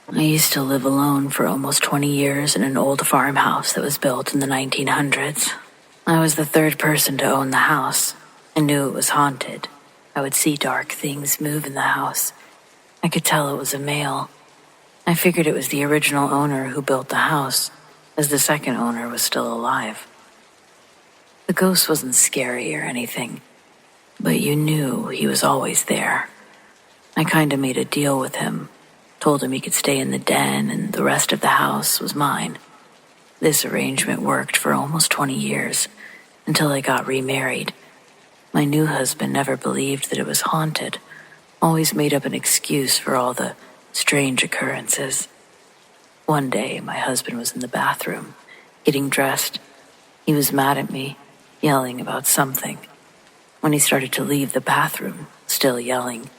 I used to live alone for almost 20 years in an old farmhouse that was built in the 1900s. I was the third person to own the house. I knew it was haunted. I would see dark things move in the house. I could tell it was a male. I figured it was the original owner who built the house, as the second owner was still alive. The ghost wasn't scary or anything, but you knew he was always there. I kinda made a deal with him, told him he could stay in the den and the rest of the house was mine. This arrangement worked for almost 20 years, until I got remarried. My new husband never believed that it was haunted, always made up an excuse for all the strange occurrences. One day, my husband was in the bathroom, getting dressed. He was mad at me, yelling about something. When he started to leave the bathroom, still yelling,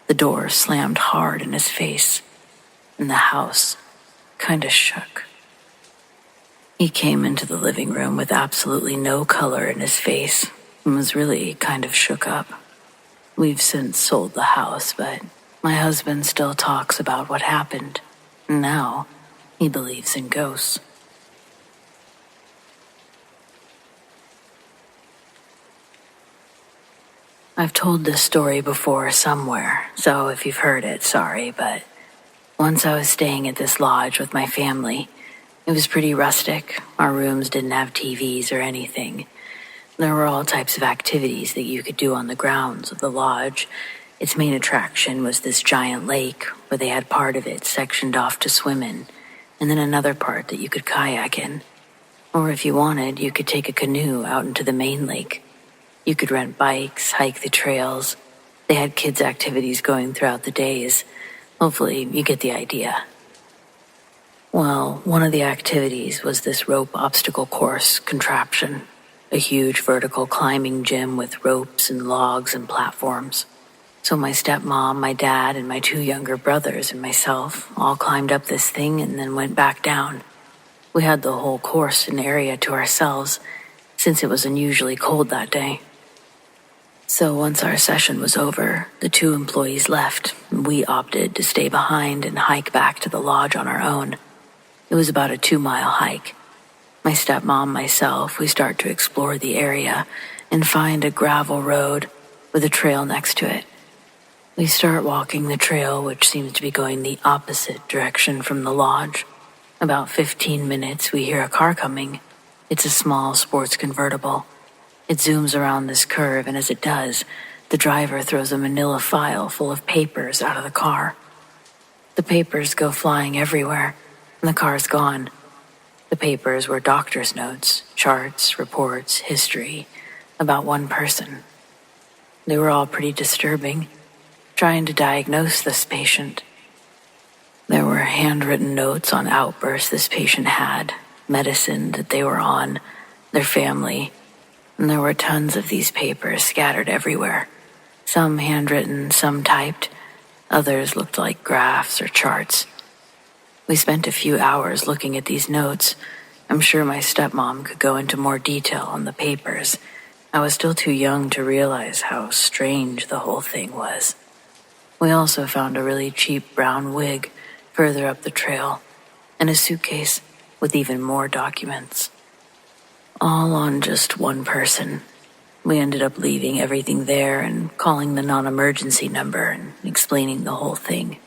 the door slammed hard in his face, and the house kinda shook. He came into the living room with absolutely no color in his face and was really kind of shook up. We've since sold the house, but my husband still talks about what happened. Now, he believes in ghosts. I've told this story before somewhere, so if you've heard it, sorry, but once I was staying at this lodge with my family. It was pretty rustic. Our rooms didn't have TVs or anything. There were all types of activities that you could do on the grounds of the lodge. Its main attraction was this giant lake where they had part of it sectioned off to swim in, and then another part that you could kayak in. Or if you wanted, you could take a canoe out into the main lake. You could rent bikes, hike the trails. They had kids' activities going throughout the days. Hopefully, you get the idea. Well, one of the activities was this rope obstacle course contraption, a huge vertical climbing gym with ropes and logs and platforms. So my stepmom, my dad, and my 2 younger brothers and myself all climbed up this thing and then went back down. We had the whole course and area to ourselves, since it was unusually cold that day. So once our session was over, the 2 employees left, and we opted to stay behind and hike back to the lodge on our own. It was about a 2-mile hike. My stepmom, myself, we start to explore the area and find a gravel road with a trail next to it. We start walking the trail, which seems to be going the opposite direction from the lodge. About 15 minutes, we hear a car coming. It's a small sports convertible. It zooms around this curve, and as it does, the driver throws a manila file full of papers out of the car. The papers go flying everywhere, and the car's gone. The papers were doctor's notes, charts, reports, history, about one person. They were all pretty disturbing, trying to diagnose this patient. There were handwritten notes on outbursts this patient had, medicine that they were on, their family, and there were tons of these papers scattered everywhere. Some handwritten, some typed, others looked like graphs or charts. We spent a few hours looking at these notes. I'm sure my stepmom could go into more detail on the papers. I was still too young to realize how strange the whole thing was. We also found a really cheap brown wig further up the trail, and a suitcase with even more documents. All on just one person. We ended up leaving everything there and calling the non-emergency number and explaining the whole thing.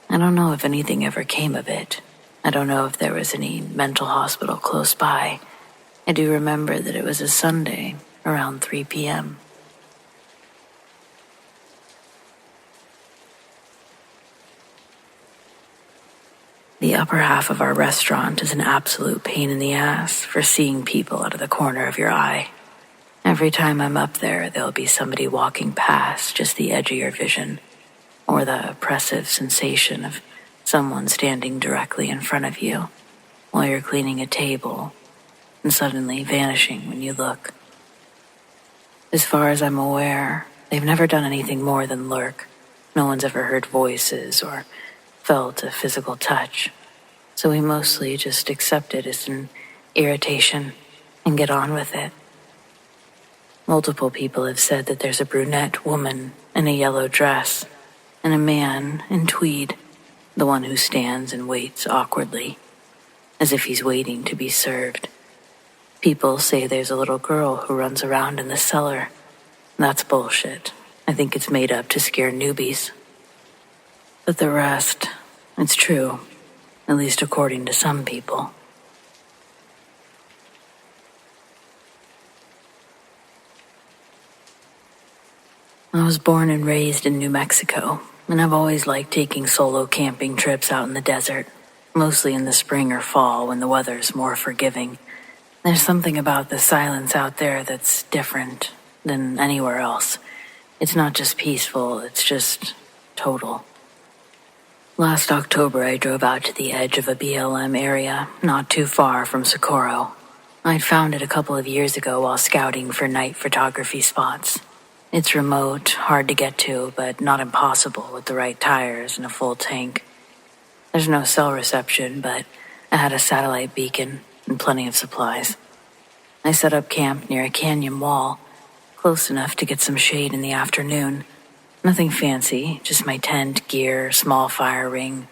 I don't know if anything ever came of it. I don't know if there was any mental hospital close by. I do remember that it was a Sunday around 3 p.m. The upper half of our restaurant is an absolute pain in the ass for seeing people out of the corner of your eye. Every time I'm up there, there'll be somebody walking past just the edge of your vision, or the oppressive sensation of someone standing directly in front of you while you're cleaning a table and suddenly vanishing when you look. As far as I'm aware, they've never done anything more than lurk. No one's ever heard voices or felt a physical touch, so we mostly just accept it as an irritation and get on with it. Multiple people have said that there's a brunette woman in a yellow dress and a man in tweed. the one who stands and waits awkwardly, as if he's waiting to be served. People say there's a little girl who runs around in the cellar. That's bullshit. I think it's made up to scare newbies. But the rest, it's true, at least according to some people. I was born and raised in New Mexico, and I've always liked taking solo camping trips out in the desert, mostly in the spring or fall when the weather's more forgiving. There's something about the silence out there that's different than anywhere else. It's not just peaceful, it's just total. Last October, I drove out to the edge of a BLM area, not too far from Socorro. I'd found it a couple of years ago while scouting for night photography spots. It's remote, hard to get to, but not impossible with the right tires and a full tank. There's no cell reception, but I had a satellite beacon and plenty of supplies. I set up camp near a canyon wall, close enough to get some shade in the afternoon. Nothing fancy, just my tent, gear, small fire ring.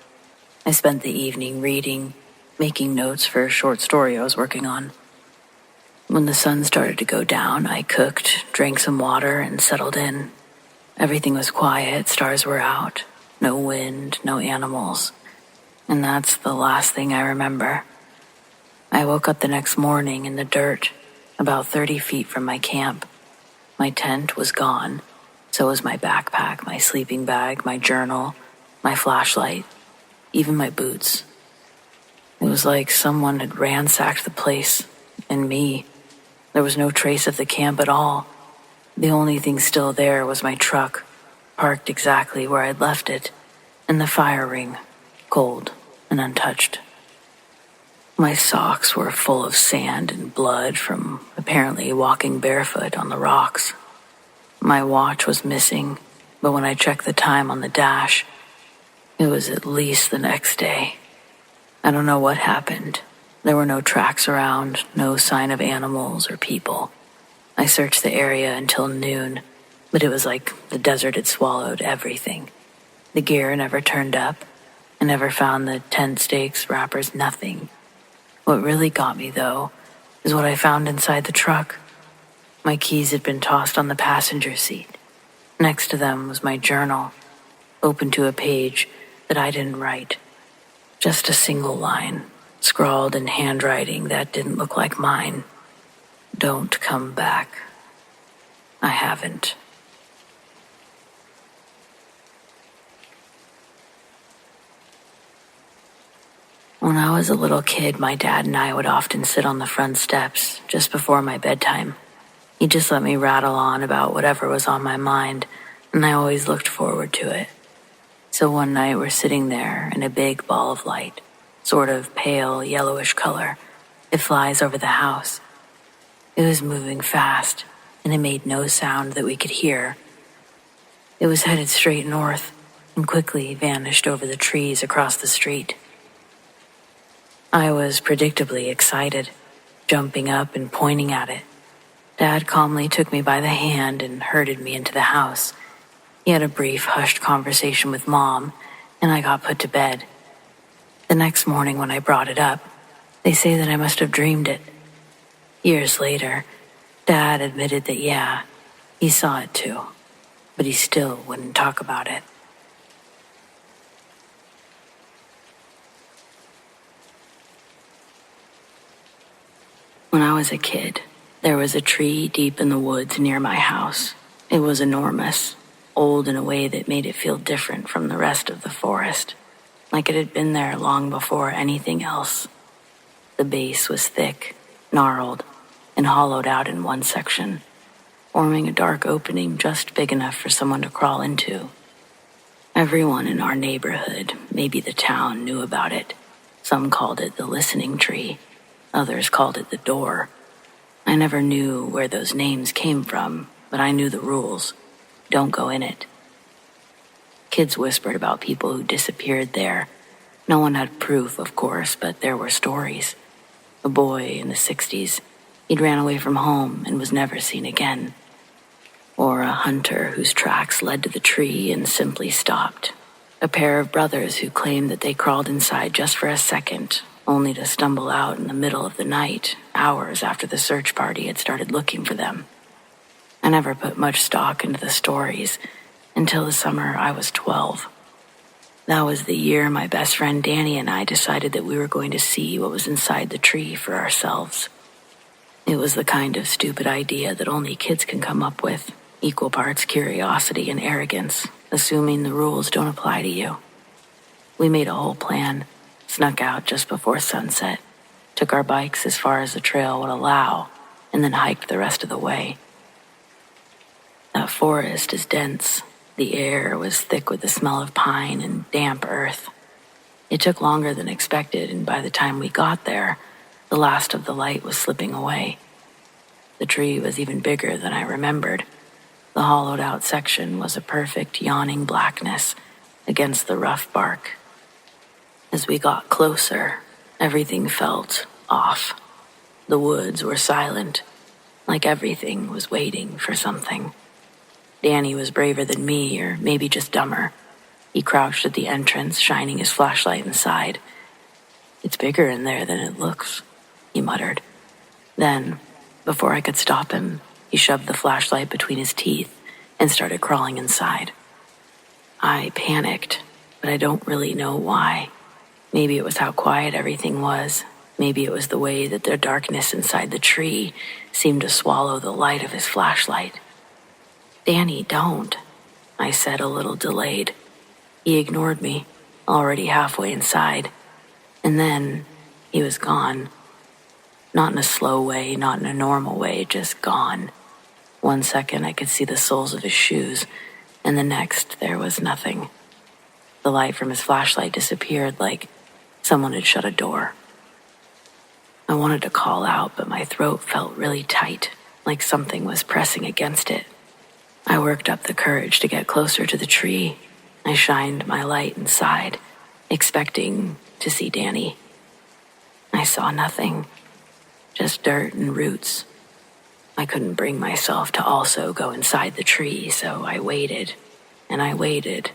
I spent the evening reading, making notes for a short story I was working on. When the sun started to go down, I cooked, drank some water, and settled in. Everything was quiet, stars were out, no wind, no animals. And that's the last thing I remember. I woke up the next morning in the dirt, about 30 feet from my camp. My tent was gone. So was my backpack, my sleeping bag, my journal, my flashlight, even my boots. It was like someone had ransacked the place, and me. There was no trace of the camp at all. The only thing still there was my truck, parked exactly where I'd left it, and the fire ring, cold and untouched. My socks were full of sand and blood from apparently walking barefoot on the rocks. My watch was missing, but when I checked the time on the dash, it was at least the next day. I don't know what happened. There were no tracks around, no sign of animals or people. I searched the area until noon, but it was like the desert had swallowed everything. The gear never turned up. I never found the tent stakes, wrappers, nothing. What really got me, though, is what I found inside the truck. My keys had been tossed on the passenger seat. Next to them was my journal, open to a page that I didn't write. Just a single line, scrawled in handwriting that didn't look like mine. Don't come back. I haven't. When I was a little kid, my dad and I would often sit on the front steps just before my bedtime. He'd just let me rattle on about whatever was on my mind, and I always looked forward to it. So one night we're sitting there in a big ball of light, sort of pale yellowish color. It flies over the house. It was moving fast, and it made no sound that we could hear. It was headed straight north and quickly vanished over the trees across the street. I was predictably excited, jumping up and pointing at it. Dad calmly took me by the hand and herded me into the house. He had a brief, hushed conversation with Mom, and I got put to bed. The next morning when I brought it up, they say that I must have dreamed it. Years later, Dad admitted that yeah, he saw it too, but he still wouldn't talk about it. When I was a kid, there was a tree deep in the woods near my house. It was enormous, old in a way that made it feel different from the rest of the forest, like it had been there long before anything else. The base was thick, gnarled, and hollowed out in one section, forming a dark opening just big enough for someone to crawl into. Everyone in our neighborhood, maybe the town, knew about it. Some called it the listening tree. Others called it the door. I never knew where those names came from, but I knew the rules. Don't go in it. Kids whispered about people who disappeared there. No one had proof, of course, but there were stories. A boy in the 60s. He'd ran away from home and was never seen again. Or a hunter whose tracks led to the tree and simply stopped. A pair of brothers who claimed that they crawled inside just for a second, only to stumble out in the middle of the night, hours after the search party had started looking for them. I never put much stock into the stories until the summer I was 12. That was the year my best friend Danny and I decided that we were going to see what was inside the tree for ourselves. It was the kind of stupid idea that only kids can come up with, equal parts curiosity and arrogance, assuming the rules don't apply to you. We made a whole plan, snuck out just before sunset, took our bikes as far as the trail would allow, and then hiked the rest of the way. That forest is dense. The air was thick with the smell of pine and damp earth. It took longer than expected, and by the time we got there, the last of the light was slipping away. The tree was even bigger than I remembered. The hollowed-out section was a perfect yawning blackness against the rough bark. As we got closer, everything felt off. The woods were silent, like everything was waiting for something. Danny was braver than me, or maybe just dumber. He crouched at the entrance, shining his flashlight inside. "It's bigger in there than it looks," he muttered. Then, before I could stop him, he shoved the flashlight between his teeth and started crawling inside. I panicked, but I don't really know why. Maybe it was how quiet everything was. Maybe it was the way that the darkness inside the tree seemed to swallow the light of his flashlight. "Danny, don't," I said, a little delayed. He ignored me, already halfway inside. And then he was gone. Not in a slow way, not in a normal way, just gone. 1 second I could see the soles of his shoes, and the next there was nothing. The light from his flashlight disappeared like someone had shut a door. I wanted to call out, but my throat felt really tight, like something was pressing against it. I worked up the courage to get closer to the tree. I shined my light inside, expecting to see Danny. I saw nothing, just dirt and roots. I couldn't bring myself to also go inside the tree, so I waited, and I waited,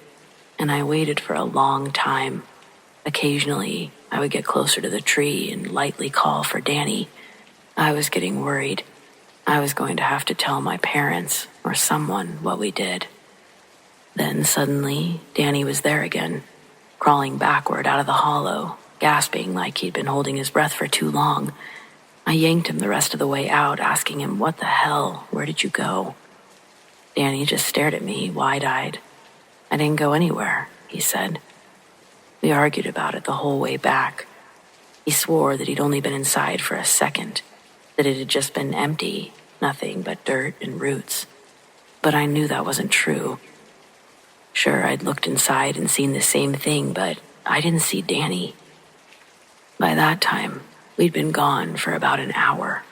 and I waited for a long time. Occasionally, I would get closer to the tree and lightly call for Danny. I was getting worried. I was going to have to tell my parents or someone what we did. Then suddenly, Danny was there again, crawling backward out of the hollow, gasping like he'd been holding his breath for too long. I yanked him the rest of the way out, asking him, "What the hell? Where did you go?" Danny just stared at me, wide-eyed. "I didn't go anywhere," he said. We argued about it the whole way back. He swore that he'd only been inside for a second, that it had just been empty, nothing but dirt and roots. But I knew that wasn't true. Sure, I'd looked inside and seen the same thing, but I didn't see Danny. By that time, we'd been gone for about an hour.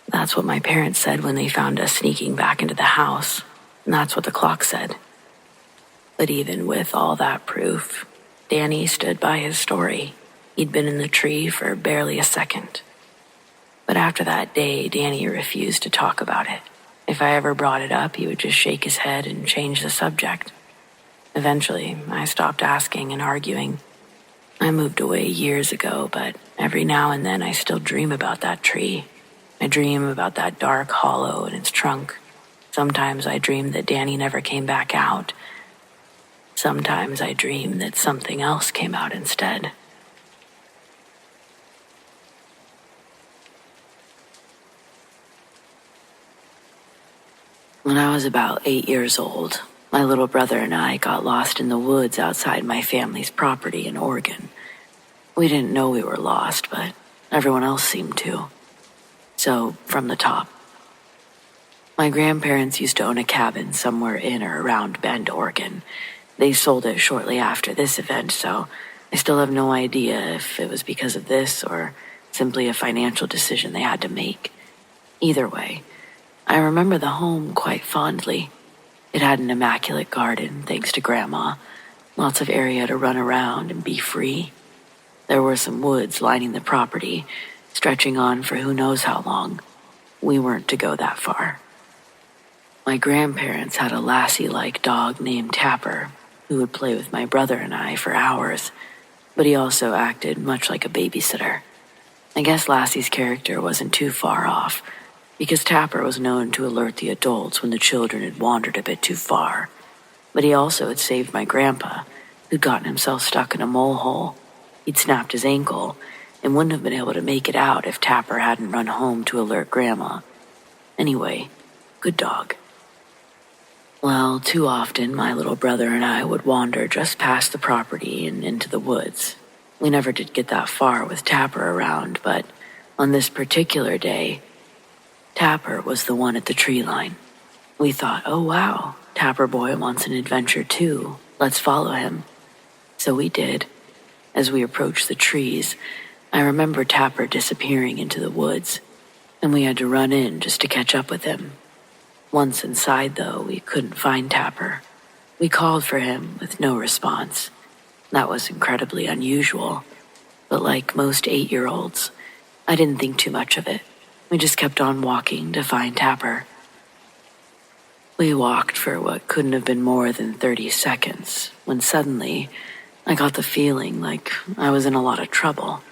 That's what my parents said when they found us sneaking back into the house, and that's what the clock said. But even with all that proof, Danny stood by his story. He'd been in the tree for barely a second. But after that day, Danny refused to talk about it. If I ever brought it up, he would just shake his head and change the subject. Eventually, I stopped asking and arguing. I moved away years ago, but every now and then I still dream about that tree. I dream about that dark hollow in its trunk. Sometimes I dream that Danny never came back out. Sometimes I dream that something else came out instead. When I was about 8 years old, my little brother and I got lost in the woods outside my family's property in Oregon. We didn't know we were lost, but everyone else seemed to. So, from the top. My grandparents used to own a cabin somewhere in or around Bend, Oregon. They sold it shortly after this event, so I still have no idea if it was because of this or simply a financial decision they had to make. Either way, I remember the home quite fondly. It had an immaculate garden, thanks to Grandma. Lots of area to run around and be free. There were some woods lining the property, stretching on for who knows how long. We weren't to go that far. My grandparents had a lassie-like dog named Tapper, who would play with my brother and I for hours, but he also acted much like a babysitter. I guess Lassie's character wasn't too far off, because Tapper was known to alert the adults when the children had wandered a bit too far, but he also had saved my grandpa, who'd gotten himself stuck in a mole hole. He'd snapped his ankle and wouldn't have been able to make it out if Tapper hadn't run home to alert Grandma. Anyway, good dog. Well, too often my little brother and I would wander just past the property and into the woods. We never did get that far with Tapper around, but on this particular day, Tapper was the one at the tree line. We thought, oh wow, Tapper boy wants an adventure too. Let's follow him. So we did. As we approached the trees, I remember Tapper disappearing into the woods, and we had to run in just to catch up with him. Once inside, though, we couldn't find Tapper. We called for him with no response. That was incredibly unusual, but like most 8-year-olds, I didn't think too much of it. We just kept on walking to find Tapper. We walked for what couldn't have been more than 30 seconds, when suddenly I got the feeling like I was in a lot of trouble.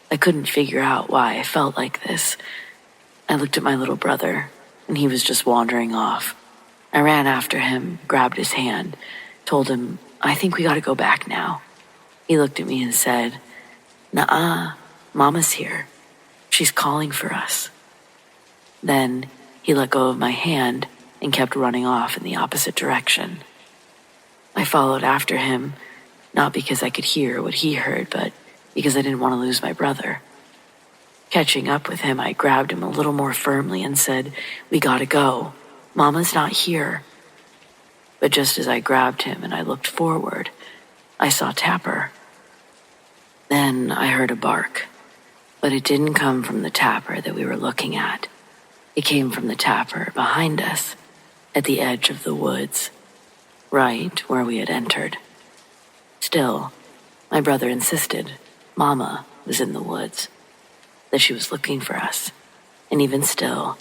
I couldn't figure out why I felt like this. I looked at my little brother, and he was just wandering off. I ran after him, grabbed his hand, told him, I think we gotta go back now. He looked at me and said, "Nuh-uh, Mama's here. She's calling for us." Then he let go of my hand and kept running off in the opposite direction. I followed after him, not because I could hear what he heard, but because I didn't want to lose my brother. Catching up with him, I grabbed him a little more firmly and said, "We gotta go. Mama's not here." But just as I grabbed him and I looked forward, I saw Tapper. Then I heard a bark, but it didn't come from the Tapper that we were looking at. It came from the Tapper behind us, at the edge of the woods, right where we had entered. Still, my brother insisted Mama was in the woods, that she was looking for us, and even still,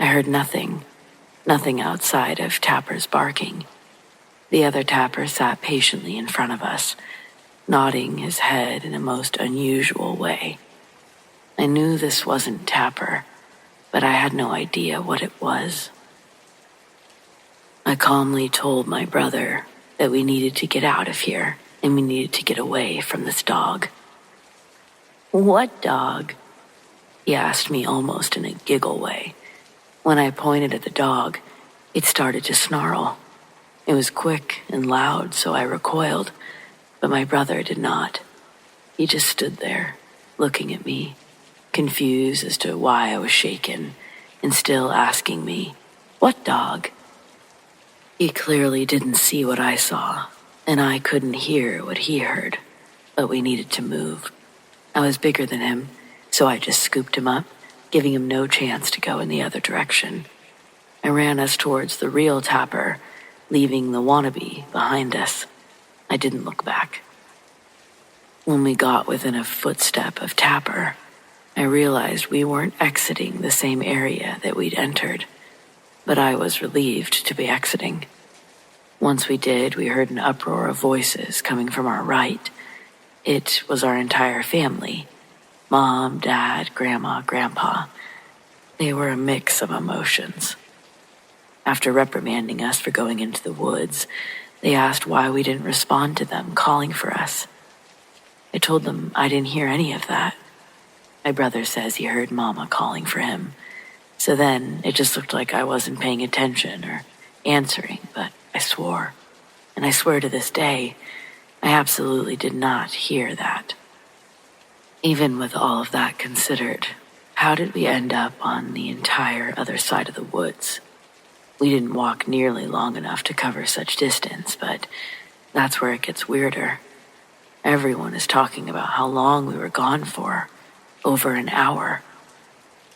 I heard nothing outside of Tapper's barking. The other Tapper sat patiently in front of us, nodding his head in a most unusual way. I knew this wasn't Tapper, but I had no idea what it was. I calmly told my brother that we needed to get out of here, and we needed to get away from this dog. "What dog?" he asked me almost in a giggle way. When I pointed at the dog, it started to snarl. It was quick and loud, so I recoiled, but my brother did not. He just stood there, looking at me, confused as to why I was shaken, and still asking me, "What dog?" He clearly didn't see what I saw, and I couldn't hear what he heard, but we needed to move. I was bigger than him, so I just scooped him up, giving him no chance to go in the other direction. I ran us towards the real Tapper, leaving the wannabe behind us. I didn't look back. When we got within a footstep of Tapper, I realized we weren't exiting the same area that we'd entered, but I was relieved to be exiting. Once we did, we heard an uproar of voices coming from our right. It was our entire family. Mom, Dad, Grandma, Grandpa. They were a mix of emotions. After reprimanding us for going into the woods, they asked why we didn't respond to them calling for us. I told them I didn't hear any of that. My brother says he heard Mama calling for him. So then it just looked like I wasn't paying attention or answering, but I swore. And I swear to this day, I absolutely did not hear that. Even with all of that considered, how did we end up on the entire other side of the woods? We didn't walk nearly long enough to cover such distance, but that's where it gets weirder. Everyone is talking about how long we were gone for. Over an hour.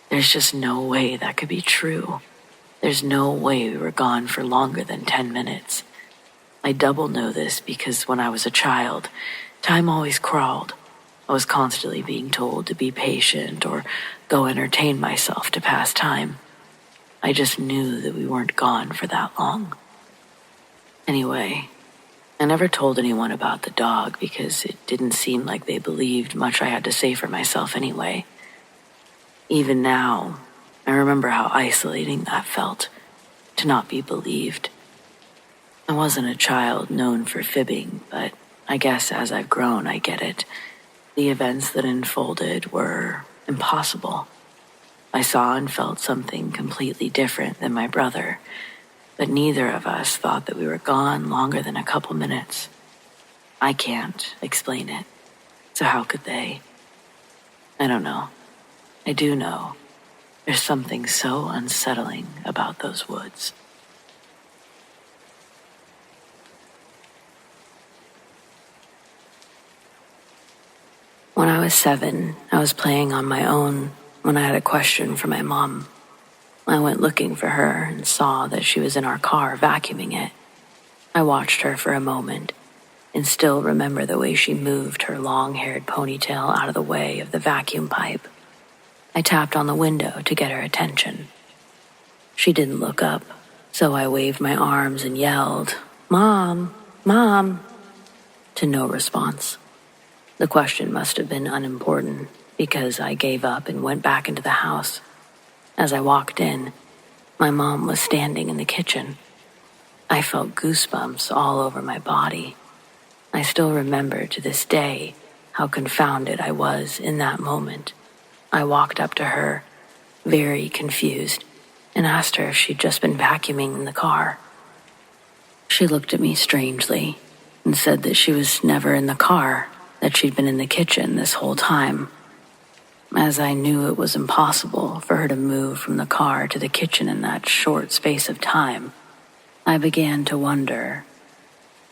There's just no way that could be true. There's no way we were gone for longer than 10 minutes. I double know this because when I was a child, time always crawled. I was constantly being told to be patient or go entertain myself to pass time. I just knew that we weren't gone for that long. Anyway, I never told anyone about the dog because it didn't seem like they believed much I had to say for myself anyway. Even now, I remember how isolating that felt, to not be believed. I wasn't a child known for fibbing, but I guess as I've grown, I get it. The events that unfolded were impossible. I saw and felt something completely different than my brother, but neither of us thought that we were gone longer than a couple minutes. I can't explain it, so how could they? I don't know. I do know. There's something so unsettling about those woods. When I was 7, I was playing on my own when I had a question for my mom. I went looking for her and saw that she was in our car vacuuming it. I watched her for a moment and still remember the way she moved her long-haired ponytail out of the way of the vacuum pipe. I tapped on the window to get her attention. She didn't look up, so I waved my arms and yelled, "Mom, Mom," to no response. The question must have been unimportant because I gave up and went back into the house. As I walked in, my mom was standing in the kitchen. I felt goosebumps all over my body. I still remember to this day how confounded I was in that moment. I walked up to her, very confused, and asked her if she'd just been vacuuming in the car. She looked at me strangely and said that she was never in the car, that she'd been in the kitchen this whole time. As I knew it was impossible for her to move from the car to the kitchen in that short space of time, I began to wonder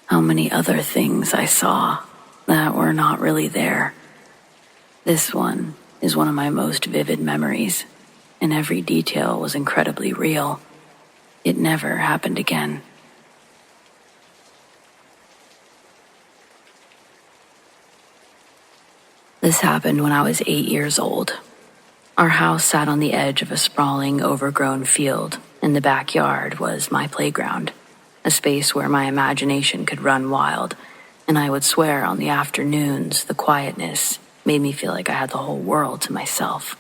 how many other things I saw that were not really there. This one is one of my most vivid memories, and every detail was incredibly real. It never happened again. This happened when I was 8 years old. Our house sat on the edge of a sprawling, overgrown field, and the backyard was my playground, a space where my imagination could run wild, and I would swear on the afternoons the quietness made me feel like I had the whole world to myself.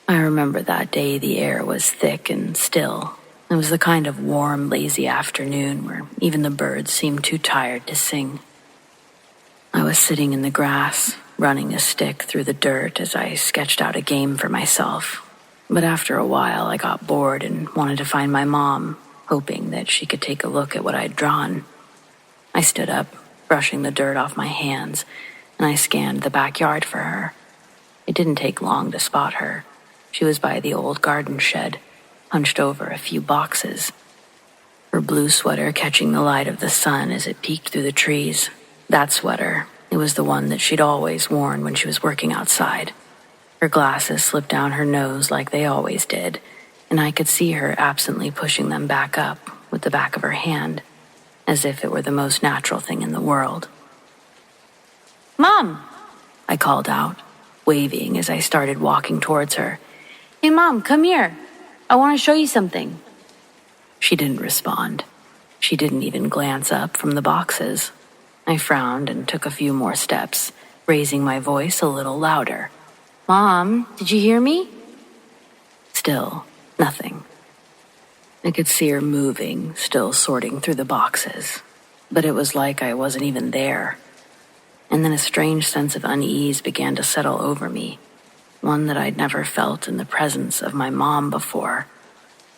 I remember that day the air was thick and still. It was the kind of warm, lazy afternoon where even the birds seemed too tired to sing. I was sitting in the grass, running a stick through the dirt as I sketched out a game for myself. But after a while, I got bored and wanted to find my mom, hoping that she could take a look at what I'd drawn. I stood up, brushing the dirt off my hands, and I scanned the backyard for her. It didn't take long to spot her. She was by the old garden shed, hunched over a few boxes, her blue sweater catching the light of the sun as it peeked through the trees. That sweater, it was the one that she'd always worn when she was working outside. Her glasses slipped down her nose like they always did, and I could see her absently pushing them back up with the back of her hand, as if it were the most natural thing in the world. "Mom!" I called out, waving as I started walking towards her. "Hey, Mom, come here. I want to show you something." She didn't respond. She didn't even glance up from the boxes. I frowned and took a few more steps, raising my voice a little louder. "Mom, did you hear me?" Still, nothing. I could see her moving, still sorting through the boxes, but it was like I wasn't even there. And then a strange sense of unease began to settle over me, one that I'd never felt in the presence of my mom before.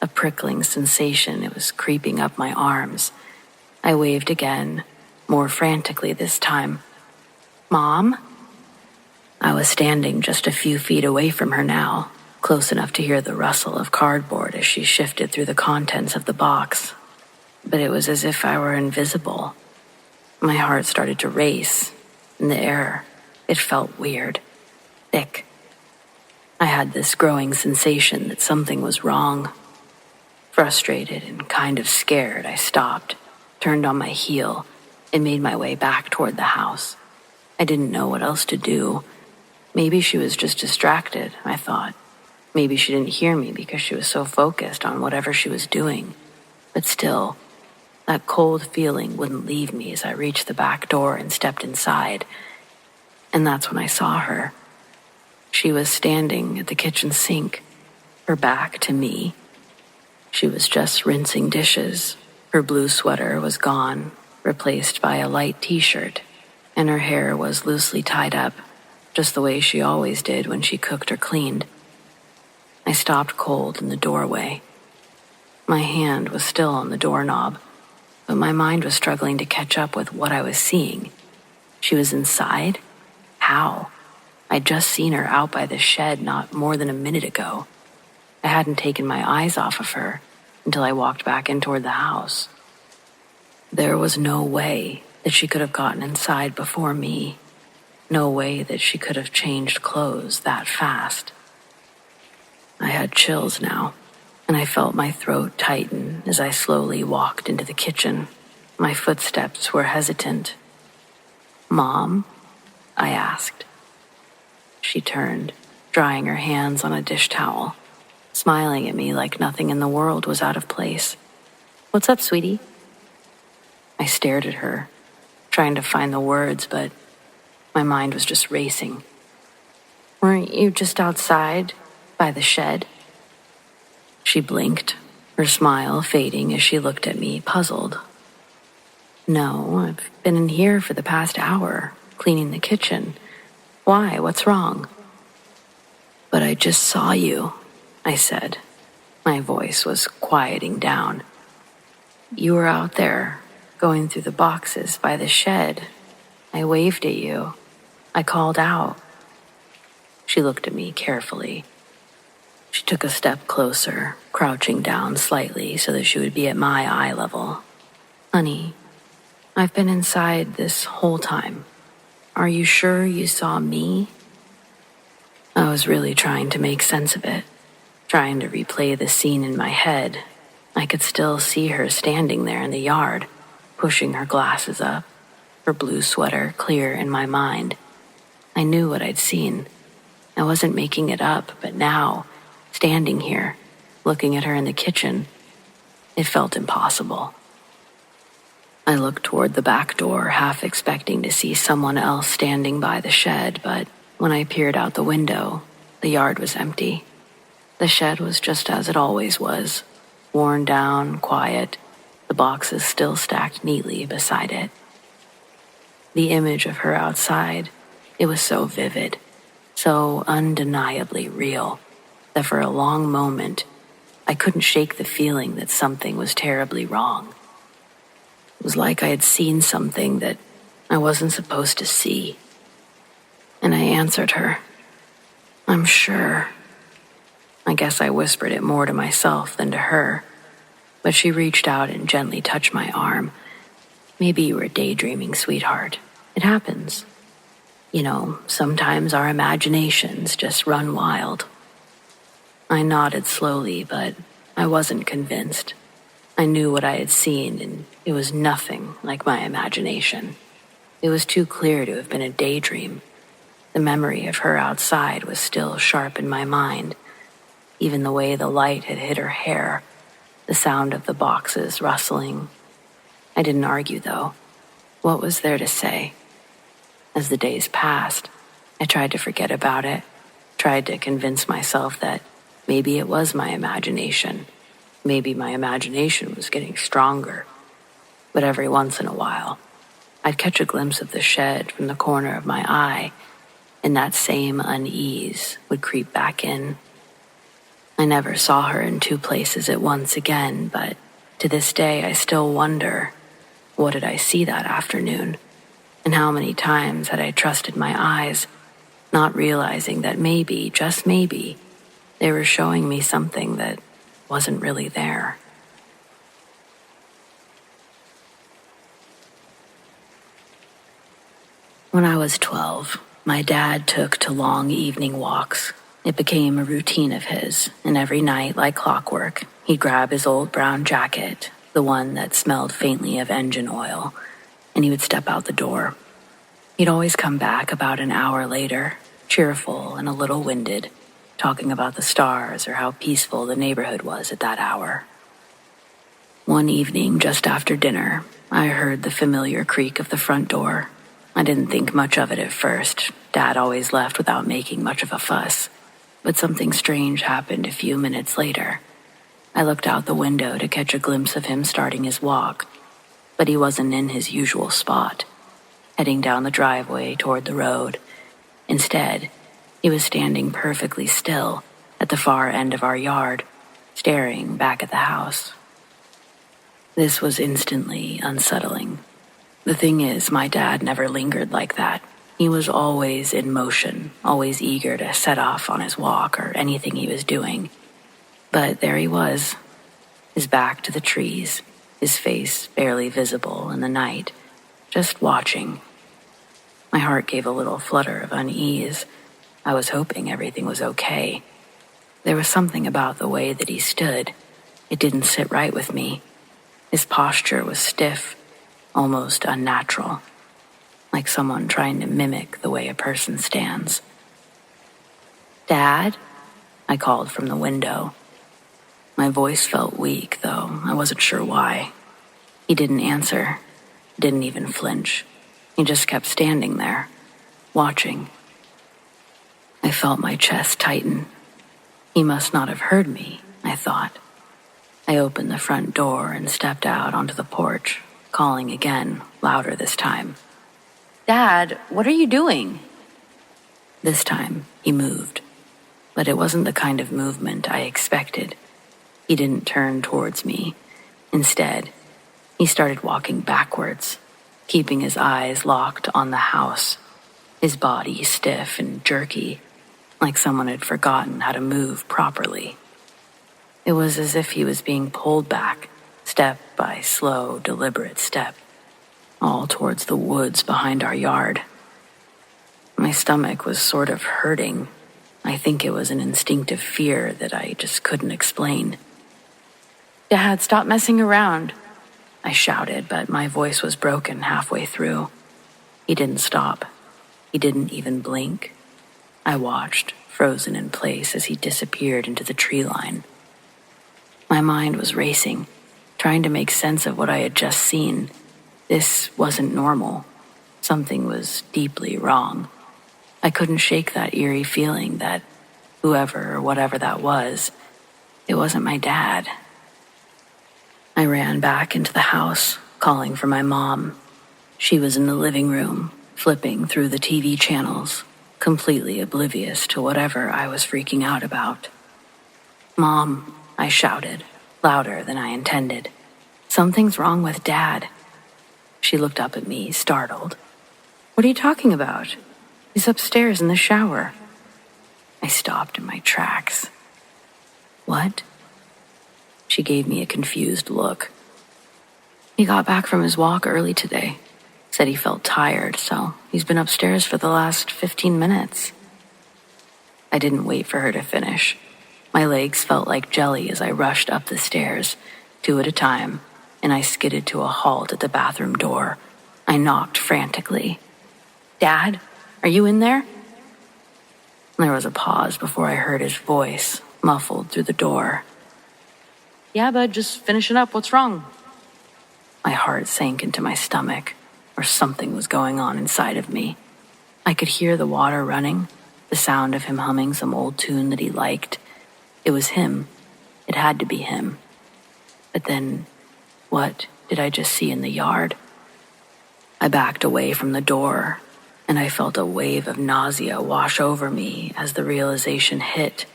A prickling sensation, it was creeping up my arms. I waved again, more frantically this time. "Mom?" I was standing just a few feet away from her now, close enough to hear the rustle of cardboard as she shifted through the contents of the box. But it was as if I were invisible. My heart started to race. In the air, it felt weird, thick. I had this growing sensation that something was wrong. Frustrated and kind of scared, I stopped, turned on my heel, and made my way back toward the house. I didn't know what else to do. Maybe she was just distracted, I thought. Maybe she didn't hear me because she was so focused on whatever she was doing. But still, That cold feeling wouldn't leave me as I reached the back door and stepped inside. And that's when I saw her. She was standing at the kitchen sink, her back to me. She was just rinsing dishes. Her blue sweater was gone, replaced by a light t-shirt, and her hair was loosely tied up, just the way she always did when she cooked or cleaned. I stopped cold in the doorway. My hand was still on the doorknob, but my mind was struggling to catch up with what I was seeing. She was inside? How? I'd just seen her out by the shed not more than a minute ago. I hadn't taken my eyes off of her until I walked back in toward the house. There was no way that she could have gotten inside before me. No way that she could have changed clothes that fast. I had chills now, and I felt my throat tighten as I slowly walked into the kitchen. My footsteps were hesitant. "Mom?" I asked. She turned, drying her hands on a dish towel, smiling at me like nothing in the world was out of place. "What's up, sweetie?" I stared at her, trying to find the words, but my mind was just racing. "Weren't you just outside, by the shed?" She blinked, her smile fading as she looked at me, puzzled. "No, I've been in here for the past hour, cleaning the kitchen. Why? What's wrong?" "But I just saw you," I said. My voice was quieting down. "You were out there, going through the boxes by the shed. I waved at you. I called out." She looked at me carefully. She took a step closer, crouching down slightly so that she would be at my eye level. "Honey, I've been inside this whole time. Are you sure you saw me?" I was really trying to make sense of it, trying to replay the scene in my head. I could still see her standing there in the yard, pushing her glasses up, her blue sweater clear in my mind. I knew what I'd seen. I wasn't making it up, but now, standing here, looking at her in the kitchen, it felt impossible. I looked toward the back door, half expecting to see someone else standing by the shed, but when I peered out the window, the yard was empty. The shed was just as it always was, worn down, quiet, the boxes still stacked neatly beside it. The image of her outside, it was so vivid, so undeniably real, that for a long moment, I couldn't shake the feeling that something was terribly wrong. It was like I had seen something that I wasn't supposed to see. And I answered her, "I'm sure." I guess I whispered it more to myself than to her, but she reached out and gently touched my arm. "Maybe you were daydreaming, sweetheart. It happens. You know, sometimes our imaginations just run wild." I nodded slowly, but I wasn't convinced. I knew what I had seen, and it was nothing like my imagination. It was too clear to have been a daydream. The memory of her outside was still sharp in my mind, even the way the light had hit her hair, the sound of the boxes rustling. I didn't argue, though. What was there to say? As the days passed, I tried to forget about it, tried to convince myself that maybe it was my imagination. Maybe my imagination was getting stronger. But every once in a while, I'd catch a glimpse of the shed from the corner of my eye, and that same unease would creep back in. I never saw her in two places at once again, but to this day I still wonder, what did I see that afternoon? And how many times had I trusted my eyes, not realizing that maybe, just maybe, they were showing me something that wasn't really there. When I was 12, my dad took to long evening walks. It became a routine of his, and every night, like clockwork, he'd grab his old brown jacket, the one that smelled faintly of engine oil, and he would step out the door. He'd always come back about an hour later, cheerful and a little winded, talking about the stars or how peaceful the neighborhood was at that hour. One evening, just after dinner, I heard the familiar creak of the front door. I didn't think much of it at first. Dad always left without making much of a fuss. But something strange happened a few minutes later. I looked out the window to catch a glimpse of him starting his walk, but he wasn't in his usual spot, heading down the driveway toward the road. Instead, he was standing perfectly still at the far end of our yard, staring back at the house. This was instantly unsettling. The thing is, my dad never lingered like that. He was always in motion, always eager to set off on his walk or anything he was doing. But there he was, his back to the trees, his face barely visible in the night, just watching. My heart gave a little flutter of unease. I was hoping everything was okay. There was something about the way that he stood. It didn't sit right with me. His posture was stiff, almost unnatural, like someone trying to mimic the way a person stands. "Dad?" I called from the window. My voice felt weak, though I wasn't sure why. He didn't answer, didn't even flinch. He just kept standing there, watching. I felt my chest tighten. He must not have heard me, I thought. I opened the front door and stepped out onto the porch, calling again, louder this time. "Dad, what are you doing?" This time, he moved, but it wasn't the kind of movement I expected. He didn't turn towards me. Instead, he started walking backwards, keeping his eyes locked on the house, his body stiff and jerky, like someone had forgotten how to move properly. It was as if he was being pulled back, step by slow, deliberate step, all towards the woods behind our yard. My stomach was sort of hurting. I think it was an instinctive fear that I just couldn't explain. "Dad, stop messing around," I shouted, but my voice was broken halfway through. He didn't stop. He didn't even blink. I watched, frozen in place, as he disappeared into the tree line. My mind was racing, trying to make sense of what I had just seen. This wasn't normal. Something was deeply wrong. I couldn't shake that eerie feeling that whoever or whatever that was, it wasn't my dad. I ran back into the house, calling for my mom. She was in the living room, flipping through the TV channels, completely oblivious to whatever I was freaking out about. "Mom," I shouted, louder than I intended. "Something's wrong with Dad." She looked up at me, startled. "What are you talking about? He's upstairs in the shower." I stopped in my tracks. "What?" She gave me a confused look. "He got back from his walk early today. Said he felt tired, so he's been upstairs for the last 15 minutes. I didn't wait for her to finish. My legs felt like jelly as I rushed up the stairs, 2 at a time, and I skidded to a halt at the bathroom door. I knocked frantically. "Dad, are you in there?" There was a pause before I heard his voice, muffled through the door. "Yeah, bud, just finishing up. What's wrong?" My heart sank into my stomach, or something was going on inside of me. I could hear the water running, the sound of him humming some old tune that he liked. It was him. It had to be him. But then, what did I just see in the yard? I backed away from the door, and I felt a wave of nausea wash over me as the realization hit.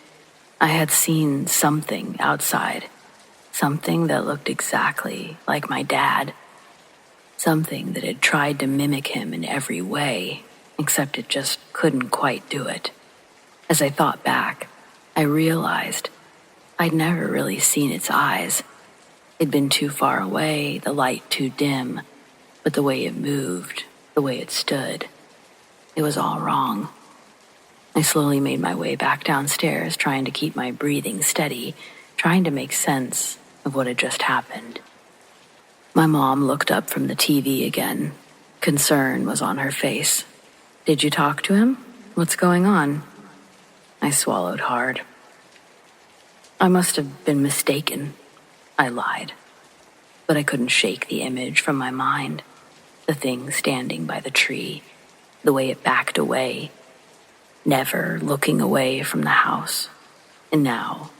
I had seen something outside, something that looked exactly like my dad, something that had tried to mimic him in every way, except it just couldn't quite do it. As I thought back, I realized I'd never really seen its eyes. It'd been too far away, the light too dim, but the way it moved, the way it stood, it was all wrong. I slowly made my way back downstairs, trying to keep my breathing steady, trying to make sense of what had just happened. My mom looked up from the TV again. Concern was on her face. "Did you talk to him? What's going on?" I swallowed hard. "I must have been mistaken," I lied. but I couldn't shake the image from my mind. The thing standing by the tree, the way it backed away, never looking away from the house. And now,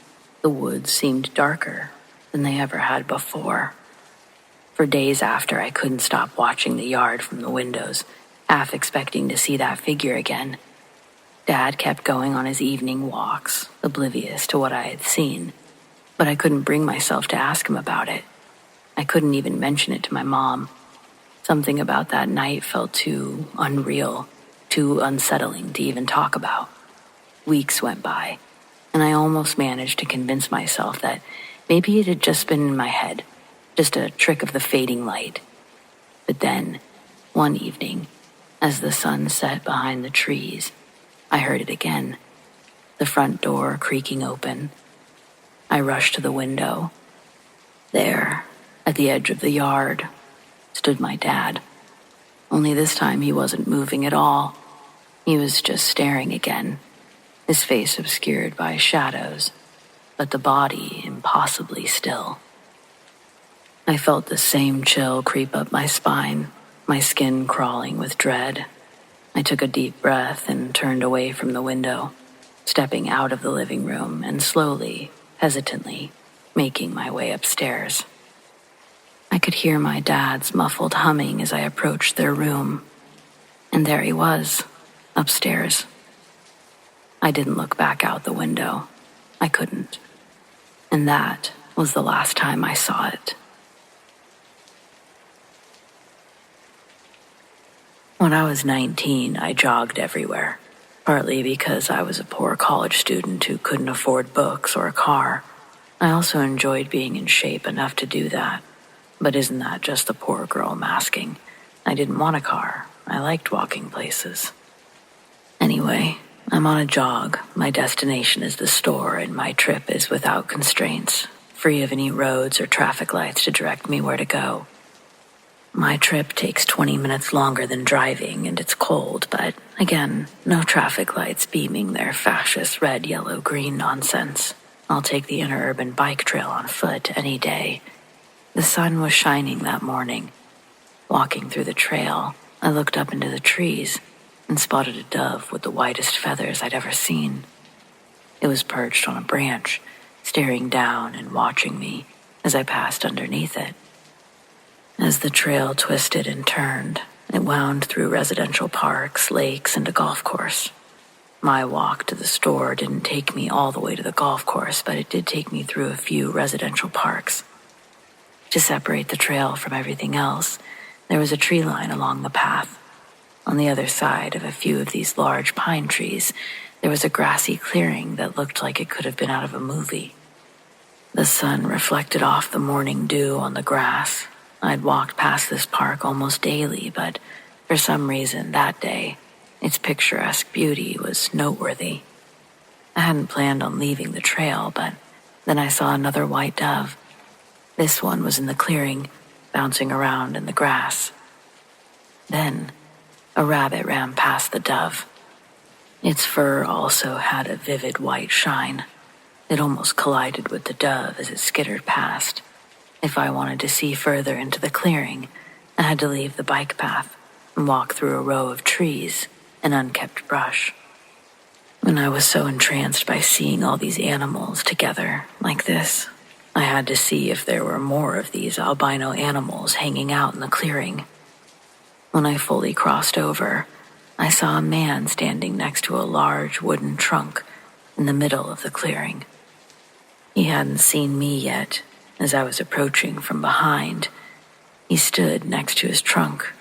the woods seemed darker than they ever had before. For days after, I couldn't stop watching the yard from the windows, half expecting to see that figure again. Dad kept going on his evening walks, oblivious to what I had seen, but I couldn't bring myself to ask him about it. I couldn't even mention it to my mom. Something about that night felt too unreal, too unsettling to even talk about. Weeks went by, and I almost managed to convince myself that maybe it had just been in my head, just a trick of the fading light. But then, one evening, as the sun set behind the trees, I heard it again, the front door creaking open. I rushed to the window. There, at the edge of the yard, stood my dad. Only this time he wasn't moving at all. He was just staring again, his face obscured by shadows, but the body impossibly still. I felt the same chill creep up my spine, my skin crawling with dread. I took a deep breath and turned away from the window, stepping out of the living room and slowly, hesitantly, making my way upstairs. I could hear my dad's muffled humming as I approached their room, and there he was, upstairs. I didn't look back out the window. I couldn't. And that was the last time I saw it. When I was 19, I jogged everywhere, partly because I was a poor college student who couldn't afford books or a car. I also enjoyed being in shape enough to do that. But isn't that just the poor girl masking? I didn't want a car. I liked walking places. Anyway, I'm on a jog. My destination is the store, and my trip is without constraints, free of any roads or traffic lights to direct me where to go. My trip takes 20 minutes longer than driving, and it's cold, but again, no traffic lights beaming their fascist red, yellow, green nonsense. I'll take the interurban bike trail on foot any day. The sun was shining that morning. Walking through the trail, I looked up into the trees and spotted a dove with the whitest feathers I'd ever seen. It was perched on a branch, staring down and watching me as I passed underneath it. As the trail twisted and turned, it wound through residential parks, lakes, and a golf course. My walk to the store didn't take me all the way to the golf course, but it did take me through a few residential parks. To separate the trail from everything else, there was a tree line along the path. On the other side of a few of these large pine trees, there was a grassy clearing that looked like it could have been out of a movie. The sun reflected off the morning dew on the grass. I'd walked past this park almost daily, but for some reason that day, its picturesque beauty was noteworthy. I hadn't planned on leaving the trail, but then I saw another white dove. This one was in the clearing, bouncing around in the grass. Then, a rabbit ran past the dove. Its fur also had a vivid white shine. It almost collided with the dove as it skittered past. If I wanted to see further into the clearing, I had to leave the bike path and walk through a row of trees and unkept brush. And I was so entranced by seeing all these animals together like this, I had to see if there were more of these albino animals hanging out in the clearing. When I fully crossed over, I saw a man standing next to a large wooden trunk in the middle of the clearing. He hadn't seen me yet. As I was approaching from behind, he stood next to his trunk.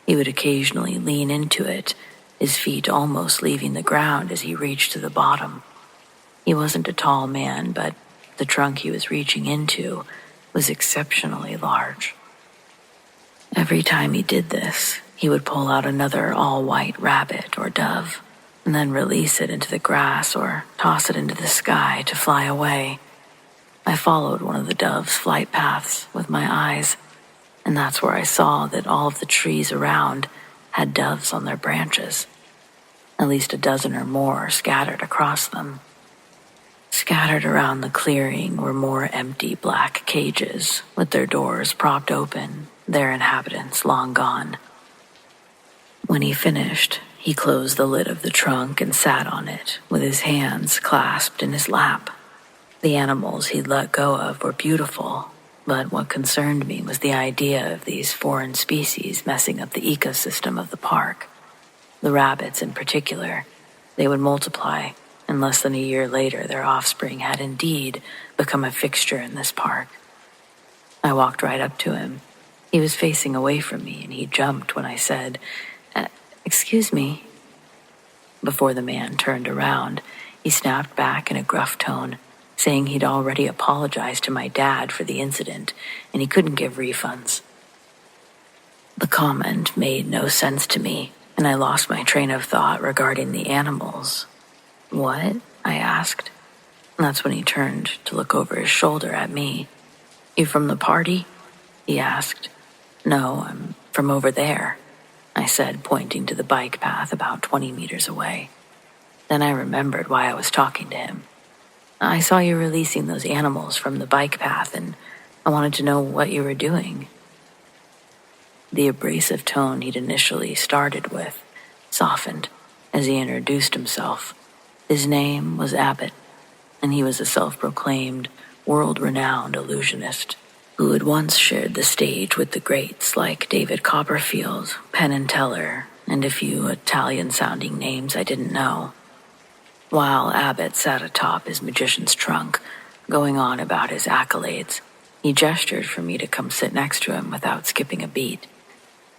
He would occasionally lean into it, his feet almost leaving the ground as he reached to the bottom. He wasn't a tall man, but the trunk he was reaching into was exceptionally large. Every time he did this, he would pull out another all-white rabbit or dove, and then release it into the grass or toss it into the sky to fly away. I followed one of the dove's flight paths with my eyes, and that's where I saw that all of the trees around had doves on their branches, at least a dozen or more scattered across them. Scattered around the clearing were more empty black cages, with their doors propped open, their inhabitants long gone. When he finished, he closed the lid of the trunk and sat on it, with his hands clasped in his lap. The animals he'd let go of were beautiful, but what concerned me was the idea of these foreign species messing up the ecosystem of the park. The rabbits in particular. They would multiply, and less than a year later their offspring had indeed become a fixture in this park. I walked right up to him. He was facing away from me, and he jumped when I said, "Excuse me." Before the man turned around, he snapped back in a gruff tone, saying he'd already apologized to my dad for the incident, and he couldn't give refunds. The comment made no sense to me, and I lost my train of thought regarding the animals. "What?" I asked. And that's when he turned to look over his shoulder at me. "You from the party?" he asked. "No, I'm from over there," I said, pointing to the bike path about 20 meters away. Then I remembered why I was talking to him. "I saw you releasing those animals from the bike path, and I wanted to know what you were doing." The abrasive tone he'd initially started with softened as he introduced himself. His name was Abbott, and he was a self-proclaimed, world-renowned illusionist who had once shared the stage with the greats like David Copperfield, Penn and Teller, and a few Italian-sounding names I didn't know. While Abbott sat atop his magician's trunk, going on about his accolades, he gestured for me to come sit next to him without skipping a beat.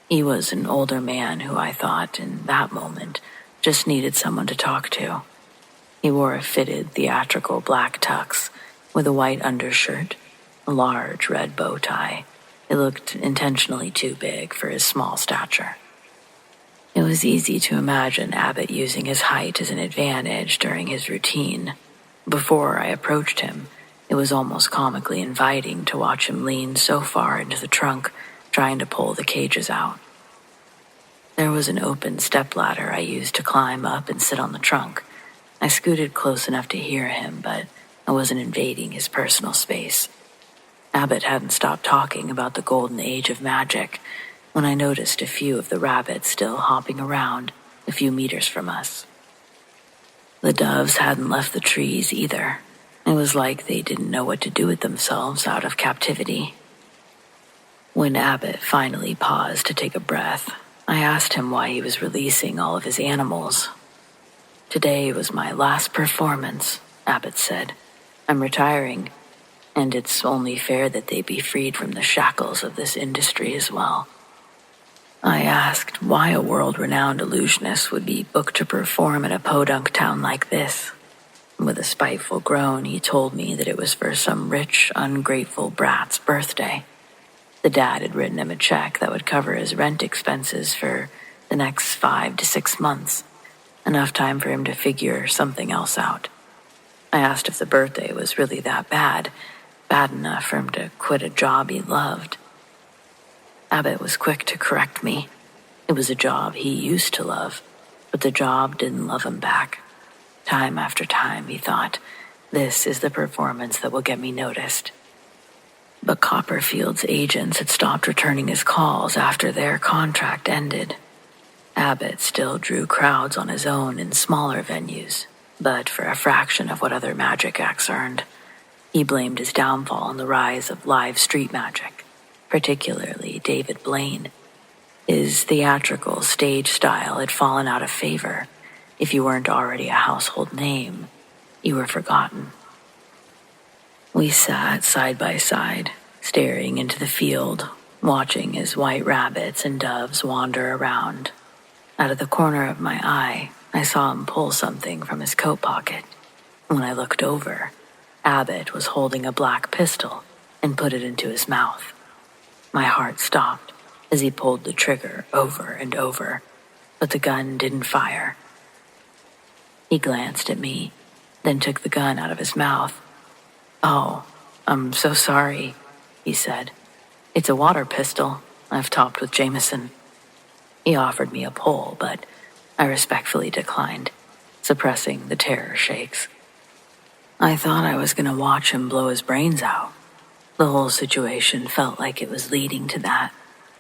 He was an older man who I thought, in that moment, just needed someone to talk to. He wore a fitted, theatrical black tux with a white undershirt, a large red bow tie. It looked intentionally too big for his small stature. It was easy to imagine Abbott using his height as an advantage during his routine. Before I approached him, it was almost comically inviting to watch him lean so far into the trunk, trying to pull the cages out. There was an open stepladder I used to climb up and sit on the trunk. I scooted close enough to hear him, but I wasn't invading his personal space. Abbott hadn't stopped talking about the golden age of magic when I noticed a few of the rabbits still hopping around a few meters from us. The doves hadn't left the trees either. It was like they didn't know what to do with themselves out of captivity. When Abbott finally paused to take a breath, I asked him why he was releasing all of his animals. "Today was my last performance," Abbott said. "I'm retiring, and it's only fair that they be freed from the shackles of this industry as well." I asked why a world-renowned illusionist would be booked to perform in a podunk town like this. With a spiteful groan, he told me that it was for some rich, ungrateful brat's birthday. The dad had written him a check that would cover his rent expenses for the next 5 to 6 months, enough time for him to figure something else out. I asked if the birthday was really that bad enough for him to quit a job he loved. Abbott was quick to correct me. It was a job he used to love, but the job didn't love him back. Time after time, he thought, this is the performance that will get me noticed. But Copperfield's agents had stopped returning his calls after their contract ended. Abbott still drew crowds on his own in smaller venues, but for a fraction of what other magic acts earned. He blamed his downfall on the rise of live street magic, particularly David Blaine. His theatrical stage style had fallen out of favor. If you weren't already a household name, you were forgotten. We sat side by side, staring into the field, watching as white rabbits and doves wander around. Out of the corner of my eye, I saw him pull something from his coat pocket. When I looked over, Abbott was holding a black pistol and put it into his mouth. My heart stopped as he pulled the trigger over and over, but the gun didn't fire. He glanced at me, then took the gun out of his mouth. "Oh, I'm so sorry," he said. "It's a water pistol. I've topped with Jameson." He offered me a pull, but I respectfully declined, suppressing the terror shakes. I thought I was gonna watch him blow his brains out. The whole situation felt like it was leading to that.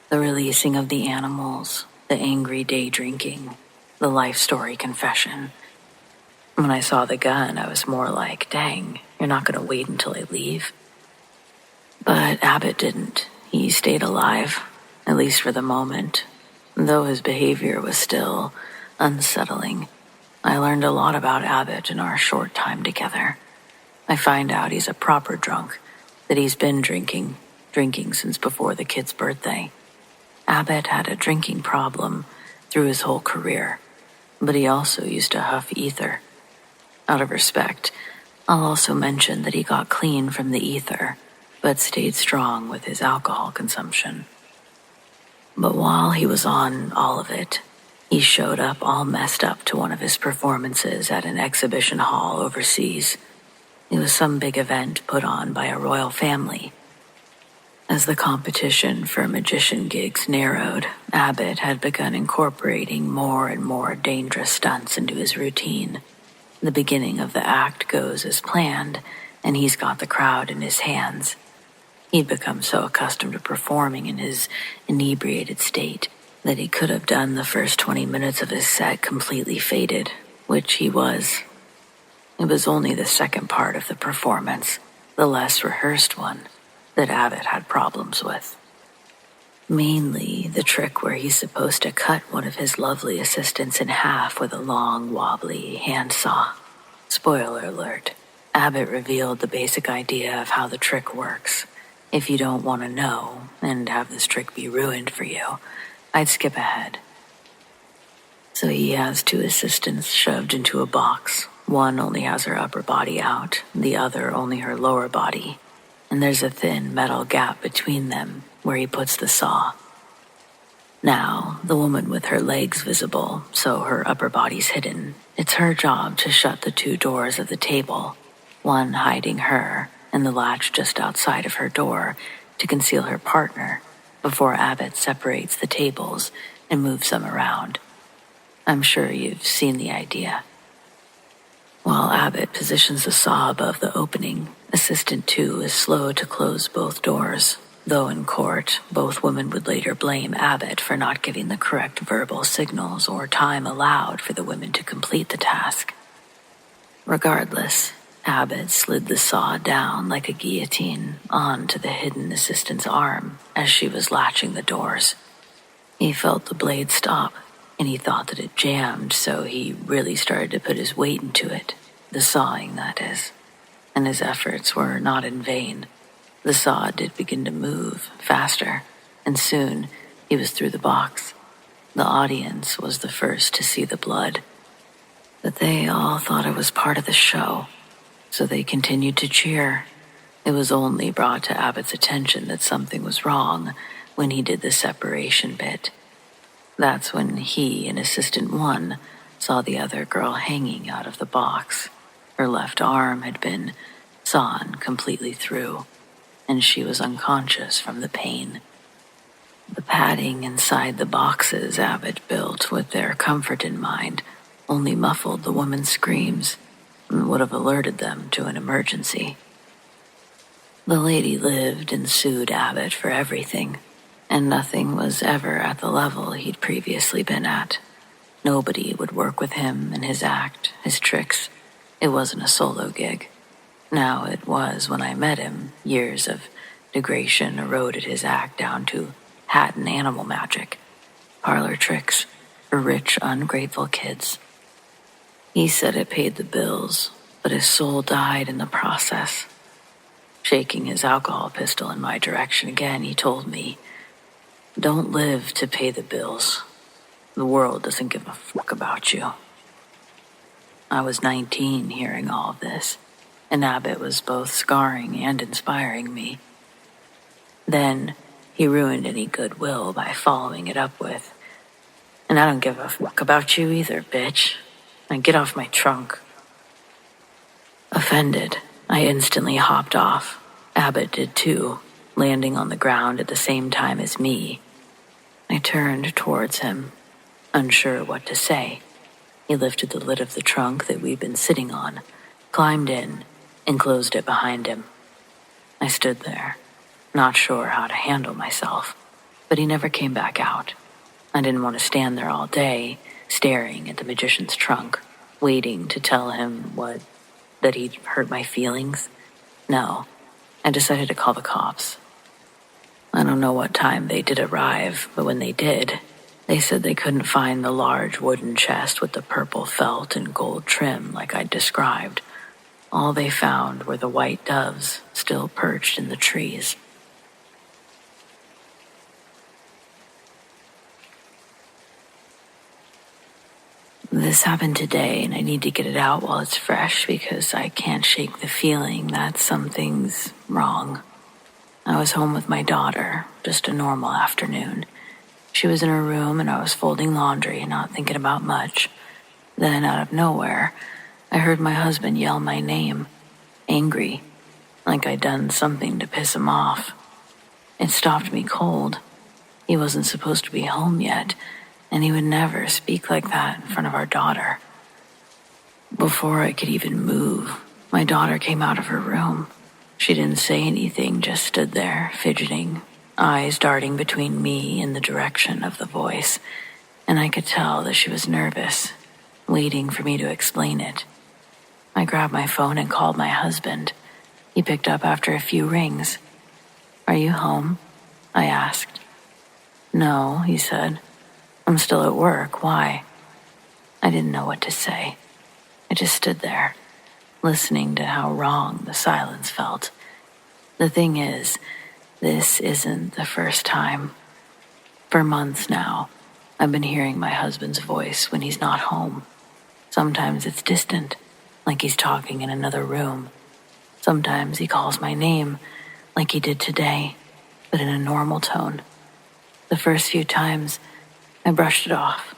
The releasing of the animals, the angry day drinking, the life story confession. When I saw the gun, I was more like, dang, you're not gonna wait until I leave? But Abbott didn't. He stayed alive, at least for the moment. Though his behavior was still unsettling, I learned a lot about Abbott in our short time together. I find out he's a proper drunk, that he's been drinking since before the kid's birthday. Abbott had a drinking problem through his whole career, but he also used to huff ether. Out of respect, I'll also mention that he got clean from the ether, but stayed strong with his alcohol consumption. But while he was on all of it, he showed up all messed up to one of his performances at an exhibition hall overseas. It was some big event put on by a royal family. As the competition for magician gigs narrowed, Abbott had begun incorporating more and more dangerous stunts into his routine. The beginning of the act goes as planned, and he's got the crowd in his hands. He'd become so accustomed to performing in his inebriated state that he could have done the first 20 minutes of his set completely faded, which he was. It was only the second part of the performance, the less rehearsed one, that Abbott had problems with. Mainly the trick where he's supposed to cut one of his lovely assistants in half with a long, wobbly handsaw. Spoiler alert, Abbott revealed the basic idea of how the trick works. If you don't want to know and have this trick be ruined for you, I'd skip ahead. So he has two assistants shoved into a box. One only has her upper body out, the other only her lower body. And there's a thin metal gap between them where he puts the saw. Now, the woman with her legs visible, so her upper body's hidden, it's her job to shut the two doors of the table, one hiding her and the latch just outside of her door to conceal her partner before Abbott separates the tables and moves them around. I'm sure you've seen the idea. While Abbott positions the saw above the opening, Assistant 2 is slow to close both doors, though in court, both women would later blame Abbott for not giving the correct verbal signals or time allowed for the women to complete the task. Regardless, Abbott slid the saw down like a guillotine onto the hidden assistant's arm as she was latching the doors. He felt the blade stop, and he thought that it jammed, so he really started to put his weight into it, the sawing, that is. And his efforts were not in vain. The saw did begin to move faster, and soon he was through the box. The audience was the first to see the blood. But they all thought it was part of the show, so they continued to cheer. It was only brought to Abbott's attention that something was wrong when he did the separation bit. That's when he and Assistant 1 saw the other girl hanging out of the box. Her left arm had been sawn completely through, and she was unconscious from the pain. The padding inside the boxes Abbott built with their comfort in mind only muffled the woman's screams and would have alerted them to an emergency. The lady lived and sued Abbott for everything, and nothing was ever at the level he'd previously been at. Nobody would work with him and his act, his tricks. It wasn't a solo gig. Now it was when I met him. Years of degradation eroded his act down to hat and animal magic, parlor tricks for rich, ungrateful kids. He said it paid the bills, but his soul died in the process. Shaking his alcohol pistol in my direction again, he told me, "Don't live to pay the bills. The world doesn't give a fuck about you." I was 19 hearing all of this, and Abbott was both scarring and inspiring me. Then he ruined any goodwill by following it up with, "And I don't give a fuck about you either, bitch. Now get off my trunk." Offended, I instantly hopped off. Abbott did too, landing on the ground at the same time as me. I turned towards him, unsure what to say. He lifted the lid of the trunk that we'd been sitting on, climbed in, and closed it behind him. I stood there, not sure how to handle myself, but he never came back out. I didn't want to stand there all day, staring at the magician's trunk, waiting to tell him that he'd hurt my feelings. No, I decided to call the cops. I don't know what time they did arrive, but when they did, they said they couldn't find the large wooden chest with the purple felt and gold trim like I'd described. All they found were the white doves still perched in the trees. This happened today, and I need to get it out while it's fresh because I can't shake the feeling that something's wrong. I was home with my daughter, just a normal afternoon. She was in her room and I was folding laundry, not thinking about much. Then, out of nowhere, I heard my husband yell my name, angry, like I'd done something to piss him off. It stopped me cold. He wasn't supposed to be home yet, and he would never speak like that in front of our daughter. Before I could even move, my daughter came out of her room. She didn't say anything, just stood there, fidgeting, eyes darting between me and the direction of the voice, and I could tell that she was nervous, waiting for me to explain it. I grabbed my phone and called my husband. He picked up after a few rings. "Are you home?" I asked. "No," he said. "I'm still at work. Why?" I didn't know what to say. I just stood there, listening to how wrong the silence felt. The thing is, this isn't the first time. For months now, I've been hearing my husband's voice when he's not home. Sometimes it's distant, like he's talking in another room. Sometimes he calls my name, like he did today, but in a normal tone. The first few times, I brushed it off.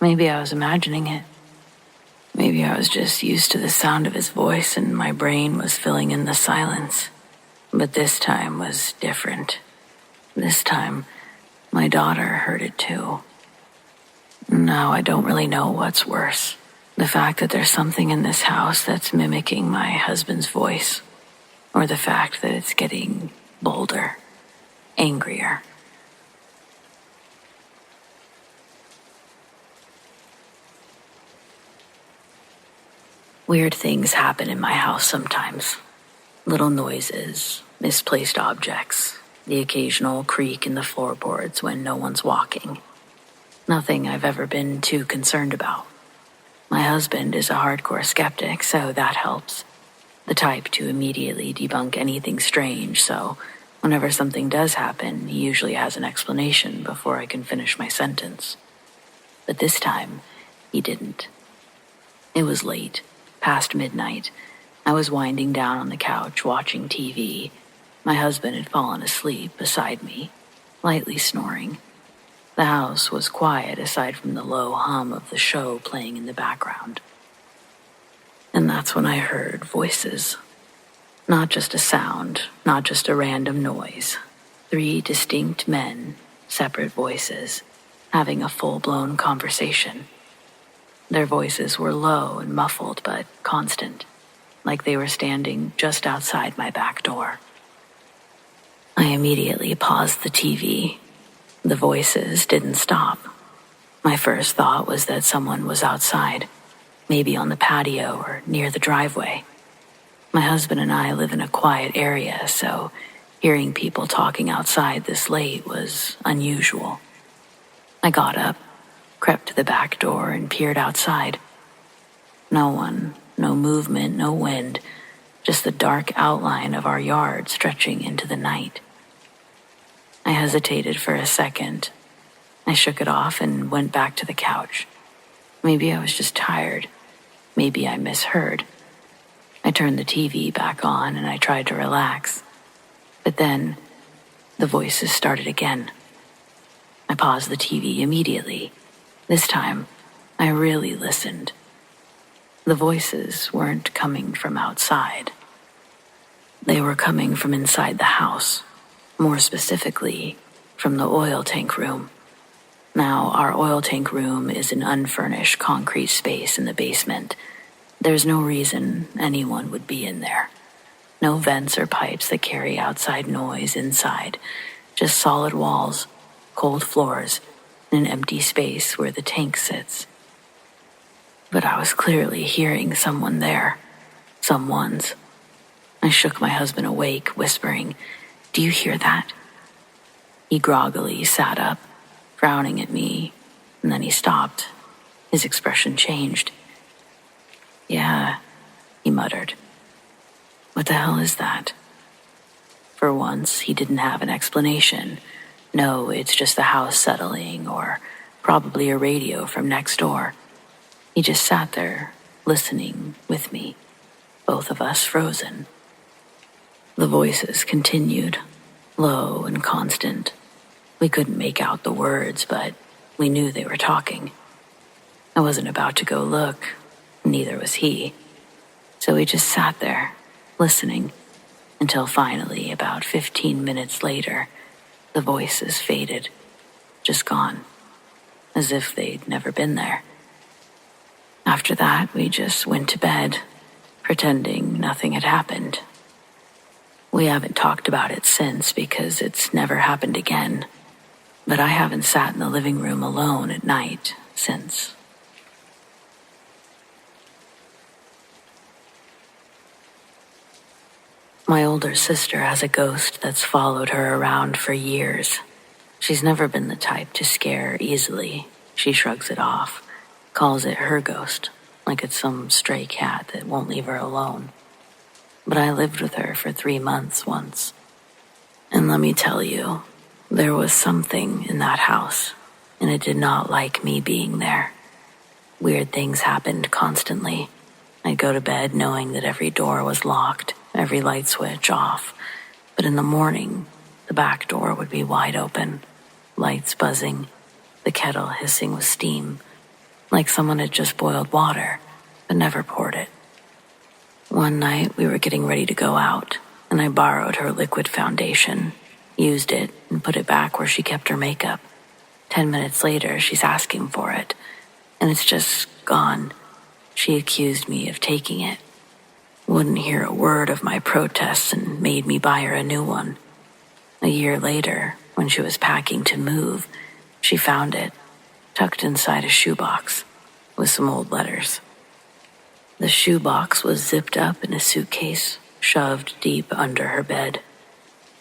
Maybe I was imagining it. Maybe I was just used to the sound of his voice and my brain was filling in the silence. But this time was different. This time, my daughter heard it too. Now I don't really know what's worse. The fact that there's something in this house that's mimicking my husband's voice, or the fact that it's getting bolder, angrier. Weird things happen in my house sometimes. Little noises, misplaced objects, the occasional creak in the floorboards when no one's walking. Nothing I've ever been too concerned about. My husband is a hardcore skeptic, so that helps. The type to immediately debunk anything strange, so whenever something does happen, he usually has an explanation before I can finish my sentence. But this time, he didn't. It was late, past midnight. I was winding down on the couch watching TV. My husband had fallen asleep beside me, lightly snoring. The house was quiet aside from the low hum of the show playing in the background. And that's when I heard voices. Not just a sound, not just a random noise. 3 distinct men, separate voices, having a full-blown conversation. Their voices were low and muffled, but constant, like they were standing just outside my back door. I immediately paused the TV. The voices didn't stop. My first thought was that someone was outside, maybe on the patio or near the driveway. My husband and I live in a quiet area, so hearing people talking outside this late was unusual. I got up, crept to the back door, and peered outside. No one, no movement, no wind, just the dark outline of our yard stretching into the night. I hesitated for a second. I shook it off and went back to the couch. Maybe I was just tired. Maybe I misheard. I turned the TV back on and I tried to relax. But then, the voices started again. I paused the TV immediately. This time, I really listened. The voices weren't coming from outside. They were coming from inside the house. More specifically, from the oil tank room. Now, our oil tank room is an unfurnished concrete space in the basement. There's no reason anyone would be in there. No vents or pipes that carry outside noise inside. Just solid walls, cold floors, and an empty space where the tank sits. But I was clearly hearing someone there. Someone's. I shook my husband awake, whispering, "Do you hear that?" He groggily sat up, frowning at me, and then he stopped. His expression changed. "Yeah," he muttered. "What the hell is that?" For once, he didn't have an explanation. No, it's just the house settling, or probably a radio from next door. He just sat there, listening with me, both of us frozen. The voices continued, low and constant. We couldn't make out the words, but we knew they were talking. I wasn't about to go look, neither was he. So we just sat there, listening, until finally, about 15 minutes later, the voices faded, just gone, as if they'd never been there. After that, we just went to bed, pretending nothing had happened. We haven't talked about it since because it's never happened again, but I haven't sat in the living room alone at night since. My older sister has a ghost that's followed her around for years. She's never been the type to scare easily. She shrugs it off, calls it her ghost, like it's some stray cat that won't leave her alone. But I lived with her for 3 months once. And let me tell you, there was something in that house, and it did not like me being there. Weird things happened constantly. I'd go to bed knowing that every door was locked, every light switch off. But in the morning, the back door would be wide open, lights buzzing, the kettle hissing with steam, like someone had just boiled water, but never poured it. One night, we were getting ready to go out, and I borrowed her liquid foundation, used it, and put it back where she kept her makeup. 10 minutes later, she's asking for it, and it's just gone. She accused me of taking it. Wouldn't hear a word of my protests and made me buy her a new one. A year later, when she was packing to move, she found it, tucked inside a shoebox, with some old letters. The shoebox was zipped up in a suitcase, shoved deep under her bed.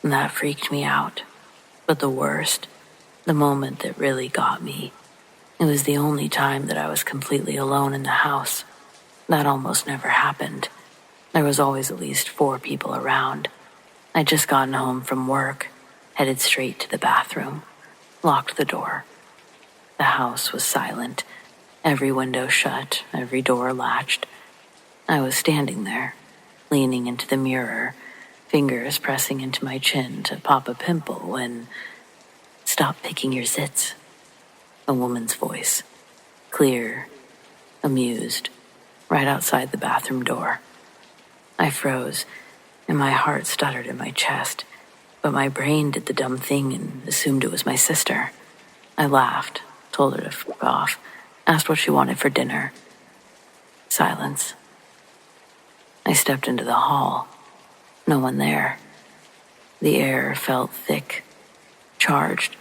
And that freaked me out. But the worst, the moment that really got me, it was the only time that I was completely alone in the house. That almost never happened. There was always at least 4 people around. I'd just gotten home from work, headed straight to the bathroom, locked the door. The house was silent, every window shut, every door latched. I was standing there, leaning into the mirror, fingers pressing into my chin to pop a pimple when, "Stop picking your zits." A woman's voice, clear, amused, right outside the bathroom door. I froze, and my heart stuttered in my chest, but my brain did the dumb thing and assumed it was my sister. I laughed, told her to fuck off, asked what she wanted for dinner. Silence. I stepped into the hall. No one there. The air felt thick, charged,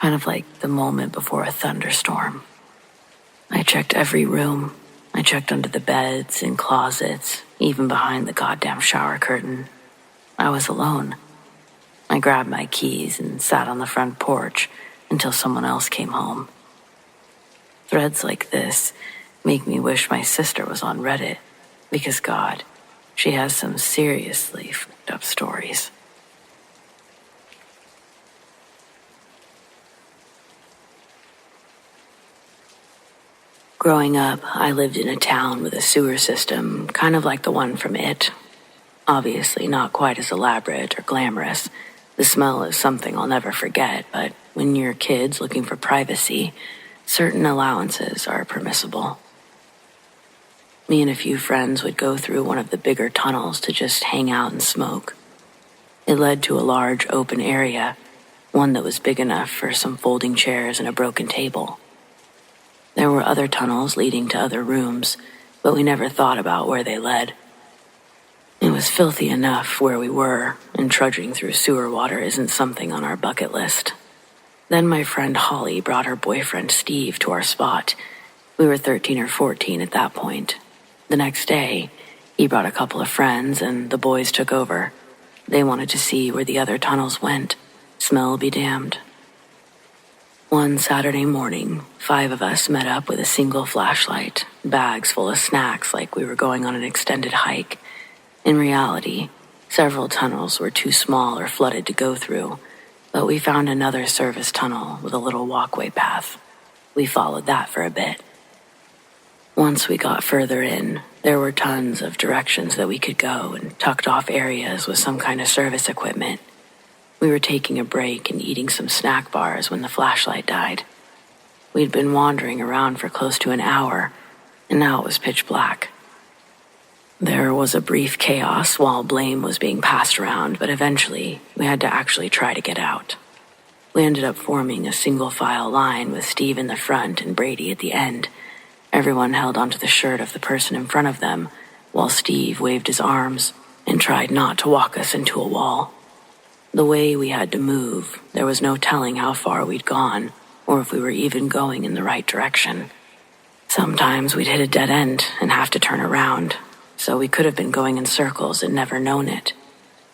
kind of like the moment before a thunderstorm. I checked every room. I checked under the beds, in closets, even behind the goddamn shower curtain. I was alone. I grabbed my keys and sat on the front porch until someone else came home. Threads like this make me wish my sister was on Reddit, because God, she has some seriously fucked up stories. Growing up, I lived in a town with a sewer system, kind of like the one from It. Obviously not quite as elaborate or glamorous. The smell is something I'll never forget, but when you're kids looking for privacy, certain allowances are permissible. Me and a few friends would go through one of the bigger tunnels to just hang out and smoke. It led to a large open area, one that was big enough for some folding chairs and a broken table. There were other tunnels leading to other rooms, but we never thought about where they led. It was filthy enough where we were, and trudging through sewer water isn't something on our bucket list. Then my friend Holly brought her boyfriend Steve to our spot. We were 13 or 14 at that point. The next day, he brought a couple of friends and the boys took over. They wanted to see where the other tunnels went. Smell be damned. One Saturday morning, 5 of us met up with a single flashlight, bags full of snacks like we were going on an extended hike. In reality, several tunnels were too small or flooded to go through, but we found another service tunnel with a little walkway path. We followed that for a bit. Once we got further in, there were tons of directions that we could go and tucked off areas with some kind of service equipment. We were taking a break and eating some snack bars when the flashlight died. We'd been wandering around for close to an hour, and now it was pitch black. There was a brief chaos while blame was being passed around, but eventually we had to actually try to get out. We ended up forming a single file line with Steve in the front and Brady at the end. Everyone held onto the shirt of the person in front of them, while Steve waved his arms and tried not to walk us into a wall. The way we had to move, there was no telling how far we'd gone, or if we were even going in the right direction. Sometimes we'd hit a dead end and have to turn around, so we could have been going in circles and never known it.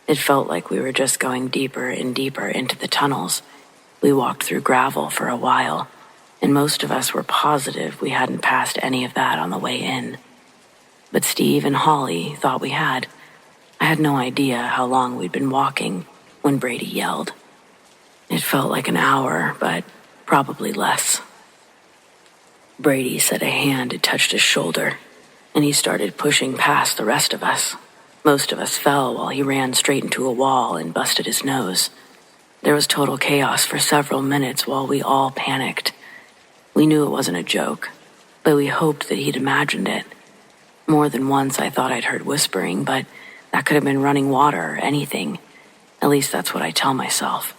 It felt like we were just going deeper and deeper into the tunnels. We walked through gravel for a while, and most of us were positive we hadn't passed any of that on the way in. But Steve and Holly thought we had. I had no idea how long we'd been walking when Brady yelled. It felt like an hour, but probably less. Brady said a hand had touched his shoulder, and he started pushing past the rest of us. Most of us fell while he ran straight into a wall and busted his nose. There was total chaos for several minutes while we all panicked. We knew it wasn't a joke, but we hoped that he'd imagined it. More than once I thought I'd heard whispering, but that could have been running water or anything. At least that's what I tell myself.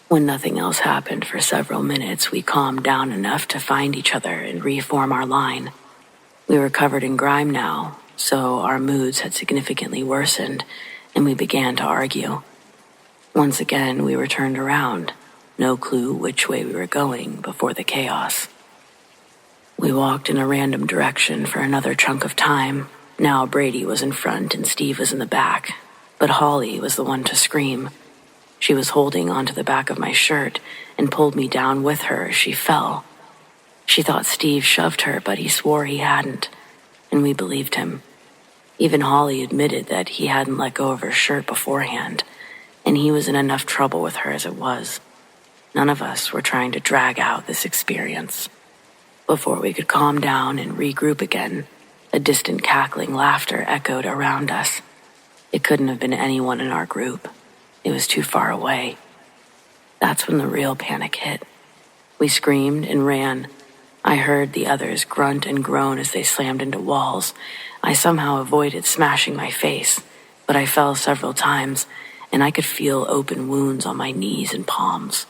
When nothing else happened for several minutes, we calmed down enough to find each other and reform our line. We were covered in grime now, so our moods had significantly worsened, and we began to argue. Once again, we were turned around. No clue which way we were going before the chaos. We walked in a random direction for another chunk of time. Now Brady was in front and Steve was in the back, but Holly was the one to scream. She was holding onto the back of my shirt and pulled me down with her as she fell. She thought Steve shoved her, but he swore he hadn't, and we believed him. Even Holly admitted that he hadn't let go of her shirt beforehand, and he was in enough trouble with her as it was. None of us were trying to drag out this experience. Before we could calm down and regroup again, a distant cackling laughter echoed around us. It couldn't have been anyone in our group. It was too far away. That's when the real panic hit. We screamed and ran. I heard the others grunt and groan as they slammed into walls. I somehow avoided smashing my face, but I fell several times, and I could feel open wounds on my knees and palms.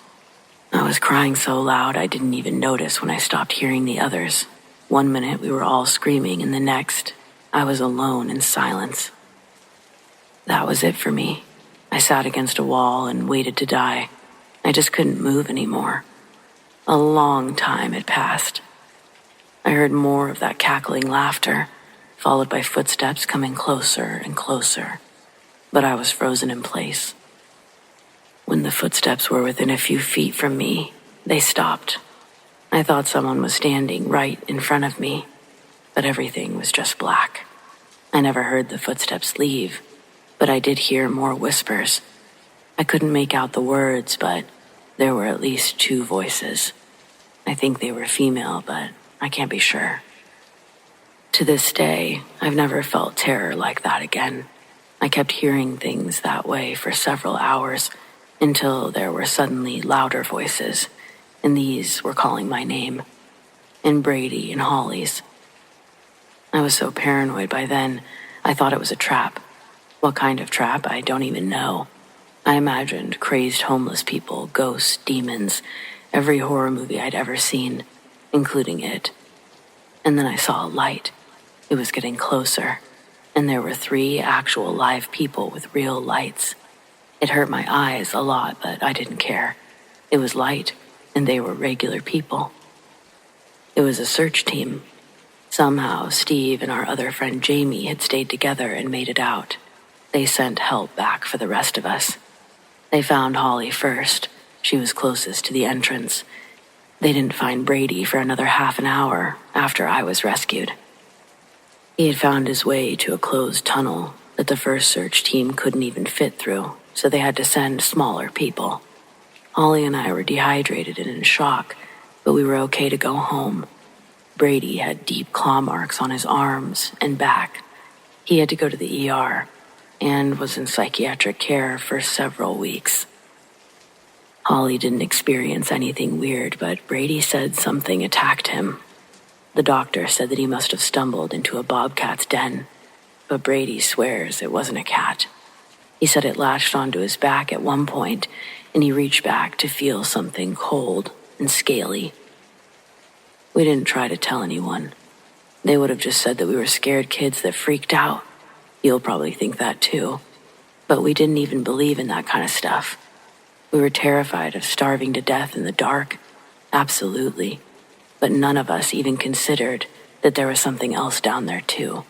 I was crying so loud I didn't even notice when I stopped hearing the others. One minute we were all screaming, and the next, I was alone in silence. That was it for me. I sat against a wall and waited to die. I just couldn't move anymore. A long time had passed. I heard more of that cackling laughter, followed by footsteps coming closer and closer, but I was frozen in place. When the footsteps were within a few feet from me, they stopped. I thought someone was standing right in front of me, but everything was just black. I never heard the footsteps leave, but I did hear more whispers. I couldn't make out the words, but there were at least 2 voices. I think they were female, but I can't be sure. To this day, I've never felt terror like that again. I kept hearing things that way for several hours, until there were suddenly louder voices, and these were calling my name, and Brady and Holly's. I was so paranoid by then, I thought it was a trap. What kind of trap, I don't even know. I imagined crazed homeless people, ghosts, demons, every horror movie I'd ever seen, including it. And then I saw a light. It was getting closer, and there were 3 actual live people with real lights. It hurt my eyes a lot, but I didn't care. It was light, and they were regular people. It was a search team. Somehow, Steve and our other friend Jamie had stayed together and made it out. They sent help back for the rest of us. They found Holly first. She was closest to the entrance. They didn't find Brady for another half an hour after I was rescued. He had found his way to a closed tunnel that the first search team couldn't even fit through, so they had to send smaller people. Holly and I were dehydrated and in shock, but we were okay to go home. Brady had deep claw marks on his arms and back. He had to go to the ER and was in psychiatric care for several weeks. Holly didn't experience anything weird, but Brady said something attacked him. The doctor said that he must have stumbled into a bobcat's den, but Brady swears it wasn't a cat. He said it latched onto his back at one point, and he reached back to feel something cold and scaly. We didn't try to tell anyone. They would have just said that we were scared kids that freaked out. You'll probably think that too. But we didn't even believe in that kind of stuff. We were terrified of starving to death in the dark. Absolutely. But none of us even considered that there was something else down there too.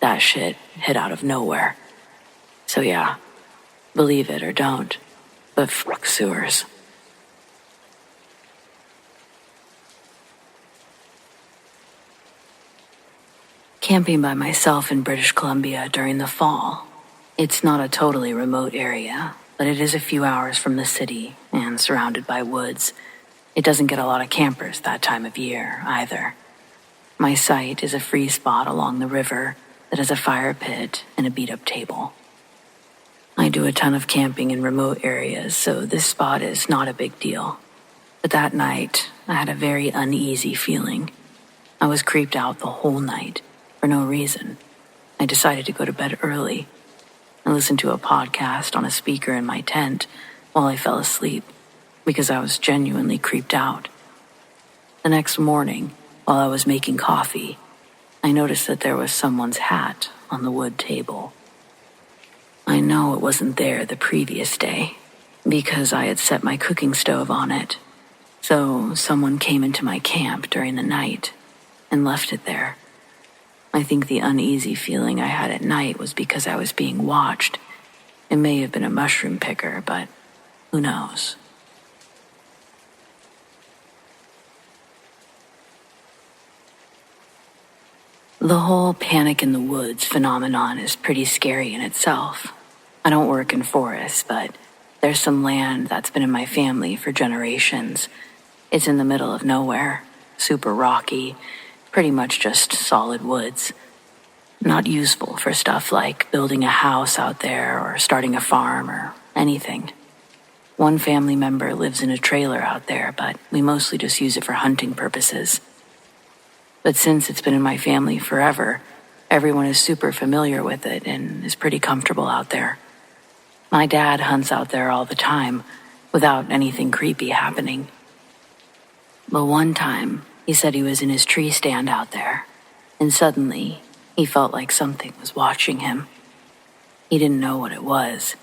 That shit hit out of nowhere. So yeah, believe it or don't, but fuck sewers. Camping by myself in British Columbia during the fall. It's not a totally remote area, but it is a few hours from the city and surrounded by woods. It doesn't get a lot of campers that time of year either. My site is a free spot along the river that has a fire pit and a beat-up table. I do a ton of camping in remote areas, so this spot is not a big deal. But that night, I had a very uneasy feeling. I was creeped out the whole night. For no reason. I decided to go to bed early. I listened to a podcast on a speaker in my tent while I fell asleep because I was genuinely creeped out. The next morning, while I was making coffee, I noticed that there was someone's hat on the wood table. I know it wasn't there the previous day because I had set my cooking stove on it. So someone came into my camp during the night and left it there. I think the uneasy feeling I had at night was because I was being watched. It may have been a mushroom picker, but who knows? The whole panic in the woods phenomenon is pretty scary in itself. I don't work in forests, but there's some land that's been in my family for generations. It's in the middle of nowhere, super rocky, pretty much just solid woods. Not useful for stuff like building a house out there or starting a farm or anything. One family member lives in a trailer out there, but we mostly just use it for hunting purposes. But since it's been in my family forever, everyone is super familiar with it and is pretty comfortable out there. My dad hunts out there all the time without anything creepy happening. But one time, he said he was in his tree stand out there, and suddenly, he felt like something was watching him. He didn't know what it was,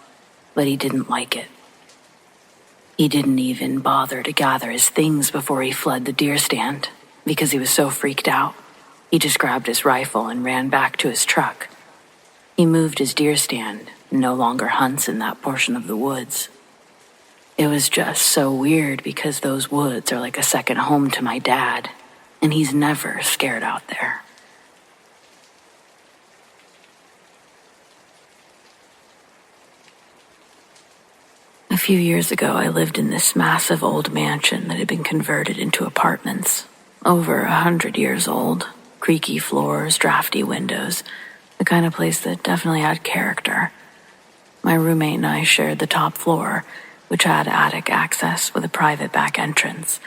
but he didn't like it. He didn't even bother to gather his things before he fled the deer stand, because he was so freaked out. He just grabbed his rifle and ran back to his truck. He moved his deer stand and no longer hunts in that portion of the woods. It was just so weird because those woods are like a second home to my dad, and he's never scared out there. A few years ago, I lived in this massive old mansion that had been converted into apartments. Over 100 years old, creaky floors, drafty windows, the kind of place that definitely had character. My roommate and I shared the top floor, which had attic access with a private back entrance,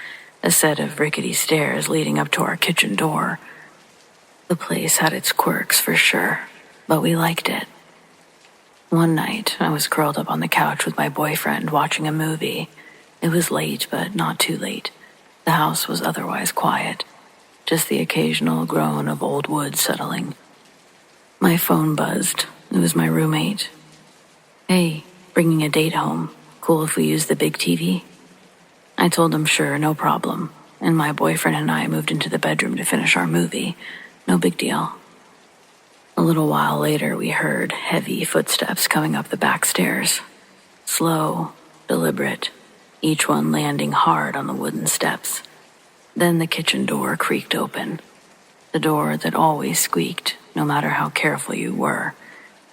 a set of rickety stairs leading up to our kitchen door. The place had its quirks for sure, but we liked it. One night, I was curled up on the couch with my boyfriend watching a movie. It was late, but not too late. The house was otherwise quiet. just the occasional groan of old wood settling. My phone buzzed. It was my roommate. "Hey, bringing a date home. Cool if we use the big TV?" I told him sure, no problem, and my boyfriend and I moved into the bedroom to finish our movie. No big deal. A little while later, we heard heavy footsteps coming up the back stairs. Slow, deliberate, each one landing hard on the wooden steps. Then the kitchen door creaked open. The door that always squeaked, no matter how careful you were.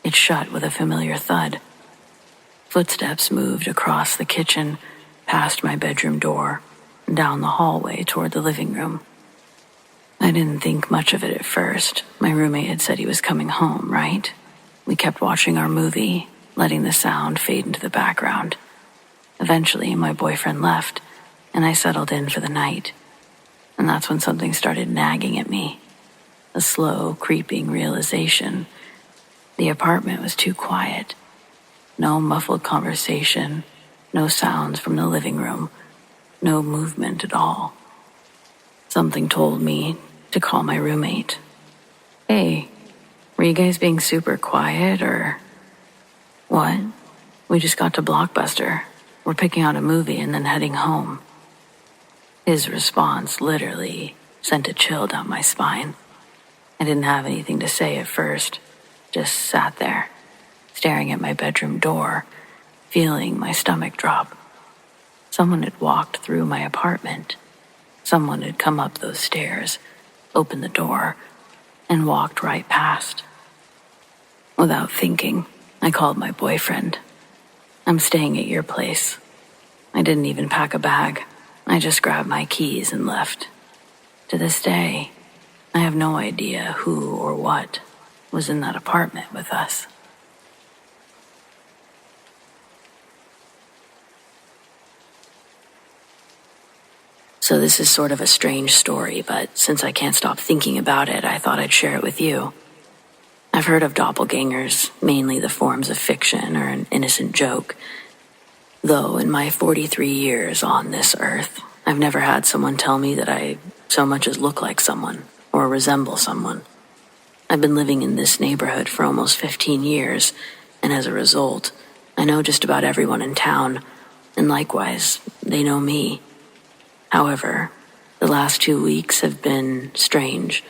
It shut with a familiar thud. Footsteps moved across the kitchen, past my bedroom door, and down the hallway toward the living room. I didn't think much of it at first. My roommate had said he was coming home, right? We kept watching our movie, letting the sound fade into the background. Eventually, my boyfriend left, and I settled in for the night. And that's when something started nagging at me. A slow, creeping realization. The apartment was too quiet. No muffled conversation, no sounds from the living room, no movement at all. Something told me to call my roommate. "Hey, were you guys being super quiet or..." "What? We just got to Blockbuster. We're picking out a movie and then heading home." His response literally sent a chill down my spine. I didn't have anything to say at first, just sat there, staring at my bedroom door, feeling my stomach drop. Someone had walked through my apartment. Someone had come up those stairs, opened the door, and walked right past. Without thinking, I called my boyfriend. "I'm staying at your place." I didn't even pack a bag. I just grabbed my keys and left. To this day, I have no idea who or what was in that apartment with us. So this is sort of a strange story, but since I can't stop thinking about it, I thought I'd share it with you. I've heard of doppelgangers, mainly the forms of fiction or an innocent joke. Though in my 43 years on this earth, I've never had someone tell me that I so much as look like someone or resemble someone. I've been living in this neighborhood for almost 15 years, and as a result, I know just about everyone in town, and likewise, they know me. However, the last 2 weeks have been strange,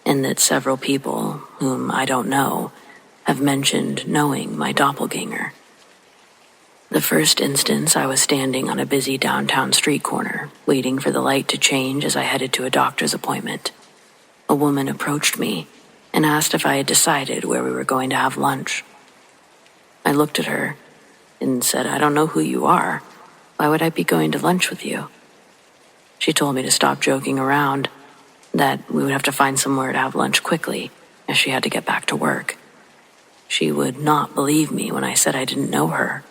in that several people, whom I don't know, have mentioned knowing my doppelganger. The first instance, I was standing on a busy downtown street corner, waiting for the light to change as I headed to a doctor's appointment. A woman approached me and asked if I had decided where we were going to have lunch. I looked at her and said, "I don't know who you are. Why would I be going to lunch with you?" She told me to stop joking around, that we would have to find somewhere to have lunch quickly, as she had to get back to work. She would not believe me when I said I didn't know her.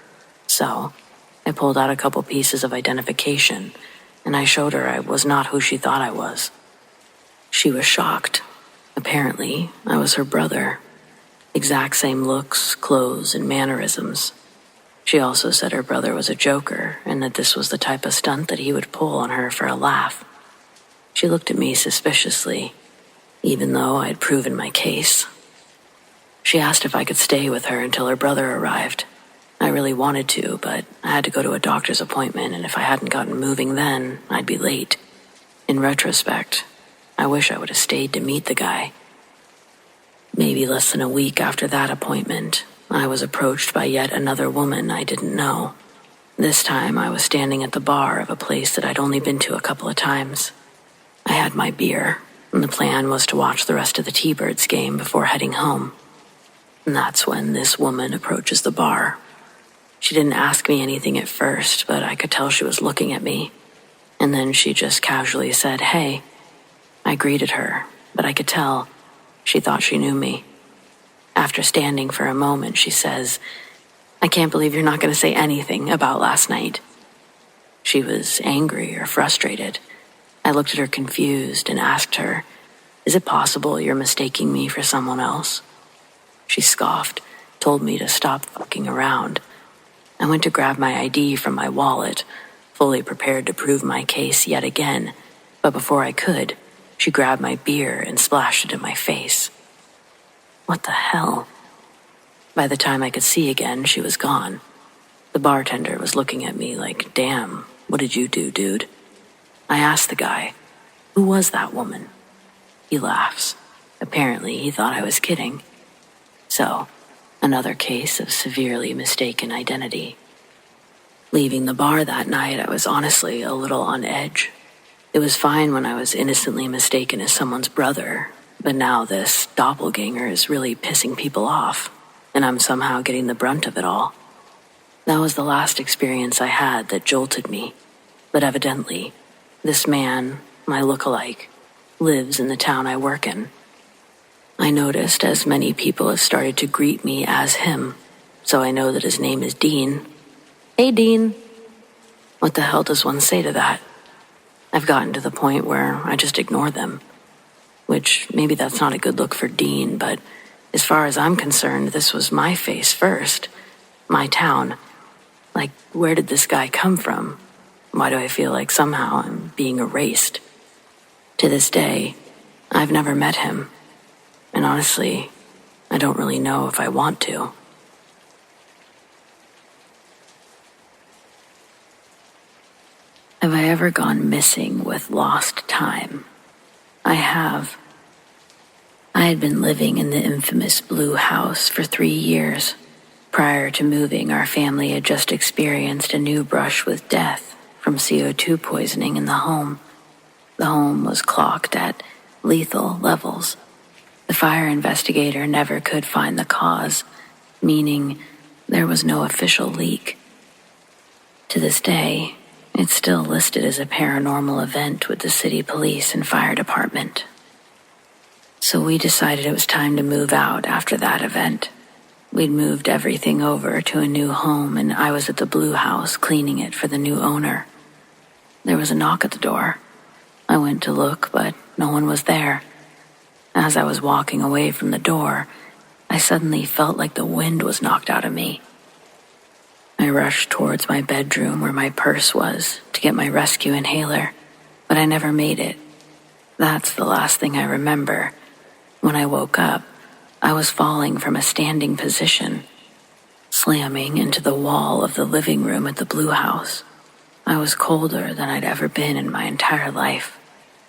So, I pulled out a couple pieces of identification, and I showed her I was not who she thought I was. She was shocked. Apparently, I was her brother. Exact same looks, clothes, and mannerisms. She also said her brother was a joker, and that this was the type of stunt that he would pull on her for a laugh. She looked at me suspiciously, even though I had proven my case. She asked if I could stay with her until her brother arrived. I really wanted to, but I had to go to a doctor's appointment, and if I hadn't gotten moving then, I'd be late. In retrospect, I wish I would have stayed to meet the guy. Maybe less than a week after that appointment, I was approached by yet another woman I didn't know. This time, I was standing at the bar of a place that I'd only been to a couple of times. I had my beer, and the plan was to watch the rest of the T-Birds game before heading home. And that's when this woman approaches the bar. She didn't ask me anything at first, but I could tell she was looking at me. And then she just casually said, "Hey." I greeted her, but I could tell she thought she knew me. After standing for a moment, she says, "I can't believe you're not going to say anything about last night." She was angry or frustrated. I looked at her confused and asked her, "Is it possible you're mistaking me for someone else?" She scoffed, told me to stop fucking around. I went to grab my ID from my wallet, fully prepared to prove my case yet again, but before I could, She grabbed my beer and splashed it in my face. What the hell? By the time I could see again, she was gone. The bartender was looking at me like, damn, what did you do, dude? I asked the guy, who was that woman? He laughs. Apparently, he thought I was kidding. So, another case of severely mistaken identity. Leaving the bar that night, I was honestly a little on edge. It was fine when I was innocently mistaken as someone's brother, but now this doppelganger is really pissing people off, and I'm somehow getting the brunt of it all. That was the last experience I had that jolted me, but evidently, this man, my look-alike, lives in the town I work in. I noticed as many people have started to greet me as him, so I know that his name is Dean. Hey, Dean. What the hell does one say to that? I've gotten to the point where I just ignore them, which maybe that's not a good look for Dean, but as far as I'm concerned, this was my face first, my town. Like, where did this guy come from? Why do I feel like somehow I'm being erased? To this day, I've never met him, and honestly, I don't really know if I want to. Have I ever gone missing with lost time? I have. I had been living in the infamous Blue House for 3 years. Prior to moving, our family had just experienced a new brush with death from CO2 poisoning in the home. The home was clocked at lethal levels. The fire investigator never could find the cause, meaning there was no official leak. To this day, it's still listed as a paranormal event with the city police and fire department. So we decided it was time to move out after that event. We'd moved everything over to a new home, and I was at the Blue House cleaning it for the new owner. There was a knock at the door. I went to look, but no one was there. As I was walking away from the door, I suddenly felt like the wind was knocked out of me. I rushed towards my bedroom where my purse was to get my rescue inhaler, but I never made it. That's the last thing I remember. When I woke up, I was falling from a standing position, slamming into the wall of the living room at the Blue House. I was colder than I'd ever been in my entire life.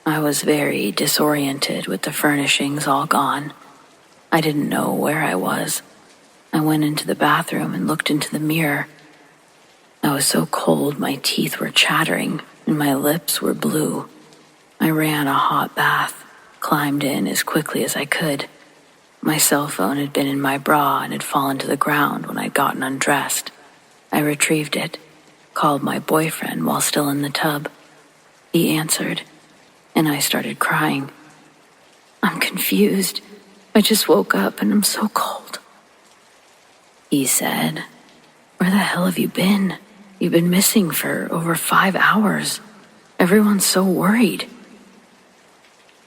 I was very disoriented with the furnishings all gone. I didn't know where I was. I went into the bathroom and looked into the mirror. I was so cold my teeth were chattering and my lips were blue. I ran a hot bath, climbed in as quickly as I could. My cell phone had been in my bra and had fallen to the ground when I'd gotten undressed. I retrieved it, called my boyfriend while still in the tub. He answered, and I started crying. I'm confused. I just woke up and I'm so cold. He said, where the hell have you been? You've been missing for over 5 hours. Everyone's so worried.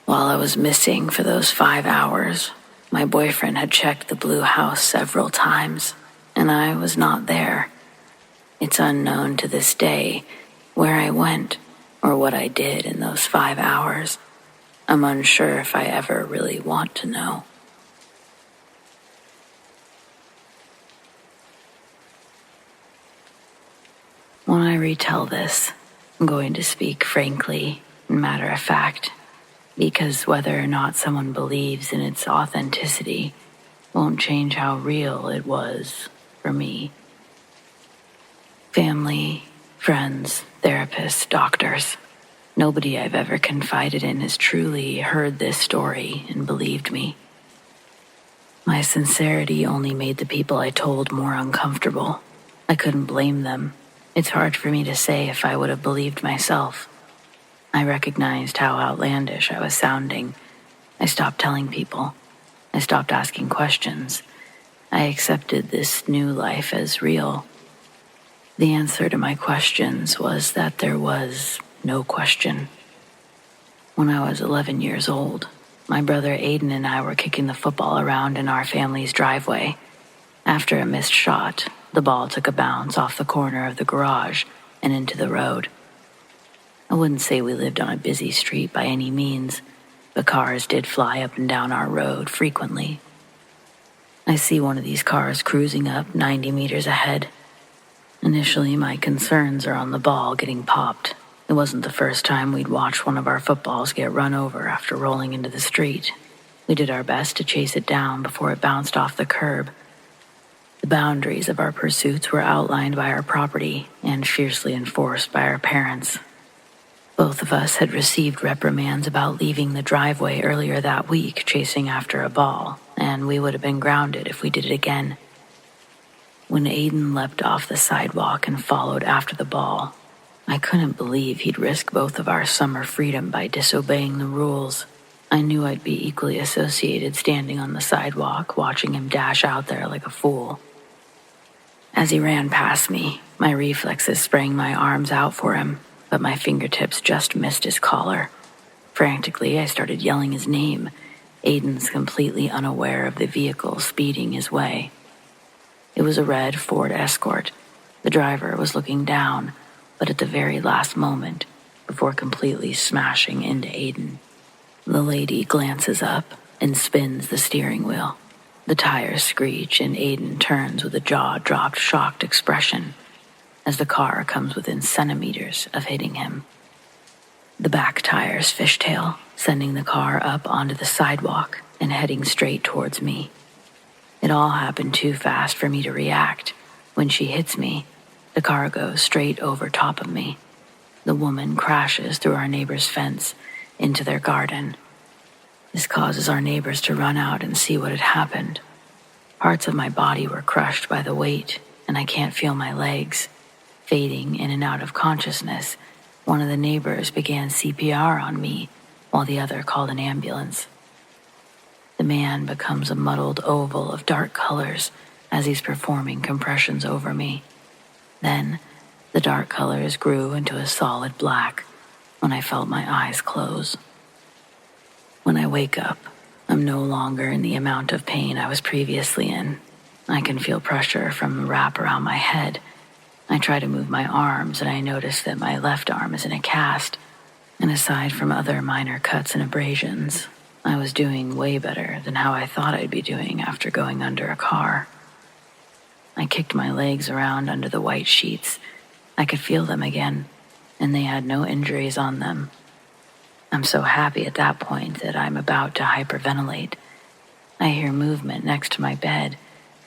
While I was missing for those 5 hours, my boyfriend had checked the Blue House several times, and I was not there. It's unknown to this day where I went or what I did in those 5 hours. I'm unsure if I ever really want to know. When I retell this, I'm going to speak frankly and matter of fact, because whether or not someone believes in its authenticity won't change how real it was for me. Family, friends, therapists, doctors, nobody I've ever confided in has truly heard this story and believed me. My sincerity only made the people I told more uncomfortable. I couldn't blame them. It's hard for me to say if I would have believed myself. I recognized how outlandish I was sounding. I stopped telling people. I stopped asking questions. I accepted this new life as real. The answer to my questions was that there was no question. When I was 11 years old, my brother Aiden and I were kicking the football around in our family's driveway. After a missed shot, the ball took a bounce off the corner of the garage and into the road. I wouldn't say we lived on a busy street by any means, but cars did fly up and down our road frequently. I see one of these cars cruising up 90 meters ahead. Initially, my concerns are on the ball getting popped. It wasn't the first time we'd watched one of our footballs get run over after rolling into the street. We did our best to chase it down before it bounced off the curb. The boundaries of our pursuits were outlined by our property and fiercely enforced by our parents. Both of us had received reprimands about leaving the driveway earlier that week chasing after a ball, and we would have been grounded if we did it again. When Aiden leapt off the sidewalk and followed after the ball, I couldn't believe he'd risk both of our summer freedom by disobeying the rules. I knew I'd be equally associated standing on the sidewalk, watching him dash out there like a fool. As he ran past me, my reflexes sprang my arms out for him, but my fingertips just missed his collar. Frantically, I started yelling his name. Aiden's completely unaware of the vehicle speeding his way. It was a red Ford Escort. The driver was looking down, but at the very last moment, before completely smashing into Aiden. The lady glances up and spins the steering wheel. The tires screech and Aiden turns with a jaw-dropped, shocked expression as the car comes within centimeters of hitting him. The back tires fishtail, sending the car up onto the sidewalk and heading straight towards me. It all happened too fast for me to react. When she hits me, the car goes straight over top of me. The woman crashes through our neighbor's fence into their garden. This causes our neighbors to run out and see what had happened. Parts of my body were crushed by the weight, and I can't feel my legs. Fading in and out of consciousness, one of the neighbors began CPR on me, while the other called an ambulance. The man becomes a muddled oval of dark colors as he's performing compressions over me. Then, the dark colors grew into a solid black when I felt my eyes close. When I wake up, I'm no longer in the amount of pain I was previously in. I can feel pressure from the wrap around my head. I try to move my arms and I notice that my left arm is in a cast. And aside from other minor cuts and abrasions, I was doing way better than how I thought I'd be doing after going under a car. I kicked my legs around under the white sheets. I could feel them again, and they had no injuries on them. I'm so happy at that point that I'm about to hyperventilate. I hear movement next to my bed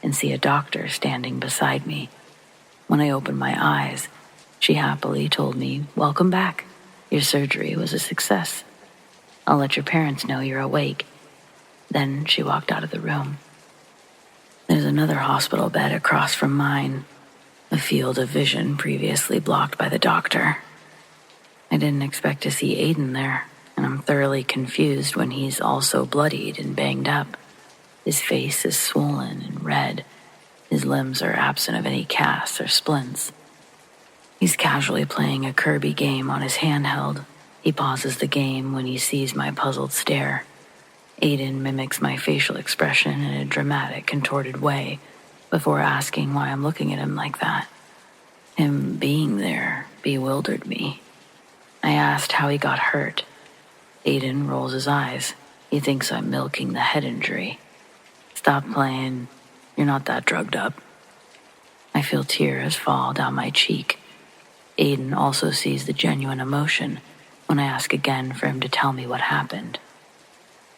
and see a doctor standing beside me. When I opened my eyes, she happily told me, "Welcome back. Your surgery was a success. I'll let your parents know you're awake." Then she walked out of the room. There's another hospital bed across from mine, a field of vision previously blocked by the doctor. I didn't expect to see Aiden there, and I'm thoroughly confused when he's also bloodied and banged up. His face is swollen and red. His limbs are absent of any casts or splints. He's casually playing a Kirby game on his handheld. He pauses the game when he sees my puzzled stare. Aiden mimics my facial expression in a dramatic, contorted way before asking why I'm looking at him like that. Him being there bewildered me. I asked how he got hurt. Aiden rolls his eyes. He thinks I'm milking the head injury. "Stop playing. You're not that drugged up." I feel tears fall down my cheek. Aiden also sees the genuine emotion when I ask again for him to tell me what happened.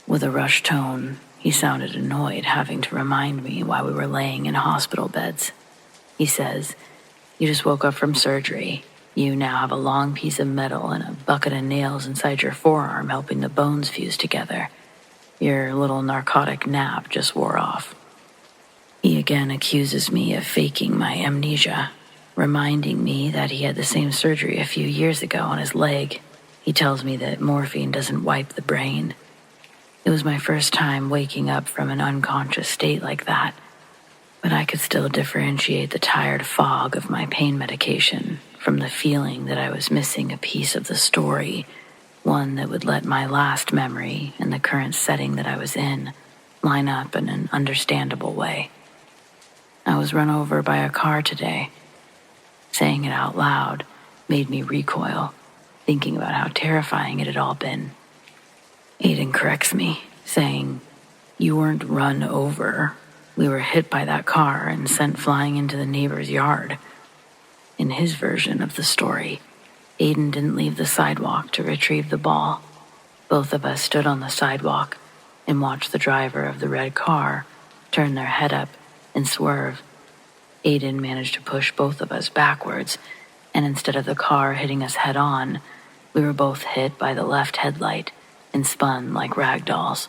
With a rushed tone, he sounded annoyed having to remind me why we were laying in hospital beds. He says, "You just woke up from surgery. You now have a long piece of metal and a bucket of nails inside your forearm helping the bones fuse together. Your little narcotic nap just wore off." He again accuses me of faking my amnesia, reminding me that he had the same surgery a few years ago on his leg. He tells me that morphine doesn't wipe the brain. It was my first time waking up from an unconscious state like that, but I could still differentiate the tired fog of my pain medication from the feeling that I was missing a piece of the story, one that would let my last memory and the current setting that I was in line up in an understandable way. I was run over by a car today. Saying it out loud made me recoil, thinking about how terrifying it had all been. Aiden corrects me, saying, "You weren't run over. We were hit by that car and sent flying into the neighbor's yard." In his version of the story, Aiden didn't leave the sidewalk to retrieve the ball. Both of us stood on the sidewalk and watched the driver of the red car turn their head up and swerve. Aiden managed to push both of us backwards, and instead of the car hitting us head on, we were both hit by the left headlight and spun like rag dolls.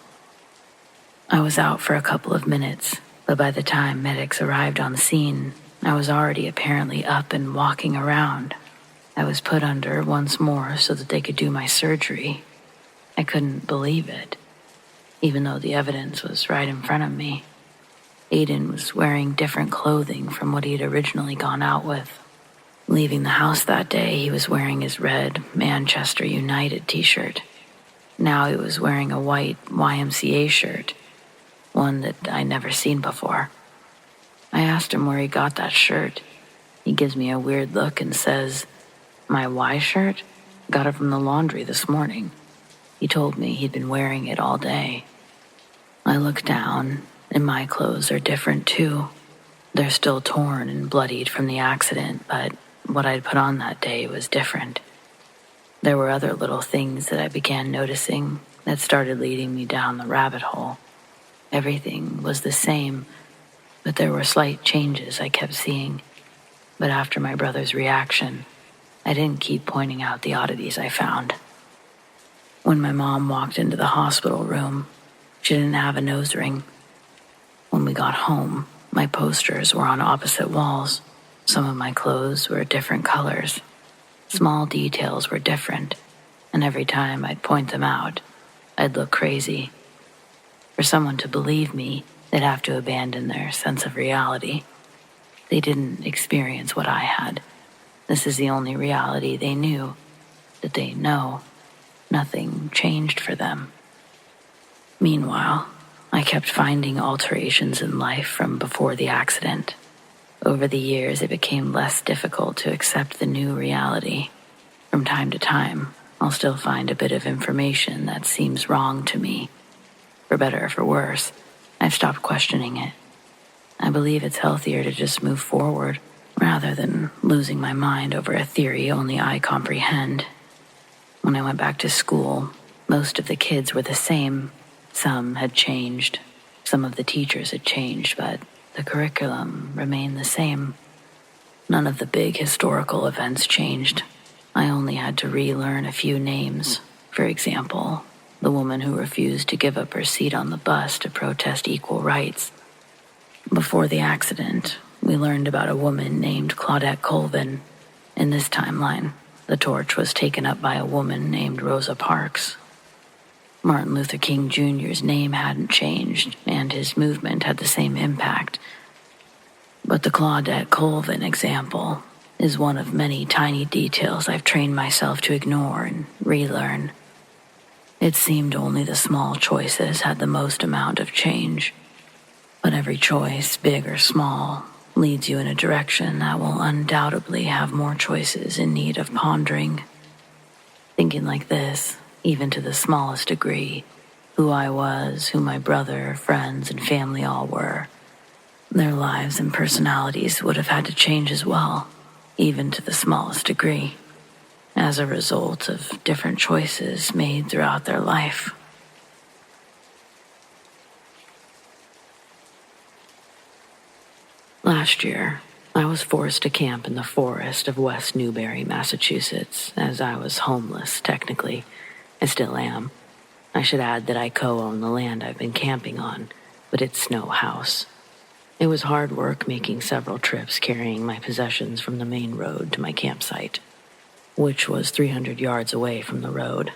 I was out for a couple of minutes, but by the time medics arrived on scene, I was already apparently up and walking around. I was put under once more so that they could do my surgery. I couldn't believe it, even though the evidence was right in front of me. Aiden was wearing different clothing from what he had originally gone out with. Leaving the house that day, he was wearing his red Manchester United t-shirt. Now he was wearing a white YMCA shirt, one that I'd never seen before. I asked him where he got that shirt. He gives me a weird look and says, "My Y shirt? Got it from the laundry this morning." He told me he'd been wearing it all day. I look down, and my clothes are different too. They're still torn and bloodied from the accident, but what I'd put on that day was different. There were other little things that I began noticing that started leading me down the rabbit hole. Everything was the same, but there were slight changes I kept seeing. But after my brother's reaction, I didn't keep pointing out the oddities I found. When my mom walked into the hospital room, she didn't have a nose ring. When we got home, my posters were on opposite walls. Some of my clothes were different colors. Small details were different, and every time I'd point them out, I'd look crazy. For someone to believe me, they'd have to abandon their sense of reality. They didn't experience what I had. This is the only reality they knew, that they know. Nothing changed for them. Meanwhile, I kept finding alterations in life from before the accident. Over the years, it became less difficult to accept the new reality. From time to time, I'll still find a bit of information that seems wrong to me. For better or for worse, I've stopped questioning it. I believe it's healthier to just move forward, rather than losing my mind over a theory only I comprehend. When I went back to school, most of the kids were the same. Some had changed. Some of the teachers had changed, but the curriculum remained the same. None of the big historical events changed. I only had to relearn a few names. For example, the woman who refused to give up her seat on the bus to protest equal rights. Before the accident, we learned about a woman named Claudette Colvin. In this timeline, the torch was taken up by a woman named Rosa Parks. Martin Luther King Jr.'s name hadn't changed, and his movement had the same impact. But the Claudette Colvin example is one of many tiny details I've trained myself to ignore and relearn. It seemed only the small choices had the most amount of change. But every choice, big or small, leads you in a direction that will undoubtedly have more choices in need of pondering. Thinking like this, even to the smallest degree, who I was, who my brother, friends, and family all were, their lives and personalities would have had to change as well, even to the smallest degree, as a result of different choices made throughout their life. Last year, I was forced to camp in the forest of West Newbury, Massachusetts, as I was homeless, technically. I still am. I should add that I co-own the land I've been camping on, but it's no house. It was hard work making several trips carrying my possessions from the main road to my campsite, which was 300 yards away from the road.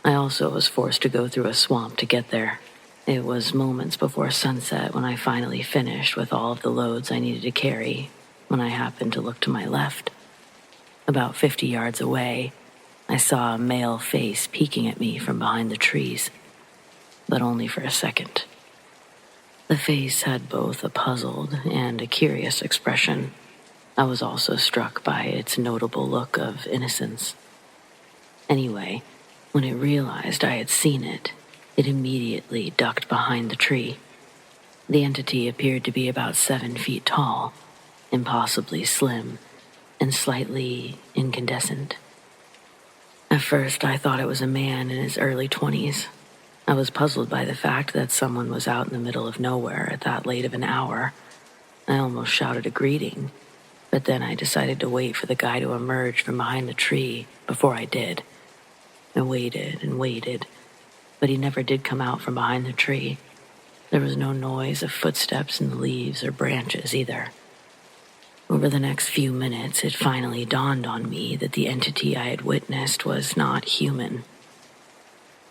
I also was forced to go through a swamp to get there. It was moments before sunset when I finally finished with all of the loads I needed to carry when I happened to look to my left. About 50 yards away, I saw a male face peeking at me from behind the trees, but only for a second. The face had both a puzzled and a curious expression. I was also struck by its notable look of innocence. Anyway, When it realized I had seen it, it immediately ducked behind the tree. The entity appeared to be about 7 feet tall, impossibly slim, and slightly incandescent. At first, I thought it was a man in his early 20s. I was puzzled by the fact that someone was out in the middle of nowhere at that late of an hour. I almost shouted a greeting, but then I decided to wait for the guy to emerge from behind the tree before I did. I waited and waited, but he never did come out from behind the tree. There was no noise of footsteps in the leaves or branches either. Over the next few minutes, it finally dawned on me that the entity I had witnessed was not human.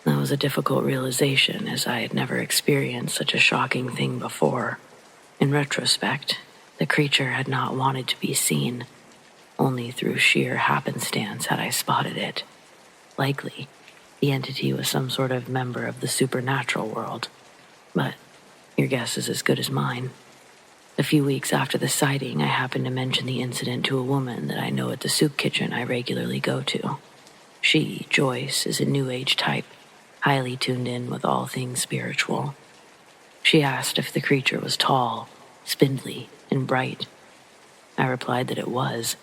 That was a difficult realization, as I had never experienced such a shocking thing before. In retrospect, the creature had not wanted to be seen. Only through sheer happenstance had I spotted it. Likely, the entity was some sort of member of the supernatural world. But your guess is as good as mine. A few weeks after the sighting, I happened to mention the incident to a woman that I know at the soup kitchen I regularly go to. She, Joyce, is a New Age type, highly tuned in with all things spiritual. She asked if the creature was tall, spindly, and bright. I replied that it was.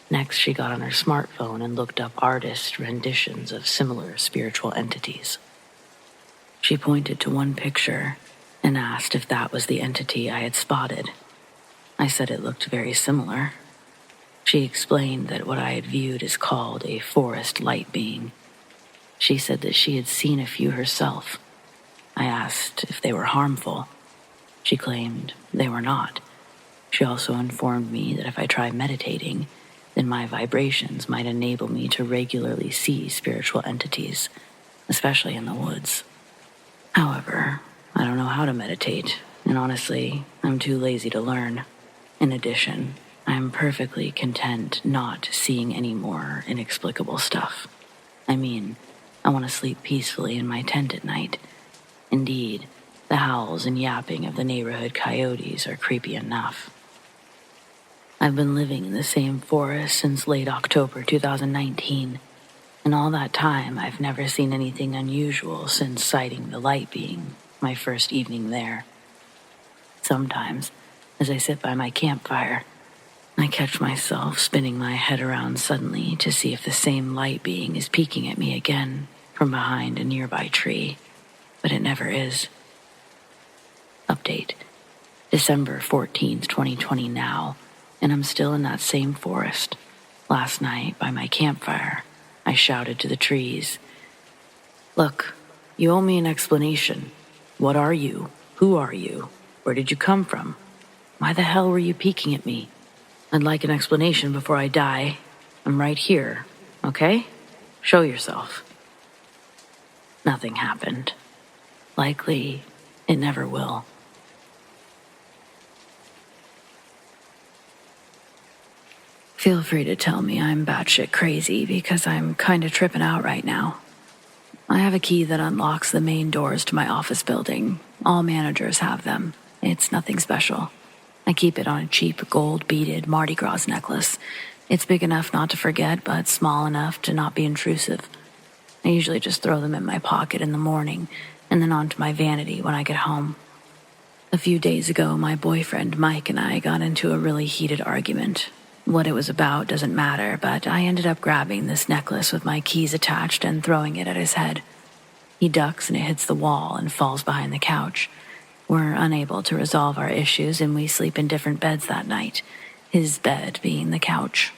Next, she got on her smartphone and looked up artist renditions of similar spiritual entities. She pointed to one picture and asked if that was the entity I had spotted. I said it looked very similar. She explained that what I had viewed is called a forest light being. She said that she had seen a few herself. I asked if they were harmful. She claimed they were not. She also informed me that if I tried meditating, then my vibrations might enable me to regularly see spiritual entities, especially in the woods. However, I don't know how to meditate, and honestly, I'm too lazy to learn. In addition, I am perfectly content not seeing any more inexplicable stuff. I mean, I want to sleep peacefully in my tent at night. Indeed, the howls and yapping of the neighborhood coyotes are creepy enough. I've been living in the same forest since late October 2019. In all that time, I've never seen anything unusual since sighting the light being my first evening there. Sometimes, as I sit by my campfire, I catch myself spinning my head around suddenly to see if the same light being is peeking at me again from behind a nearby tree, but it never is. Update: December 14th, 2020 now, and I'm still in that same forest. Last night, by my campfire, I shouted to the trees, "Look, you owe me an explanation. What are you? Who are you? Where did you come from? Why the hell were you peeking at me? I'd like an explanation before I die. I'm right here, okay? Show yourself." Nothing happened. Likely, it never will. Feel free to tell me I'm batshit crazy because I'm kinda tripping out right now. I have a key that unlocks the main doors to my office building. All managers have them. It's nothing special. I keep it on a cheap gold-beaded Mardi Gras necklace. It's big enough not to forget, but small enough to not be intrusive. I usually just throw them in my pocket in the morning and then onto my vanity when I get home. A few days ago, my boyfriend Mike and I got into a really heated argument. What it was about doesn't matter, but I ended up grabbing this necklace with my keys attached and throwing it at his head. He ducks and it hits the wall and falls behind the couch. We're unable to resolve our issues and we sleep in different beds that night, his bed being the couch.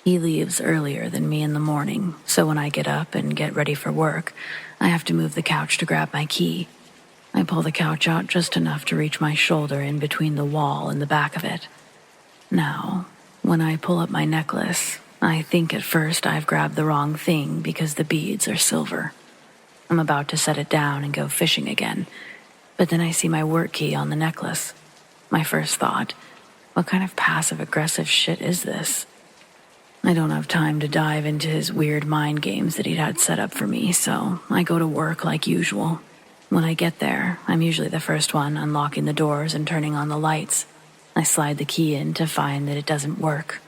He leaves earlier than me in the morning, so when I get up and get ready for work, I have to move the couch to grab my key. I pull the couch out just enough to reach my shoulder in between the wall and the back of it. Now, when I pull up my necklace, I think at first I've grabbed the wrong thing because the beads are silver. I'm about to set it down and go fishing again, but then I see my work key on the necklace. My first thought, what kind of passive-aggressive shit is this? I don't have time to dive into his weird mind games that he'd had set up for me, so I go to work like usual. When I get there, I'm usually the first one unlocking the doors and turning on the lights. I slide the key in to find that it doesn't work.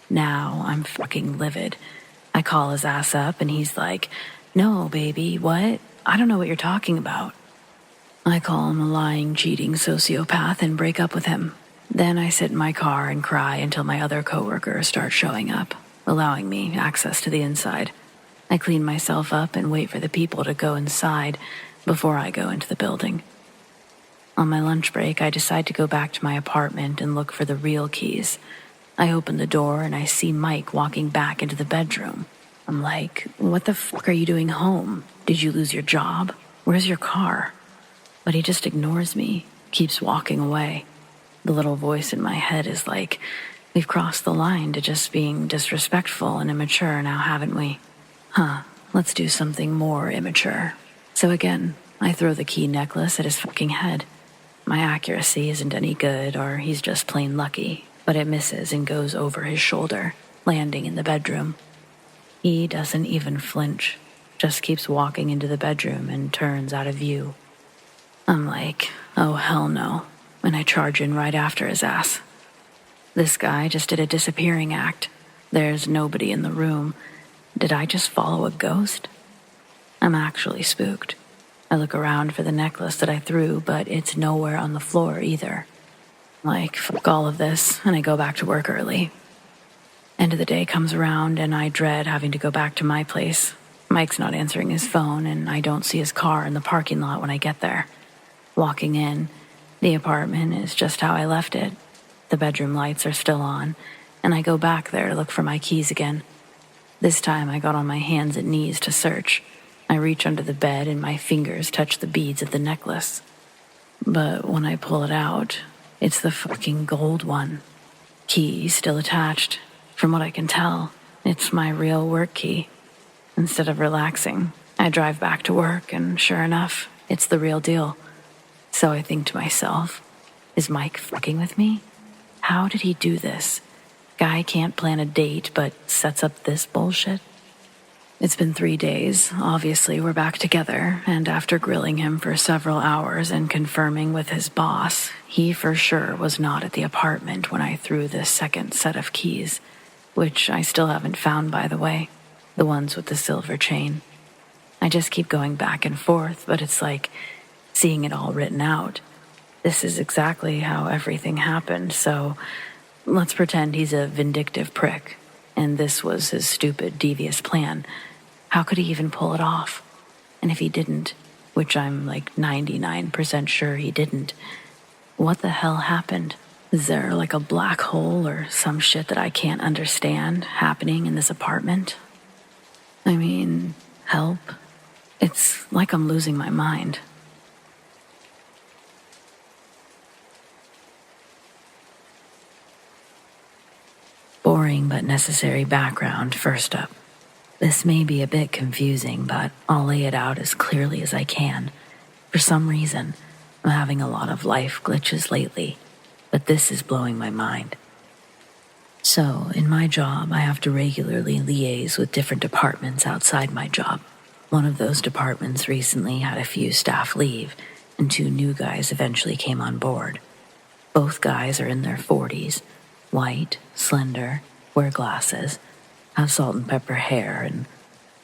Now I'm fucking livid. I call his ass up and he's like, "No, baby, what? I don't know what you're talking about." I call him a lying, cheating sociopath and break up with him. Then I sit in my car and cry until my other coworkers start showing up, allowing me access to the inside. I clean myself up and wait for the people to go inside before I go into the building. On my lunch break, I decide to go back to my apartment and look for the real keys. I open the door and I see Mike walking back into the bedroom. I'm like, "What the fuck are you doing home? Did you lose your job? Where's your car?" But he just ignores me, keeps walking away. The little voice in my head is like, "We've crossed the line to just being disrespectful and immature now, haven't we? Let's do something more immature." So again, I throw the key necklace at his fucking head. My accuracy isn't any good, or he's just plain lucky, but it misses and goes over his shoulder, landing in the bedroom. He doesn't even flinch, just keeps walking into the bedroom and turns out of view. I'm like, oh hell no, and I charge in right after his ass. This guy just did a disappearing act. There's nobody in the room. Did I just follow a ghost? I'm actually spooked. I look around for the necklace that I threw, but it's nowhere on the floor either. Like, fuck all of this, and I go back to work early. End of the day comes around, and I dread having to go back to my place. Mike's not answering his phone, and I don't see his car in the parking lot when I get there. Walking in, the apartment is just how I left it. The bedroom lights are still on, and I go back there to look for my keys again. This time I got on my hands and knees to search. I reach under the bed and my fingers touch the beads of the necklace. But when I pull it out, it's the fucking gold one. Key still attached. From what I can tell, it's my real work key. Instead of relaxing, I drive back to work, and sure enough, it's the real deal. So I think to myself, is Mike fucking with me? How did he do this? Guy can't plan a date, but sets up this bullshit? It's been 3 days. Obviously, we're back together, and after grilling him for several hours and confirming with his boss, he for sure was not at the apartment when I threw this second set of keys, which I still haven't found, by the way, the ones with the silver chain. I just keep going back and forth, but it's like seeing it all written out. This is exactly how everything happened, so let's pretend he's a vindictive prick, and this was his stupid, devious plan. How could he even pull it off? And if he didn't, which I'm like 99% sure he didn't, what the hell happened? Is there like a black hole or some shit that I can't understand happening in this apartment? I mean, help. It's like I'm losing my mind. Boring but necessary background first up. This may be a bit confusing, but I'll lay it out as clearly as I can. For some reason, I'm having a lot of life glitches lately, but this is blowing my mind. So, in my job, I have to regularly liaise with different departments outside my job. One of those departments recently had a few staff leave, and 2 new guys eventually came on board. Both guys are in their 40s, white, slender, wear glasses, have salt and pepper hair, and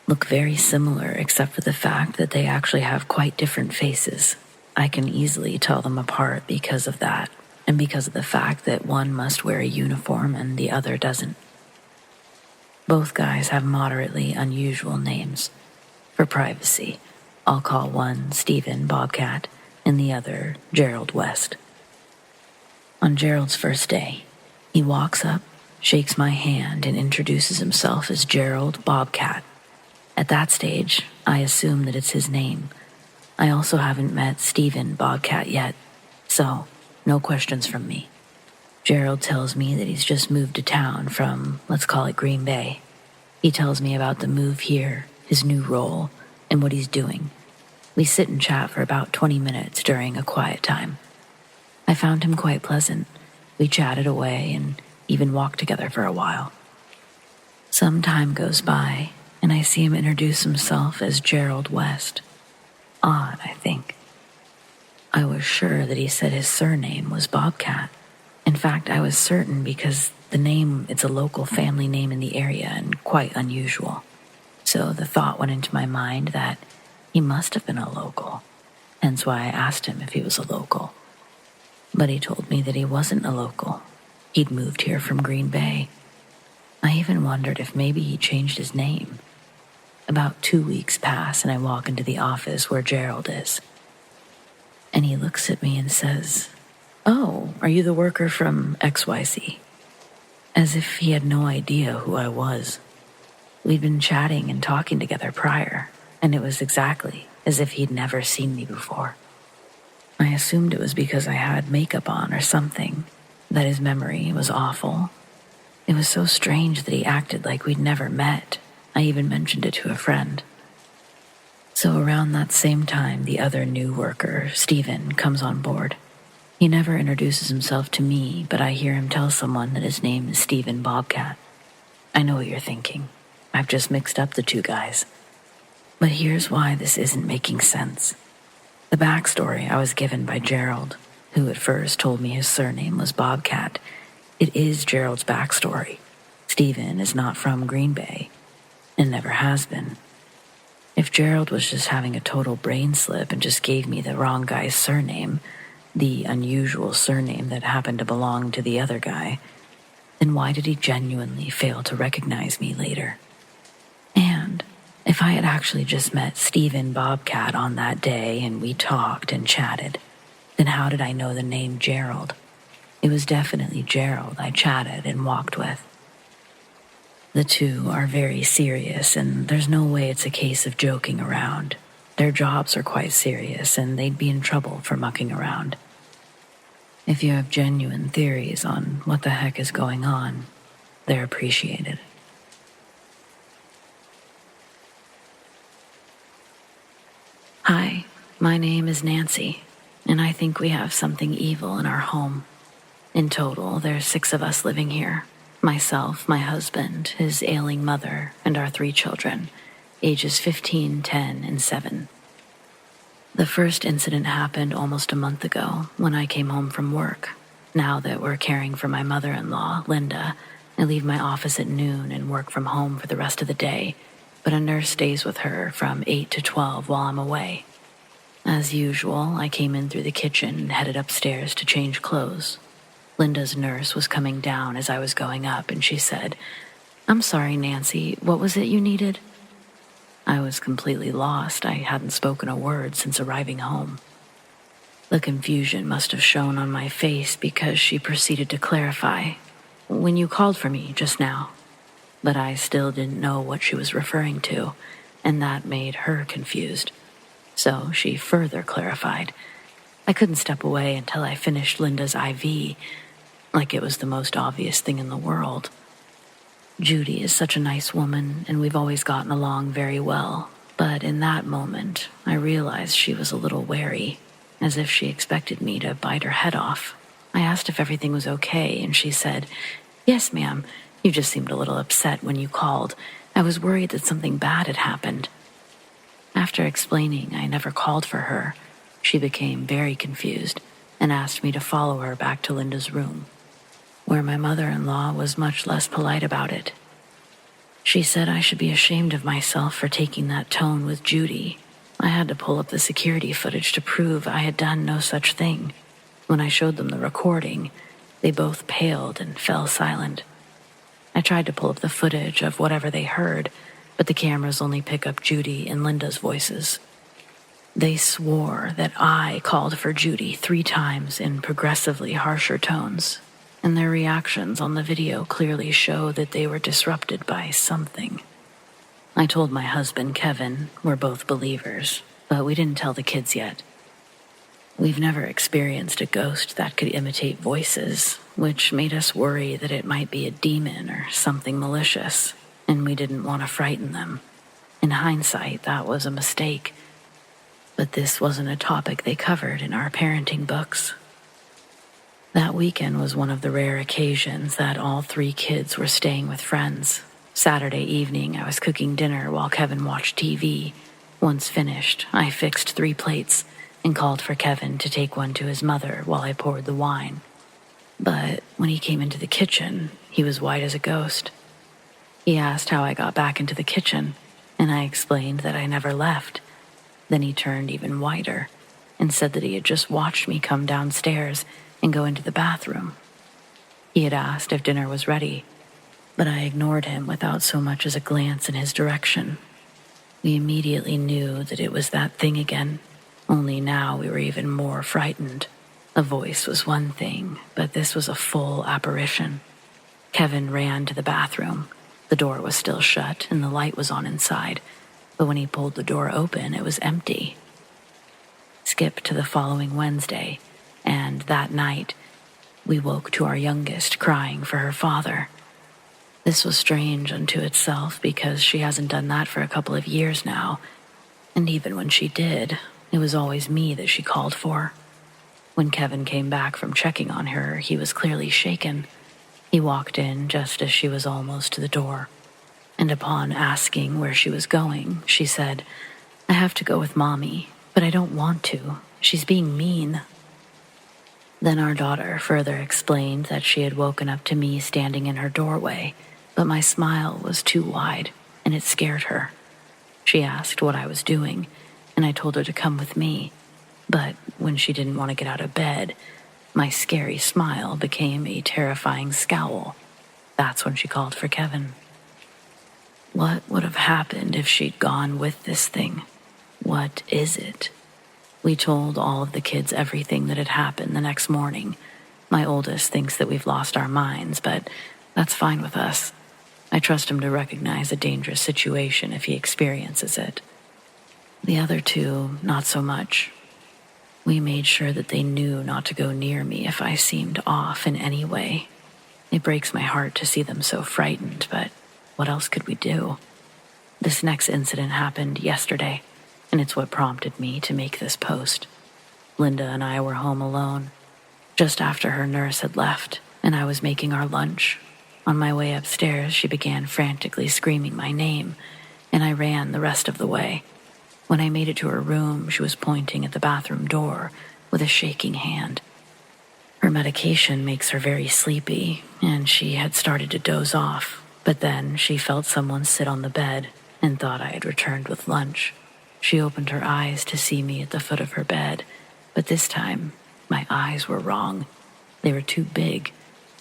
look very similar except for the fact that they actually have quite different faces. I can easily tell them apart because of that, and because of the fact that one must wear a uniform and the other doesn't. Both guys have moderately unusual names. For privacy, I'll call one Stephen Bobcat and the other Gerald West. On Gerald's first day, he walks up, shakes my hand, and introduces himself as Gerald Bobcat. At that stage, I assume that it's his name. I also haven't met Stephen Bobcat yet, so no questions from me. Gerald tells me that he's just moved to town from, let's call it Green Bay. He tells me about the move here, his new role, and what he's doing. We sit and chat for about 20 minutes during a quiet time. I found him quite pleasant. We chatted away and even walked together for a while. Some time goes by, and I see him introduce himself as Gerald West. Odd, I think. I was sure that he said his surname was Bobcat. In fact, I was certain because the name, it's a local family name in the area and quite unusual. So the thought went into my mind that he must have been a local, hence why I asked him if he was a local. But he told me that he wasn't a local. He'd moved here from Green Bay. I even wondered if maybe he changed his name. About 2 weeks pass and I walk into the office where Gerald is. And he looks at me and says, "Oh, are you the worker from XYZ?" As if he had no idea who I was. We'd been chatting and talking together prior, and it was exactly as if he'd never seen me before. I assumed it was because I had makeup on or something, that his memory was awful. It was so strange that he acted like we'd never met. I even mentioned it to a friend. So around that same time, the other new worker, Steven, comes on board. He never introduces himself to me, but I hear him tell someone that his name is Steven Bobcat. I know what you're thinking. I've just mixed up the two guys. But here's why this isn't making sense. The backstory I was given by Gerald, who at first told me his surname was Bobcat. It is Gerald's backstory. Steven is not from Green Bay, and never has been. If Gerald was just having a total brain slip and just gave me the wrong guy's surname, the unusual surname that happened to belong to the other guy, then why did he genuinely fail to recognize me later? And if I had actually just met Steven Bobcat on that day and we talked and chatted, then how did I know the name Gerald? It was definitely Gerald I chatted and walked with. The two are very serious, and there's no way it's a case of joking around. Their jobs are quite serious, and they'd be in trouble for mucking around. If you have genuine theories on what the heck is going on, they're appreciated. Hi, my name is Nancy, and I think we have something evil in our home. In total, there's 6 of us living here. Myself, my husband, his ailing mother, and our 3 children, ages 15, 10, and 7. The first incident happened almost a month ago when I came home from work. Now that we're caring for my mother-in-law, Linda, I leave my office at noon and work from home for the rest of the day, but a nurse stays with her from 8 to 12 while I'm away. As usual, I came in through the kitchen and headed upstairs to change clothes. Linda's nurse was coming down as I was going up, and she said, "I'm sorry, Nancy, what was it you needed?" I was completely lost. I hadn't spoken a word since arriving home. The confusion must have shown on my face because she proceeded to clarify, "When you called for me just now." But I still didn't know what she was referring to, and that made her confused. So she further clarified. I couldn't step away until I finished Linda's IV, like it was the most obvious thing in the world. Judy is such a nice woman, and we've always gotten along very well, but in that moment, I realized she was a little wary, as if she expected me to bite her head off. I asked if everything was okay, and she said, "Yes, ma'am, you just seemed a little upset when you called. I was worried that something bad had happened." After explaining I never called for her, she became very confused and asked me to follow her back to Linda's room, where my mother-in-law was much less polite about it. She said I should be ashamed of myself for taking that tone with Judy. I had to pull up the security footage to prove I had done no such thing. When I showed them the recording, they both paled and fell silent. I tried to pull up the footage of whatever they heard, but the cameras only pick up Judy and Linda's voices. They swore that I called for Judy 3 times in progressively harsher tones, and their reactions on the video clearly show that they were disrupted by something. I told my husband, Kevin, we're both believers, but we didn't tell the kids yet. We've never experienced a ghost that could imitate voices, which made us worry that it might be a demon or something malicious, and we didn't want to frighten them. In hindsight, that was a mistake. But this wasn't a topic they covered in our parenting books. That weekend was one of the rare occasions that all 3 kids were staying with friends. Saturday evening, I was cooking dinner while Kevin watched TV. Once finished, I fixed 3 plates and called for Kevin to take one to his mother while I poured the wine. But when he came into the kitchen, he was white as a ghost. He asked how I got back into the kitchen, and I explained that I never left. Then he turned even whiter and said that he had just watched me come downstairs and go into the bathroom. He had asked if dinner was ready, but I ignored him without so much as a glance in his direction. We immediately knew that it was that thing again, only now we were even more frightened. A voice was one thing, but this was a full apparition. Kevin ran to the bathroom. The door was still shut and the light was on inside, but when he pulled the door open, it was empty. Skip to the following Wednesday, and that night, we woke to our youngest crying for her father. This was strange unto itself because she hasn't done that for a couple of years now, and even when she did, it was always me that she called for. When Kevin came back from checking on her, he was clearly shaken. He walked in just as she was almost to the door, and upon asking where she was going, she said, "I have to go with Mommy, but I don't want to. She's being mean." Then our daughter further explained that she had woken up to me standing in her doorway, but my smile was too wide, and it scared her. She asked what I was doing, and I told her to come with me. But when she didn't want to get out of bed, my scary smile became a terrifying scowl. That's when she called for Kevin. What would have happened if she'd gone with this thing? What is it? We told all of the kids everything that had happened the next morning. My oldest thinks that we've lost our minds, but that's fine with us. I trust him to recognize a dangerous situation if he experiences it. The other two, not so much. We made sure that they knew not to go near me if I seemed off in any way. It breaks my heart to see them so frightened, but what else could we do? This next incident happened yesterday, and it's what prompted me to make this post. Linda and I were home alone, just after her nurse had left, and I was making our lunch. On my way upstairs, she began frantically screaming my name, and I ran the rest of the way. When I made it to her room, she was pointing at the bathroom door with a shaking hand. Her medication makes her very sleepy, and she had started to doze off, but then she felt someone sit on the bed and thought I had returned with lunch. She opened her eyes to see me at the foot of her bed, but this time, my eyes were wrong. They were too big,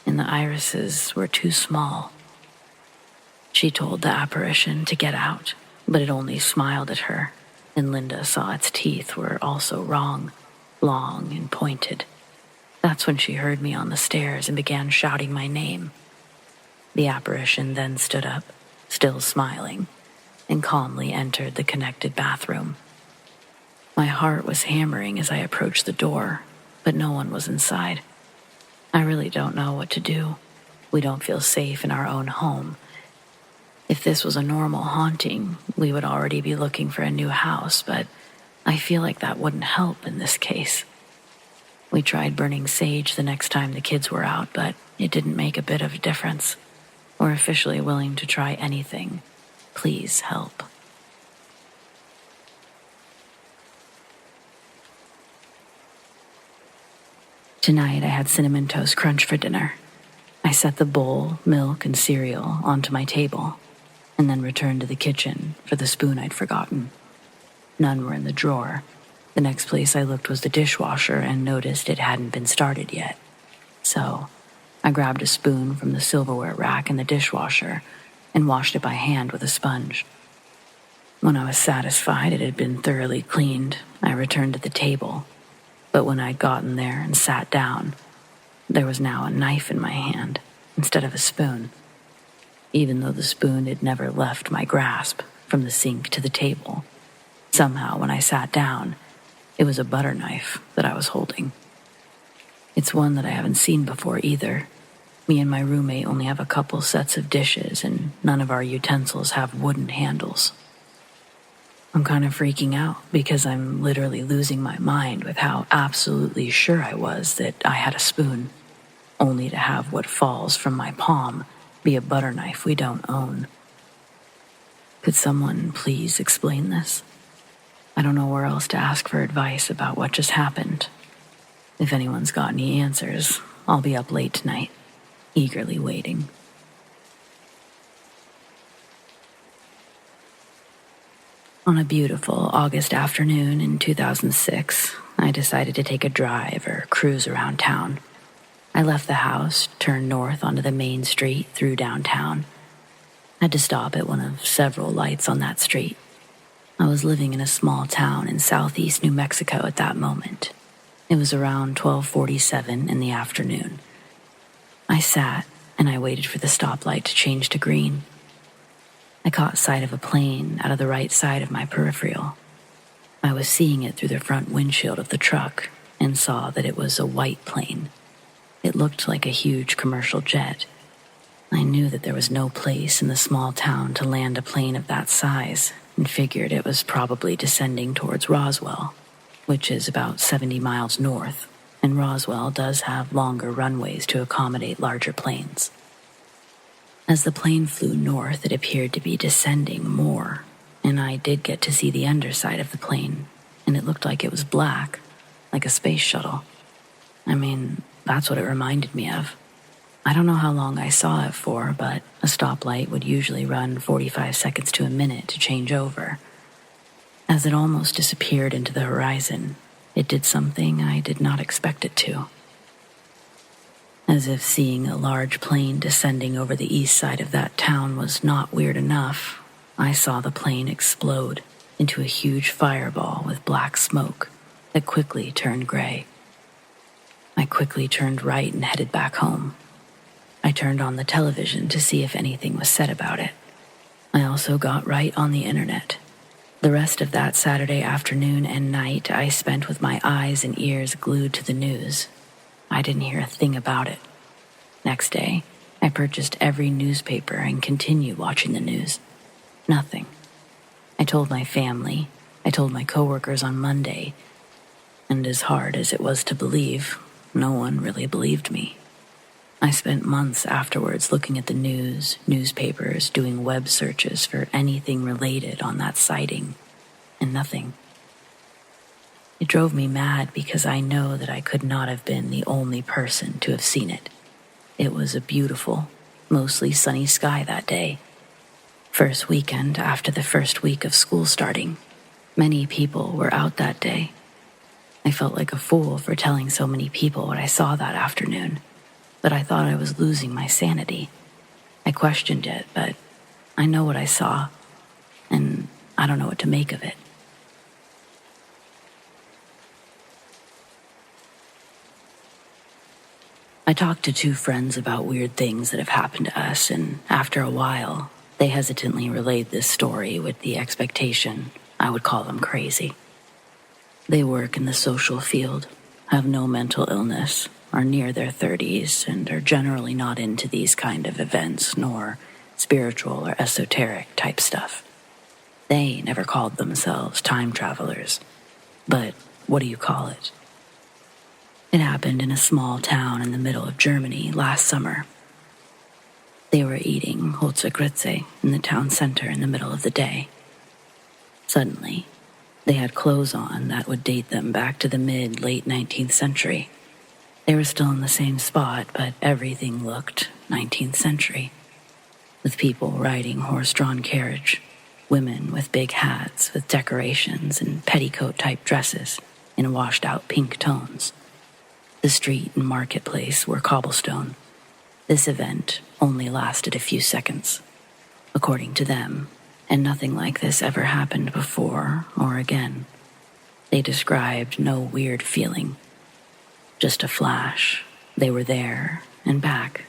and the irises were too small. She told the apparition to get out, but it only smiled at her, and Linda saw its teeth were also wrong, long and pointed. That's when she heard me on the stairs and began shouting my name. The apparition then stood up, still smiling, and calmly entered the connected bathroom. My heart was hammering as I approached the door, but no one was inside. I really don't know what to do. We don't feel safe in our own home. If this was a normal haunting, we would already be looking for a new house, but I feel like that wouldn't help in this case. We tried burning sage the next time the kids were out, but it didn't make a bit of a difference. We're officially willing to try anything. Please help. Tonight I had Cinnamon Toast Crunch for dinner. I set the bowl, milk, and cereal onto my table, and then returned to the kitchen for the spoon I'd forgotten. None were in the drawer. The next place I looked was the dishwasher and noticed it hadn't been started yet. So I grabbed a spoon from the silverware rack in the dishwasher and washed it by hand with a sponge. When I was satisfied it had been thoroughly cleaned, I returned to the table. But when I'd gotten there and sat down, there was now a knife in my hand instead of a spoon, even though the spoon had never left my grasp from the sink to the table. Somehow, when I sat down, it was a butter knife that I was holding. It's one that I haven't seen before either. Me and my roommate only have a couple sets of dishes, and none of our utensils have wooden handles. I'm kind of freaking out because I'm literally losing my mind with how absolutely sure I was that I had a spoon, only to have what falls from my palm be a butter knife we don't own. Could someone please explain this? I don't know where else to ask for advice about what just happened. If anyone's got any answers, I'll be up late tonight, eagerly waiting. On a beautiful August afternoon in 2006, I decided to take a drive or cruise around town. I left the house, turned north onto the main street through downtown. I had to stop at one of several lights on that street. I was living in a small town in southeast New Mexico at that moment. It was around 12:47 in the afternoon. I sat and I waited for the stoplight to change to green. I caught sight of a plane out of the right side of my peripheral. I was seeing it through the front windshield of the truck and saw that it was a white plane. It looked like a huge commercial jet. I knew that there was no place in the small town to land a plane of that size and figured it was probably descending towards Roswell, which is about 70 miles north, and Roswell does have longer runways to accommodate larger planes. As the plane flew north, it appeared to be descending more, and I did get to see the underside of the plane, and it looked like it was black, like a space shuttle. I mean, that's what it reminded me of. I don't know how long I saw it for, but a stoplight would usually run 45 seconds to a minute to change over. As it almost disappeared into the horizon, it did something I did not expect it to. As if seeing a large plane descending over the east side of that town was not weird enough, I saw the plane explode into a huge fireball with black smoke that quickly turned gray. I quickly turned right and headed back home. I turned on the television to see if anything was said about it. I also got right on the internet. The rest of that Saturday afternoon and night I spent with my eyes and ears glued to the news. I didn't hear a thing about it. Next day, I purchased every newspaper and continued watching the news. Nothing. I told my family, I told my coworkers on Monday, and as hard as it was to believe, no one really believed me. I spent months afterwards looking at the news, newspapers, doing web searches for anything related on that sighting, and nothing. It drove me mad because I know that I could not have been the only person to have seen it. It was a beautiful, mostly sunny sky that day. First weekend after the first week of school starting. Many people were out that day. I felt like a fool for telling so many people what I saw that afternoon, but I thought I was losing my sanity. I questioned it, but I know what I saw, and I don't know what to make of it. I talked to two friends about weird things that have happened to us, and after a while, they hesitantly relayed this story with the expectation I would call them crazy. They work in the social field, have no mental illness, are near their 30s, and are generally not into these kind of events, nor spiritual or esoteric type stuff. They never called themselves time travelers, but what do you call it? It happened in a small town in the middle of Germany last summer. They were eating Grütze in the town center in the middle of the day. Suddenly, they had clothes on that would date them back to the mid-late 19th century. They were still in the same spot, but everything looked 19th century. With people riding horse-drawn carriage, women with big hats with decorations and petticoat-type dresses in washed-out pink tones. The street and marketplace were cobblestone. This event only lasted a few seconds, according to them, and nothing like this ever happened before or again. They described no weird feeling. Just a flash. They were there and back.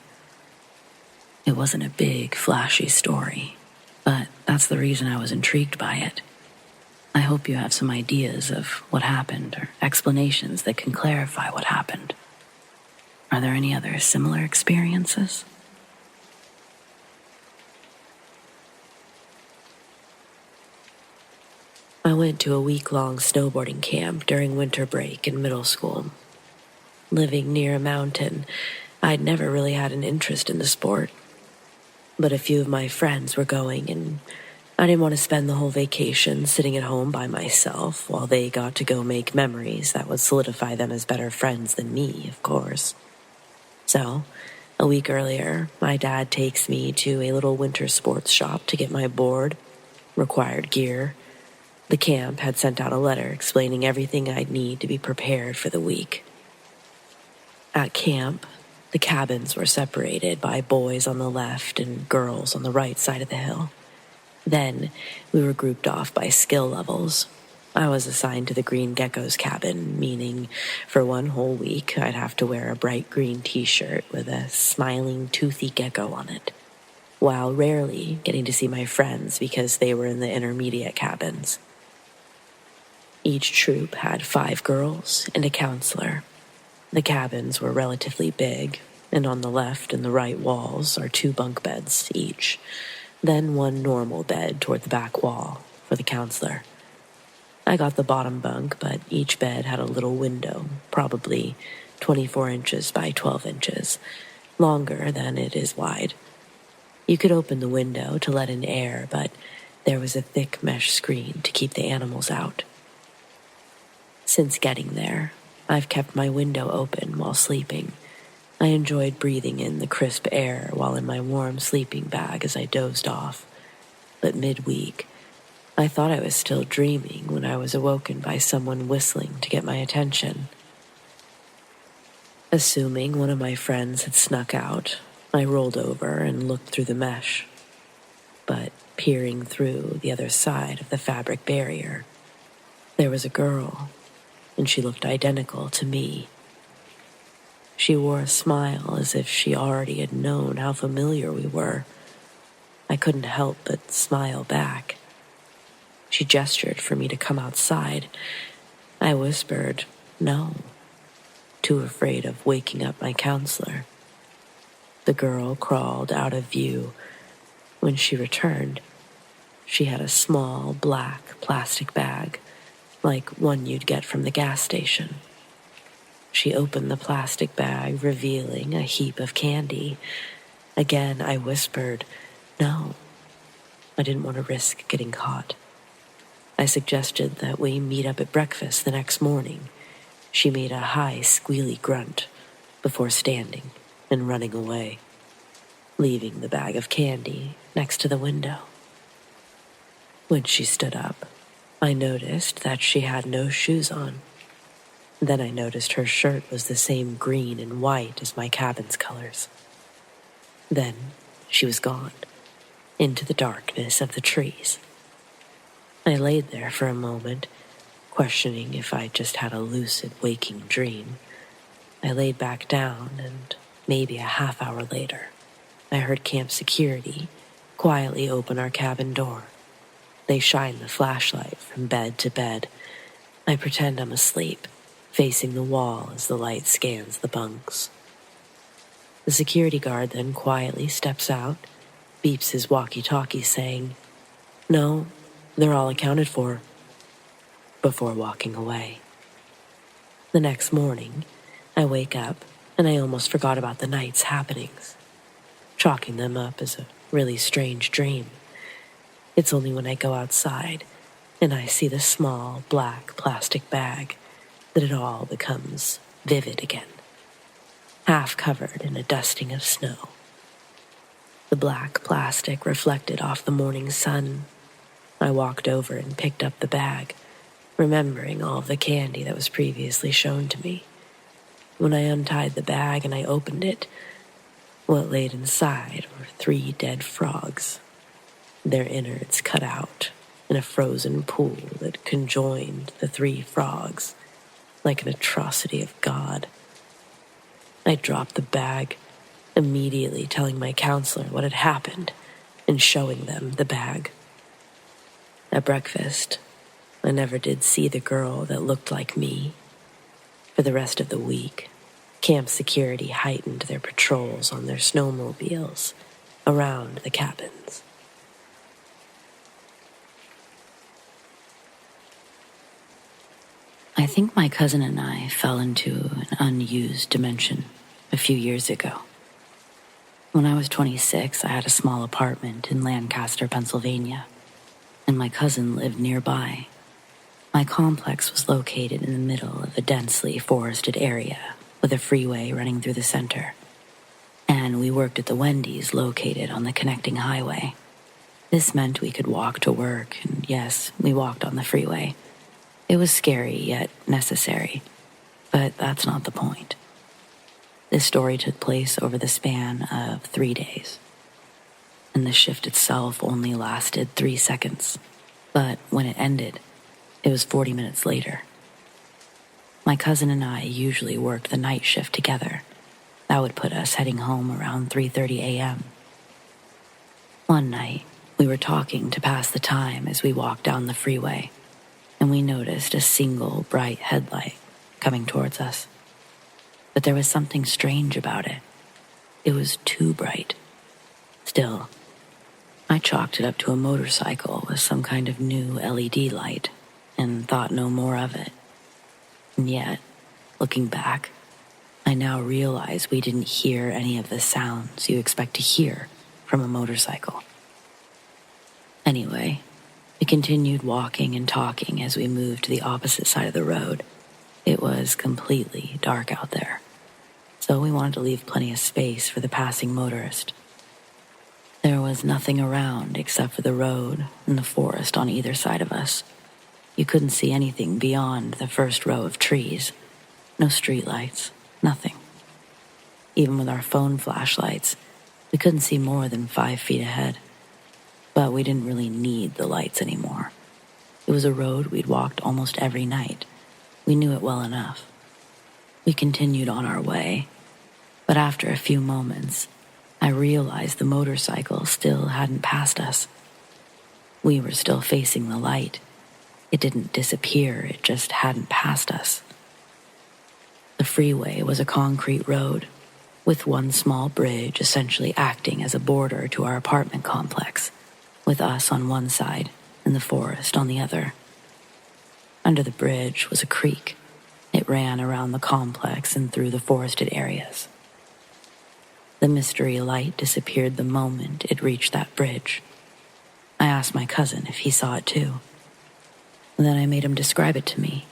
It wasn't a big, flashy story, but that's the reason I was intrigued by it. I hope you have some ideas of what happened or explanations that can clarify what happened. Are there any other similar experiences? I went to a week-long snowboarding camp during winter break in middle school. Living near a mountain, I'd never really had an interest in the sport. But a few of my friends were going, and I didn't want to spend the whole vacation sitting at home by myself while they got to go make memories that would solidify them as better friends than me, of course. So, a week earlier, my dad takes me to a little winter sports shop to get my board, required gear. The camp had sent out a letter explaining everything I'd need to be prepared for the week. At camp, the cabins were separated by boys on the left and girls on the right side of the hill. Then, we were grouped off by skill levels. I was assigned to the green gecko's cabin, meaning for one whole week I'd have to wear a bright green t-shirt with a smiling, toothy gecko on it, while rarely getting to see my friends because they were in the intermediate cabins. Each troop had 5 girls and a counselor. The cabins were relatively big, and on the left and the right walls are 2 bunk beds each, then 1 normal bed toward the back wall for the counselor. I got the bottom bunk, but each bed had a little window, probably 24 inches by 12 inches, longer than it is wide. You could open the window to let in air, but there was a thick mesh screen to keep the animals out. Since getting there, I've kept my window open while sleeping. I enjoyed breathing in the crisp air while in my warm sleeping bag as I dozed off. But midweek, I thought I was still dreaming when I was awoken by someone whistling to get my attention. Assuming one of my friends had snuck out, I rolled over and looked through the mesh. But peering through the other side of the fabric barrier, there was a girl, and she looked identical to me. She wore a smile as if she already had known how familiar we were. I couldn't help but smile back. She gestured for me to come outside. I whispered, no, too afraid of waking up my counselor. The girl crawled out of view. When she returned, she had a small black plastic bag, like one you'd get from the gas station. She opened the plastic bag, revealing a heap of candy. Again, I whispered, no. I didn't want to risk getting caught. I suggested that we meet up at breakfast the next morning. She made a high, squealy grunt before standing and running away, leaving the bag of candy next to the window. When she stood up, I noticed that she had no shoes on. Then I noticed her shirt was the same green and white as my cabin's colors. Then she was gone, into the darkness of the trees. I laid there for a moment, questioning if I'd just had a lucid waking dream. I laid back down, and maybe a half hour later, I heard camp security quietly open our cabin door. They shine the flashlight from bed to bed. I pretend I'm asleep, facing the wall as the light scans the bunks. The security guard then quietly steps out, beeps his walkie-talkie saying, "No, they're all accounted for," before walking away. The next morning, I wake up and I almost forgot about the night's happenings, chalking them up as a really strange dream. It's only when I go outside and I see the small black plastic bag that it all becomes vivid again, half covered in a dusting of snow. The black plastic reflected off the morning sun. I walked over and picked up the bag, remembering all of the candy that was previously shown to me. When I untied the bag and I opened it, what laid inside were 3 dead frogs, their innards cut out in a frozen pool that conjoined the 3 frogs like an atrocity of God. I dropped the bag, immediately telling my counselor what had happened and showing them the bag. At breakfast, I never did see the girl that looked like me. For the rest of the week, camp security heightened their patrols on their snowmobiles around the cabins. I think my cousin and I fell into an unused dimension a few years ago. When I was 26, I had a small apartment in Lancaster, Pennsylvania. and my cousin lived nearby. My complex was located in the middle of a densely forested area with a freeway running through the center. And we worked at the Wendy's located on the connecting highway. This meant we could walk to work, and yes, we walked on the freeway. It was scary yet necessary, but that's not the point. This story took place over the span of 3 days, and the shift itself only lasted 3 seconds, but when it ended, it was 40 minutes later. My cousin and I usually worked the night shift together. That would put us heading home around 3:30 a.m. One night, we were talking to pass the time as we walked down the freeway, and we noticed a single bright headlight coming towards us. But there was something strange about it. It was too bright. Still, I chalked it up to a motorcycle with some kind of new LED light and thought no more of it. And yet, looking back, I now realize we didn't hear any of the sounds you expect to hear from a motorcycle. Anyway, we continued walking and talking as we moved to the opposite side of the road. It was completely dark out there, so we wanted to leave plenty of space for the passing motorist. There was nothing around except for the road and the forest on either side of us. You couldn't see anything beyond the first row of trees. No streetlights, nothing. Even with our phone flashlights, we couldn't see more than 5 feet ahead. But we didn't really need the lights anymore. It was a road we'd walked almost every night. We knew it well enough. We continued on our way, but after a few moments, I realized the motorcycle still hadn't passed us. We were still facing the light. It didn't disappear, it just hadn't passed us. The freeway was a concrete road, with one small bridge essentially acting as a border to our apartment complex, with us on one side and the forest on the other. Under the bridge was a creek. It ran around the complex and through the forested areas. The mystery light disappeared the moment it reached that bridge. I asked my cousin if he saw it too. Then I made him describe it to me,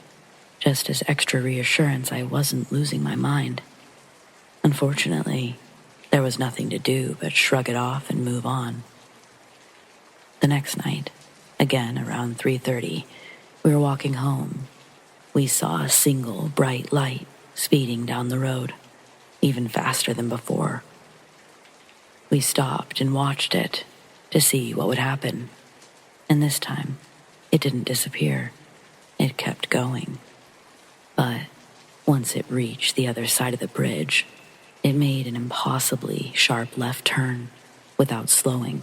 just as extra reassurance I wasn't losing my mind. Unfortunately, there was nothing to do but shrug it off and move on. The next night, again around 3:30, we were walking home. We saw a single bright light speeding down the road, even faster than before. We stopped and watched it to see what would happen, and this time, it didn't disappear. It kept going. But once it reached the other side of the bridge, it made an impossibly sharp left turn without slowing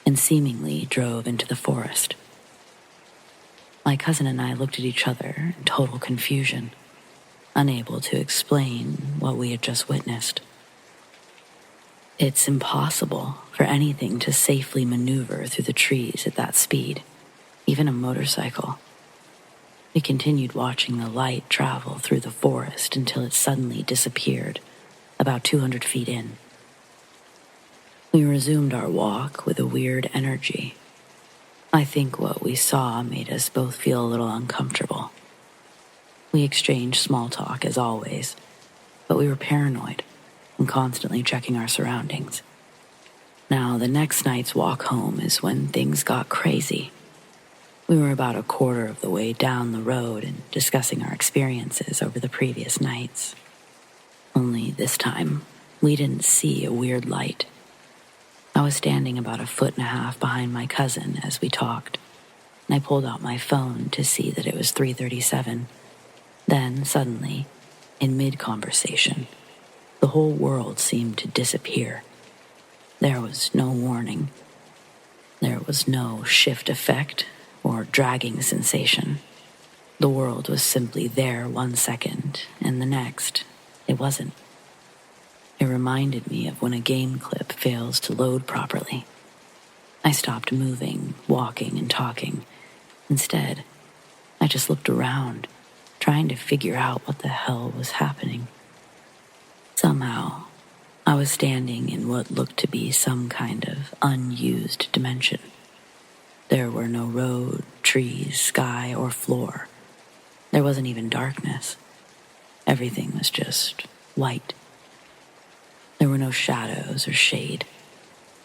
and seemingly drove into the forest. My cousin and I looked at each other in total confusion, unable to explain what we had just witnessed. It's impossible for anything to safely maneuver through the trees at that speed, even a motorcycle. We continued watching the light travel through the forest until it suddenly disappeared, about 200 feet in. We resumed our walk with a weird energy. I think what we saw made us both feel a little uncomfortable. We exchanged small talk as always, but we were paranoid and constantly checking our surroundings. Now, the next night's walk home is when things got crazy. We were about a quarter of the way down the road and discussing our experiences over the previous nights. Only this time, we didn't see a weird light. I was standing about 1.5 feet behind my cousin as we talked, and I pulled out my phone to see that it was 3:37. Then, suddenly, in mid-conversation, the whole world seemed to disappear. There was no warning. There was no shift effect or dragging sensation. The world was simply there 1 second, and the next, it wasn't. It reminded me of when a game clip fails to load properly. I stopped moving, walking, and talking. Instead, I just looked around, trying to figure out what the hell was happening. Somehow, I was standing in what looked to be some kind of unused dimension. There were no road, trees, sky, or floor. There wasn't even darkness. Everything was just white. There were no shadows or shade.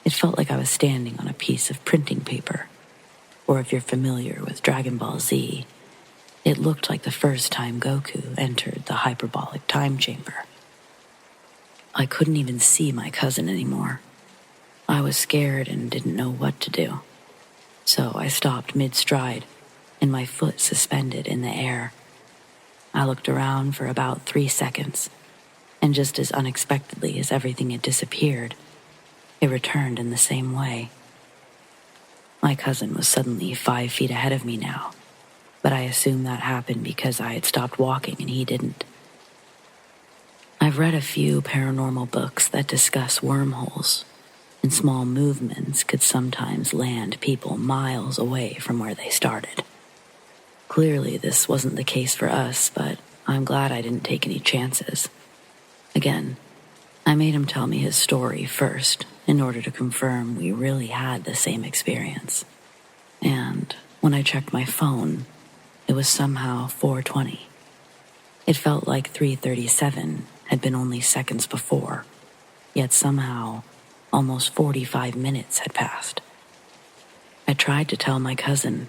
It felt like I was standing on a piece of printing paper. Or if you're familiar with Dragon Ball Z, it looked like the first time Goku entered the hyperbolic time chamber. I couldn't even see my cousin anymore. I was scared and didn't know what to do. So I stopped mid-stride, and my foot suspended in the air. I looked around for about 3 seconds, and just as unexpectedly as everything had disappeared, it returned in the same way. My cousin was suddenly 5 feet ahead of me now, but I assumed that happened because I had stopped walking and he didn't. I've read a few paranormal books that discuss wormholes, and small movements could sometimes land people miles away from where they started. Clearly, this wasn't the case for us, but I'm glad I didn't take any chances. Again, I made him tell me his story first in order to confirm we really had the same experience. And when I checked my phone, it was somehow 4:20. It felt like 3:37 had been only seconds before, yet somehow almost 45 minutes had passed. I tried to tell my cousin,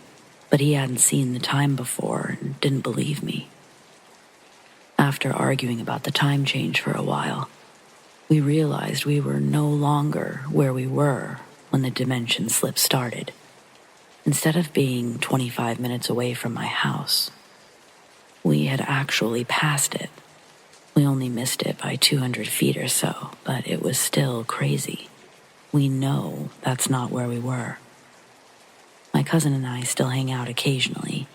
but he hadn't seen the time before and didn't believe me. After arguing about the time change for a while, we realized we were no longer where we were when the dimension slip started. Instead of being 25 minutes away from my house, we had actually passed it. We only missed it by 200 feet or so, but it was still crazy. We know that's not where we were. My cousin and I still hang out occasionally,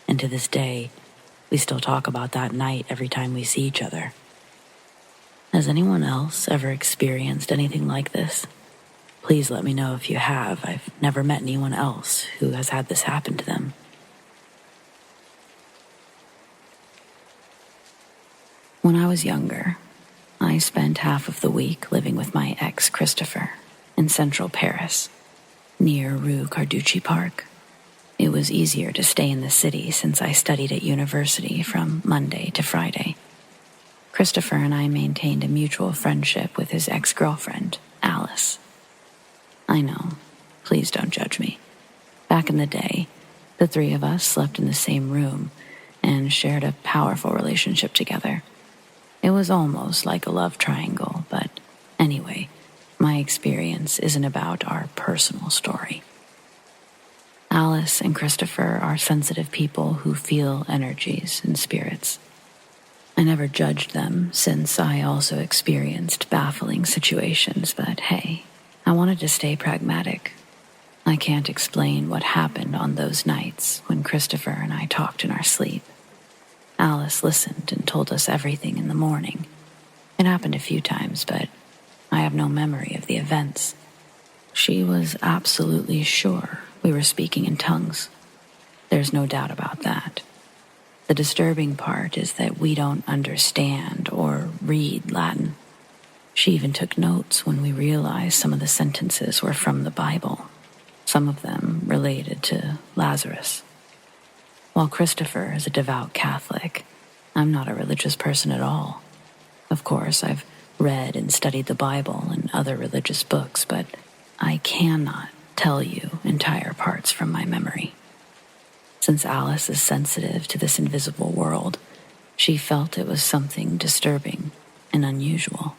and to this day, we still talk about that night every time we see each other. Has anyone else ever experienced anything like this? Please let me know if you have. I've never met anyone else who has had this happen to them. When I was younger, I spent half of the week living with my ex, Christopher, in central Paris, near Rue Carducci Park. It was easier to stay in the city since I studied at university from Monday to Friday. Christopher and I maintained a mutual friendship with his ex-girlfriend, Alice. I know, please don't judge me. Back in the day, the three of us slept in the same room and shared a powerful relationship together. It was almost like a love triangle, but anyway, my experience isn't about our personal story. Alice and Christopher are sensitive people who feel energies and spirits. I never judged them since I also experienced baffling situations, but hey, I wanted to stay pragmatic. I can't explain what happened on those nights when Christopher and I talked in our sleep. Alice listened and told us everything in the morning. It happened a few times, but I have no memory of the events. She was absolutely sure we were speaking in tongues. There's no doubt about that. The disturbing part is that we don't understand or read Latin. She even took notes when we realized some of the sentences were from the Bible, some of them related to Lazarus. While Christopher is a devout Catholic, I'm not a religious person at all. Of course, I've read and studied the Bible and other religious books, but I cannot tell you entire parts from my memory. Since Alice is sensitive to this invisible world, she felt it was something disturbing and unusual.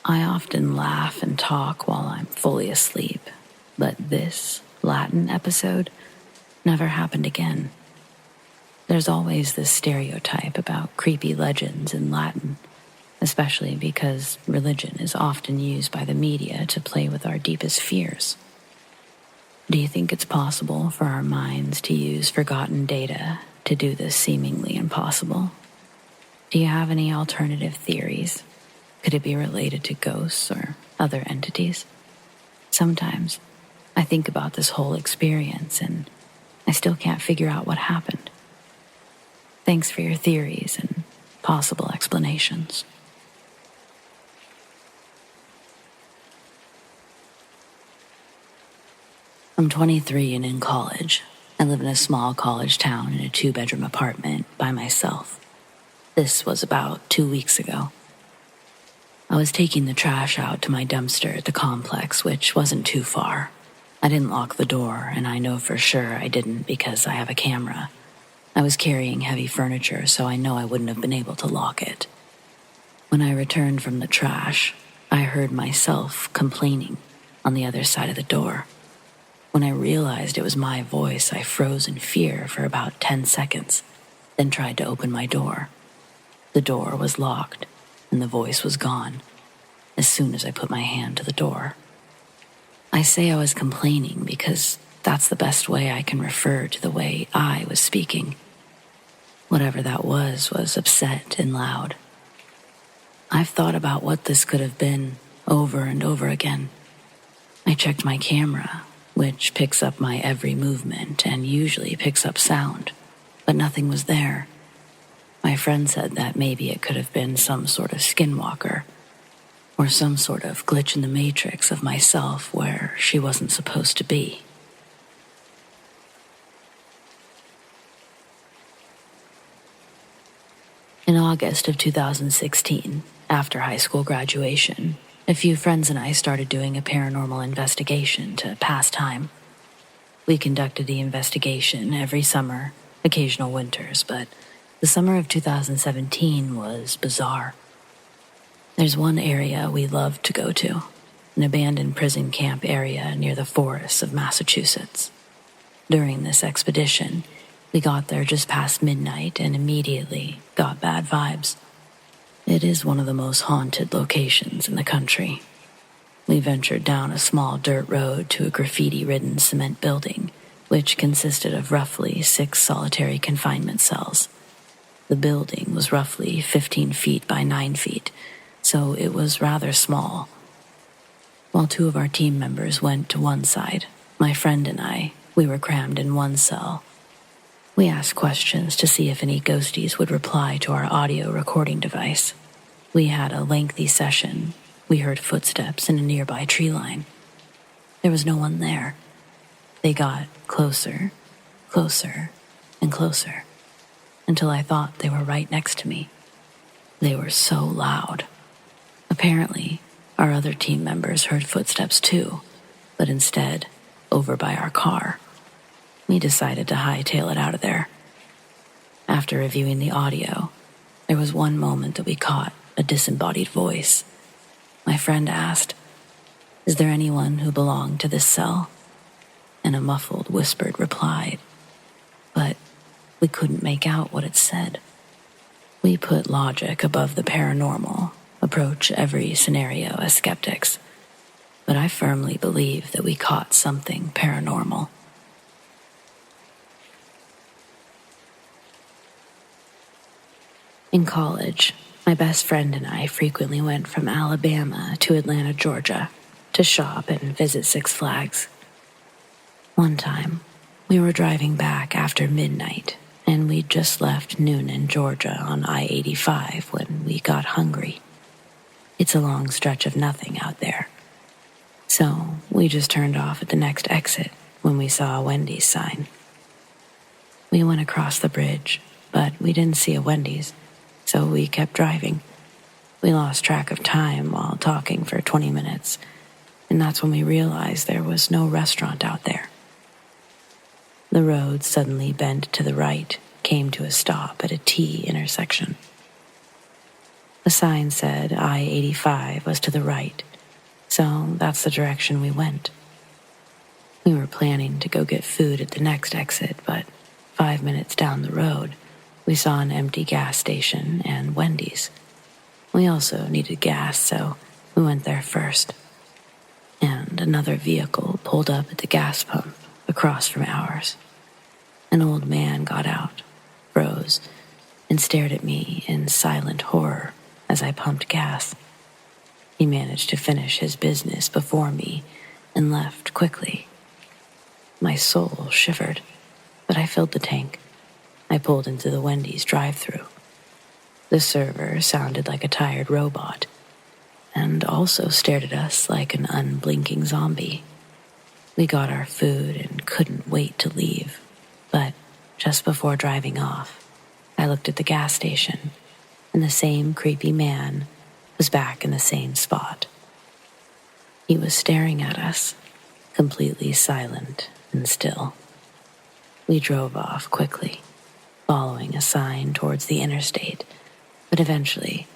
I often laugh and talk while I'm fully asleep, but this Latin episode never happened again. There's always this stereotype about creepy legends in Latin, especially because religion is often used by the media to play with our deepest fears. Do you think it's possible for our minds to use forgotten data to do this seemingly impossible? Do you have any alternative theories? Could it be related to ghosts or other entities? Sometimes I think about this whole experience and I still can't figure out what happened. Thanks for your theories and possible explanations. I'm 23 and in college. I live in a small college town in a 2-bedroom apartment by myself. This was about 2 weeks ago. I was taking the trash out to my dumpster at the complex, which wasn't too far. I didn't lock the door, and I know for sure I didn't because I have a camera. I was carrying heavy furniture, so I know I wouldn't have been able to lock it. When I returned from the trash, I heard myself complaining on the other side of the door. When I realized it was my voice, I froze in fear for about 10 seconds, then tried to open my door. The door was locked, and the voice was gone as soon as I put my hand to the door. I say I was complaining because that's the best way I can refer to the way I was speaking. Whatever that was upset and loud. I've thought about what this could have been over and over again. I checked my camera, which picks up my every movement and usually picks up sound, but nothing was there. My friend said that maybe it could have been some sort of skinwalker, or some sort of glitch in the matrix of myself where she wasn't supposed to be. In August of 2016, after high school graduation, a few friends and I started doing a paranormal investigation to pass time. We conducted the investigation every summer, occasional winters, but the summer of 2017 was bizarre. There's one area we loved to go to, an abandoned prison camp area near the forests of Massachusetts. During this expedition, we got there just past midnight and immediately got bad vibes. It is one of the most haunted locations in the country. We ventured down a small dirt road to a graffiti-ridden cement building, which consisted of roughly 6 solitary confinement cells. The building was roughly 15 feet by 9 feet, so it was rather small. While 2 of our team members went to one side, my friend and I, we were crammed in one cell. We asked questions to see if any ghosties would reply to our audio recording device. We had a lengthy session. We heard footsteps in a nearby tree line. There was no one there. They got closer, closer, and closer, until I thought they were right next to me. They were so loud. Apparently, our other team members heard footsteps too, but instead, over by our car. We decided to hightail it out of there. After reviewing the audio, there was one moment that we caught a disembodied voice. My friend asked, "Is there anyone who belonged to this cell?" And a muffled, whispered replied, but we couldn't make out what it said. We put logic above the paranormal, approach every scenario as skeptics, but I firmly believe that we caught something paranormal. In college, my best friend and I frequently went from Alabama to Atlanta, Georgia, to shop and visit Six Flags. One time, we were driving back after midnight, and we'd just left Noonan, Georgia on I-85 when we got hungry. It's a long stretch of nothing out there. So we just turned off at the next exit when we saw a Wendy's sign. We went across the bridge, but we didn't see a Wendy's. So we kept driving. We lost track of time while talking for 20 minutes, and that's when we realized there was no restaurant out there. The road suddenly bent to the right, came to a stop at a T intersection. The sign said I-85 was to the right, so that's the direction we went. We were planning to go get food at the next exit, but 5 minutes down the road, we saw an empty gas station and Wendy's. We also needed gas, so we went there first. And another vehicle pulled up at the gas pump across from ours. An old man got out, froze, and stared at me in silent horror as I pumped gas. He managed to finish his business before me and left quickly. My soul shivered, but I filled the tank. I pulled into the Wendy's drive-thru. The server sounded like a tired robot, and also stared at us like an unblinking zombie. We got our food and couldn't wait to leave, but just before driving off, I looked at the gas station, and the same creepy man was back in the same spot. He was staring at us, completely silent and still. We drove off quickly, following a sign towards the interstate, but eventually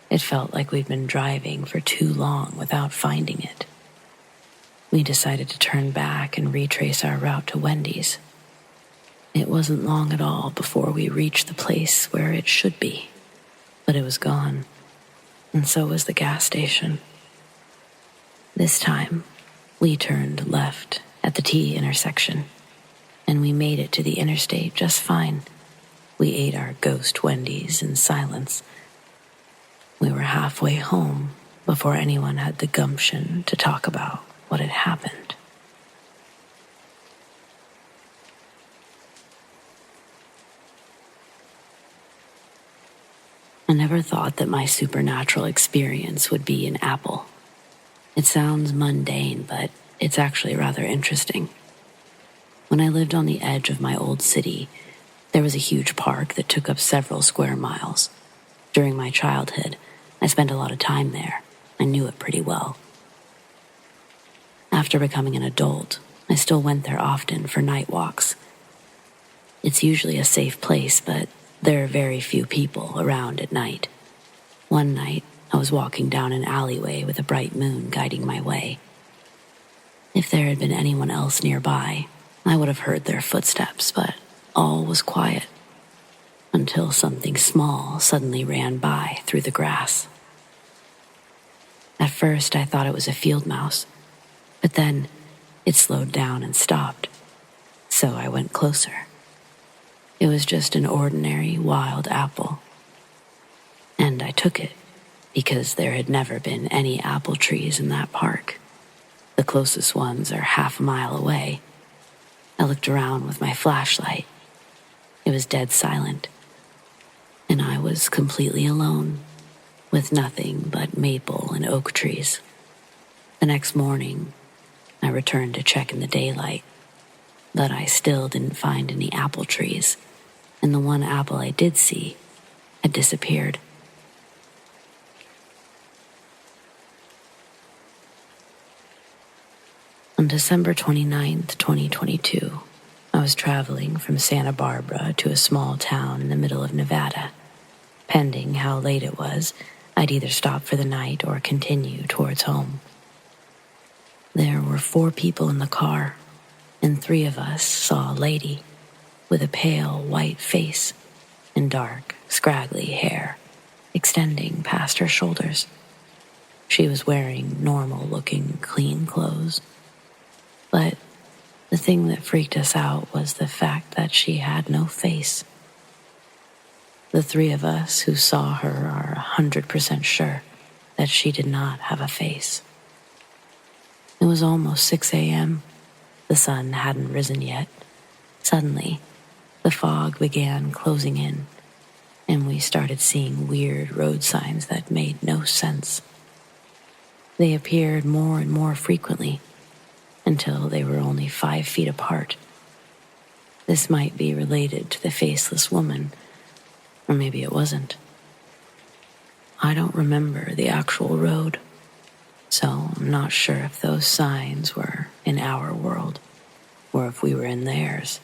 it felt like we'd been driving for too long without finding it. We decided to turn back and retrace our route to Wendy's. It wasn't long at all before we reached the place where it should be, but it was gone, and so was the gas station. This time, we turned left at the T intersection, and we made it to the interstate just fine. We ate our ghost Wendy's in silence. We were halfway home before anyone had the gumption to talk about what had happened. I never thought that my supernatural experience would be an apple. It sounds mundane, but it's actually rather interesting. When I lived on the edge of my old city, there was a huge park that took up several square miles. During my childhood, I spent a lot of time there. I knew it pretty well. After becoming an adult, I still went there often for night walks. It's usually a safe place, but there are very few people around at night. One night, I was walking down an alleyway with a bright moon guiding my way. If there had been anyone else nearby, I would have heard their footsteps, but all was quiet until something small suddenly ran by through the grass. At first, I thought it was a field mouse, but then it slowed down and stopped, so I went closer. It was just an ordinary wild apple, and I took it because there had never been any apple trees in that park. The closest ones are half a mile away. I looked around with my flashlight. It was dead silent, and I was completely alone, with nothing but maple and oak trees. The next morning, I returned to check in the daylight, but I still didn't find any apple trees, and the one apple I did see had disappeared. On December 29th, 2022, I was traveling from Santa Barbara to a small town in the middle of Nevada. Pending how late it was, I'd either stop for the night or continue towards home. There were 4 people in the car, and 3 of us saw a lady with a pale white face and dark, scraggly hair extending past her shoulders. She was wearing normal-looking, clean clothes. But the thing that freaked us out was the fact that she had no face. The 3 of us who saw her are 100% sure that she did not have a face. It was almost 6 a.m. The sun hadn't risen yet. Suddenly, the fog began closing in, and we started seeing weird road signs that made no sense. They appeared more and more frequently, until they were only 5 feet apart. This might be related to the faceless woman, or maybe it wasn't. I don't remember the actual road, so I'm not sure if those signs were in our world, or if we were in theirs.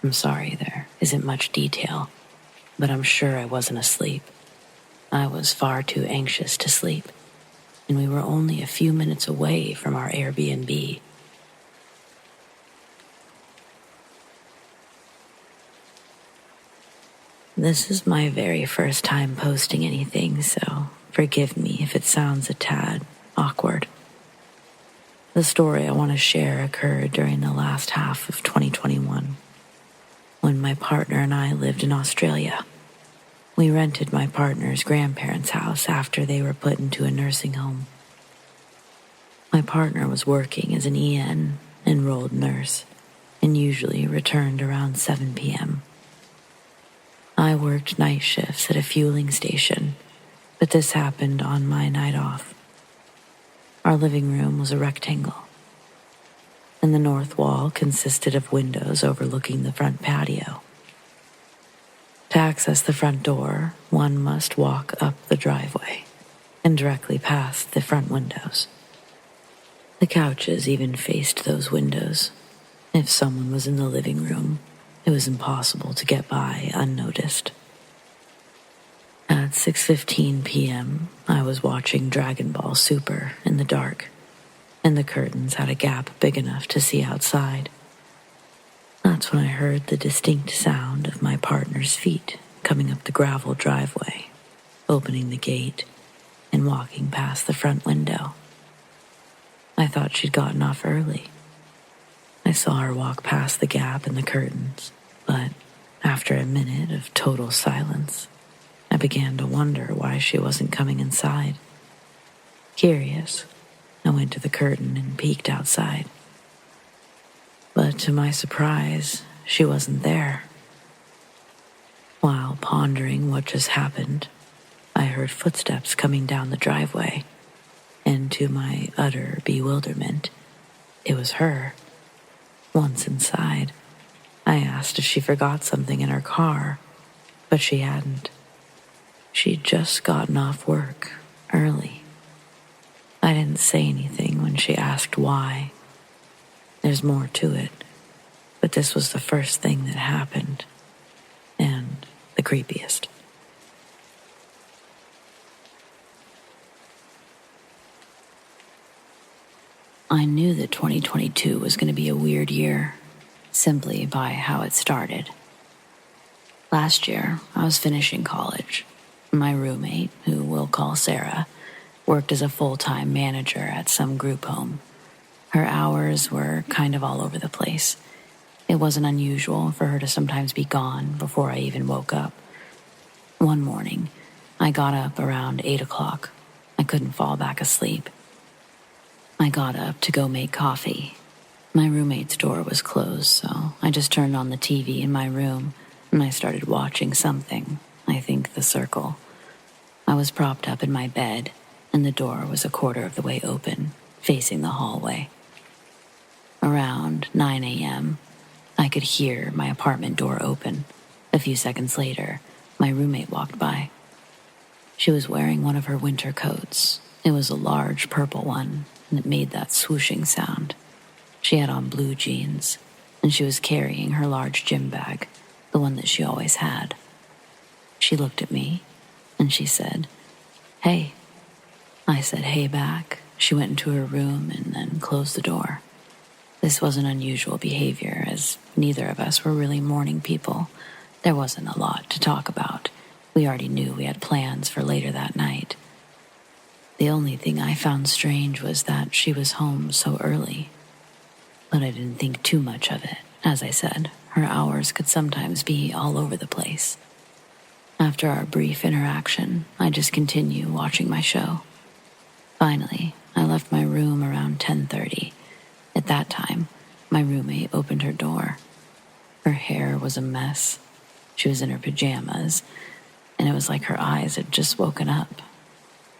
I'm sorry there isn't much detail, but I'm sure I wasn't asleep. I was far too anxious to sleep, and we were only a few minutes away from our Airbnb. This is my very first time posting anything, so forgive me if it sounds a tad awkward. The story I want to share occurred during the last half of 2021, when my partner and I lived in Australia. We rented my partner's grandparents' house after they were put into a nursing home. My partner was working as an EN, enrolled nurse, and usually returned around 7 p.m. I worked night shifts at a fueling station, but this happened on my night off. Our living room was a rectangle. and the north wall consisted of windows overlooking the front patio. To access the front door, one must walk up the driveway and directly past the front windows. The couches even faced those windows. If someone was in the living room, it was impossible to get by unnoticed. At 6:15 p.m., I was watching Dragon Ball Super in the dark, and the curtains had a gap big enough to see outside. That's when I heard the distinct sound of my partner's feet coming up the gravel driveway, opening the gate, and walking past the front window. I thought she'd gotten off early. I saw her walk past the gap in the curtains, but after a minute of total silence, I began to wonder why she wasn't coming inside. Curious, I went to the curtain and peeked outside. But to my surprise, she wasn't there. While pondering what just happened, I heard footsteps coming down the driveway, and to my utter bewilderment, it was her. Once inside, I asked if she forgot something in her car, but she hadn't. She'd just gotten off work early. I didn't say anything when she asked why. There's more to it, but this was the first thing that happened, and the creepiest. I knew that 2022 was going to be a weird year, simply by how it started. Last year, I was finishing college. My roommate, who we'll call Sarah, worked as a full-time manager at some group home. Her hours were kind of all over the place. It wasn't unusual for her to sometimes be gone before I even woke up. One morning, I got up around 8 o'clock. I couldn't fall back asleep. I got up to go make coffee. My roommate's door was closed, so I just turned on the TV in my room and I started watching something, I think The Circle. I was propped up in my bed, and the door was a quarter of the way open, facing the hallway. Around 9 a.m., I could hear my apartment door open. A few seconds later, my roommate walked by. She was wearing one of her winter coats. It was a large purple one, and it made that swooshing sound. She had on blue jeans, and she was carrying her large gym bag, the one that she always had. She looked at me, and she said, "Hey." I said hey back. She went into her room and then closed the door. This wasn't unusual behavior, as neither of us were really morning people. There wasn't a lot to talk about. We already knew we had plans for later that night. The only thing I found strange was that she was home so early. But I didn't think too much of it. As I said, her hours could sometimes be all over the place. After our brief interaction, I just continued watching my show. Finally, I left my room around 10:30. At that time, my roommate opened her door. Her hair was a mess. She was in her pajamas, and it was like her eyes had just woken up.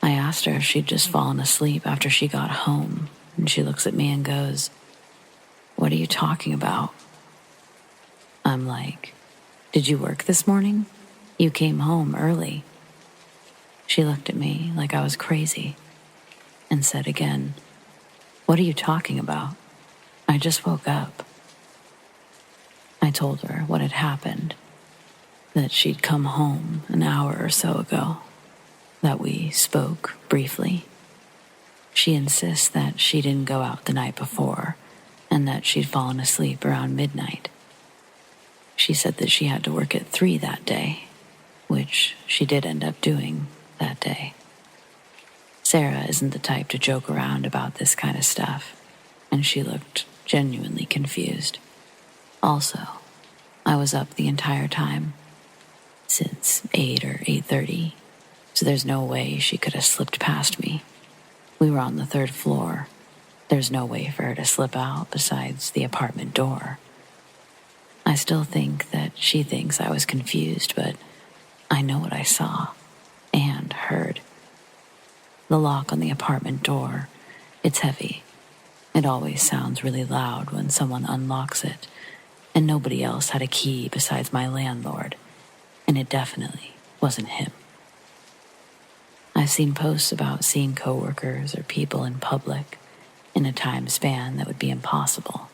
I asked her if she'd just fallen asleep after she got home, and she looks at me and goes, "What are you talking about?" I'm like, "Did you work this morning? You came home early." She looked at me like I was crazy and said again, "What are you talking about? I just woke up." I told her what had happened, that she'd come home an hour or so ago, that we spoke briefly. She insists that she didn't go out the night before and that she'd fallen asleep around midnight. She said that she had to work at 3 that day, which she did end up doing that day. Sarah isn't the type to joke around about this kind of stuff, and she looked genuinely confused. Also, I was up the entire time, since 8 or 8:30, so there's no way she could have slipped past me. We were on the 3rd floor. There's no way for her to slip out besides the apartment door. I still think that she thinks I was confused, but I know what I saw and heard. The lock on the apartment door, it's heavy. It always sounds really loud when someone unlocks it, and nobody else had a key besides my landlord, and it definitely wasn't him. I've seen posts about seeing coworkers or people in public in a time span that would be impossible.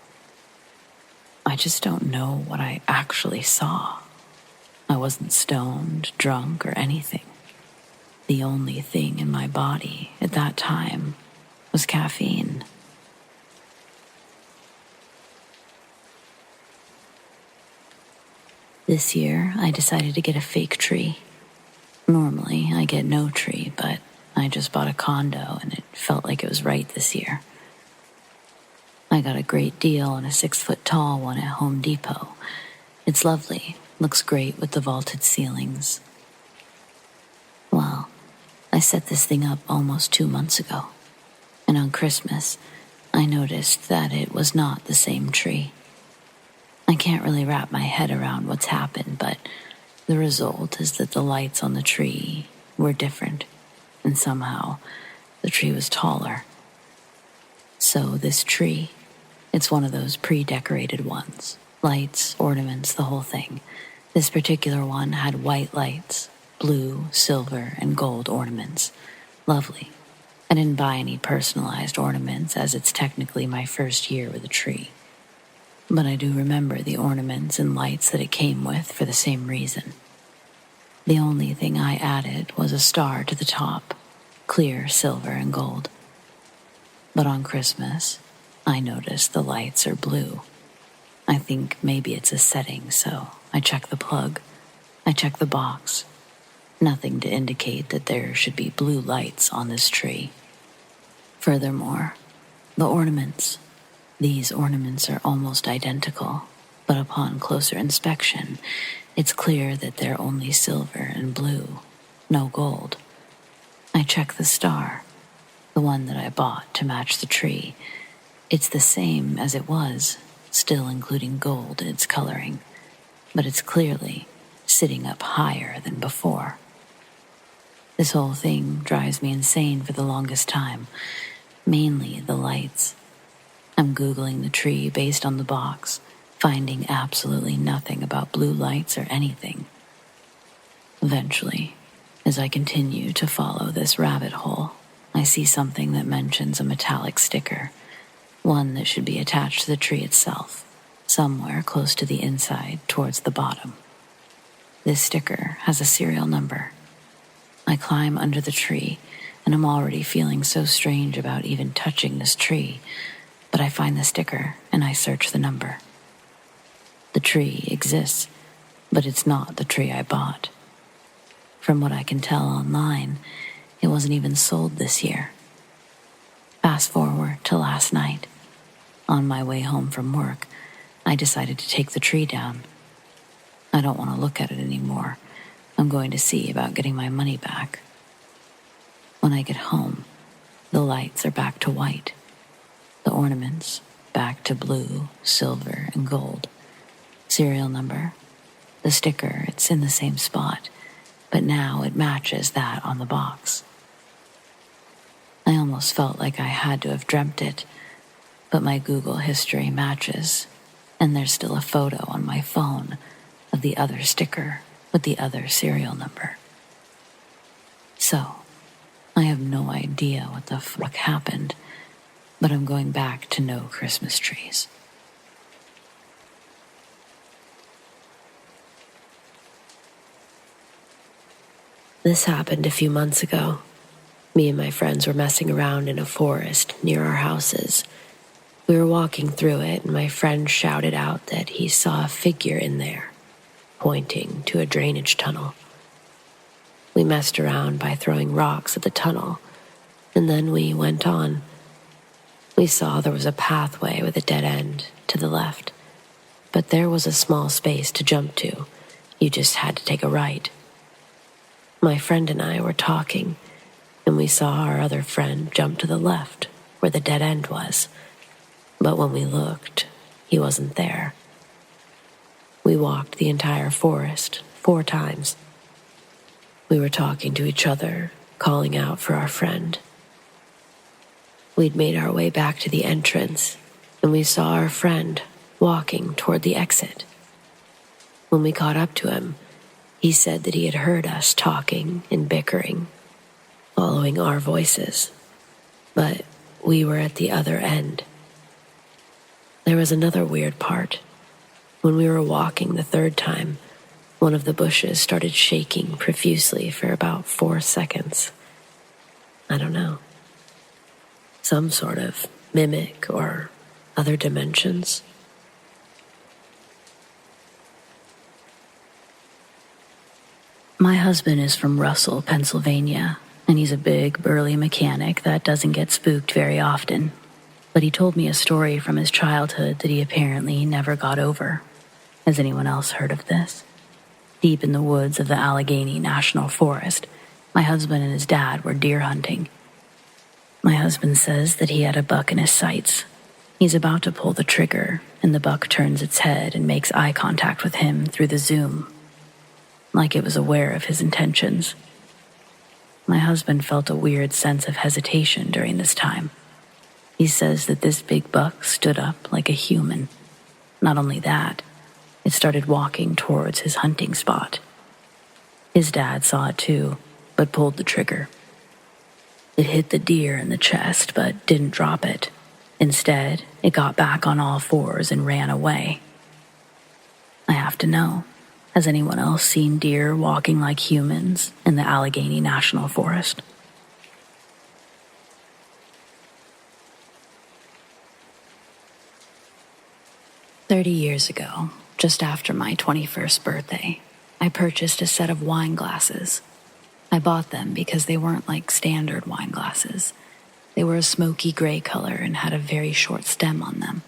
I just don't know what I actually saw. I wasn't stoned, drunk, or anything. The only thing in my body at that time was caffeine. This year, I decided to get a fake tree. Normally, I get no tree, but I just bought a condo and it felt like it was right this year. I got a great deal on a 6-foot-tall one at Home Depot. It's lovely, looks great with the vaulted ceilings. Well, I set this thing up almost 2 months ago, and on Christmas, I noticed that it was not the same tree. I can't really wrap my head around what's happened, but the result is that the lights on the tree were different, and somehow the tree was taller. So this tree, it's one of those pre-decorated ones. Lights, ornaments, the whole thing. This particular one had white lights, blue, silver, and gold ornaments. Lovely. I didn't buy any personalized ornaments as it's technically my first year with a tree. But I do remember the ornaments and lights that it came with for the same reason. The only thing I added was a star to the top, clear silver and gold. But on Christmas, I noticed the lights are blue. I think maybe it's a setting, so I check the plug. I check the box. Nothing to indicate that there should be blue lights on this tree. Furthermore, the ornaments. These ornaments are almost identical, but upon closer inspection, it's clear that they're only silver and blue, no gold. I check the star, the one that I bought to match the tree. It's the same as it was, still including gold in its coloring, but it's clearly sitting up higher than before. This whole thing drives me insane for the longest time, mainly the lights. I'm Googling the tree based on the box, finding absolutely nothing about blue lights or anything. Eventually, as I continue to follow this rabbit hole, I see something that mentions a metallic sticker, one that should be attached to the tree itself, somewhere close to the inside towards the bottom. This sticker has a serial number. I climb under the tree, and I'm already feeling so strange about even touching this tree, but I find the sticker and I search the number. The tree exists, but it's not the tree I bought. From what I can tell online, it wasn't even sold this year. Fast forward to last night. On my way home from work, I decided to take the tree down. I don't want to look at it anymore. I'm going to see about getting my money back. When I get home, the lights are back to white. The ornaments back to blue, silver, and gold. Serial number. The sticker, it's in the same spot, but now it matches that on the box. I almost felt like I had to have dreamt it, but my Google history matches, and there's still a photo on my phone of the other sticker with the other serial number. So, I have no idea what the fuck happened, but I'm going back to no Christmas trees. This happened a few months ago. Me and my friends were messing around in a forest near our houses. We were walking through it, and my friend shouted out that he saw a figure in there, pointing to a drainage tunnel. We messed around by throwing rocks at the tunnel, and then we went on. We saw there was a pathway with a dead end to the left, but there was a small space to jump to. You just had to take a right. My friend and I were talking, and we saw our other friend jump to the left, where the dead end was. But when we looked, he wasn't there. We walked the entire forest 4 times. We were talking to each other, calling out for our friend. We'd made our way back to the entrance, and we saw our friend walking toward the exit. When we caught up to him, he said that he had heard us talking and bickering, following our voices, but we were at the other end. There was another weird part. When we were walking the third time, one of the bushes started shaking profusely for about 4 seconds. I don't know. Some sort of mimic or other dimensions. My husband is from Russell, Pennsylvania, and he's a big, burly mechanic that doesn't get spooked very often. But he told me a story from his childhood that he apparently never got over. Has anyone else heard of this? Deep in the woods of the Allegheny National Forest, my husband and his dad were deer hunting. My husband says that he had a buck in his sights. He's about to pull the trigger, and the buck turns its head and makes eye contact with him through the zoom, like it was aware of his intentions. My husband felt a weird sense of hesitation during this time. He says that this big buck stood up like a human. Not only that, it started walking towards his hunting spot. His dad saw it too, but pulled the trigger. It hit the deer in the chest, but didn't drop it. Instead, it got back on all fours and ran away. I have to know, has anyone else seen deer walking like humans in the Allegheny National Forest? "30 years ago, just after my 21st birthday, I purchased a set of wine glasses. I bought them because they weren't like standard wine glasses. They were a smoky gray color and had a very short stem on them.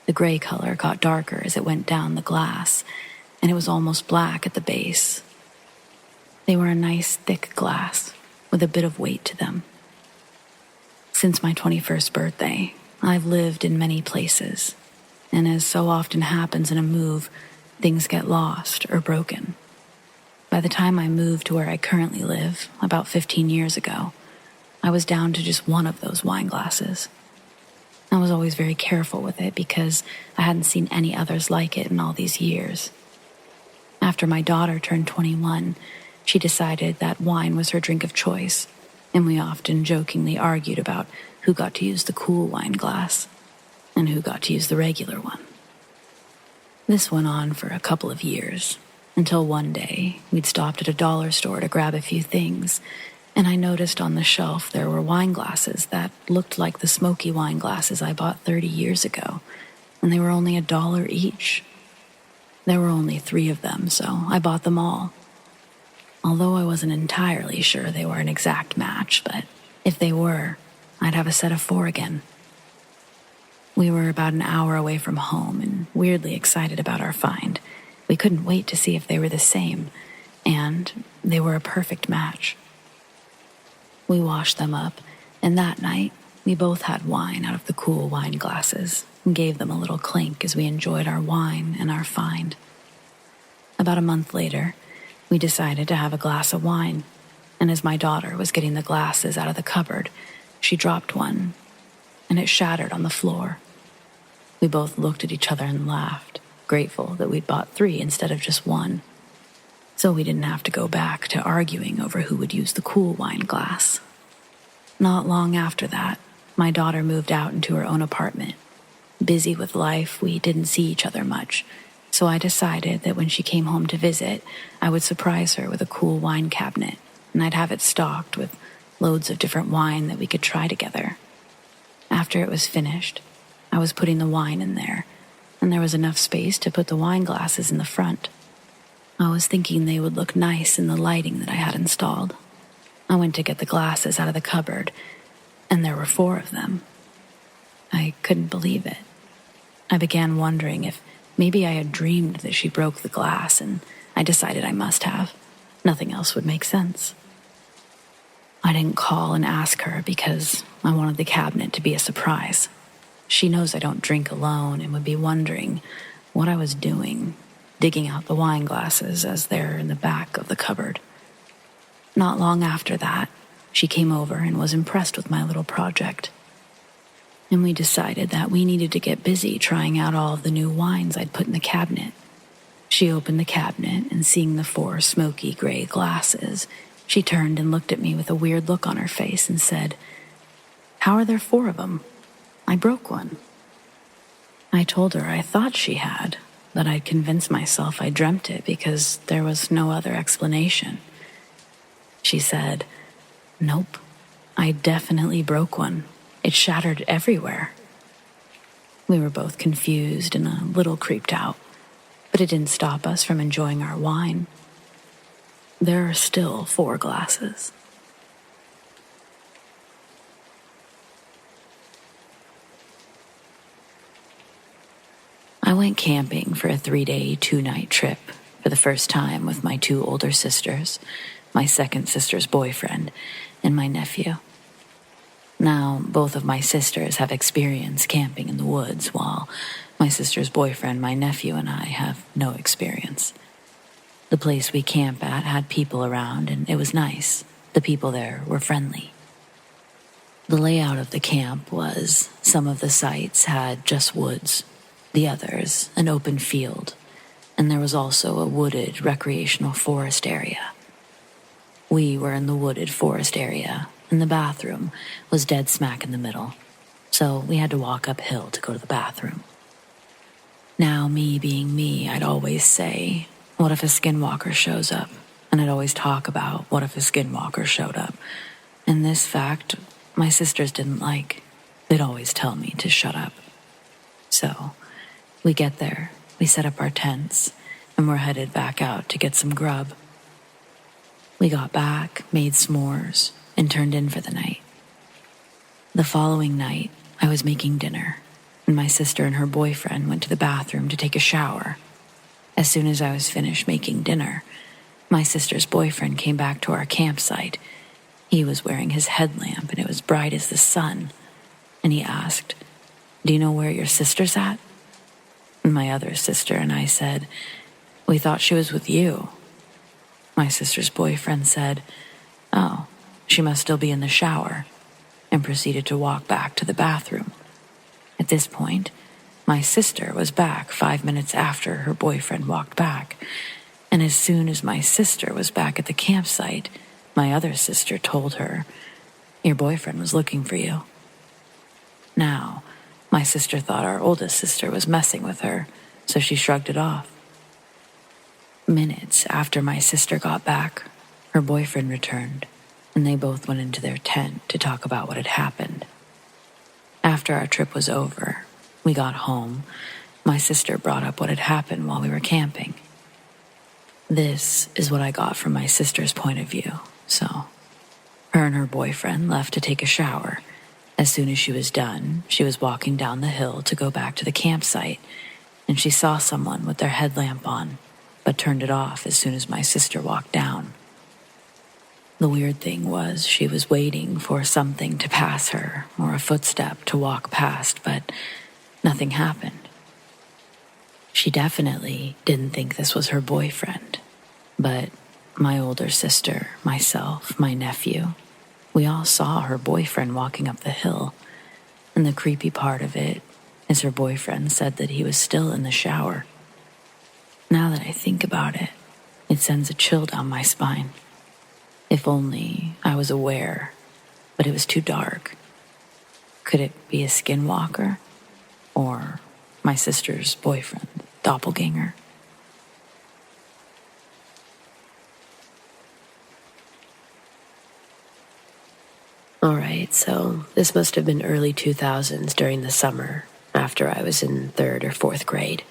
The gray color got darker as it went down the glass, and it was almost black at the base. They were a nice, thick glass with a bit of weight to them. Since my 21st birthday, I've lived in many places, and as so often happens in a move, things get lost or broken. By the time I moved to where I currently live, about 15 years ago, I was down to just one of those wine glasses. I was always very careful with it because I hadn't seen any others like it in all these years. After my daughter turned 21, she decided that wine was her drink of choice, and we often jokingly argued about who got to use the cool wine glass and who got to use the regular one. This went on for a couple of years, until one day we'd stopped at a dollar store to grab a few things, and I noticed on the shelf there were wine glasses that looked like the smoky wine glasses I bought 30 years ago, and they were only $1 each. There were only 3 of them, so I bought them all. Although I wasn't entirely sure they were an exact match, but if they were, I'd have a set of 4 again. We were about an hour away from home and weirdly excited about our find. We couldn't wait to see if they were the same, and they were a perfect match. We washed them up, and that night, we both had wine out of the cool wine glasses and gave them a little clink as we enjoyed our wine and our find. About a month later, we decided to have a glass of wine, and as my daughter was getting the glasses out of the cupboard, she dropped one, and it shattered on the floor. We both looked at each other and laughed, grateful that we'd bought 3 instead of just 1. So we didn't have to go back to arguing over who would use the cool wine glass. Not long after that, my daughter moved out into her own apartment. Busy with life, we didn't see each other much, so I decided that when she came home to visit, I would surprise her with a cool wine cabinet, and I'd have it stocked with loads of different wine that we could try together. After it was finished, I was putting the wine in there, and there was enough space to put the wine glasses in the front. I was thinking they would look nice in the lighting that I had installed. I went to get the glasses out of the cupboard, and there were 4 of them. I couldn't believe it. I began wondering if maybe I had dreamed that she broke the glass, and I decided I must have. Nothing else would make sense. I didn't call and ask her because I wanted the cabinet to be a surprise. She knows I don't drink alone and would be wondering what I was doing, digging out the wine glasses as they're in the back of the cupboard. Not long after that, she came over and was impressed with my little project. and we decided that we needed to get busy trying out all of the new wines I'd put in the cabinet. She opened the cabinet, and seeing the 4 smoky gray glasses, she turned and looked at me with a weird look on her face and said, "How are there 4 of them? I broke one." I told her I thought she had, but I'd convinced myself I dreamt it because there was no other explanation. She said, "Nope, I definitely broke one. It shattered everywhere." We were both confused and a little creeped out, but it didn't stop us from enjoying our wine. There are still 4 glasses. I went camping for a 3-day, 2-night trip for the first time with my 2 older sisters, my second sister's boyfriend, and my nephew. Now, both of my sisters have experience camping in the woods, while my sister's boyfriend, my nephew, and I have no experience. The place we camp at had people around, and it was nice. The people there were friendly. The layout of the camp was some of the sites had just woods, the others an open field, and there was also a wooded recreational forest area. We were in the wooded forest area, and the bathroom was dead smack in the middle, so we had to walk uphill to go to the bathroom. Now, me being me, I'd always say, "What if a skinwalker shows up?" And I'd always talk about what if a skinwalker showed up. And this fact, my sisters didn't like. They'd always tell me to shut up. So, we get there, we set up our tents, and we're headed back out to get some grub. We got back, made s'mores, and turned in for the night. The following night, I was making dinner, and my sister and her boyfriend went to the bathroom to take a shower. As soon as I was finished making dinner, my sister's boyfriend came back to our campsite. He was wearing his headlamp, and it was bright as the sun, and he asked, "Do you know where your sister's at?" And my other sister and I said, "We thought she was with you." My sister's boyfriend said, "Oh, she must still be in the shower," and proceeded to walk back to the bathroom. At this point, my sister was back 5 minutes after her boyfriend walked back, and as soon as my sister was back at the campsite, my other sister told her, "Your boyfriend was looking for you." Now, my sister thought our oldest sister was messing with her, so she shrugged it off. Minutes after my sister got back, her boyfriend returned, and they both went into their tent to talk about what had happened. After our trip was over, we got home. My sister brought up what had happened while we were camping. This is what I got from my sister's point of view. So, her and her boyfriend left to take a shower. As soon as she was done, she was walking down the hill to go back to the campsite, and she saw someone with their headlamp on, but turned it off as soon as my sister walked down. The weird thing was she was waiting for something to pass her or a footstep to walk past, but nothing happened. She definitely didn't think this was her boyfriend, but my older sister, myself, my nephew, we all saw her boyfriend walking up the hill, and the creepy part of it is her boyfriend said that he was still in the shower. Now that I think about it, it sends a chill down my spine. If only I was aware, but it was too dark. Could it be a skinwalker? Or my sister's boyfriend, doppelganger? Alright, so this must have been early 2000s during the summer, after I was in 3rd or 4th grade.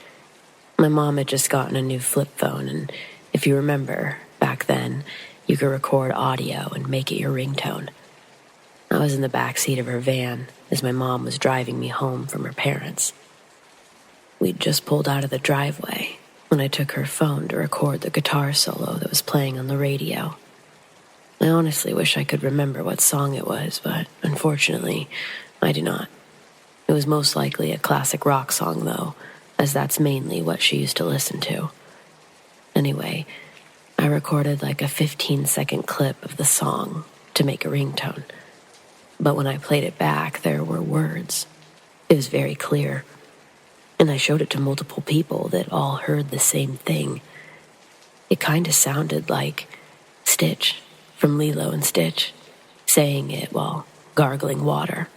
My mom had just gotten a new flip phone, and if you remember, back then, you could record audio and make it your ringtone. I was in the back seat of her van as my mom was driving me home from her parents. We'd just pulled out of the driveway when I took her phone to record the guitar solo that was playing on the radio. I honestly wish I could remember what song it was, but unfortunately, I do not. It was most likely a classic rock song, though, as that's mainly what she used to listen to. Anyway, I recorded like a 15-second clip of the song to make a ringtone. But when I played it back, there were words, It was very clear, and I showed it to multiple people that all heard the same thing. It kind of sounded like Stitch from Lilo and Stitch, saying it while gargling water.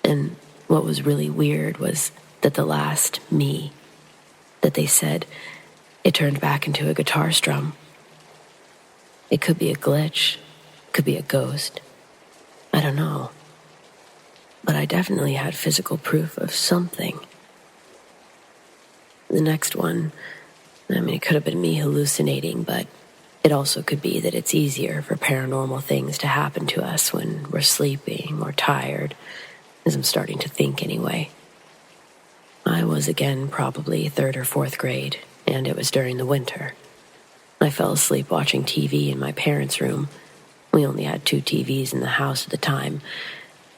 And what was really weird was that the last me that they said, it turned back into a guitar strum. It could be a glitch, could be a ghost. I don't know. But I definitely had physical proof of something. The next one, it could have been me hallucinating, but it also could be that it's easier for paranormal things to happen to us when we're sleeping or tired, as I'm starting to think anyway. I was again probably 3rd or 4th grade, and it was during the winter. I fell asleep watching TV in my parents' room. We only had 2 TVs in the house at the time,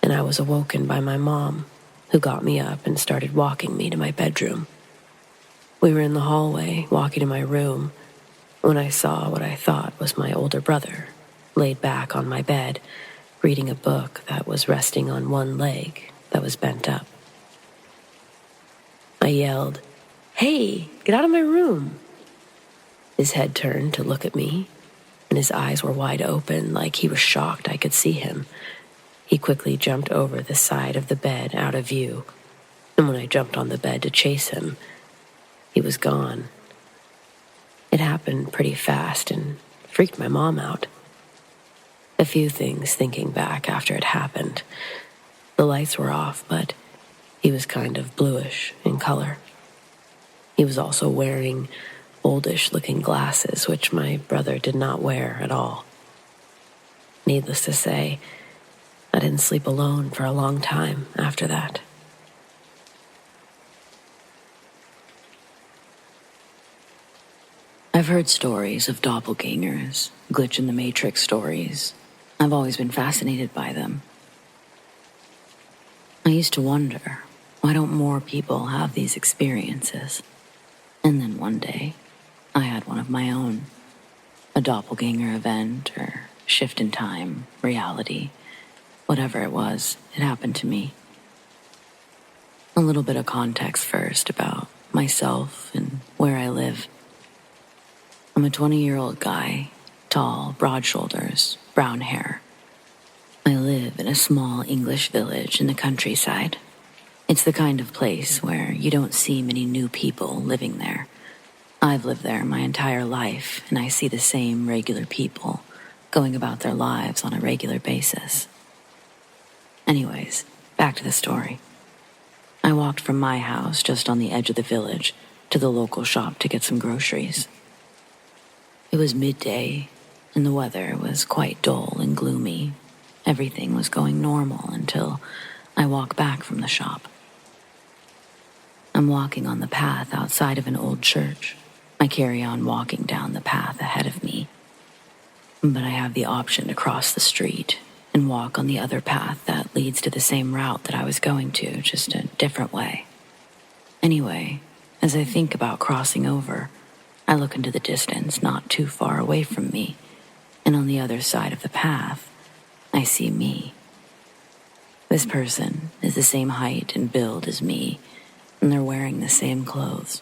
and I was awoken by my mom, who got me up and started walking me to my bedroom. We were in the hallway, walking to my room, when I saw what I thought was my older brother, laid back on my bed, reading a book that was resting on one leg that was bent up. I yelled, "Hey, get out of my room!" His head turned to look at me, and his eyes were wide open like he was shocked I could see him. He quickly jumped over the side of the bed out of view, and when I jumped on the bed to chase him, he was gone. It happened pretty fast and freaked my mom out. A few things thinking back after it happened. The lights were off, but he was kind of bluish in color. He was also wearing oldish-looking glasses, which my brother did not wear at all. Needless to say, I didn't sleep alone for a long time after that. I've heard stories of doppelgangers, glitch in the matrix stories. I've always been fascinated by them. I used to wonder, why don't more people have these experiences? And then one day, I had one of my own. A doppelganger event or shift in time, reality, whatever it was, it happened to me. A little bit of context first about myself and where I live. I'm a 20-year-old guy, tall, broad shoulders, brown hair. I live in a small English village in the countryside. It's the kind of place where you don't see many new people living there. I've lived there my entire life, and I see the same regular people going about their lives on a regular basis. Anyways, back to the story. I walked from my house just on the edge of the village to the local shop to get some groceries. It was midday, and the weather was quite dull and gloomy. Everything was going normal until I walked back from the shop. I'm walking on the path outside of an old church. I carry on walking down the path ahead of me, but I have the option to cross the street and walk on the other path that leads to the same route that I was going to, just a different way. Anyway, as I think about crossing over, I look into the distance not too far away from me, and on the other side of the path, I see me. This person is the same height and build as me, and they're wearing the same clothes.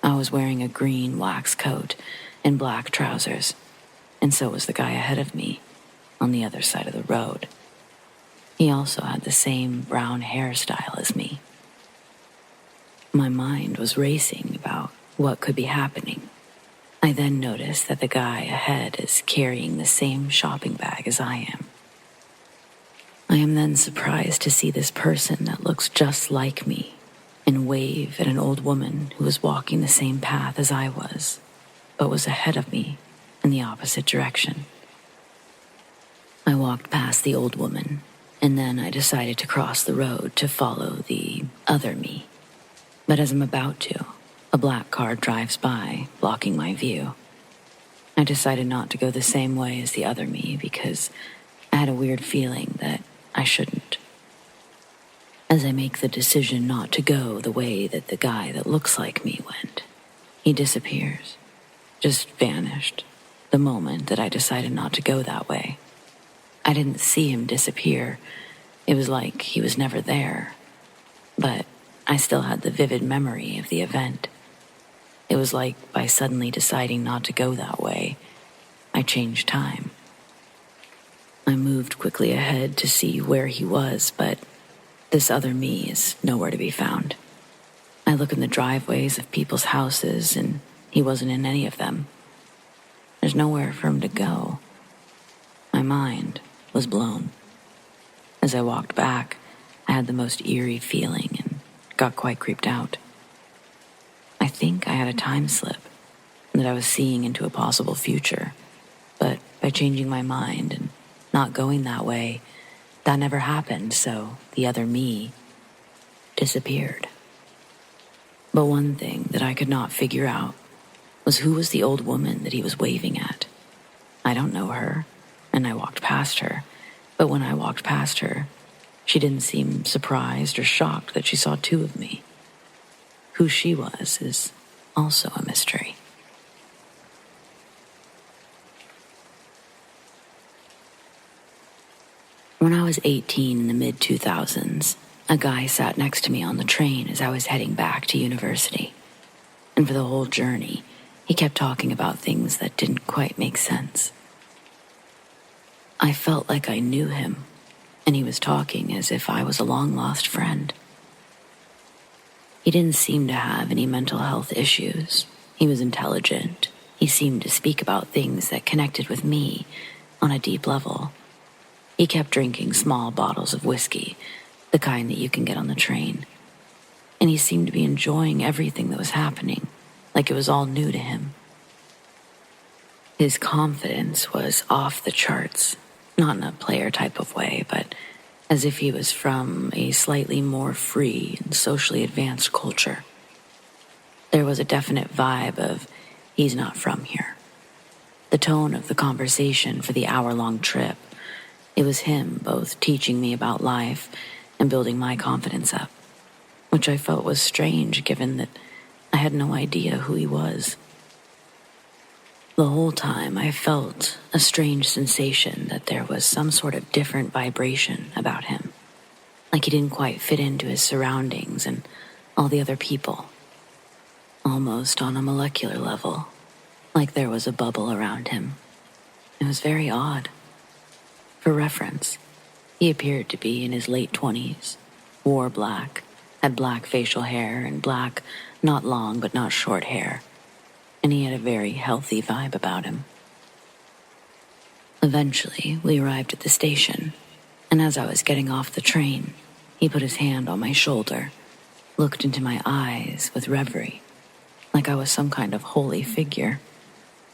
I was wearing a green wax coat and black trousers, and so was the guy ahead of me, on the other side of the road. He also had the same brown hairstyle as me. My mind was racing about what could be happening. I then noticed that the guy ahead is carrying the same shopping bag as I am. I am then surprised to see this person that looks just like me and wave at an old woman who was walking the same path as I was, but was ahead of me in the opposite direction. I walked past the old woman, and then I decided to cross the road to follow the other me. But as I'm about to, a black car drives by, blocking my view. I decided not to go the same way as the other me because I had a weird feeling that I shouldn't. As I make the decision not to go the way that the guy that looks like me went, he disappears, just vanished, the moment that I decided not to go that way. I didn't see him disappear. It was like he was never there. but I still had the vivid memory of the event. It was like by suddenly deciding not to go that way, I changed time. I moved quickly ahead to see where he was, but this other me is nowhere to be found. I look in the driveways of people's houses, and he wasn't in any of them. There's nowhere for him to go. My mind was blown. As I walked back, I had the most eerie feeling and got quite creeped out. I think I had a time slip, that I was seeing into a possible future, but by changing my mind and not going that way, that never happened, so the other me disappeared. But one thing that I could not figure out was who was the old woman that he was waving at. I don't know her, and I walked past her, but when I walked past her, she didn't seem surprised or shocked that she saw two of me. Who she was is also a mystery. When I was 18 in the mid-2000s, a guy sat next to me on the train as I was heading back to university. And for the whole journey, he kept talking about things that didn't quite make sense. I felt like I knew him, and he was talking as if I was a long-lost friend. He didn't seem to have any mental health issues. He was intelligent. He seemed to speak about things that connected with me on a deep level. He kept drinking small bottles of whiskey, the kind that you can get on the train. And he seemed to be enjoying everything that was happening, like it was all new to him. His confidence was off the charts, not in a player type of way, but as if he was from a slightly more free and socially advanced culture. There was a definite vibe of, he's not from here. The tone of the conversation for the hour-long trip, it was him both teaching me about life and building my confidence up, which I felt was strange given that I had no idea who he was. The whole time I felt a strange sensation that there was some sort of different vibration about him, like he didn't quite fit into his surroundings and all the other people, almost on a molecular level, like there was a bubble around him. It was very odd. For reference, he appeared to be in his late 20s, wore black, had black facial hair and black, not long but not short hair, and he had a very healthy vibe about him. Eventually, we arrived at the station, and as I was getting off the train, he put his hand on my shoulder, looked into my eyes with reverie, like I was some kind of holy figure,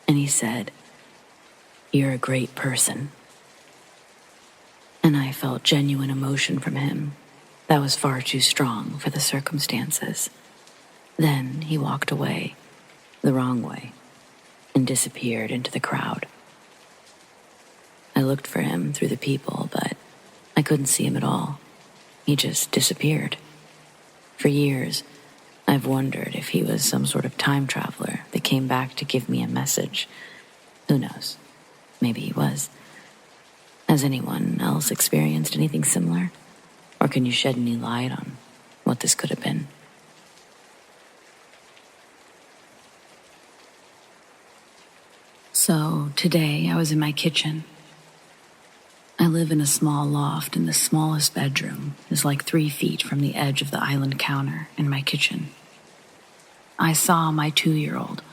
and he said, "You're a great person." And I felt genuine emotion from him that was far too strong for the circumstances. Then he walked away, the wrong way, and disappeared into the crowd. I looked for him through the people, but I couldn't see him at all. He just disappeared. For years, I've wondered if he was some sort of time traveler that came back to give me a message. Who knows? Maybe he was. Has anyone else experienced anything similar? Or can you shed any light on what this could have been? So today I was in my kitchen. I live in a small loft, and the smallest bedroom is like 3 feet from the edge of the island counter in my kitchen. I saw my 2-year-old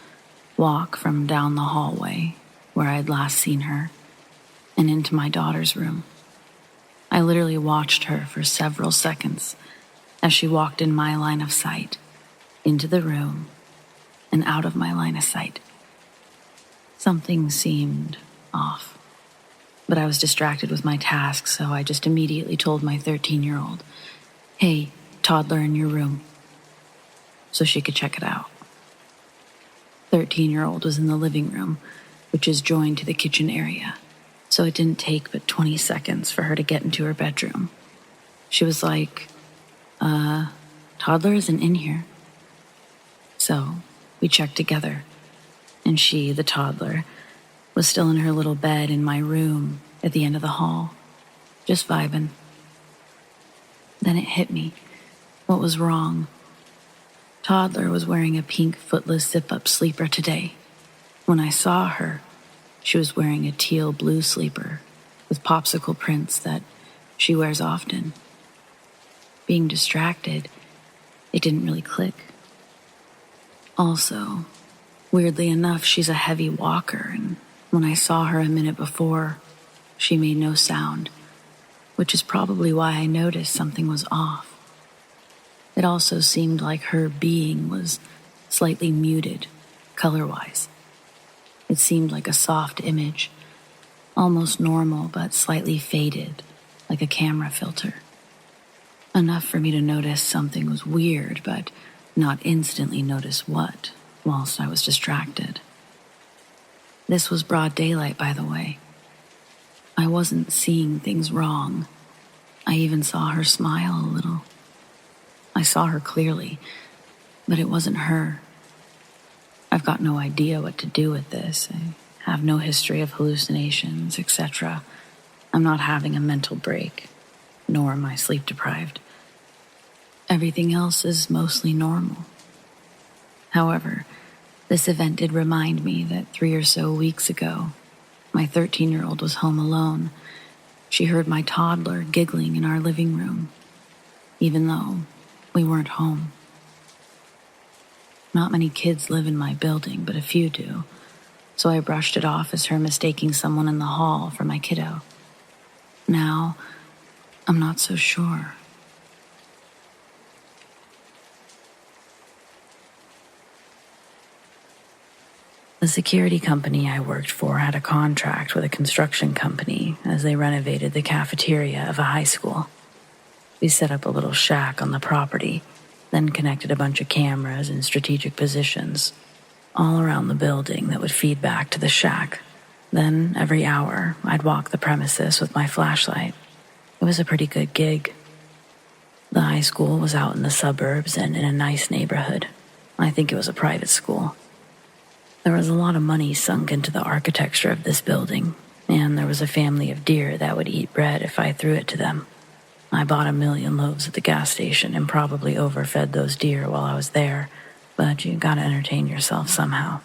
walk from down the hallway where I had last seen her and into my daughter's room. I literally watched her for several seconds as she walked in my line of sight, into the room, and out of my line of sight. Something seemed off, but I was distracted with my task, so I just immediately told my 13-year-old, "Hey, toddler in your room," so she could check it out. 13-year-old was in the living room, which is joined to the kitchen area, so it didn't take but 20 seconds for her to get into her bedroom. She was like, toddler isn't in here. So we checked together, and she, the toddler, was still in her little bed in my room at the end of the hall, just vibing. Then it hit me. What was wrong? Toddler was wearing a pink footless zip-up sleeper today. When I saw her, she was wearing a teal blue sleeper with popsicle prints that she wears often. Being distracted, it didn't really click. Also, weirdly enough, she's a heavy walker, and when I saw her a minute before, she made no sound, which is probably why I noticed something was off. It also seemed like her being was slightly muted, color-wise. It seemed like a soft image, almost normal but slightly faded, like a camera filter. Enough for me to notice something was weird, but not instantly notice what, whilst I was distracted. This was broad daylight, by the way. I wasn't seeing things wrong. I even saw her smile a little. I saw her clearly, but it wasn't her. I've got no idea what to do with this. I have no history of hallucinations, etc. I'm not having a mental break, nor am I sleep deprived. Everything else is mostly normal. However, this event did remind me that 3 or so weeks ago, my 13-year-old was home alone. She heard my toddler giggling in our living room, even though we weren't home. Not many kids live in my building, but a few do, so I brushed it off as her mistaking someone in the hall for my kiddo. Now, I'm not so sure. The security company I worked for had a contract with a construction company as they renovated the cafeteria of a high school. We set up a little shack on the property, then connected a bunch of cameras in strategic positions all around the building that would feed back to the shack. Then, every hour, I'd walk the premises with my flashlight. It was a pretty good gig. The high school was out in the suburbs and in a nice neighborhood. I think it was a private school. There was a lot of money sunk into the architecture of this building, and there was a family of deer that would eat bread if I threw it to them. I bought 1 million loaves at the gas station and probably overfed those deer while I was there, but you gotta entertain yourself somehow.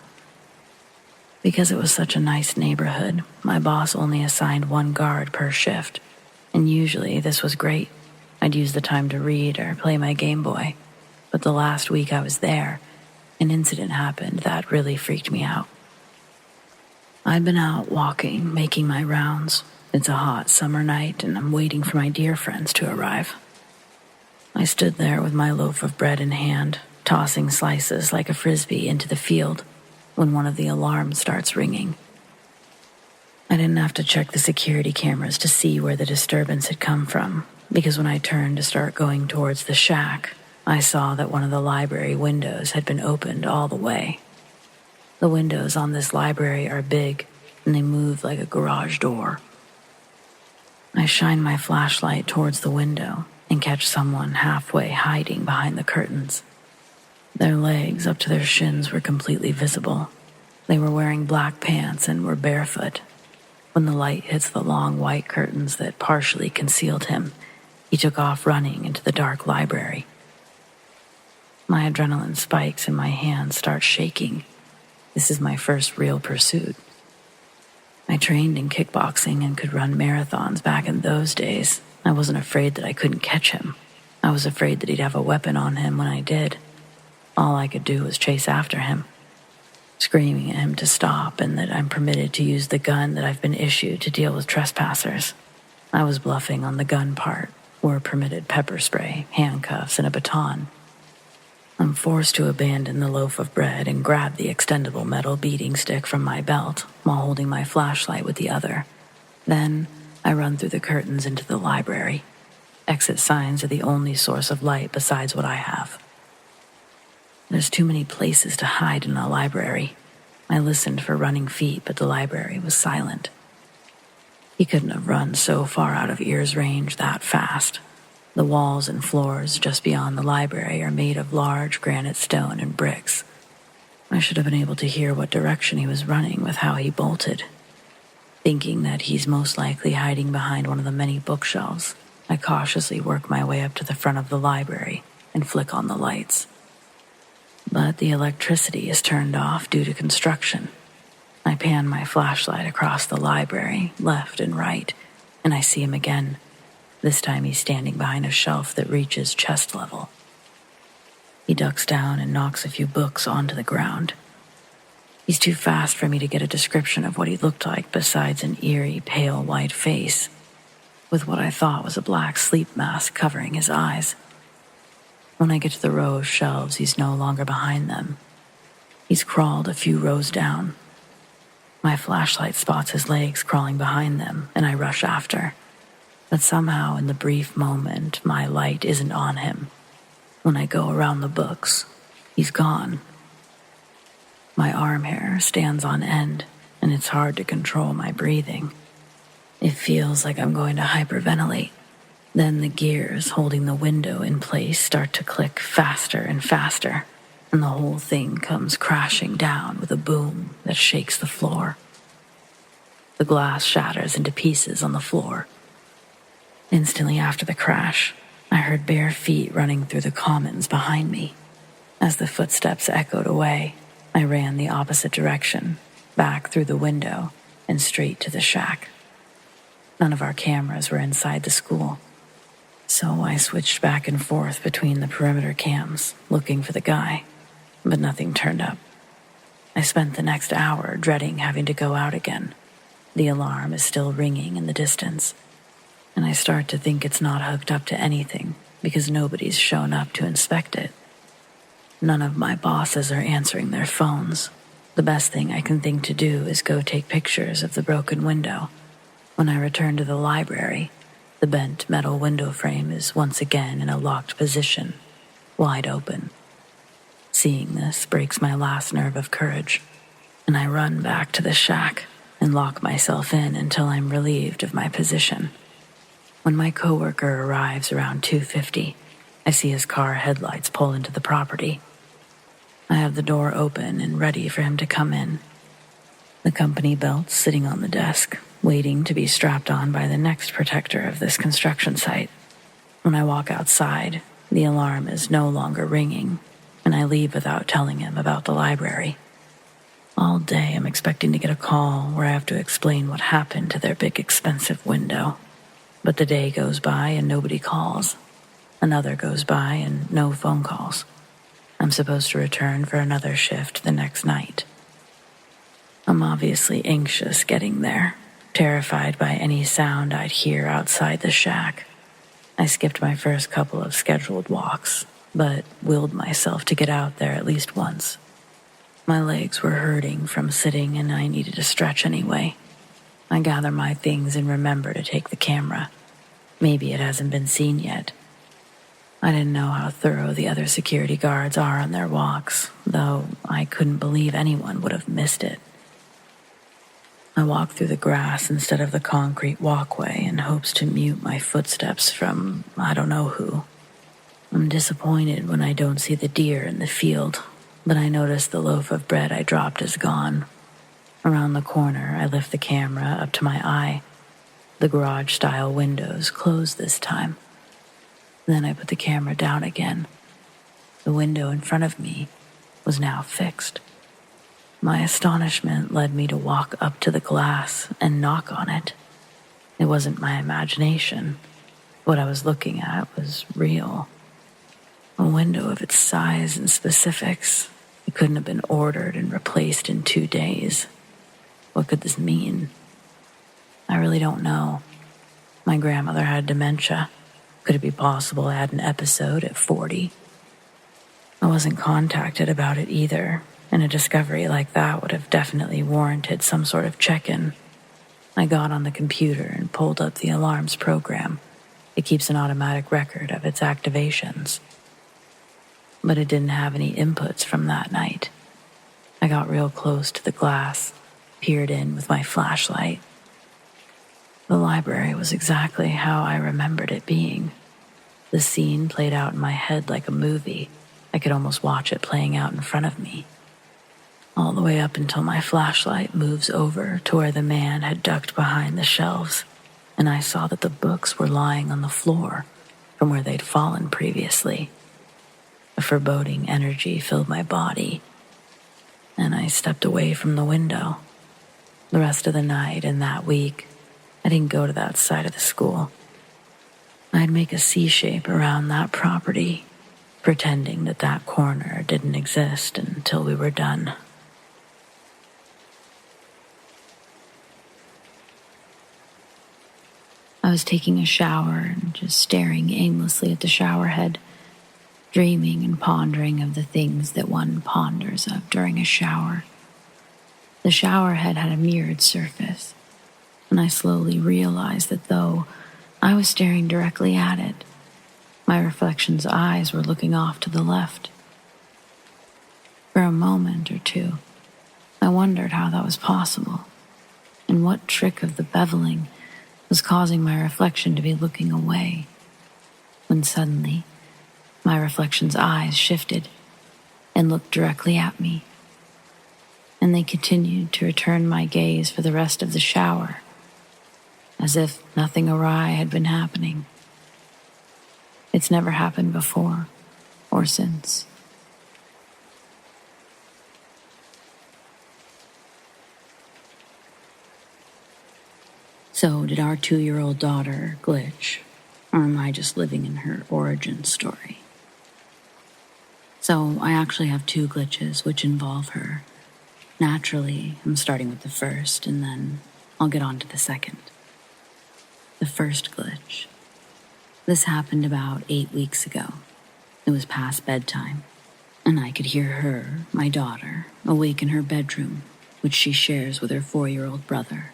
Because it was such a nice neighborhood, my boss only assigned 1 guard per shift, and usually this was great. I'd use the time to read or play my Game Boy, but the last week I was there, an incident happened that really freaked me out. I'd been out walking, making my rounds. It's a hot summer night, and I'm waiting for my dear friends to arrive. I stood there with my loaf of bread in hand, tossing slices like a frisbee into the field, when one of the alarms starts ringing. I didn't have to check the security cameras to see where the disturbance had come from, because when I turned to start going towards the shack, I saw that one of the library windows had been opened all the way. The windows on this library are big, and they move like a garage door. I shine my flashlight towards the window and catch someone halfway hiding behind the curtains. Their legs up to their shins were completely visible. They were wearing black pants and were barefoot. When the light hits the long white curtains that partially concealed him, he took off running into the dark library. My adrenaline spikes and my hands start shaking. This is my first real pursuit. I trained in kickboxing and could run marathons back in those days. I wasn't afraid that I couldn't catch him. I was afraid that he'd have a weapon on him when I did. All I could do was chase after him, screaming at him to stop and that I'm permitted to use the gun that I've been issued to deal with trespassers. I was bluffing on the gun part, where permitted pepper spray, handcuffs, and a baton. I'm forced to abandon the loaf of bread and grab the extendable metal beating stick from my belt while holding my flashlight with the other. Then I run through the curtains into the library. Exit signs are the only source of light besides what I have. There's too many places to hide in a library. I listened for running feet, but the library was silent. He couldn't have run so far out of ear's range that fast. The walls and floors just beyond the library are made of large granite stone and bricks. I should have been able to hear what direction he was running with how he bolted. Thinking that he's most likely hiding behind one of the many bookshelves, I cautiously work my way up to the front of the library, and flick on the lights. But the electricity is turned off due to construction. I pan my flashlight across the library, left and right, and I see him again. This time he's standing behind a shelf that reaches chest level. He ducks down and knocks a few books onto the ground. He's too fast for me to get a description of what he looked like besides an eerie, pale white face, with what I thought was a black sleep mask covering his eyes. When I get to the row of shelves, he's no longer behind them. He's crawled a few rows down. My flashlight spots his legs crawling behind them, and I rush after. But somehow, in the brief moment, my light isn't on him. When I go around the books, he's gone. My arm hair stands on end, and it's hard to control my breathing. It feels like I'm going to hyperventilate. Then the gears holding the window in place start to click faster and faster, and the whole thing comes crashing down with a boom that shakes the floor. The glass shatters into pieces on the floor. Instantly after the crash, I heard bare feet running through the commons behind me. As the footsteps echoed away, I ran the opposite direction, back through the window, and straight to the shack. None of our cameras were inside the school, so I switched back and forth between the perimeter cams, looking for the guy, but nothing turned up. I spent the next hour dreading having to go out again. The alarm is still ringing in the distance, and I start to think it's not hooked up to anything because nobody's shown up to inspect it. None of my bosses are answering their phones. The best thing I can think to do is go take pictures of the broken window. When I return to the library, the bent metal window frame is once again in a locked position, wide open. Seeing this breaks my last nerve of courage, and I run back to the shack and lock myself in until I'm relieved of my position. When my coworker arrives around 2:50, I see his car headlights pull into the property. I have the door open and ready for him to come in. The company belt's sitting on the desk, waiting to be strapped on by the next protector of this construction site. When I walk outside, the alarm is no longer ringing, and I leave without telling him about the library. All day I'm expecting to get a call where I have to explain what happened to their big expensive window. But the day goes by and nobody calls. Another goes by and no phone calls. I'm supposed to return for another shift the next night. I'm obviously anxious getting there, terrified by any sound I'd hear outside the shack. I skipped my first couple of scheduled walks, but willed myself to get out there at least once. My legs were hurting from sitting and I needed a stretch anyway. I gather my things and remember to take the camera. Maybe it hasn't been seen yet. I didn't know how thorough the other security guards are on their walks, though I couldn't believe anyone would have missed it. I walk through the grass instead of the concrete walkway in hopes to mute my footsteps from I don't know who. I'm disappointed when I don't see the deer in the field, but I notice the loaf of bread I dropped is gone. Around the corner, I lift the camera up to my eye. The garage-style windows closed this time. Then I put the camera down again. The window in front of me was now fixed. My astonishment led me to walk up to the glass and knock on it. It wasn't my imagination. What I was looking at was real. A window of its size and specifics. It couldn't have been ordered and replaced in 2 days. What could this mean? I really don't know. My grandmother had dementia. Could it be possible I had an episode at 40? I wasn't contacted about it either, and a discovery like that would have definitely warranted some sort of check-in. I got on the computer and pulled up the alarms program. It keeps an automatic record of its activations. But it didn't have any inputs from that night. I got real close to the glass, peered in with my flashlight. The library was exactly how I remembered it being. The scene played out in my head like a movie. I could almost watch it playing out in front of me. All the way up until my flashlight moves over to where the man had ducked behind the shelves, and I saw that the books were lying on the floor from where they'd fallen previously. A foreboding energy filled my body, and I stepped away from the window. The rest of the night and that week, I didn't go to that side of the school. I'd make a C shape around that property, pretending that that corner didn't exist until we were done. I was taking a shower and just staring aimlessly at the shower head, dreaming and pondering of the things that one ponders of during a shower. The shower head had a mirrored surface, and I slowly realized that though I was staring directly at it, my reflection's eyes were looking off to the left. For a moment or two, I wondered how that was possible, and what trick of the beveling was causing my reflection to be looking away, when suddenly my reflection's eyes shifted and looked directly at me, and they continued to return my gaze for the rest of the shower, as if nothing awry had been happening. It's never happened before or since. So, did our 2-year-old daughter glitch, or am I just living in her origin story? So, I actually have 2 glitches which involve her. Naturally, I'm starting with the first, and then I'll get on to the second. The first glitch. This happened about 8 weeks ago. It was past bedtime, and I could hear her, my daughter, awake in her bedroom, which she shares with her 4-year-old brother.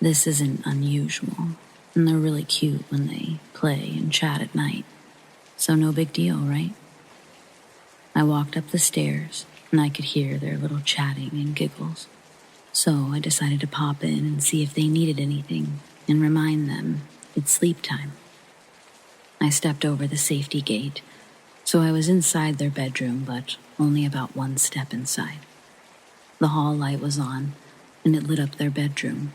This isn't unusual, and they're really cute when they play and chat at night, so no big deal, right? I walked up the stairs, and I could hear their little chatting and giggles, so I decided to pop in and see if they needed anything and remind them it's sleep time. I stepped over the safety gate, so I was inside their bedroom, but only about 1 step inside. The hall light was on, and it lit up their bedroom.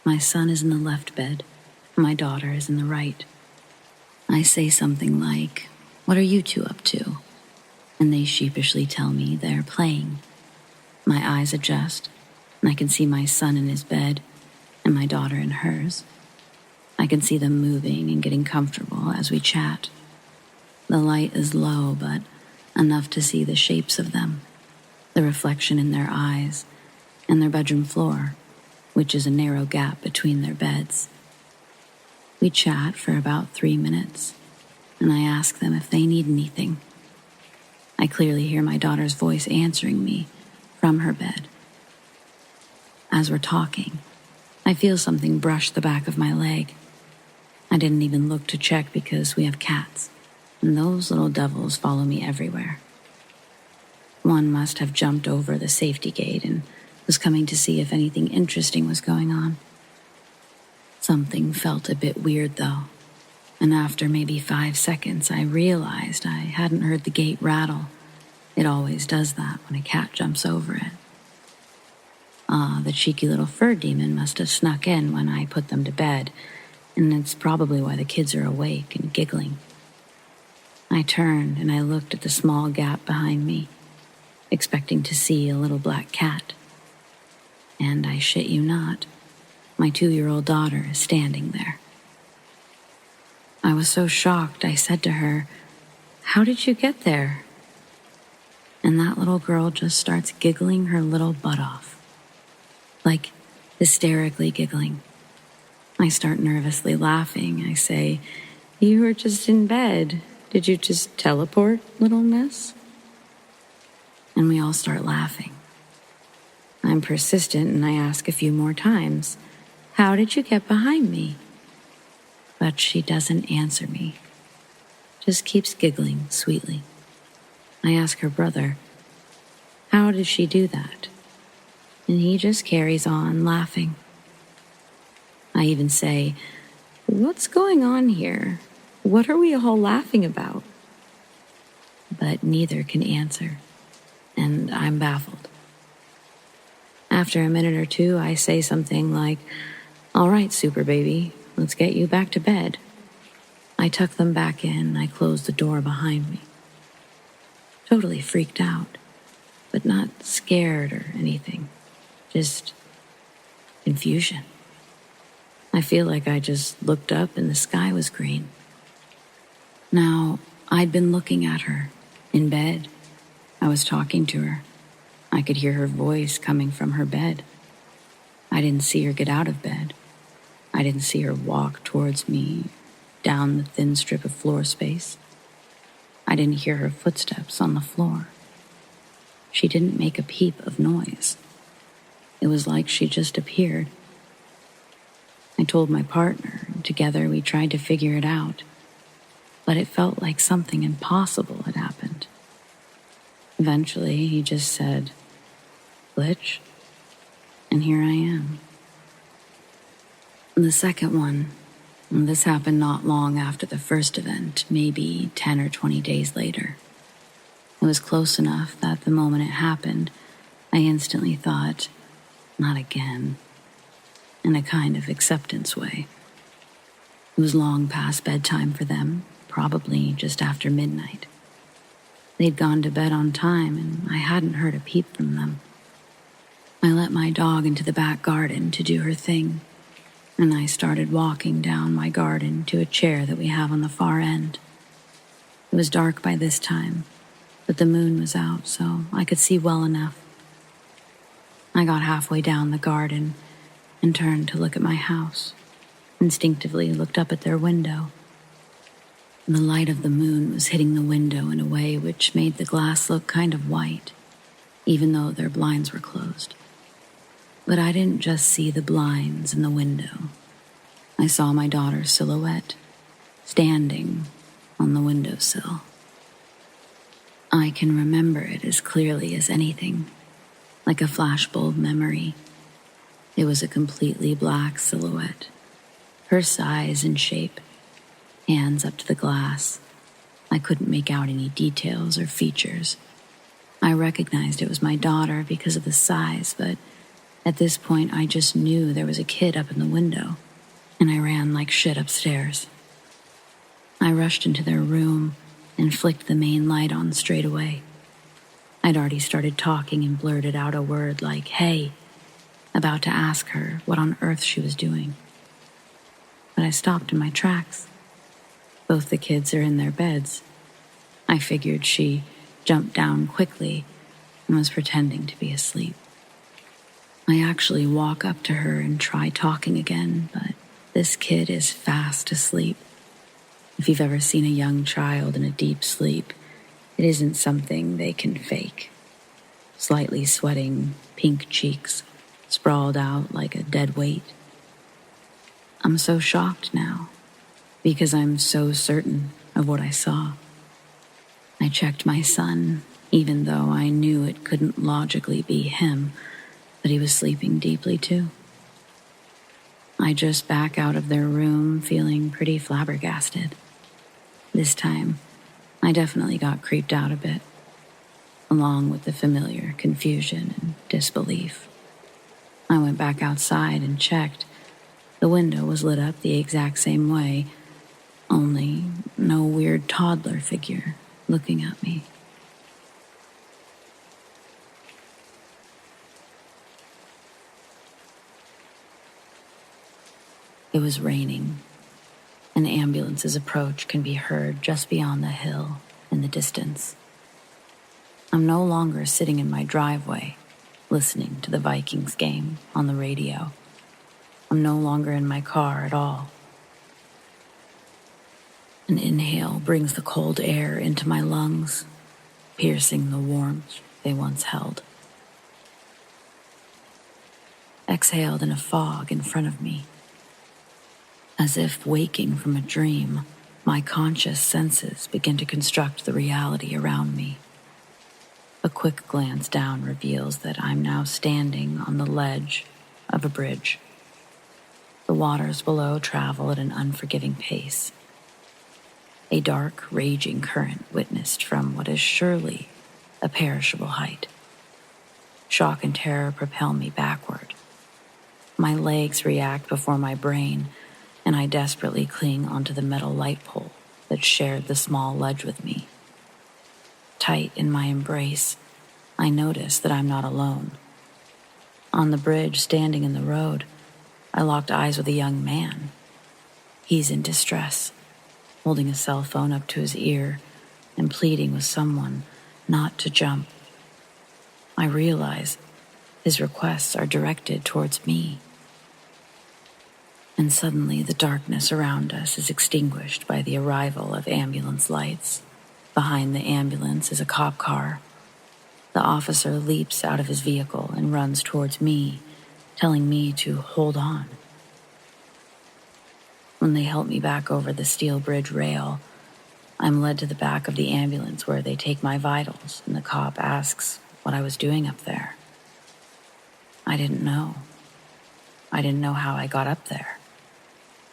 My son is in the left bed, my daughter is in the right. I say something like, "What are you 2 up to?" And they sheepishly tell me they're playing. My eyes adjust, and I can see my son in his bed and my daughter in hers. I can see them moving and getting comfortable as we chat. The light is low, but enough to see the shapes of them, the reflection in their eyes, and their bedroom floor, which is a narrow gap between their beds. We chat for about 3 minutes, and I ask them if they need anything. I clearly hear my daughter's voice answering me from her bed. As we're talking, I feel something brush the back of my leg. I didn't even look to check because we have cats, and those little devils follow me everywhere. One must have jumped over the safety gate and was coming to see if anything interesting was going on. Something felt a bit weird, though, and after maybe 5 seconds, I realized I hadn't heard the gate rattle. It always does that when a cat jumps over it. The cheeky little fur demon must have snuck in when I put them to bed, and it's probably why the kids are awake and giggling. I turned and I looked at the small gap behind me, expecting to see a little black cat. And I shit you not, my 2-year-old daughter is standing there. I was so shocked, I said to her, "How did you get there?" And that little girl just starts giggling her little butt off, like hysterically giggling. I start nervously laughing. I say, "You were just in bed. Did you just teleport, little miss?" And we all start laughing. I'm persistent and I ask a few more times, "How did you get behind me?" But she doesn't answer me, just keeps giggling sweetly. I ask her brother, "How did she do that?" And he just carries on laughing. I even say, "What's going on here? What are we all laughing about?" But neither can answer, and I'm baffled. After a minute or two, I say something like, "All right, super baby, let's get you back to bed." I tuck them back in, I close the door behind me. totally freaked out, but not scared or anything. Just confusion. I feel like I just looked up and the sky was green. Now, I'd been looking at her, in bed. I was talking to her. I could hear her voice coming from her bed. I didn't see her get out of bed. I didn't see her walk towards me down the thin strip of floor space. I didn't hear her footsteps on the floor. She didn't make a peep of noise. It was like she just appeared. I told my partner, and together we tried to figure it out, but it felt like something impossible had happened. Eventually, he just said, "Glitch?" And here I am. The second one, this happened not long after the first event, maybe 10 or 20 days later. It was close enough that the moment it happened, I instantly thought, not again, in a kind of acceptance way. It was long past bedtime for them, probably just after midnight. They'd gone to bed on time, and I hadn't heard a peep from them. I let my dog into the back garden to do her thing, and I started walking down my garden to a chair that we have on the far end. It was dark by this time, but the moon was out, so I could see well enough. I got halfway down the garden and turned to look at my house, instinctively looked up at their window. The light of the moon was hitting the window in a way which made the glass look kind of white, even though their blinds were closed. But I didn't just see the blinds in the window. I saw my daughter's silhouette, standing on the windowsill. I can remember it as clearly as anything, like a flashbulb memory. It was a completely black silhouette, her size and shape, hands up to the glass. I couldn't make out any details or features. I recognized it was my daughter because of the size, but at this point I just knew there was a kid up in the window, and I ran like shit upstairs. I rushed into their room and flicked the main light on straight away. I'd already started talking and blurted out a word like, "Hey," about to ask her what on earth she was doing. But I stopped in my tracks. Both the kids are in their beds. I figured she jumped down quickly and was pretending to be asleep. I actually walk up to her and try talking again, but this kid is fast asleep. If you've ever seen a young child in a deep sleep, it isn't something they can fake. Slightly sweating, pink cheeks, sprawled out like a dead weight. I'm so shocked now, because I'm so certain of what I saw. I checked my son, even though I knew it couldn't logically be him, but he was sleeping deeply too. I just back out of their room feeling pretty flabbergasted. This time, I definitely got creeped out a bit, along with the familiar confusion and disbelief. I went back outside and checked. The window was lit up the exact same way, only no weird toddler figure looking at me. It was raining. An ambulance's approach can be heard just beyond the hill in the distance. I'm no longer sitting in my driveway, listening to the Vikings game on the radio. I'm no longer in my car at all. An inhale brings the cold air into my lungs, piercing the warmth they once held. Exhaled in a fog in front of me. As if waking from a dream, my conscious senses begin to construct the reality around me. A quick glance down reveals that I'm now standing on the ledge of a bridge. The waters below travel at an unforgiving pace. A dark, raging current witnessed from what is surely a perishable height. Shock and terror propel me backward. My legs react before my brain, and I desperately cling onto the metal light pole that shared the small ledge with me. tight in my embrace, I notice that I'm not alone. On the bridge, standing in the road, I locked eyes with a young man. He's in distress, holding a cell phone up to his ear and pleading with someone not to jump. I realize his requests are directed towards me. And suddenly the darkness around us is extinguished by the arrival of ambulance lights. Behind the ambulance is a cop car. The officer leaps out of his vehicle and runs towards me, telling me to hold on. When they help me back over the steel bridge rail, I'm led to the back of the ambulance where they take my vitals, and the cop asks what I was doing up there. I didn't know. I didn't know how I got up there.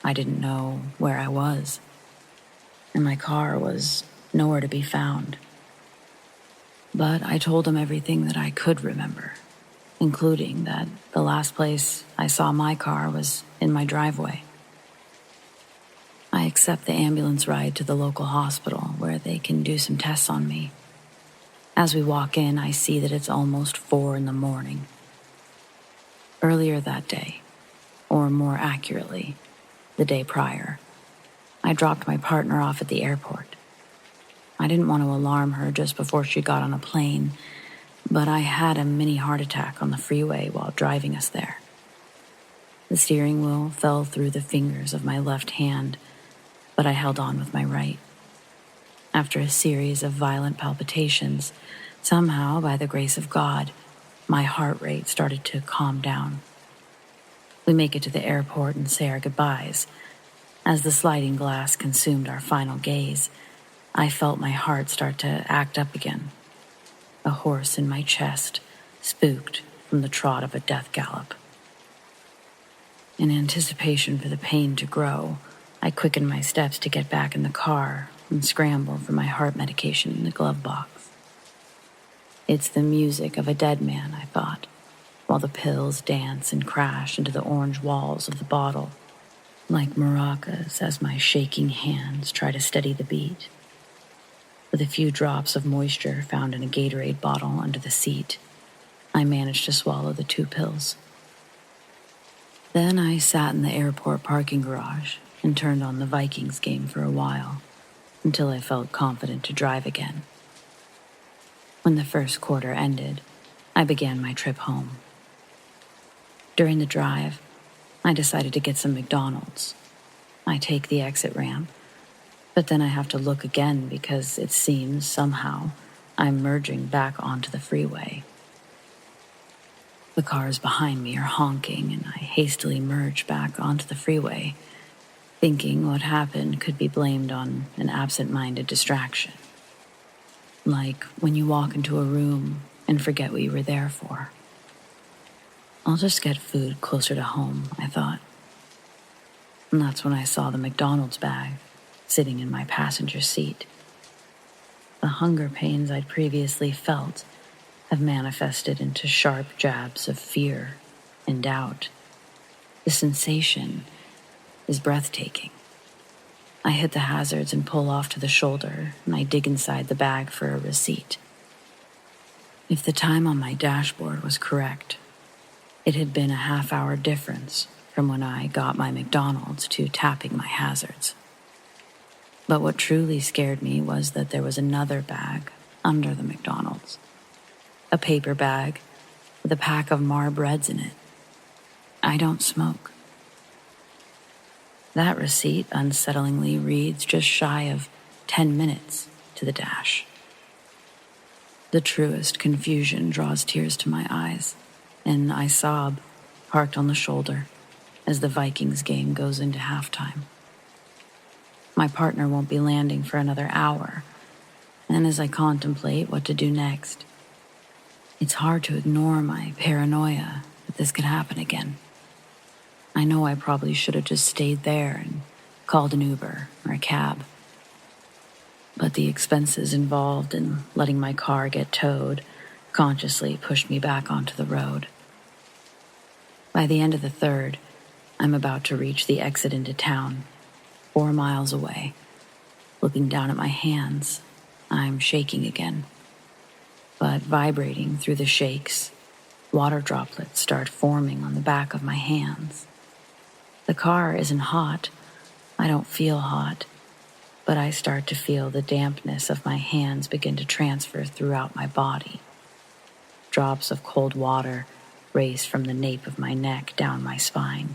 I didn't know where I was. And my car was nowhere to be found. But I told him everything that I could remember, including that the last place I saw my car was in my driveway. I accept the ambulance ride to the local hospital where they can do some tests on me. As we walk in, I see that it's almost 4 a.m. Earlier that day, or more accurately, the day prior, I dropped my partner off at the airport. I didn't want to alarm her just before she got on a plane, but I had a mini heart attack on the freeway while driving us there. The steering wheel fell through the fingers of my left hand, but I held on with my right. After a series of violent palpitations, somehow, by the grace of God, my heart rate started to calm down. We make it to the airport and say our goodbyes. As the sliding glass consumed our final gaze, I felt my heart start to act up again. A horse in my chest, spooked from the trot of a death gallop. In anticipation for the pain to grow, I quickened my steps to get back in the car and scramble for my heart medication in the glove box. It's the music of a dead man, I thought, while the pills dance and crash into the orange walls of the bottle, like maracas as my shaking hands try to steady the beat. With a few drops of moisture found in a Gatorade bottle under the seat, I managed to swallow the 2 pills. Then I sat in the airport parking garage and turned on the Vikings game for a while, until I felt confident to drive again. When the first quarter ended, I began my trip home. During the drive, I decided to get some McDonald's. I take the exit ramp, but then I have to look again because it seems somehow I'm merging back onto the freeway. The cars behind me are honking, and I hastily merge back onto the freeway, thinking what happened could be blamed on an absent-minded distraction. Like when you walk into a room and forget what you were there for. I'll just get food closer to home, I thought. And that's when I saw the McDonald's bag sitting in my passenger seat. The hunger pains I'd previously felt have manifested into sharp jabs of fear and doubt. The sensation is breathtaking. I hit the hazards and pull off to the shoulder, and I dig inside the bag for a receipt. If the time on my dashboard was correct, it had been a half-hour difference from when I got my McDonald's to tapping my hazards. But what truly scared me was that there was another bag under the McDonald's. A paper bag with a pack of Marbreds in it. I don't smoke. That receipt unsettlingly reads just shy of 10 minutes to the dash. The truest confusion draws tears to my eyes, and I sob, parked on the shoulder, as the Vikings game goes into halftime. My partner won't be landing for another hour, and as I contemplate what to do next, it's hard to ignore my paranoia that this could happen again. I know I probably should have just stayed there and called an Uber or a cab. But the expenses involved in letting my car get towed consciously pushed me back onto the road. By the end of the third, I'm about to reach the exit into town, 4 miles away. Looking down at my hands, I'm shaking again, but vibrating through the shakes, water droplets start forming on the back of my hands. The car isn't hot. I don't feel hot, but I start to feel the dampness of my hands begin to transfer throughout my body. Drops of cold water race from the nape of my neck down my spine.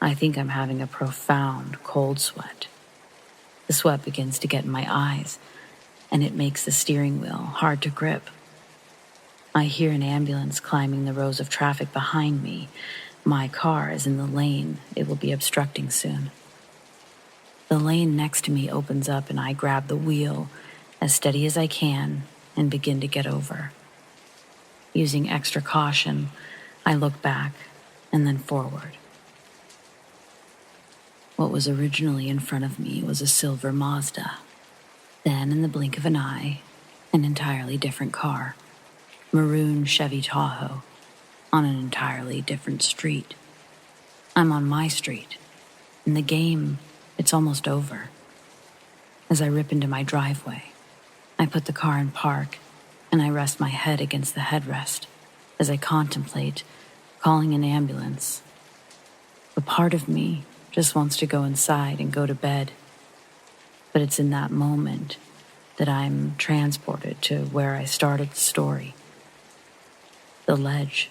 I think I'm having a profound cold sweat. The sweat begins to get in my eyes, and it makes the steering wheel hard to grip. I hear an ambulance climbing the rows of traffic behind me. My car is in the lane. It will be obstructing soon. The lane next to me opens up, and I grab the wheel as steady as I can and begin to get over. Using extra caution, I look back and then forward. What was originally in front of me was a silver Mazda. Then, in the blink of an eye, an entirely different car. Maroon Chevy Tahoe, on an entirely different street. I'm on my street. In the game, it's almost over. As I rip into my driveway, I put the car in park, and I rest my head against the headrest as I contemplate calling an ambulance. A part of me just wants to go inside and go to bed, but it's in that moment that I'm transported to where I started the story. The ledge.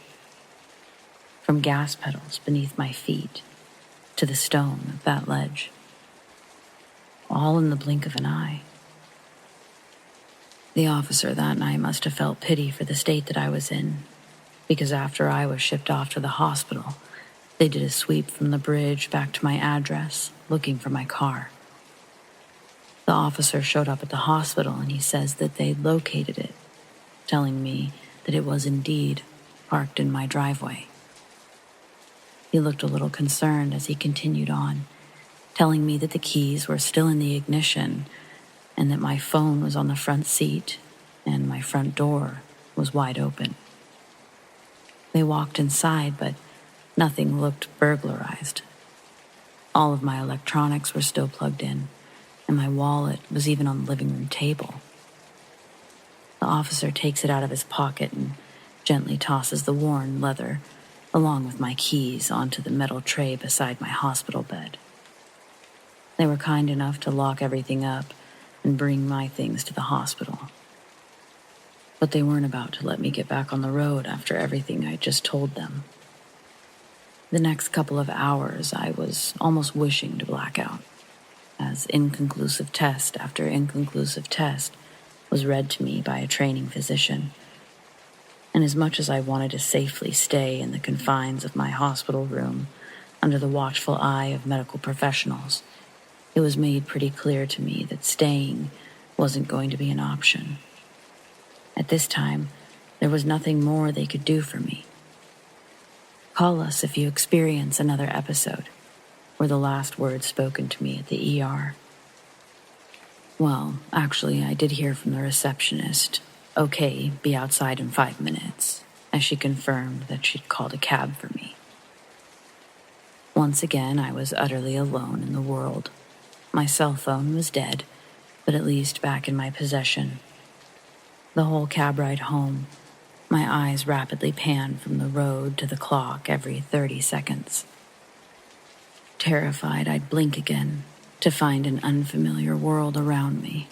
From gas pedals beneath my feet to the stone of that ledge. All in the blink of an eye. The officer that night must have felt pity for the state that I was in, because after I was shipped off to the hospital, they did a sweep from the bridge back to my address, looking for my car. The officer showed up at the hospital and he says that they'd located it, telling me that it was indeed parked in my driveway. He looked a little concerned as he continued on, telling me that the keys were still in the ignition and that my phone was on the front seat and my front door was wide open. They walked inside, but nothing looked burglarized. All of my electronics were still plugged in, and my wallet was even on the living room table. The officer takes it out of his pocket and gently tosses the worn leather, along with my keys, onto the metal tray beside my hospital bed. They were kind enough to lock everything up and bring my things to the hospital. But they weren't about to let me get back on the road after everything I just told them. The next couple of hours, I was almost wishing to black out, as inconclusive test after inconclusive test was read to me by a training physician. And as much as I wanted to safely stay in the confines of my hospital room, under the watchful eye of medical professionals, it was made pretty clear to me that staying wasn't going to be an option. At this time, there was nothing more they could do for me. Call us if you experience another episode, were the last words spoken to me at the ER. Well, actually, I did hear from the receptionist, "Okay, be outside in 5 minutes," as she confirmed that she'd called a cab for me. Once again, I was utterly alone in the world. My cell phone was dead, but at least back in my possession. The whole cab ride home, my eyes rapidly panned from the road to the clock every 30 seconds. Terrified, I'd blink again to find an unfamiliar world around me.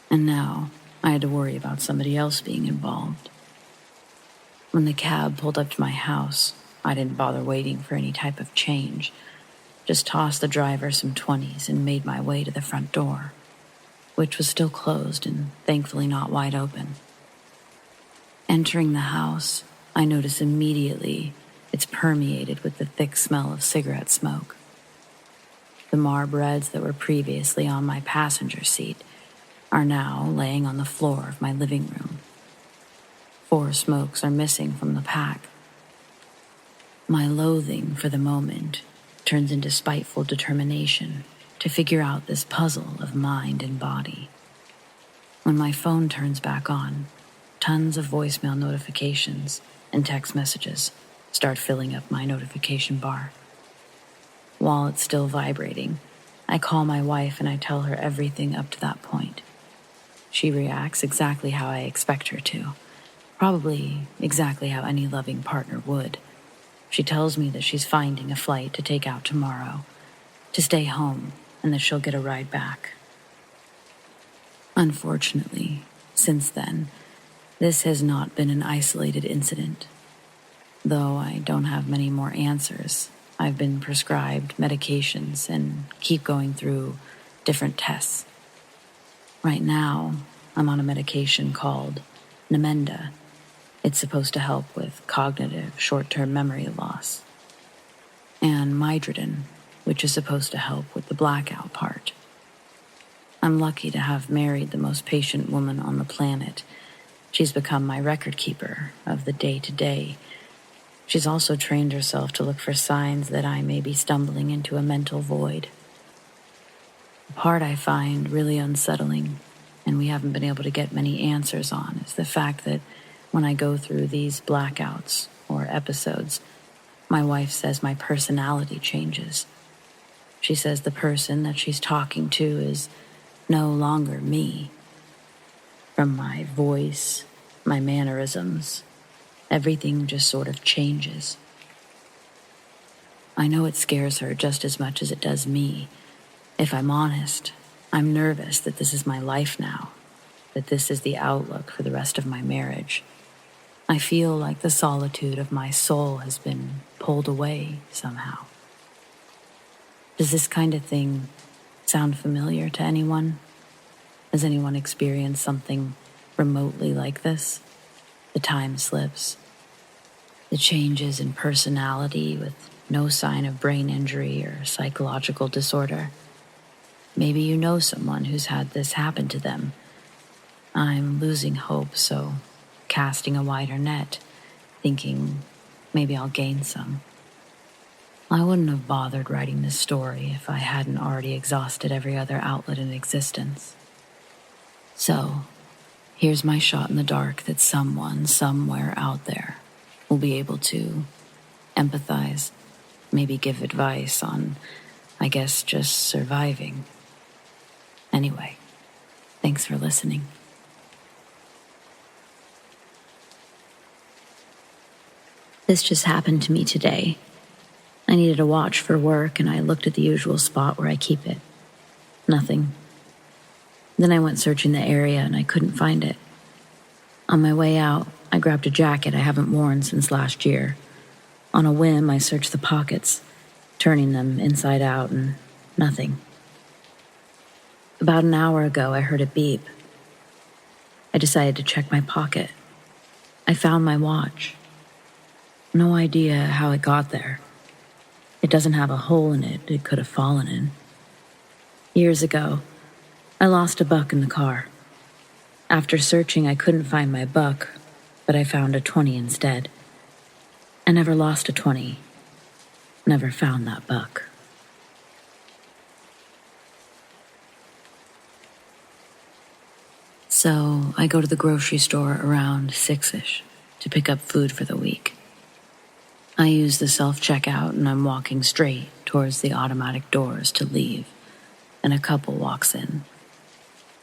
And now I had to worry about somebody else being involved. When the cab pulled up to my house, I didn't bother waiting for any type of change. Just tossed the driver some 20s and made my way to the front door, which was still closed and thankfully not wide open. Entering the house, I noticed immediately it's permeated with the thick smell of cigarette smoke. The Marlboros that were previously on my passenger seat are now laying on the floor of my living room. 4 smokes are missing from the pack. My loathing for the moment turns into spiteful determination to figure out this puzzle of mind and body. When my phone turns back on, tons of voicemail notifications and text messages start filling up my notification bar. While it's still vibrating, I call my wife and I tell her everything up to that point. She reacts exactly how I expect her to. Probably exactly how any loving partner would. She tells me that she's finding a flight to take out tomorrow, to stay home, and that she'll get a ride back. Unfortunately, since then, this has not been an isolated incident. Though I don't have many more answers, I've been prescribed medications and keep going through different tests. Right now, I'm on a medication called Namenda. It's supposed to help with cognitive short-term memory loss. And Midrodin, which is supposed to help with the blackout part. I'm lucky to have married the most patient woman on the planet. She's become my record keeper of the day-to-day. She's also trained herself to look for signs that I may be stumbling into a mental void. The part I find really unsettling, and we haven't been able to get many answers on, is the fact that when I go through these blackouts or episodes, my wife says my personality changes. She says the person that she's talking to is no longer me. From my voice, my mannerisms, everything just sort of changes. I know it scares her just as much as it does me. If I'm honest, I'm nervous that this is my life now, that this is the outlook for the rest of my marriage. I feel like the solitude of my soul has been pulled away somehow. Does this kind of thing sound familiar to anyone? Has anyone experienced something remotely like this? The time slips, the changes in personality with no sign of brain injury or psychological disorder. Maybe you know someone who's had this happen to them. I'm losing hope, so casting a wider net, thinking maybe I'll gain some. I wouldn't have bothered writing this story if I hadn't already exhausted every other outlet in existence. So, here's my shot in the dark that someone somewhere out there will be able to empathize, maybe give advice on, I guess, just surviving. Anyway, thanks for listening. This just happened to me today. I needed a watch for work, and I looked at the usual spot where I keep it. Nothing. Then I went searching the area, and I couldn't find it. On my way out, I grabbed a jacket I haven't worn since last year. On a whim, I searched the pockets, turning them inside out, and nothing. About an hour ago, I heard a beep. I decided to check my pocket. I found my watch. No idea how it got there. It doesn't have a hole in it could have fallen in. Years ago, I lost a buck in the car. After searching, I couldn't find my buck, but I found a 20 instead. I never lost a 20. Never found that buck. So I go to the grocery store around 6-ish to pick up food for the week. I use the self-checkout and I'm walking straight towards the automatic doors to leave, and a couple walks in.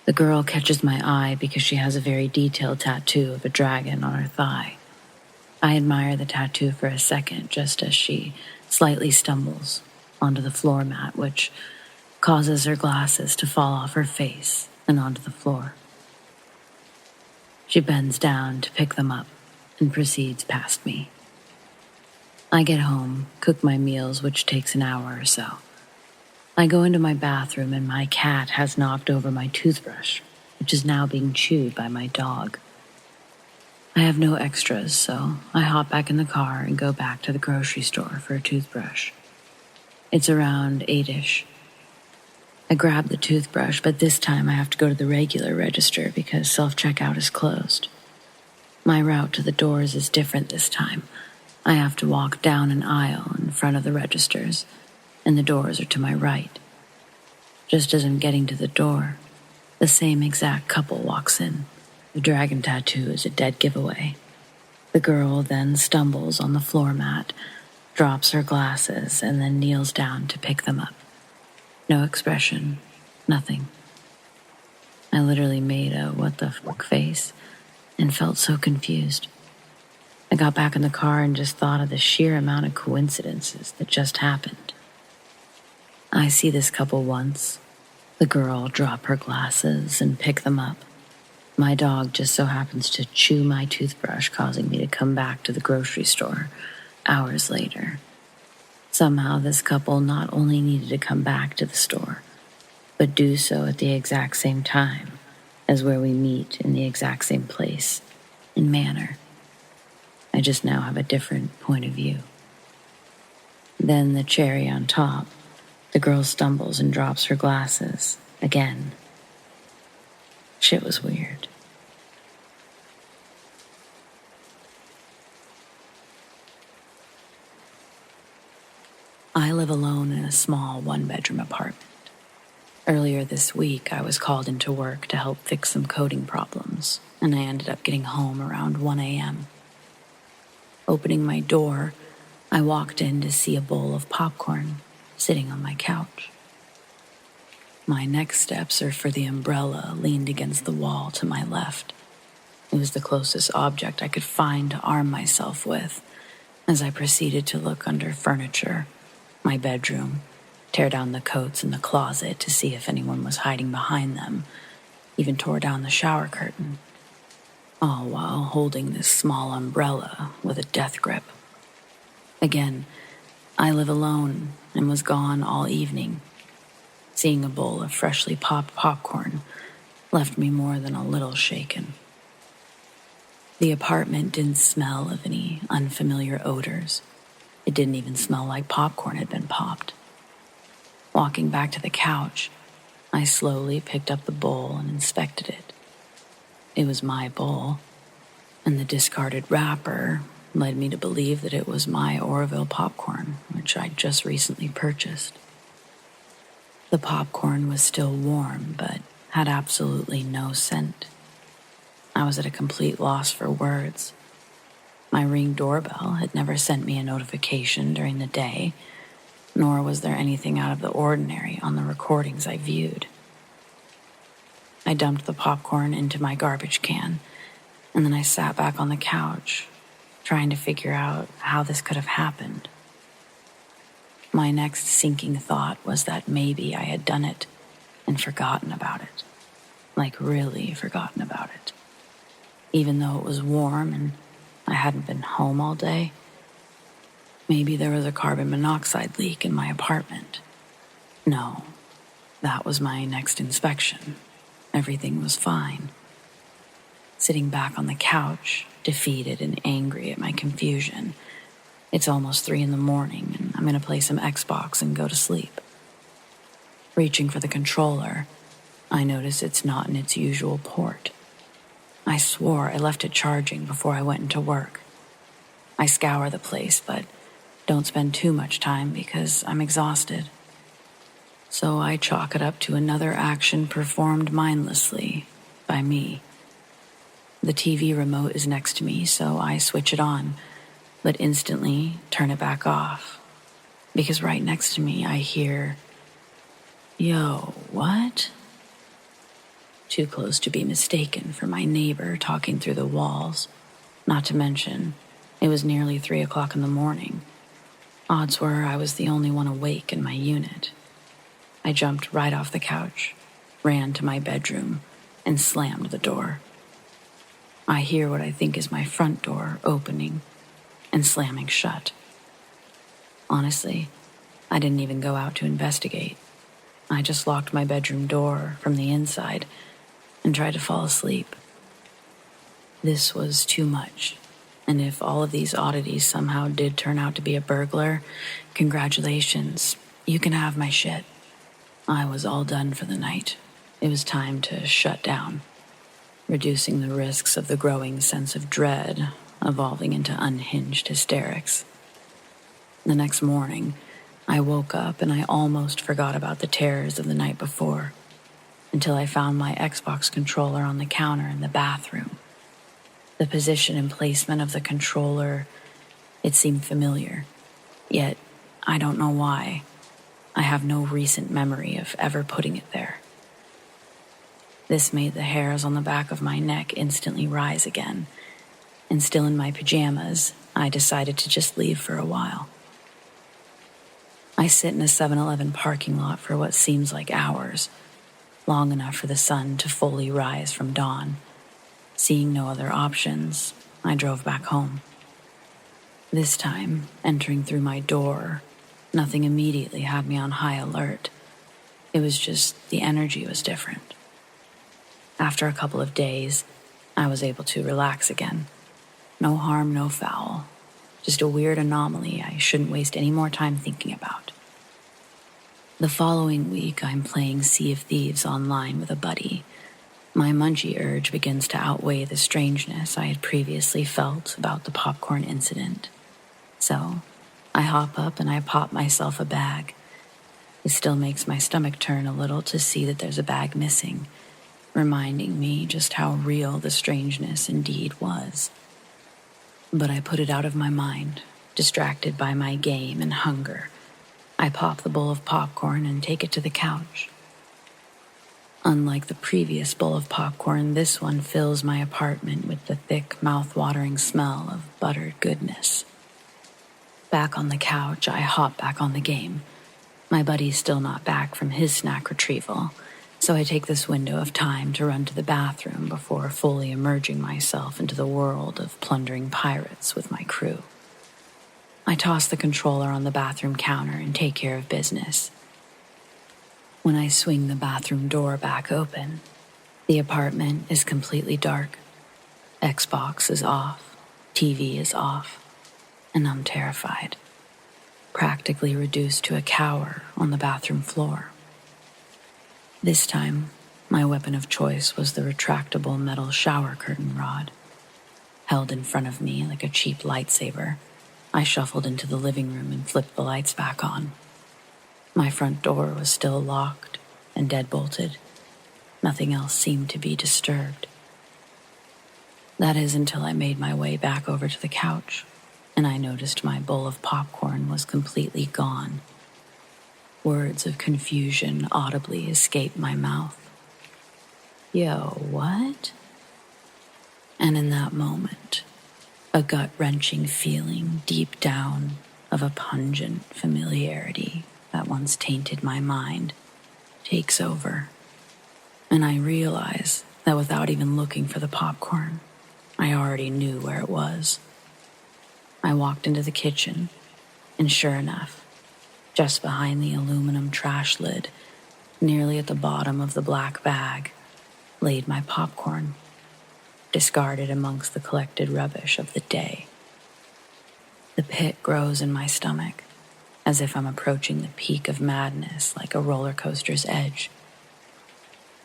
The girl catches my eye because she has a very detailed tattoo of a dragon on her thigh. I admire the tattoo for a second just as she slightly stumbles onto the floor mat, which causes her glasses to fall off her face and onto the floor. She bends down to pick them up and proceeds past me. I get home, cook my meals, which takes an hour or so. I go into my bathroom and my cat has knocked over my toothbrush, which is now being chewed by my dog. I have no extras, so I hop back in the car and go back to the grocery store for a toothbrush. It's around 8-ish. I grab the toothbrush, but this time I have to go to the regular register because self-checkout is closed. My route to the doors is different this time. I have to walk down an aisle in front of the registers, and the doors are to my right. Just as I'm getting to the door, the same exact couple walks in. The dragon tattoo is a dead giveaway. The girl then stumbles on the floor mat, drops her glasses, and then kneels down to pick them up. No expression, nothing. I literally made a what the fuck face and felt so confused. I got back in the car and just thought of the sheer amount of coincidences that just happened. I see this couple once. The girl drop her glasses and pick them up. My dog just so happens to chew my toothbrush, causing me to come back to the grocery store hours later. Somehow this couple not only needed to come back to the store, but do so at the exact same time as where we meet in the exact same place and manner. I just now have a different point of view. Then the cherry on top, the girl stumbles and drops her glasses again. Shit was weird. I live alone in a small one-bedroom apartment. Earlier this week, I was called into work to help fix some coding problems, and I ended up getting home around 1 a.m. Opening my door, I walked in to see a bowl of popcorn sitting on my couch. My next steps are for the umbrella leaned against the wall to my left. It was the closest object I could find to arm myself with as I proceeded to look under furniture, my bedroom, tear down the coats in the closet to see if anyone was hiding behind them, even tore down the shower curtain, all while holding this small umbrella with a death grip. Again, I live alone and was gone all evening. Seeing a bowl of freshly popped popcorn left me more than a little shaken. The apartment didn't smell of any unfamiliar odors. It didn't even smell like popcorn had been popped. Walking back to the couch, I slowly picked up the bowl and inspected it. It was my bowl, and the discarded wrapper led me to believe that it was my Orville popcorn, which I'd just recently purchased. The popcorn was still warm, but had absolutely no scent. I was at a complete loss for words. My Ring doorbell had never sent me a notification during the day, nor was there anything out of the ordinary on the recordings I viewed. I dumped the popcorn into my garbage can, and then I sat back on the couch, trying to figure out how this could have happened. My next sinking thought was that maybe I had done it and forgotten about it. Like really forgotten about it. Even though it was warm and I hadn't been home all day. Maybe there was a carbon monoxide leak in my apartment. No, that was my next inspection. Everything was fine. Sitting back on the couch, defeated and angry at my confusion. It's almost 3 a.m, and I'm gonna play some Xbox and go to sleep. Reaching for the controller, I notice it's not in its usual port. I swore I left it charging before I went into work. I scour the place, but don't spend too much time because I'm exhausted. So I chalk it up to another action performed mindlessly by me. The TV remote is next to me, so I switch it on, but instantly turn it back off. Because right next to me I hear, "Yo, what?" Too close to be mistaken for my neighbor talking through the walls. Not to mention, it was nearly 3 o'clock in the morning. Odds were I was the only one awake in my unit. I jumped right off the couch, ran to my bedroom, and slammed the door. I hear what I think is my front door opening and slamming shut. Honestly, I didn't even go out to investigate. I just locked my bedroom door from the inside and tried to fall asleep. This was too much, and if all of these oddities somehow did turn out to be a burglar, congratulations, you can have my shit. I was all done for the night. It was time to shut down, reducing the risks of the growing sense of dread evolving into unhinged hysterics. The next morning, I woke up and I almost forgot about the terrors of the night before, until I found my Xbox controller on the counter in the bathroom. The position and placement of the controller, it seemed familiar, yet I don't know why. I have no recent memory of ever putting it there. This made the hairs on the back of my neck instantly rise again, and still in my pajamas, I decided to just leave for a while. I sit in a 7-Eleven parking lot for what seems like hours, long enough for the sun to fully rise from dawn. Seeing no other options, I drove back home. This time, entering through my door, nothing immediately had me on high alert. It was just the energy was different. After a couple of days, I was able to relax again. No harm, no foul. Just a weird anomaly I shouldn't waste any more time thinking about. The following week, I'm playing Sea of Thieves online with a buddy. My munchie urge begins to outweigh the strangeness I had previously felt about the popcorn incident. So, I hop up and I pop myself a bag. It still makes my stomach turn a little to see that there's a bag missing, reminding me just how real the strangeness indeed was. But I put it out of my mind, distracted by my game and hunger. I pop the bowl of popcorn and take it to the couch. Unlike the previous bowl of popcorn, this one fills my apartment with the thick, mouth-watering smell of buttered goodness. Back on the couch, I hop back on the game. My buddy's still not back from his snack retrieval, so I take this window of time to run to the bathroom before fully immersing myself into the world of plundering pirates with my crew. I toss the controller on the bathroom counter and take care of business. When I swing the bathroom door back open, the apartment is completely dark. Xbox is off, TV is off, and I'm terrified, practically reduced to a cower on the bathroom floor. This time, my weapon of choice was the retractable metal shower curtain rod. Held in front of me like a cheap lightsaber, I shuffled into the living room and flipped the lights back on. My front door was still locked and deadbolted. Nothing else seemed to be disturbed. That is until I made my way back over to the couch, and I noticed my bowl of popcorn was completely gone. Words of confusion audibly escaped my mouth. Yo, what? And in that moment, a gut-wrenching feeling deep down of a pungent familiarity that once tainted my mind takes over, and I realize that without even looking for the popcorn, I already knew where it was. I walked into the kitchen, and sure enough, just behind the aluminum trash lid, nearly at the bottom of the black bag, laid my popcorn, discarded amongst the collected rubbish of the day. The pit grows in my stomach, as if I'm approaching the peak of madness like a roller coaster's edge.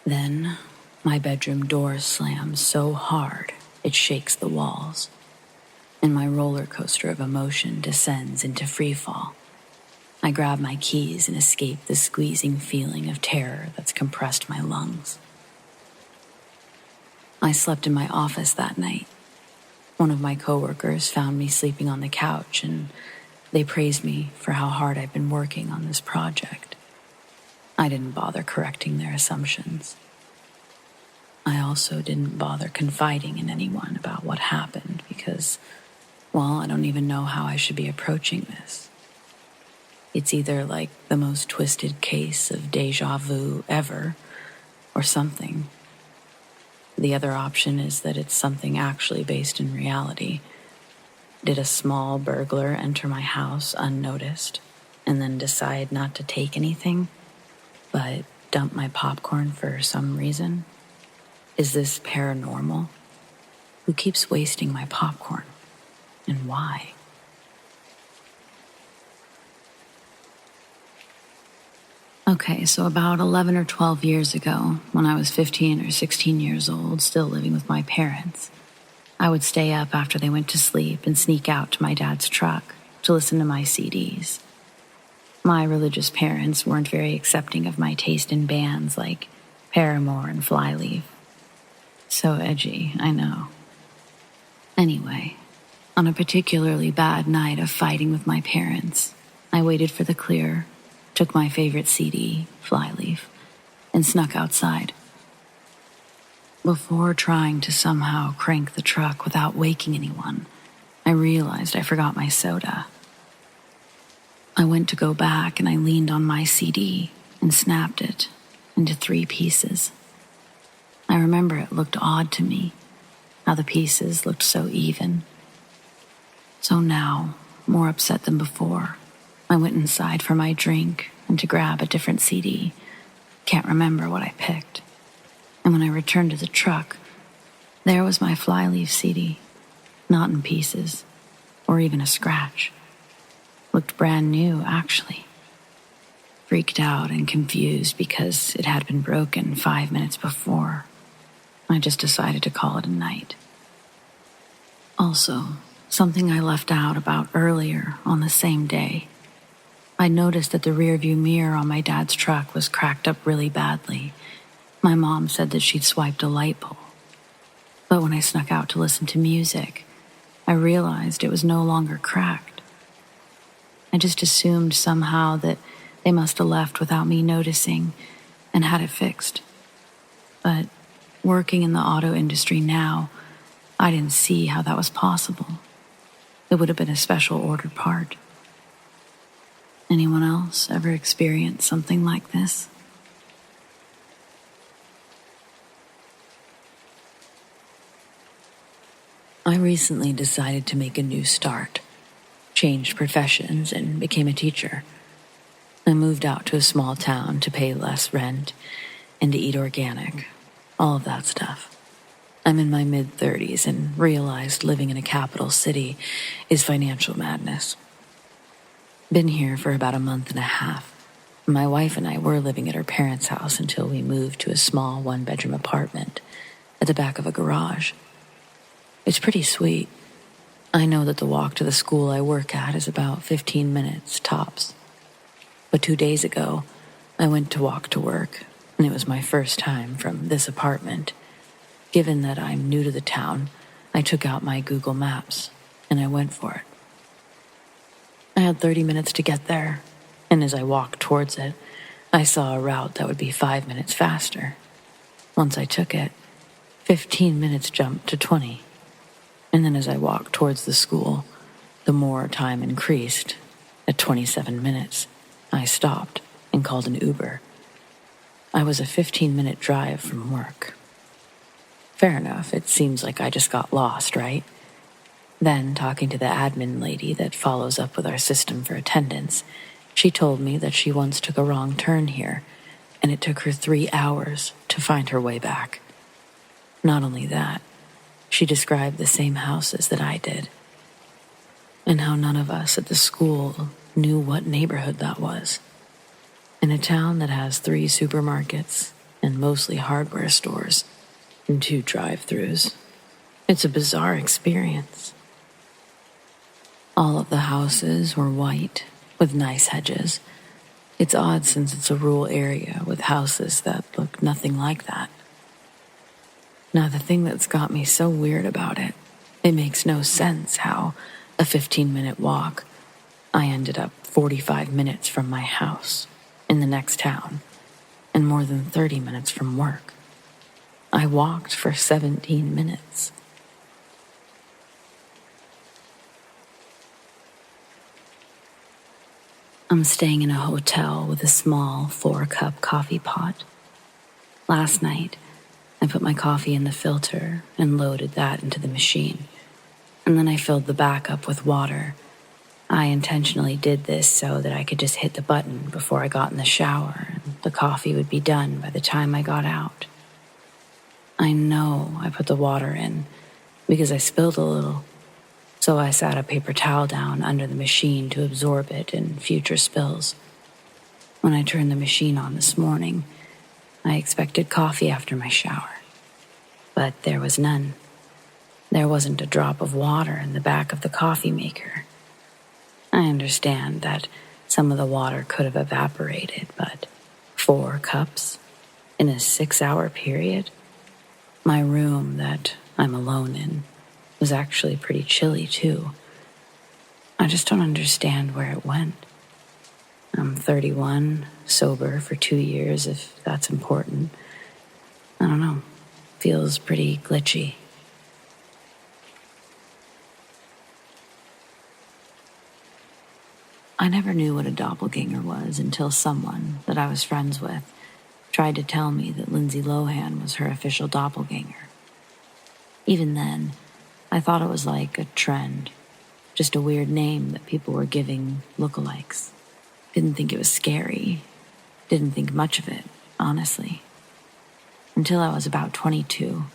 Then, my bedroom door slams so hard it shakes the walls, and my roller coaster of emotion descends into freefall. I grab my keys and escape the squeezing feeling of terror that's compressed my lungs. I slept in my office that night. One of my coworkers found me sleeping on the couch, and they praised me for how hard I'd been working on this project. I didn't bother correcting their assumptions. I also didn't bother confiding in anyone about what happened because, well, I don't even know how I should be approaching this. It's either like the most twisted case of deja vu ever, or something. The other option is that it's something actually based in reality. Did a small burglar enter my house unnoticed and then decide not to take anything, but dump my popcorn for some reason? Is this paranormal? Who keeps wasting my popcorn, and why? Okay, so about 11 or 12 years ago, when I was 15 or 16 years old, still living with my parents, I would stay up after they went to sleep and sneak out to my dad's truck to listen to my CDs. My religious parents weren't very accepting of my taste in bands like Paramore and Flyleaf. So edgy, I know. Anyway, on a particularly bad night of fighting with my parents, I waited for the clear, took my favorite CD, Flyleaf, and snuck outside. Before trying to somehow crank the truck without waking anyone, I realized I forgot my soda. I went to go back and I leaned on my CD and snapped it into 3 pieces. I remember it looked odd to me, how the pieces looked so even. So now, more upset than before, I went inside for my drink and to grab a different CD. Can't remember what I picked. And when I returned to the truck, there was my Flyleaf CD, not in pieces, or even a scratch. Looked brand new, actually. Freaked out and confused because it had been broken 5 minutes before. I just decided to call it a night. Also, something I left out about earlier on the same day. I noticed that the rearview mirror on my dad's truck was cracked up really badly. My mom said that she'd swiped a light bulb. But when I snuck out to listen to music, I realized it was no longer cracked. I just assumed somehow that they must have left without me noticing and had it fixed. But working in the auto industry now, I didn't see how that was possible. It would have been a special ordered part. Anyone else ever experienced something like this? I recently decided to make a new start, changed professions, and became a teacher. I moved out to a small town to pay less rent and to eat organic, all of that stuff. I'm in my mid-30s and realized living in a capital city is financial madness. Been here for about a month and a half. My wife and I were living at her parents' house until we moved to a small 1-bedroom apartment at the back of a garage. It's pretty sweet. I know that the walk to the school I work at is about 15 minutes tops. But 2 days ago, I went to walk to work, and it was my first time from this apartment. Given that I'm new to the town, I took out my Google Maps, and I went for it. I had 30 minutes to get there, and as I walked towards it, I saw a route that would be 5 minutes faster. Once I took it, 15 minutes jumped to 20. And then as I walked towards the school, the more time increased. At 27 minutes, I stopped and called an Uber. I was a 15-minute drive from work. Fair enough, it seems like I just got lost, right? Then, talking to the admin lady that follows up with our system for attendance, she told me that she once took a wrong turn here, and it took her 3 hours to find her way back. Not only that, she described the same houses that I did, and how none of us at the school knew what neighborhood that was. In a town that has 3 supermarkets and mostly hardware stores and 2 drive-thrus, it's a bizarre experience. All of the houses were white with nice hedges. It's odd since it's a rural area with houses that look nothing like that. Now, the thing that's got me so weird about it, it makes no sense how a 15-minute walk, I ended up 45 minutes from my house in the next town and more than 30 minutes from work. I walked for 17 minutes. I'm staying in a hotel with a small 4-cup coffee pot. Last night, I put my coffee in the filter and loaded that into the machine. And then I filled the back up with water. I intentionally did this so that I could just hit the button before I got in the shower and the coffee would be done by the time I got out. I know I put the water in because I spilled a little, so I sat a paper towel down under the machine to absorb it in future spills. When I turned the machine on this morning, I expected coffee after my shower, but there was none. There wasn't a drop of water in the back of the coffee maker. I understand that some of the water could have evaporated, but 4 cups in a 6-hour period? My room that I'm alone in was actually pretty chilly too. I just don't understand where it went. I'm 31, sober for 2 years, if that's important. I don't know. feels pretty glitchy. I never knew what a doppelganger was until someone that I was friends with tried to tell me that Lindsay Lohan was her official doppelganger. Even then, I thought it was like a trend, just a weird name that people were giving lookalikes. Didn't think it was scary. Didn't think much of it, honestly. Until I was about 22,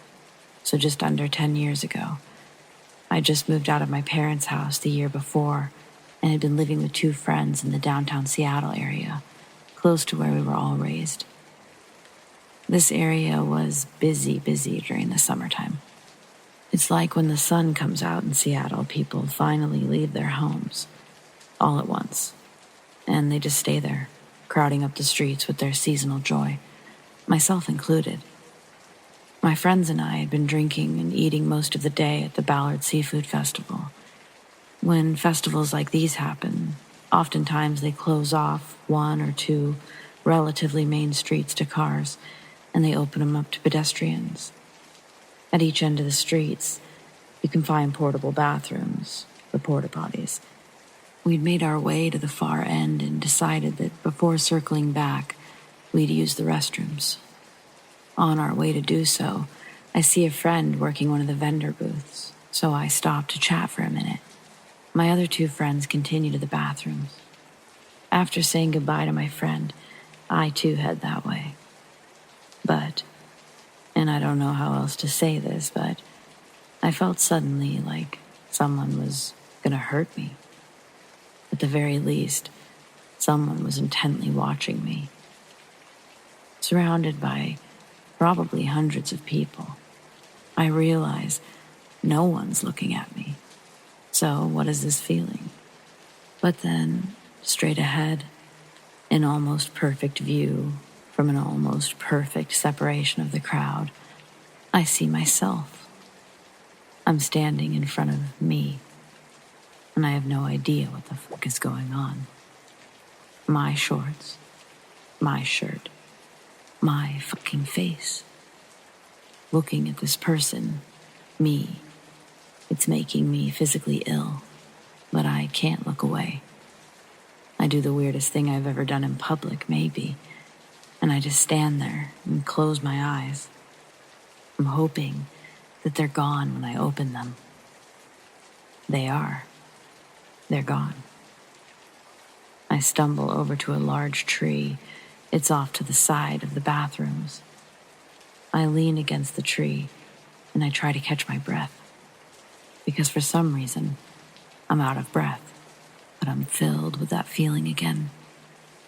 so just under 10 years ago. I just moved out of my parents' house the year before and had been living with 2 friends in the downtown Seattle area, close to where we were all raised. This area was busy during the summertime. It's like when the sun comes out in Seattle, people finally leave their homes, all at once, and they just stay there, crowding up the streets with their seasonal joy, myself included. My friends and I had been drinking and eating most of the day at the Ballard Seafood Festival. When festivals like these happen, oftentimes they close off 1 or 2 relatively main streets to cars, and they open them up to pedestrians. At each end of the streets, you can find portable bathrooms, the porta potties. We'd made our way to the far end and decided that before circling back, we'd use the restrooms. On our way to do so, I see a friend working one of the vendor booths, so I stop to chat for a minute. My other 2 friends continue to the bathrooms. After saying goodbye to my friend, I too head that way. But, and I don't know how else to say this, but I felt suddenly like someone was gonna hurt me. At the very least, someone was intently watching me. Surrounded by probably hundreds of people, I realize no one's looking at me. So what is this feeling? But then, straight ahead, in almost perfect view from an almost perfect separation of the crowd, I see myself. I'm standing in front of me, and I have no idea what the fuck is going on. My shorts, my shirt, my fucking face. Looking at this person, me, it's making me physically ill, but I can't look away. I do the weirdest thing I've ever done in public, maybe, and I just stand there and close my eyes. I'm hoping that they're gone when I open them. They are. They're gone. I stumble over to a large tree. It's off to the side of the bathrooms. I lean against the tree and I try to catch my breath. Because for some reason, I'm out of breath, but I'm filled with that feeling again.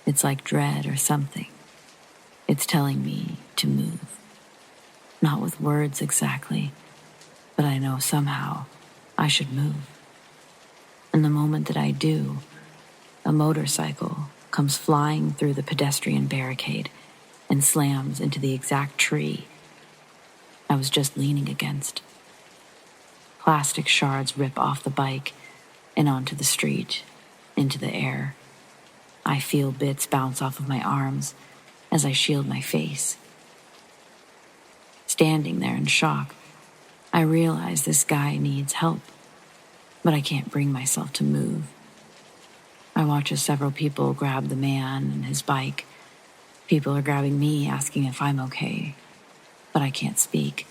It's like dread or something. It's telling me to move. Not with words exactly, but I know somehow I should move. And the moment that I do, a motorcycle comes flying through the pedestrian barricade and slams into the exact tree I was just leaning against. Plastic shards rip off the bike and onto the street, into the air. I feel bits bounce off of my arms as I shield my face. Standing there in shock, I realize this guy needs help, but I can't bring myself to move. I watch as several people grab the man and his bike. People are grabbing me, asking if I'm okay, but I can't speak.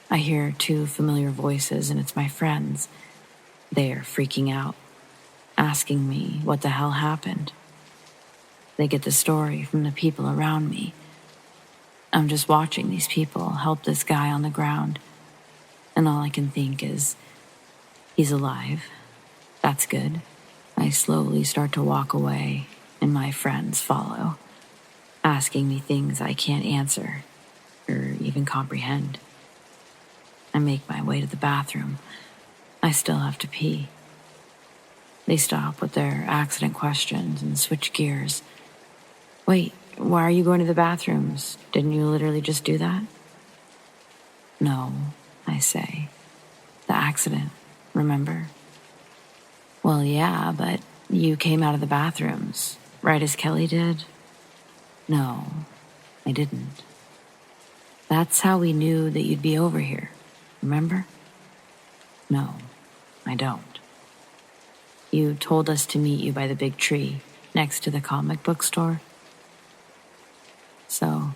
I hear 2 familiar voices, and it's my friends. They are freaking out, asking me what the hell happened. They get the story from the people around me. I'm just watching these people help this guy on the ground, and all I can think is, he's alive. That's good. I slowly start to walk away, and my friends follow, asking me things I can't answer or even comprehend. I make my way to the bathroom. I still have to pee. They stop with their accident questions and switch gears. Wait, why are you going to the bathrooms? Didn't you literally just do that? No, I say. The accident, remember? Well, yeah, but you came out of the bathrooms, right as Kelly did? No, I didn't. That's how we knew that you'd be over here. Remember? No, I don't. You told us to meet you by the big tree next to the comic book store. So,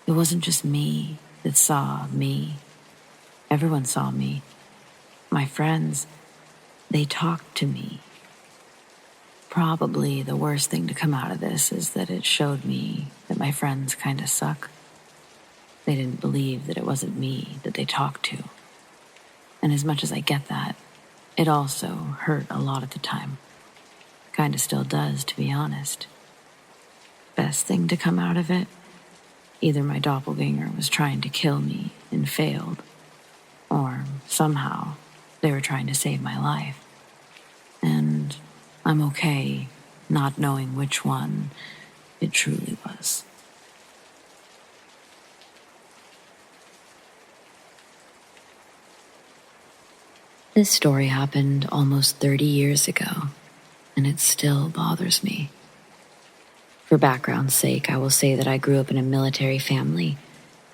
it wasn't just me that saw me. Everyone saw me. My friends, they talked to me. Probably the worst thing to come out of this is that it showed me that my friends kind of suck. They didn't believe that it wasn't me that they talked to. And as much as I get that, it also hurt a lot at the time. Kind of still does, to be honest. Best thing to come out of it? Either my doppelganger was trying to kill me and failed, or somehow they were trying to save my life. And I'm okay not knowing which one it truly was. This story happened almost 30 years ago, and it still bothers me. For background's sake, I will say that I grew up in a military family.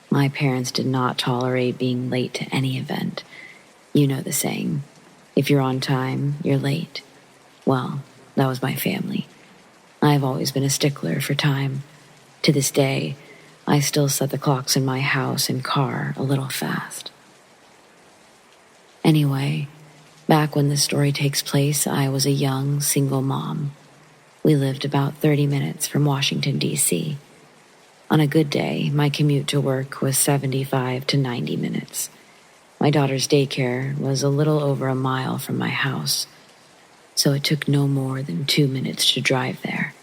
My parents did not tolerate being late to any event. You know the saying, if you're on time, you're late. Well, that was my family. I've always been a stickler for time. To this day, I still set the clocks in my house and car a little fast. Anyway, back when this story takes place, I was a young, single mom. We lived about 30 minutes from Washington, D.C. On a good day, my commute to work was 75 to 90 minutes. My daughter's daycare was a little over a mile from my house, so it took no more than 2 minutes to drive there.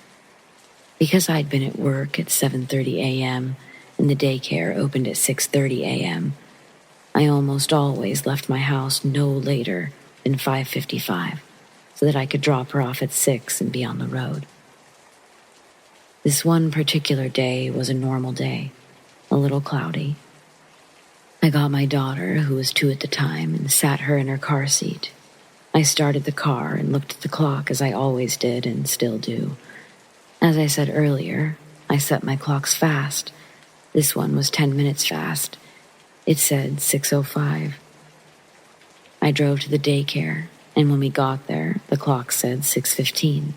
Because I'd been at work at 7:30 a.m. and the daycare opened at 6:30 a.m., I almost always left my house no later than 5:55, so that I could drop her off at 6 and be on the road. This one particular day was a normal day, a little cloudy. I got my daughter, who was 2 at the time, and sat her in her car seat. I started the car and looked at the clock as I always did and still do. As I said earlier, I set my clocks fast. This one was 10 minutes fast. It said 6:05. I drove to the daycare, and when we got there, the clock said 6:15.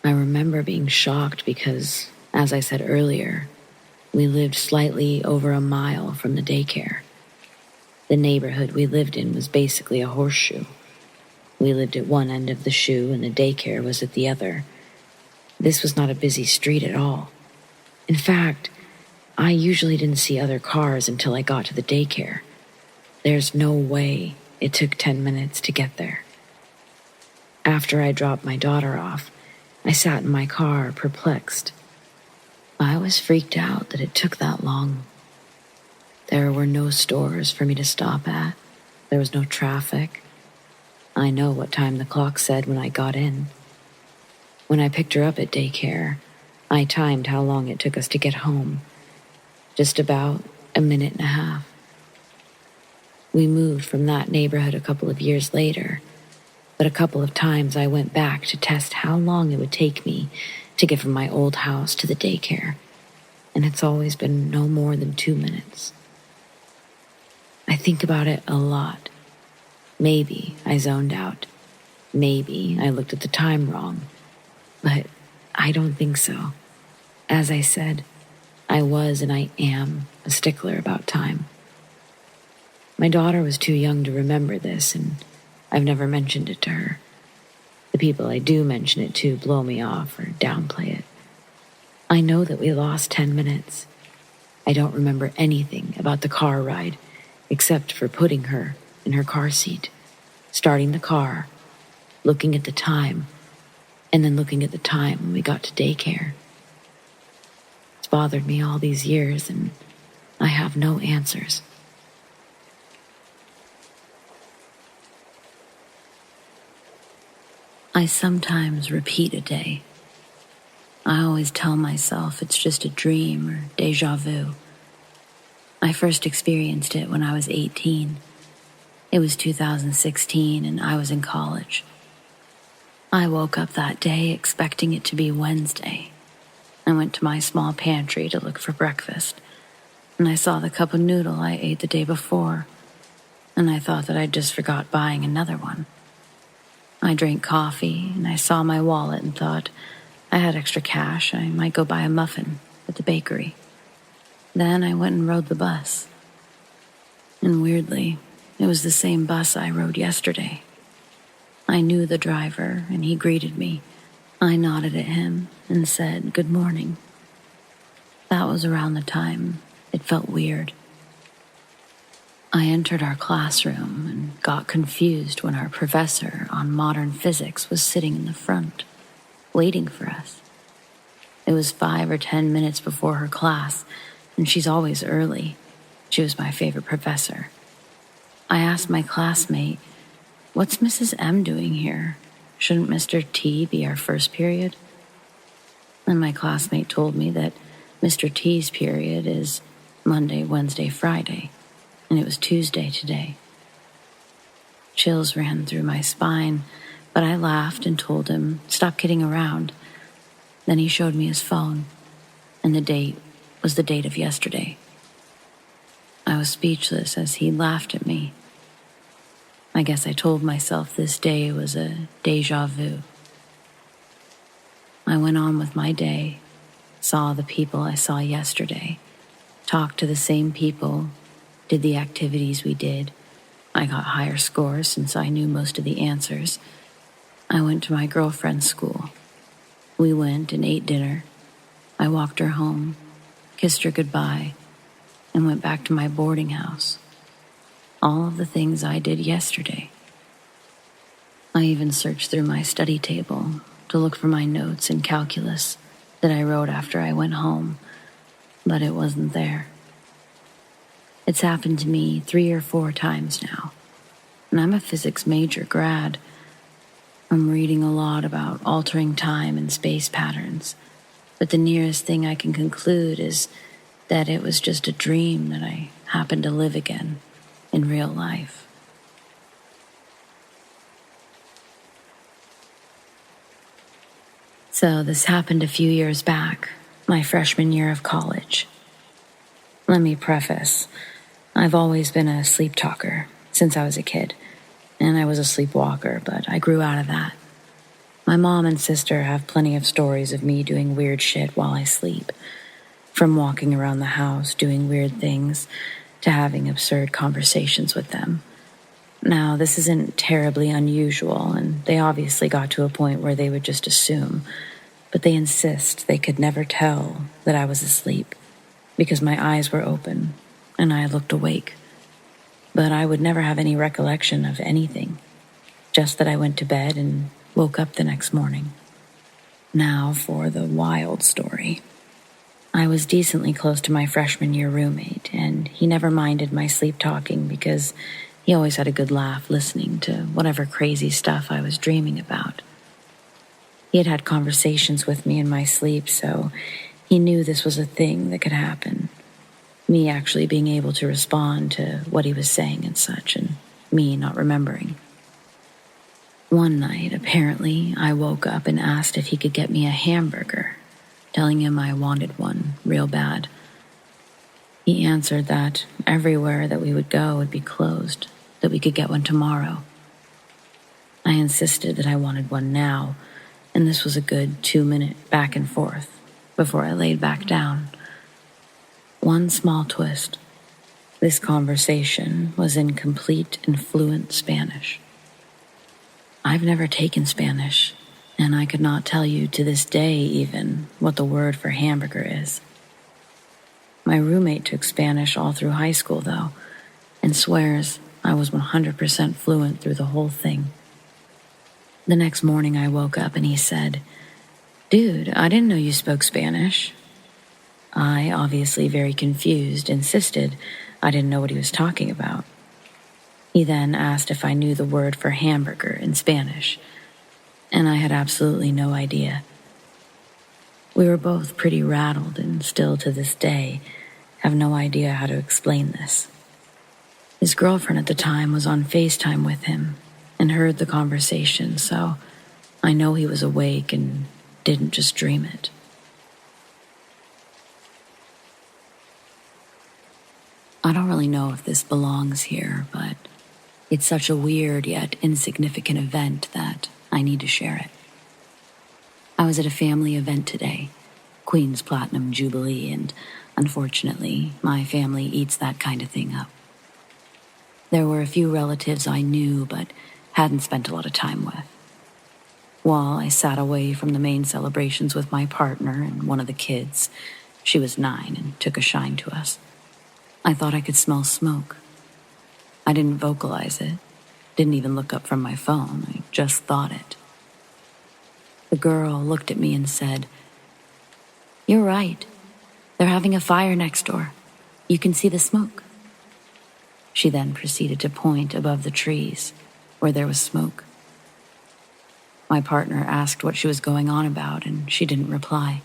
I remember being shocked because, as I said earlier, we lived slightly over a mile from the daycare. The neighborhood we lived in was basically a horseshoe. We lived at one end of the shoe and the daycare was at the other. This was not a busy street at all. In fact, I usually didn't see other cars until I got to the daycare. There's no way it took 10 minutes to get there. After I dropped my daughter off, I sat in my car, perplexed. I was freaked out that it took that long. There were no stores for me to stop at. There was no traffic. I know what time the clock said when I got in. When I picked her up at daycare, I timed how long it took us to get home. Just about a minute and a half. We moved from that neighborhood a couple of years later, but a couple of times I went back to test how long it would take me to get from my old house to the daycare, and it's always been no more than 2 minutes. I think about it a lot. Maybe I zoned out. Maybe I looked at the time wrong, but I don't think so. As I said, I was and I am a stickler about time. My daughter was too young to remember this, and I've never mentioned it to her. The people I do mention it to blow me off or downplay it. I know that we lost 10 minutes. I don't remember anything about the car ride except for putting her in her car seat, starting the car, looking at the time, and then looking at the time when we got to daycare. It's bothered me all these years, and I have no answers. I sometimes repeat a day. I always tell myself it's just a dream or déjà vu. I first experienced it when I was 18. It was 2016 and I was in college. I woke up that day expecting it to be Wednesday. I went to my small pantry to look for breakfast. and I saw the cup of noodle I ate the day before, and I thought that I'd just forgot buying another one. I drank coffee, and I saw my wallet and thought I had extra cash. I might go buy a muffin at the bakery. Then I went and rode the bus. And weirdly, it was the same bus I rode yesterday. I knew the driver, and he greeted me. I nodded at him and said, "Good morning." That was around the time it felt weird. I entered our classroom and got confused when our professor on modern physics was sitting in the front, waiting for us. It was 5 or 10 minutes before her class, and she's always early. She was my favorite professor. I asked my classmate, "What's Mrs. M doing here? Shouldn't Mr. T be our first period?" And my classmate told me that Mr. T's period is Monday, Wednesday, Friday, and it was Tuesday today. Chills ran through my spine, but I laughed and told him, "Stop kidding around." Then he showed me his phone, and the date was the date of yesterday. I was speechless as he laughed at me. I guess I told myself this day was a déjà vu. I went on with my day, saw the people I saw yesterday, talked to the same people, did the activities we did. I got higher scores since I knew most of the answers. I went to my girlfriend's school. We went and ate dinner. I walked her home, kissed her goodbye, and went back to my boarding house. All of the things I did yesterday. I even searched through my study table to look for my notes in calculus that I wrote after I went home, but it wasn't there. It's happened to me 3 or 4 times now, and I'm a physics major grad. I'm reading a lot about altering time and space patterns, but the nearest thing I can conclude is that it was just a dream that I happened to live again in real life. So this happened a few years back, my freshman year of college. Let me preface, I've always been a sleep talker since I was a kid, and I was a sleepwalker, but I grew out of that. My mom and sister have plenty of stories of me doing weird shit while I sleep, from walking around the house doing weird things to having absurd conversations with them. Now, this isn't terribly unusual, and they obviously got to a point where they would just assume, but they insist they could never tell that I was asleep because my eyes were open and I looked awake. But I would never have any recollection of anything, just that I went to bed and woke up the next morning. Now for the wild story. I was decently close to my freshman year roommate, and he never minded my sleep talking because he always had a good laugh listening to whatever crazy stuff I was dreaming about. He had had conversations with me in my sleep, so he knew this was a thing that could happen. Me actually being able to respond to what he was saying and such, and me not remembering. One night, apparently, I woke up and asked if he could get me a hamburger, telling him I wanted one real bad. He answered that everywhere that we would go would be closed, that we could get one tomorrow. I insisted that I wanted one now, and this was a good 2-minute back and forth before I laid back down. One small twist. This conversation was in complete and fluent Spanish. I've never taken Spanish, and I could not tell you to this day even what the word for hamburger is. My roommate took Spanish all through high school, though, and swears I was 100% fluent through the whole thing. The next morning I woke up and he said, "Dude, I didn't know you spoke Spanish." I, obviously very confused, insisted I didn't know what he was talking about. He then asked if I knew the word for hamburger in Spanish, and I had absolutely no idea. We were both pretty rattled and still to this day have no idea how to explain this. His girlfriend at the time was on FaceTime with him and heard the conversation, so I know he was awake and didn't just dream it. I don't really know if this belongs here, but it's such a weird yet insignificant event that I need to share it. I was at a family event today, Queen's Platinum Jubilee, and unfortunately, my family eats that kind of thing up. There were a few relatives I knew but hadn't spent a lot of time with. While I sat away from the main celebrations with my partner and one of the kids, she was 9 and took a shine to us, I thought I could smell smoke. I didn't vocalize it, didn't even look up from my phone, I just thought it. The girl looked at me and said, "You're right. They're having a fire next door. You can see the smoke." She then proceeded to point above the trees, where there was smoke. My partner asked what she was going on about, and she didn't reply.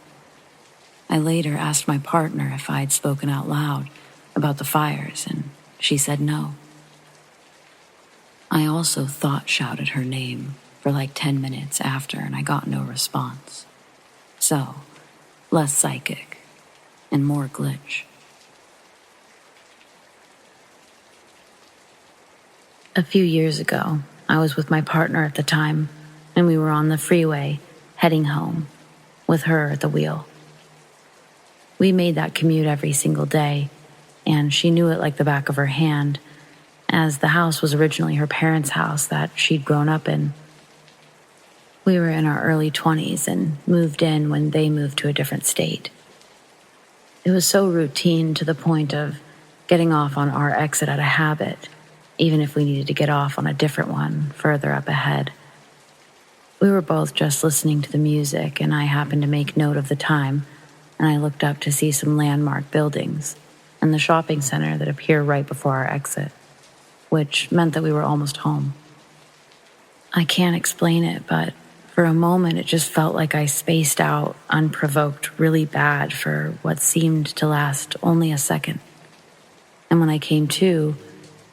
I later asked my partner if I'd spoken out loud about the fires, and she said no. I also thought shouted her name for like 10 minutes after, and I got no response. So, less psychic and more glitch. A few years ago, I was with my partner at the time, and we were on the freeway heading home with her at the wheel. We made that commute every single day, and she knew it like the back of her hand, as the house was originally her parents' house that she'd grown up in. We were in our early 20s and moved in when they moved to a different state. It was so routine to the point of getting off on our exit out of habit, even if we needed to get off on a different one further up ahead. We were both just listening to the music, and I happened to make note of the time, and I looked up to see some landmark buildings and the shopping center that appear right before our exit, which meant that we were almost home. I can't explain it, but for a moment it just felt like I spaced out, unprovoked, really bad for what seemed to last only a second. And when I came to,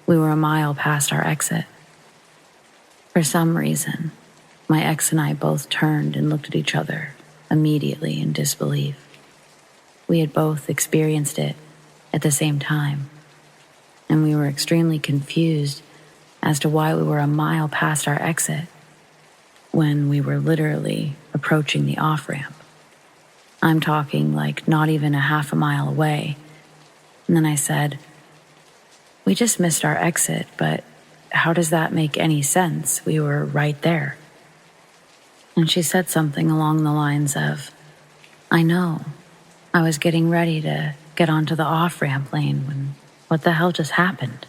we were a mile past our exit. For some reason, my ex and I both turned and looked at each other immediately in disbelief. We had both experienced it at the same time, and we were extremely confused as to why we were a mile past our exit when we were literally approaching the off-ramp. I'm talking like not even a half a mile away. And then I said, "We just missed our exit, but how does that make any sense? We were right there." And she said something along the lines of, "I know. I was getting ready to get onto the off-ramp lane when what the hell just happened?"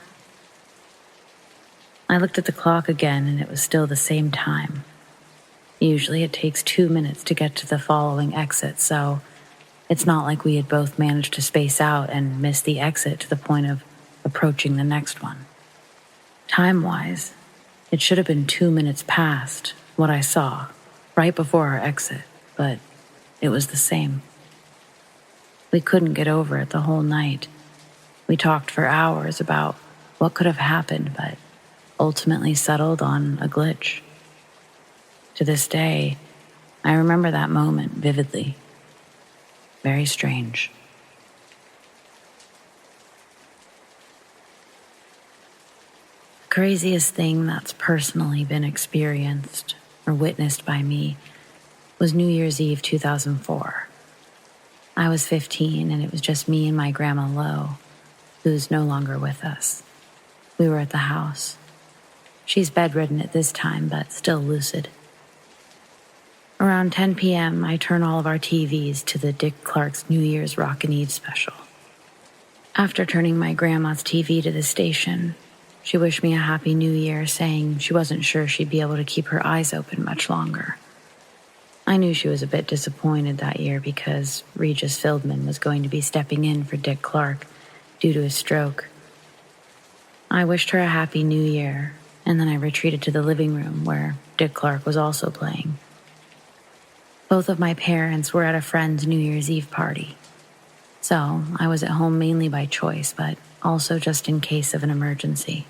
I looked at the clock again, and it was still the same time. Usually it takes 2 minutes to get to the following exit, so it's not like we had both managed to space out and miss the exit to the point of approaching the next one. Time-wise, it should have been 2 minutes past what I saw right before our exit, but it was the same. We couldn't get over it the whole night. We talked for hours about what could have happened, but ultimately settled on a glitch. To this day, I remember that moment vividly. Very strange. The craziest thing that's personally been experienced or witnessed by me was New Year's Eve 2004. I was 15, and it was just me and my grandma Lo, who's no longer with us. We were at the house. She's bedridden at this time, but still lucid. Around 10 p.m., I turn all of our TVs to the Dick Clark's New Year's Rockin' Eve special. After turning my grandma's TV to the station, she wished me a happy new year, saying she wasn't sure she'd be able to keep her eyes open much longer. I knew she was a bit disappointed that year because Regis Fieldman was going to be stepping in for Dick Clark due to his stroke. I wished her a happy new year, and then I retreated to the living room where Dick Clark was also playing. Both of my parents were at a friend's New Year's Eve party, so I was at home mainly by choice, but also just in case of an emergency.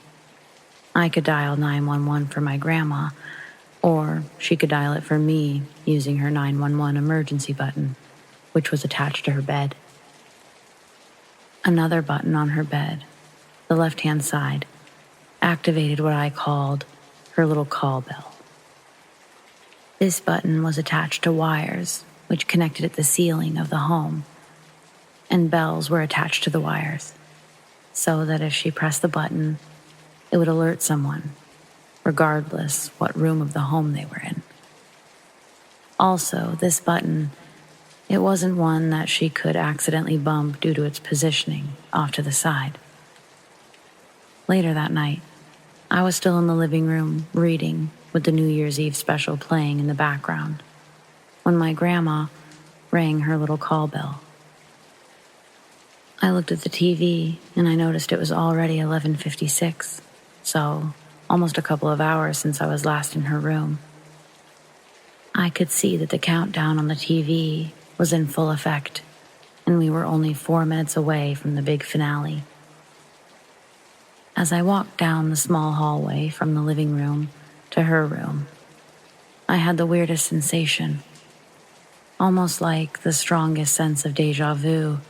I could dial 911 for my grandma, or she could dial it for me using her 911 emergency button, which was attached to her bed. Another button on her bed the left-hand side, activated what I called her little call bell. This button was attached to wires, which connected at the ceiling of the home, and bells were attached to the wires, so that if she pressed the button, it would alert someone, regardless what room of the home they were in. Also, this button, it wasn't one that she could accidentally bump due to its positioning off to the side. Later that night, I was still in the living room reading with the New Year's Eve special playing in the background when my grandma rang her little call bell. I looked at the TV and I noticed it was already 11:56, so almost a couple of hours since I was last in her room. I could see that the countdown on the TV was in full effect, and we were only 4 minutes away from the big finale. As I walked down the small hallway from the living room to her room, I had the weirdest sensation, almost like the strongest sense of déjà vu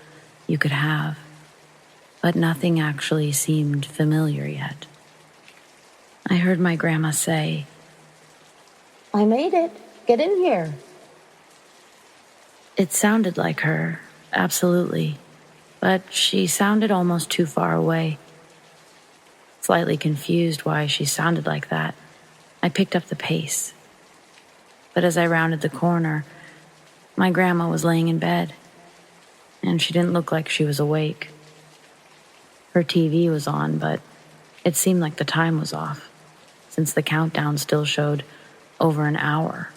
you could have, but nothing actually seemed familiar yet. I heard my grandma say, "I made it. Get in here." It sounded like her, absolutely, but she sounded almost too far away. Slightly confused why she sounded like that, I picked up the pace. But as I rounded the corner, my grandma was laying in bed, and she didn't look like she was awake. Her TV was on, but it seemed like the time was off, since the countdown still showed over an hour.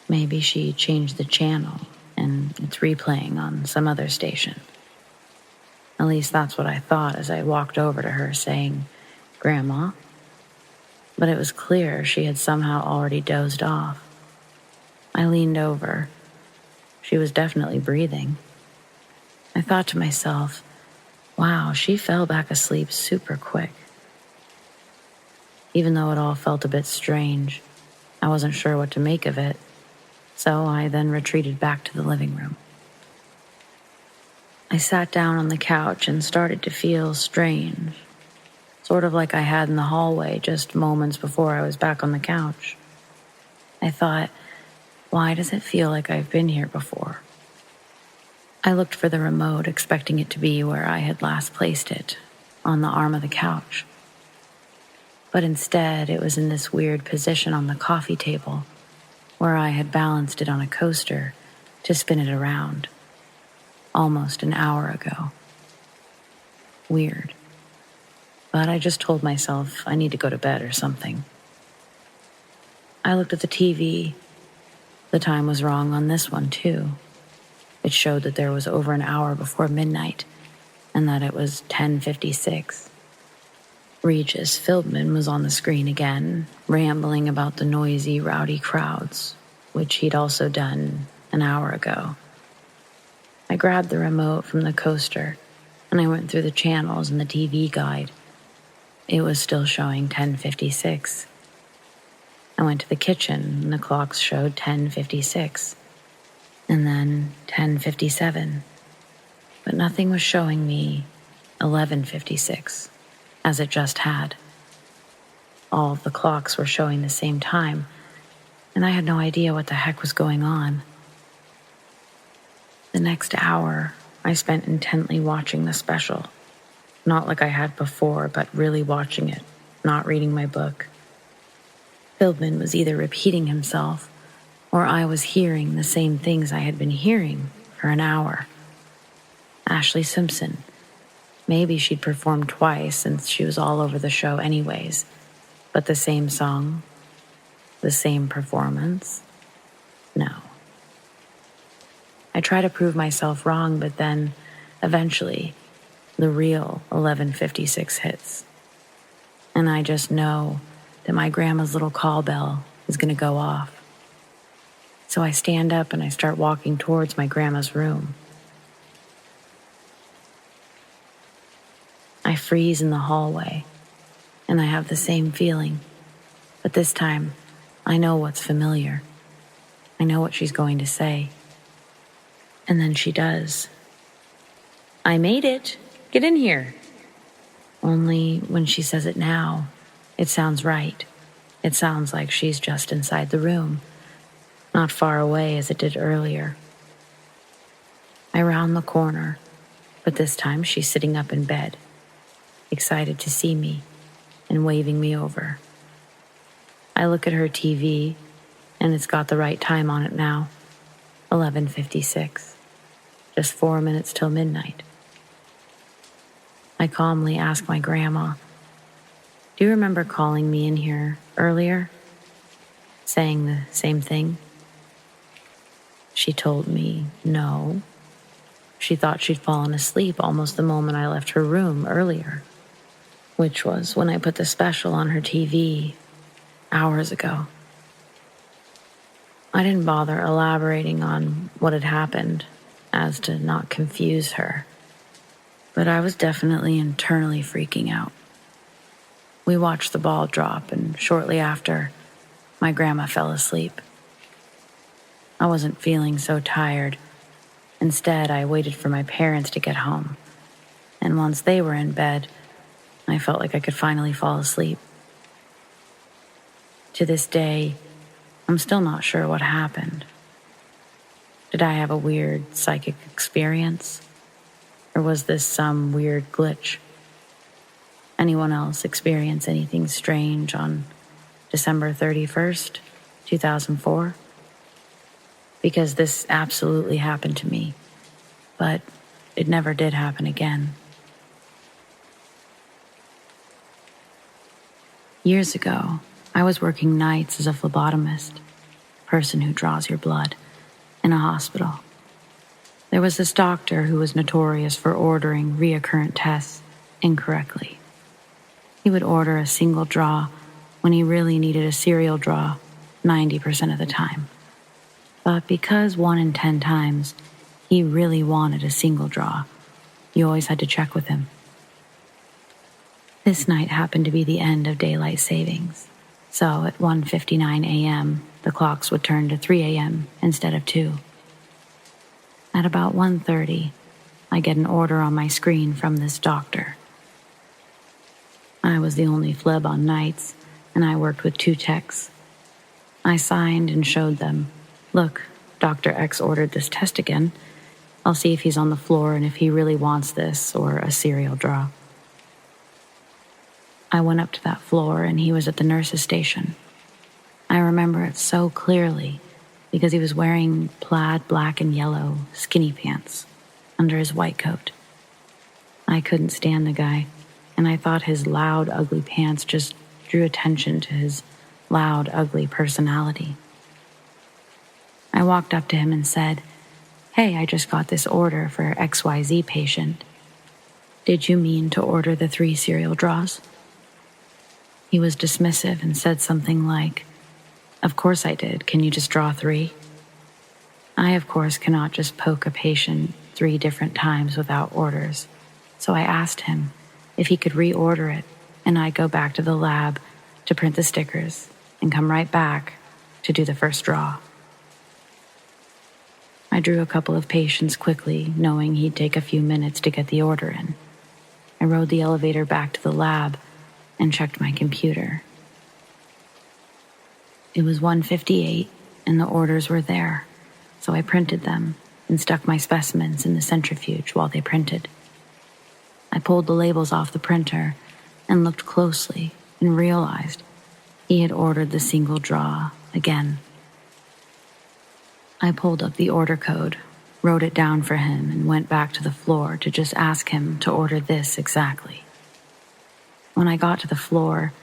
Maybe she changed the channel, and it's replaying on some other station. At least that's what I thought as I walked over to her saying, "Grandma?" But it was clear she had somehow already dozed off. I leaned over. She was definitely breathing. I thought to myself, wow, she fell back asleep super quick. Even though it all felt a bit strange, I wasn't sure what to make of it, so I then retreated back to the living room. I sat down on the couch and started to feel strange, sort of like I had in the hallway just moments before I was back on the couch. I thought, why does it feel like I've been here before? I looked for the remote, expecting it to be where I had last placed it, on the arm of the couch. But instead, it was in this weird position on the coffee table, where I had balanced it on a coaster to spin it around, almost an hour ago. Weird. But I just told myself I need to go to bed or something. I looked at the TV. The time was wrong on this one, too. It showed that there was over an hour before midnight, and that it was 10:56. Regis Philbin was on the screen again, rambling about the noisy, rowdy crowds, which he'd also done an hour ago. I grabbed the remote from the coaster, and I went through the channels in the TV guide. It was still showing 10:56. I went to the kitchen, and the clocks showed 10:56, and then 10:57, but nothing was showing me 11:56, as it just had. All of the clocks were showing the same time, and I had no idea what the heck was going on. The next hour, I spent intently watching the special, not like I had before, but really watching it, not reading my book. Philbin was either repeating himself, or I was hearing the same things I had been hearing for an hour. Ashley Simpson. Maybe she'd performed twice since she was all over the show anyways, but the same song, the same performance? No. I try to prove myself wrong, but then, eventually, the real 11:56 hits. And I just know that my grandma's little call bell is going to go off. So I stand up and I start walking towards my grandma's room. I freeze in the hallway, and I have the same feeling, but this time, I know what's familiar. I know what she's going to say. And then she does. "I made it. Get in here." Only when she says it now, it sounds right. It sounds like she's just inside the room, not far away as it did earlier. I round the corner, but this time she's sitting up in bed, excited to see me and waving me over. I look at her TV, and it's got the right time on it now, 11:56, just 4 minutes till midnight. I calmly ask my grandma, "Do you remember calling me in here earlier, saying the same thing?" She told me no. She thought she'd fallen asleep almost the moment I left her room earlier, which was when I put the special on her TV hours ago. I didn't bother elaborating on what had happened as to not confuse her, but I was definitely internally freaking out. We watched the ball drop, and shortly after, my grandma fell asleep. I wasn't feeling so tired. Instead, I waited for my parents to get home, and once they were in bed, I felt like I could finally fall asleep. To this day, I'm still not sure what happened. Did I have a weird psychic experience? Or was this some weird glitch? Anyone else experience anything strange on December 31st, 2004? Because this absolutely happened to me, but it never did happen again. Years ago, I was working nights as a phlebotomist, person who draws your blood, in a hospital. There was this doctor who was notorious for ordering reoccurrent tests incorrectly. He would order a single draw when he really needed a serial draw 90% of the time. But because 1 in 10 times he really wanted a single draw, you always had to check with him. This night happened to be the end of daylight savings, so at 1:59 a.m., the clocks would turn to 3 a.m. instead of 2. At about 1:30, I get an order on my screen from this doctor. I was the only phleb on nights, and I worked with 2 techs. I signed and showed them, "Look, Dr. X ordered this test again. I'll see if he's on the floor and if he really wants this or a serial draw." I went up to that floor and he was at the nurse's station. I remember it so clearly because he was wearing plaid black and yellow skinny pants under his white coat. I couldn't stand the guy, and I thought his loud, ugly pants just drew attention to his loud, ugly personality. I walked up to him and said, "Hey, I just got this order for XYZ patient. Did you mean to order the 3 serial draws?" He was dismissive and said something like, "Of course I did. Can you just draw 3? I, of course, cannot just poke a patient 3 different times without orders, so I asked him if he could reorder it, and I'd go back to the lab to print the stickers and come right back to do the first draw. I drew a couple of patients quickly, knowing he'd take a few minutes to get the order in. I rode the elevator back to the lab and checked my computer. It was 1:58 and the orders were there, so I printed them and stuck my specimens in the centrifuge while they printed. I pulled the labels off the printer and looked closely and realized he had ordered the single draw again. I pulled up the order code, wrote it down for him, and went back to the floor to just ask him to order this exactly. When I got to the floor,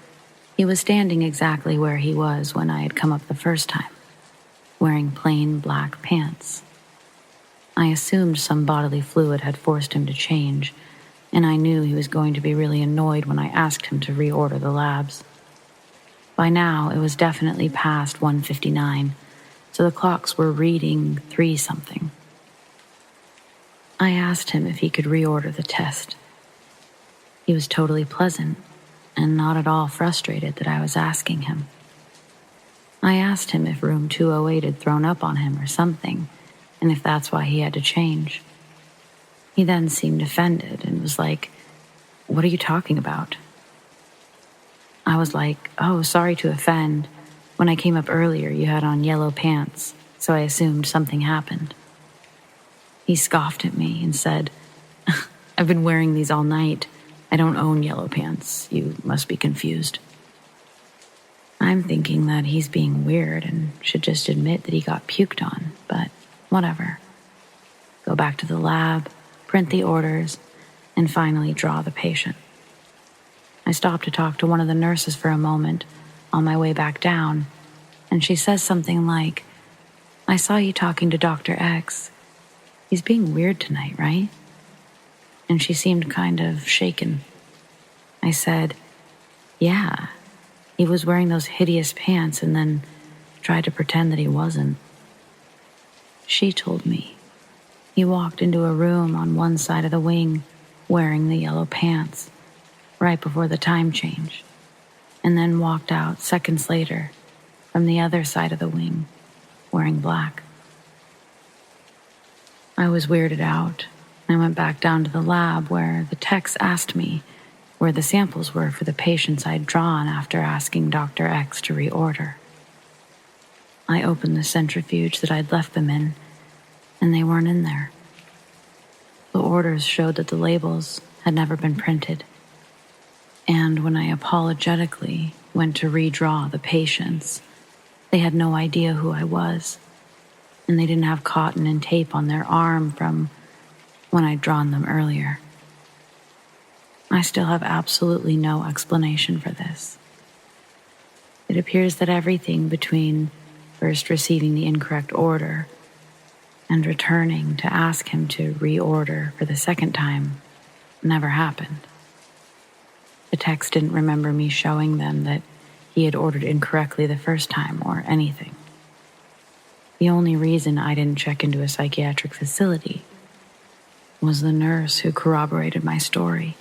he was standing exactly where he was when I had come up the first time, wearing plain black pants. I assumed some bodily fluid had forced him to change, and I knew he was going to be really annoyed when I asked him to reorder the labs. By now, it was definitely past 1:59, so the clocks were reading 3-something. I asked him if he could reorder the test. He was totally pleasant and not at all frustrated that I was asking him. I asked him if room 208 had thrown up on him or something, and if that's why he had to change. He then seemed offended and was like, What are you talking about? I was like, oh, sorry to offend. When I came up earlier, you had on yellow pants, so I assumed something happened. He scoffed at me and said, I've been wearing these all night. I don't own yellow pants. You must be confused. I'm thinking that he's being weird and should just admit that he got puked on, but whatever. Go back to the lab, print the orders, and finally draw the patient. I stopped to talk to one of the nurses for a moment on my way back down, and she says something like, I saw you talking to Dr. X. He's being weird tonight, right? And she seemed kind of shaken. I said, yeah, he was wearing those hideous pants and then tried to pretend that he wasn't. She told me he walked into a room on one side of the wing wearing the yellow pants right before the time change, and then walked out seconds later from the other side of the wing wearing black. I was weirded out. I went back down to the lab where the techs asked me where the samples were for the patients I'd drawn after asking Dr. X to reorder. I opened the centrifuge that I'd left them in, and they weren't in there. The orders showed that the labels had never been printed, and when I apologetically went to redraw the patients, they had no idea who I was, and they didn't have cotton and tape on their arm from when I'd drawn them earlier. I still have absolutely no explanation for this. It appears that everything between first receiving the incorrect order and returning to ask him to reorder for the second time never happened. The techs didn't remember me showing them that he had ordered incorrectly the first time or anything. The only reason I didn't check into a psychiatric facility was the nurse who corroborated my story.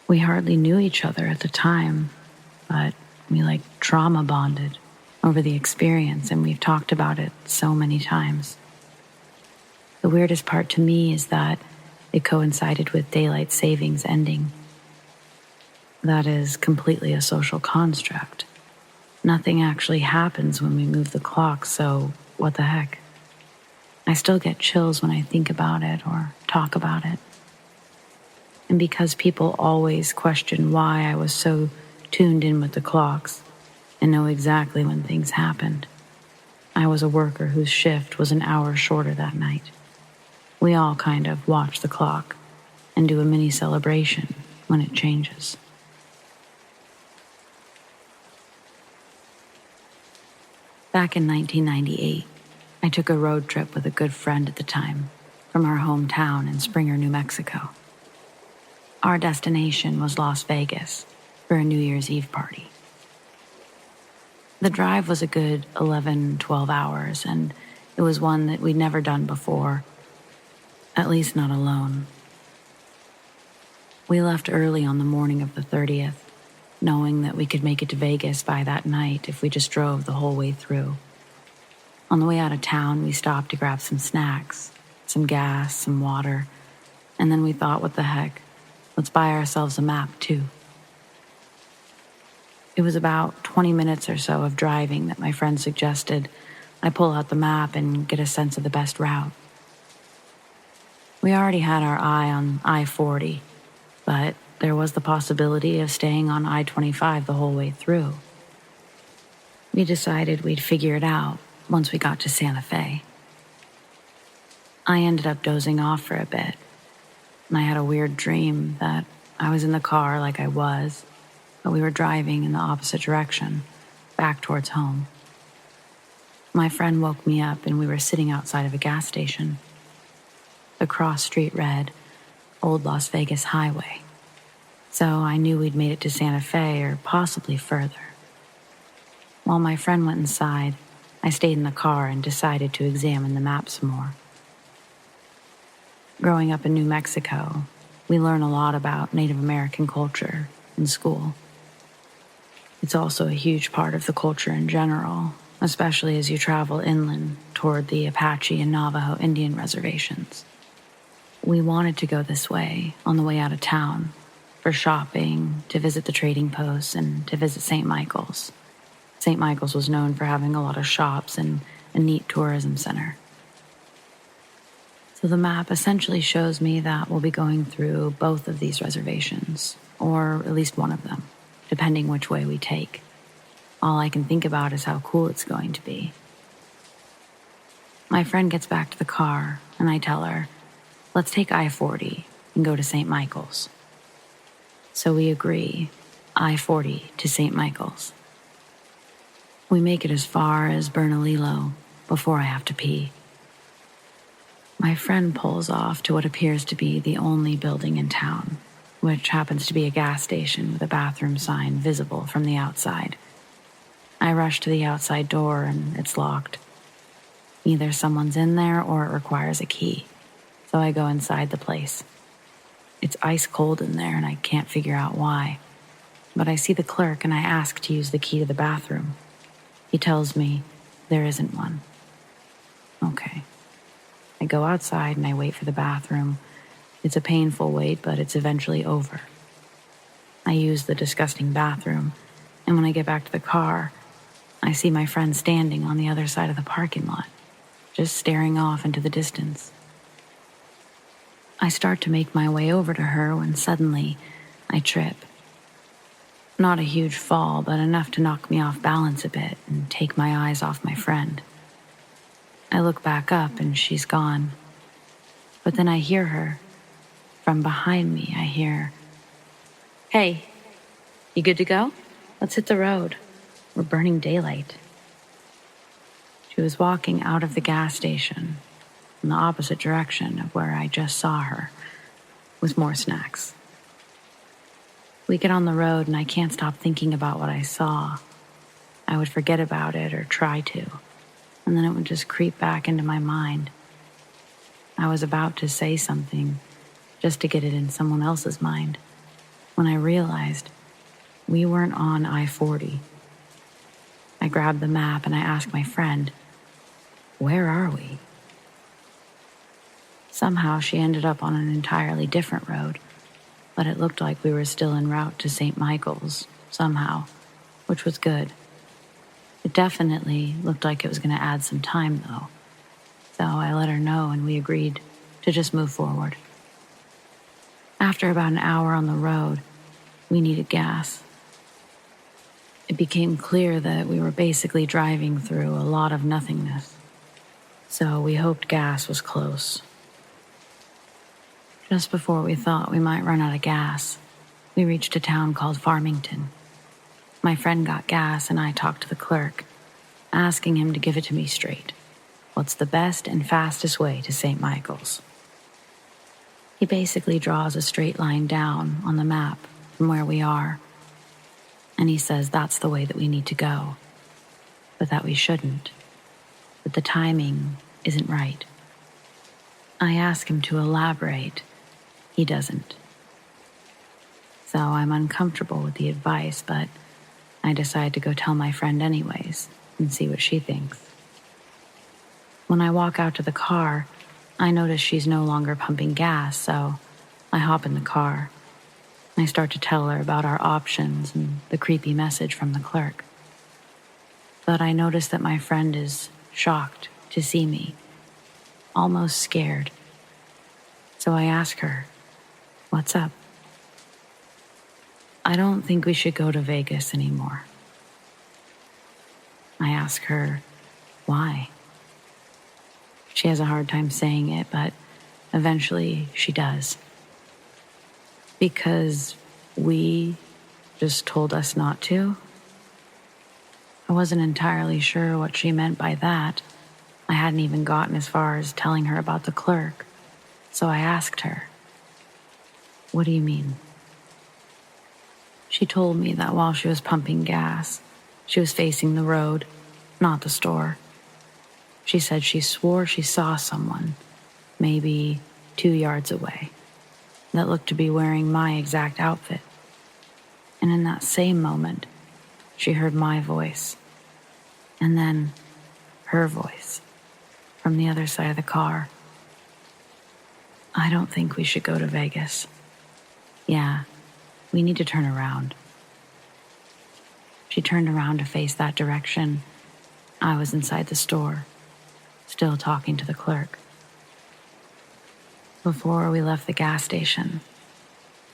We hardly knew each other at the time, but we trauma bonded over the experience, and we've talked about it so many times. The weirdest part to me is that it coincided with daylight savings ending. That is completely a social construct. Nothing actually happens when we move the clock, so what the heck? I still get chills when I think about it or talk about it. And because people always question why I was so tuned in with the clocks and know exactly when things happened, I was a worker whose shift was an hour shorter that night. We all kind of watch the clock and do a mini celebration when it changes. Back in 1998, I took a road trip with a good friend at the time from our hometown in Springer, New Mexico. Our destination was Las Vegas for a New Year's Eve party. The drive was a good 11, 12 hours, and it was one that we'd never done before, at least not alone. We left early on the morning of the 30th, knowing that we could make it to Vegas by that night if we just drove the whole way through. On the way out of town, we stopped to grab some snacks, some gas, some water, and then we thought, what the heck? Let's buy ourselves a map, too. It was about 20 minutes or so of driving that my friend suggested I pull out the map and get a sense of the best route. We already had our eye on I-40, but there was the possibility of staying on I-25 the whole way through. We decided we'd figure it out once we got to Santa Fe. I ended up dozing off for a bit, and I had a weird dream that I was in the car like I was, but we were driving in the opposite direction, back towards home. My friend woke me up and we were sitting outside of a gas station. The cross street read, Old Las Vegas Highway. So I knew we'd made it to Santa Fe or possibly further. While my friend went inside, I stayed in the car and decided to examine the map some more. Growing up in New Mexico, we learn a lot about Native American culture in school. It's also a huge part of the culture in general, especially as you travel inland toward the Apache and Navajo Indian reservations. we wanted to go this way on the way out of town for shopping, to visit the trading posts, and to visit St. Michael's. St. Michael's was known for having a lot of shops and a neat tourism center. So the map essentially shows me that we'll be going through both of these reservations, or at least one of them, depending which way we take. All I can think about is how cool it's going to be. My friend gets back to the car, and I tell her, let's take I-40 and go to St. Michael's. So we agree, I-40 to St. Michael's. We make it as far as Bernalillo before I have to pee. My friend pulls off to what appears to be the only building in town, which happens to be a gas station with a bathroom sign visible from the outside. I rush to the outside door and it's locked. Either someone's in there or it requires a key, so I go inside the place. It's ice cold in there and I can't figure out why, but I see the clerk and I ask to use the key to the bathroom. He tells me there isn't one. Okay. I go outside and I wait for the bathroom. It's a painful wait, but it's eventually over. I use the disgusting bathroom, and when I get back to the car, I see my friend standing on the other side of the parking lot, just staring off into the distance. I start to make my way over to her when suddenly I trip. Not a huge fall, but enough to knock me off balance a bit and take my eyes off my friend. I look back up and she's gone. But then I hear her. From behind me, I hear, "Hey, you good to go? Let's hit the road. We're burning daylight." She was walking out of the gas station in the opposite direction of where I just saw her, with more snacks. We get on the road and I can't stop thinking about what I saw. I would forget about it or try to, and then it would just creep back into my mind. I was about to say something just to get it in someone else's mind when I realized we weren't on I-40. I grabbed the map and I asked my friend, "Where are we?" Somehow she ended up on an entirely different road, but it looked like we were still en route to St. Michael's somehow, which was good. It definitely looked like it was going to add some time, though. So I let her know and we agreed to just move forward. After about an hour on the road, we needed gas. It became clear that we were basically driving through a lot of nothingness, so we hoped gas was close. Just before we thought we might run out of gas, we reached a town called Farmington. My friend got gas and I talked to the clerk, asking him to give it to me straight. What's the best and fastest way to St. Michael's? He basically draws a straight line down on the map from where we are, and he says that's the way that we need to go, but that we shouldn't, that the timing isn't right. I ask him to elaborate. He doesn't. So I'm uncomfortable with the advice, but I decide to go tell my friend anyways and see what she thinks. When I walk out to the car, I notice she's no longer pumping gas, so I hop in the car. I start to tell her about our options and the creepy message from the clerk. But I notice that my friend is shocked to see me, almost scared. So I ask her, "What's up?" "I don't think we should go to Vegas anymore." I ask her, "Why?" She has a hard time saying it, but eventually she does. "Because we just told us not to?" I wasn't entirely sure what she meant by that. I hadn't even gotten as far as telling her about the clerk. So I asked her, "What do you mean?" She told me that while she was pumping gas, she was facing the road, not the store. She said she swore she saw someone, maybe 2 yards away, that looked to be wearing my exact outfit. And in that same moment, she heard my voice, and then her voice from the other side of the car. I don't think we should go to Vegas. Yeah, we need to turn around. She turned around to face that direction. I was inside the store, still talking to the clerk. Before we left the gas station,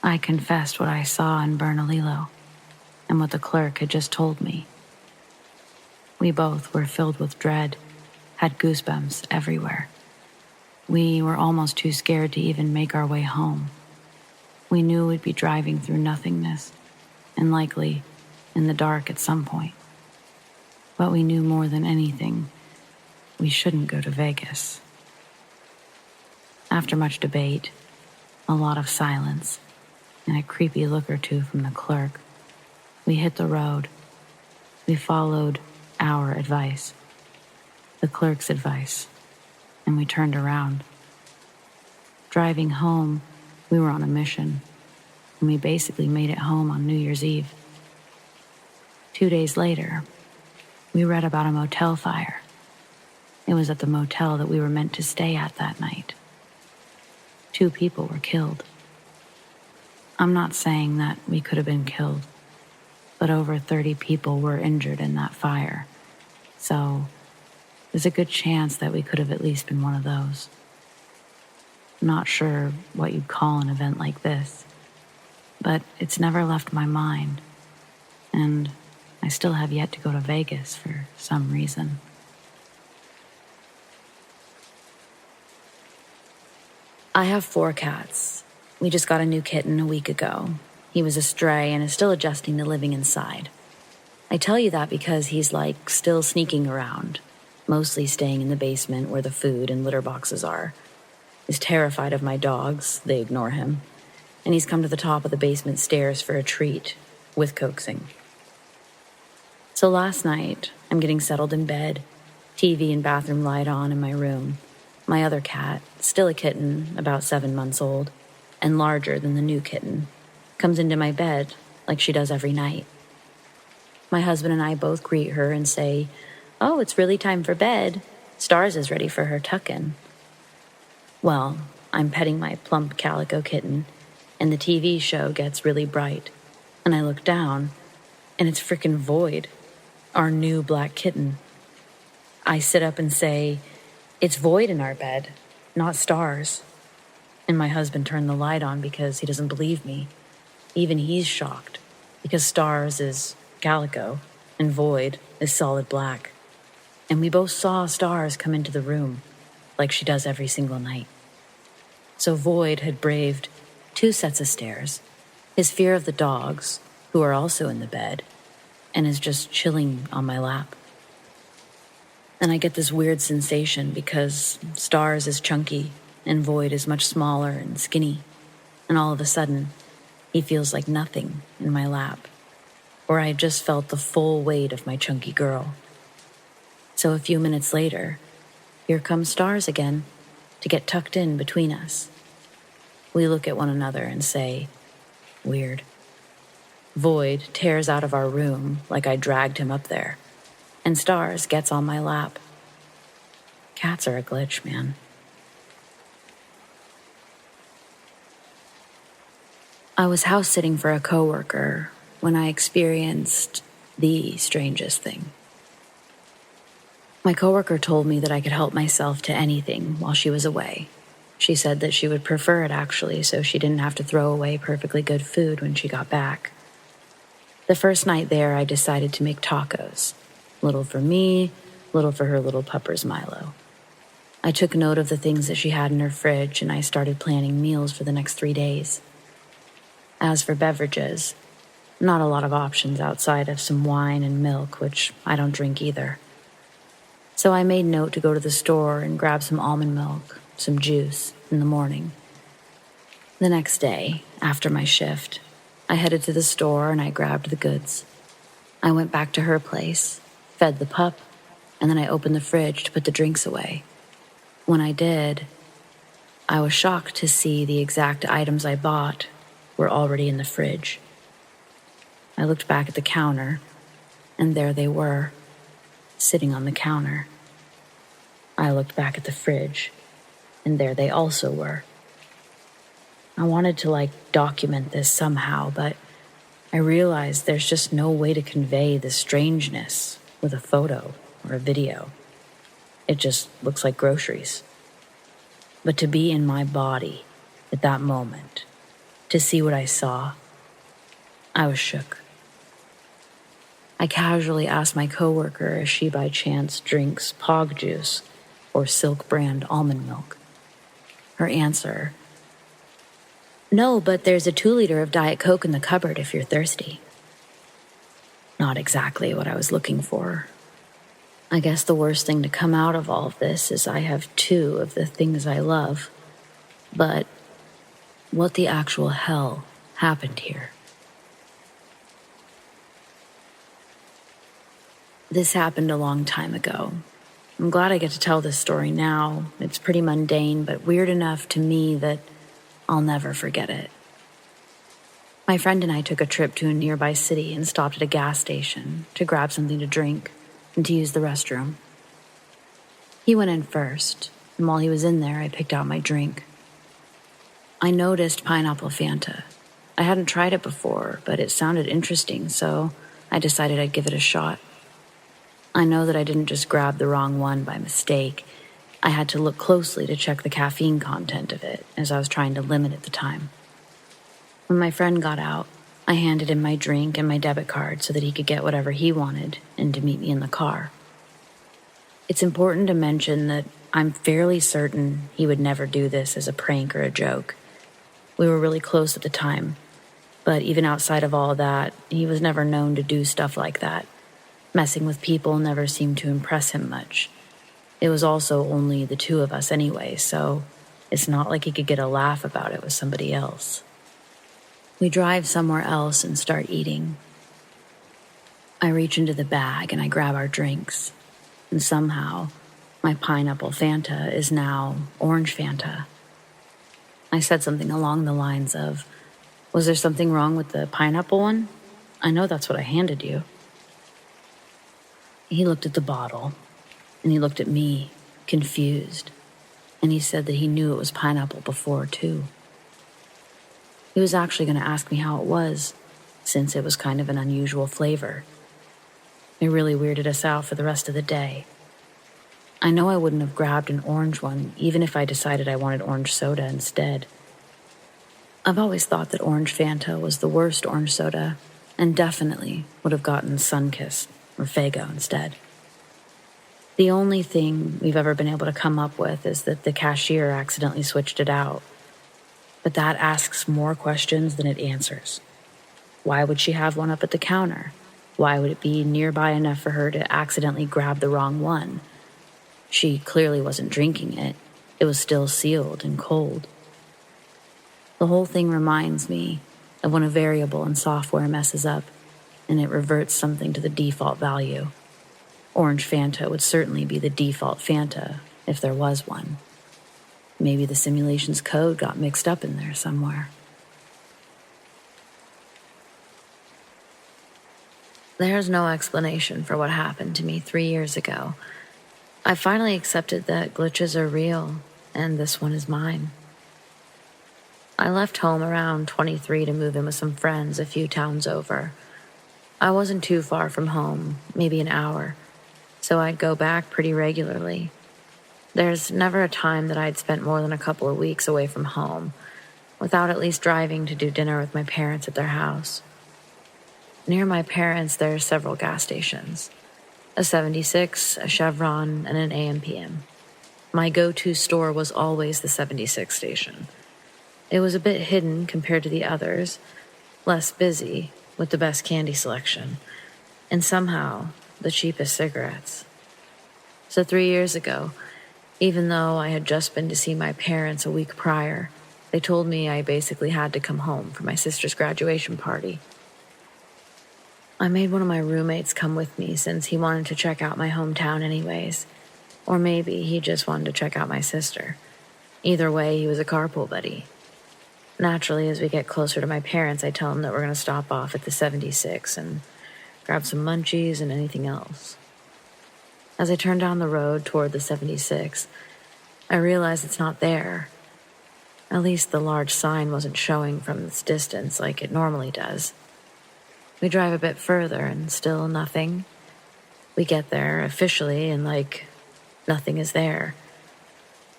I confessed what I saw in Bernalillo and what the clerk had just told me. We both were filled with dread, had goosebumps everywhere. We were almost too scared to even make our way home. We knew we'd be driving through nothingness, and likely in the dark at some point. But we knew more than anything, we shouldn't go to Vegas. After much debate, a lot of silence, and a creepy look or two from the clerk, we hit the road. We followed our advice, the clerk's advice, and we turned around. Driving home, we were on a mission, and we basically made it home on New Year's Eve. 2 days later, we read about a motel fire. It was at the motel that we were meant to stay at that night. 2 people were killed. I'm not saying that we could have been killed, but over 30 people were injured in that fire. So there's a good chance that we could have at least been one of those. Not sure what you'd call an event like this, but it's never left my mind, and I still have yet to go to Vegas for some reason. I have 4 cats. We just got a new kitten a week ago. He was a stray and is still adjusting to living inside. I tell you that because he's still sneaking around, mostly staying in the basement where the food and litter boxes are. He's terrified of my dogs, they ignore him, and he's come to the top of the basement stairs for a treat, with coaxing. So last night, I'm getting settled in bed, TV and bathroom light on in my room. My other cat, still a kitten, about 7 months old, and larger than the new kitten, comes into my bed like she does every night. My husband and I both greet her and say, "Oh, it's really time for bed. Stars is ready for her tuck-in." Well, I'm petting my plump calico kitten, and the TV show gets really bright, and I look down, and it's frickin' Void, our new black kitten. I sit up and say, "It's Void in our bed, not Stars." And my husband turned the light on because he doesn't believe me. Even he's shocked, because Stars is calico and Void is solid black. And we both saw Stars come into the room, like she does every single night. So Void had braved 2 sets of stairs, his fear of the dogs, who are also in the bed, and is just chilling on my lap. And I get this weird sensation because Stars is chunky and Void is much smaller and skinny, and all of a sudden, he feels like nothing in my lap, or I just felt the full weight of my chunky girl. So a few minutes later, here comes Stars again to get tucked in between us. We look at one another and say, "Weird." Void tears out of our room like I dragged him up there, and Stars gets on my lap. Cats are a glitch, man. I was house sitting for a coworker when I experienced the strangest thing. My coworker told me that I could help myself to anything while she was away. She said that she would prefer it actually, so she didn't have to throw away perfectly good food when she got back. The first night there, I decided to make tacos. Little for me, little for her little puppers Milo. I took note of the things that she had in her fridge, and I started planning meals for the next 3 days. As for beverages, not a lot of options outside of some wine and milk, which I don't drink either. So I made note to go to the store and grab some almond milk, some juice, in the morning. The next day, after my shift, I headed to the store and I grabbed the goods. I went back to her place, fed the pup, and then I opened the fridge to put the drinks away. When I did, I was shocked to see the exact items I bought were already in the fridge. I looked back at the counter, and there they were, sitting on the counter. I looked back at the fridge, and there they also were, I wanted to document this somehow, but I realized there's just no way to convey the strangeness with a photo or a video. It just looks like groceries. But to be in my body at that moment, to see what I saw, I was shook. I casually asked my coworker if she by chance drinks Pog juice or Silk brand almond milk. Her answer, "No, but there's a 2-liter of Diet Coke in the cupboard if you're thirsty." Not exactly what I was looking for. I guess the worst thing to come out of all of this is I have 2 of the things I love. But what the actual hell happened here? This happened a long time ago. I'm glad I get to tell this story now. It's pretty mundane, but weird enough to me that I'll never forget it. My friend and I took a trip to a nearby city and stopped at a gas station to grab something to drink and to use the restroom. He went in first, and while he was in there, I picked out my drink. I noticed pineapple Fanta. I hadn't tried it before, but it sounded interesting, so I decided I'd give it a shot. I know that I didn't just grab the wrong one by mistake. I had to look closely to check the caffeine content of it, as I was trying to limit at the time. When my friend got out, I handed him my drink and my debit card so that he could get whatever he wanted and to meet me in the car. It's important to mention that I'm fairly certain he would never do this as a prank or a joke. We were really close at the time, but even outside of all that, he was never known to do stuff like that. Messing with people never seemed to impress him much. It was also only the 2 of us anyway, so it's not like he could get a laugh about it with somebody else. We drive somewhere else and start eating. I reach into the bag and I grab our drinks, and somehow my pineapple Fanta is now orange Fanta. I said something along the lines of, "Was there something wrong with the pineapple one? I know that's what I handed you." He looked at the bottle, and he looked at me, confused, and he said that he knew it was pineapple before, too. He was actually going to ask me how it was, since it was kind of an unusual flavor. It really weirded us out for the rest of the day. I know I wouldn't have grabbed an orange one, even if I decided I wanted orange soda instead. I've always thought that orange Fanta was the worst orange soda, and definitely would have gotten Sunkist or Faygo instead. The only thing we've ever been able to come up with is that the cashier accidentally switched it out. But that asks more questions than it answers. Why would she have one up at the counter? Why would it be nearby enough for her to accidentally grab the wrong one? She clearly wasn't drinking it. It was still sealed and cold. The whole thing reminds me of when a variable in software messes up and it reverts something to the default value. Orange Fanta would certainly be the default Fanta if there was one. Maybe the simulation's code got mixed up in there somewhere. There's no explanation for what happened to me 3 years ago. I finally accepted that glitches are real, and this one is mine. I left home around 23 to move in with some friends a few towns over. I wasn't too far from home, maybe an hour, so I'd go back pretty regularly. There's never a time that I'd spent more than a couple of weeks away from home, without at least driving to do dinner with my parents at their house. Near my parents, there are several gas stations. A 76, a Chevron, and an AM/PM. My go-to store was always the 76 station. It was a bit hidden compared to the others, less busy, with the best candy selection, and somehow the cheapest cigarettes. So 3 years ago, even though I had just been to see my parents a week prior, they told me I basically had to come home for my sister's graduation party. I made one of my roommates come with me since he wanted to check out my hometown anyways. Or maybe he just wanted to check out my sister. Either way, he was a carpool buddy. Naturally, as we get closer to my parents, I tell him that we're going to stop off at the 76 and grab some munchies and anything else. As I turn down the road toward the 76, I realize it's not there. At least the large sign wasn't showing from this distance like it normally does. We drive a bit further and still nothing. We get there officially and nothing is there.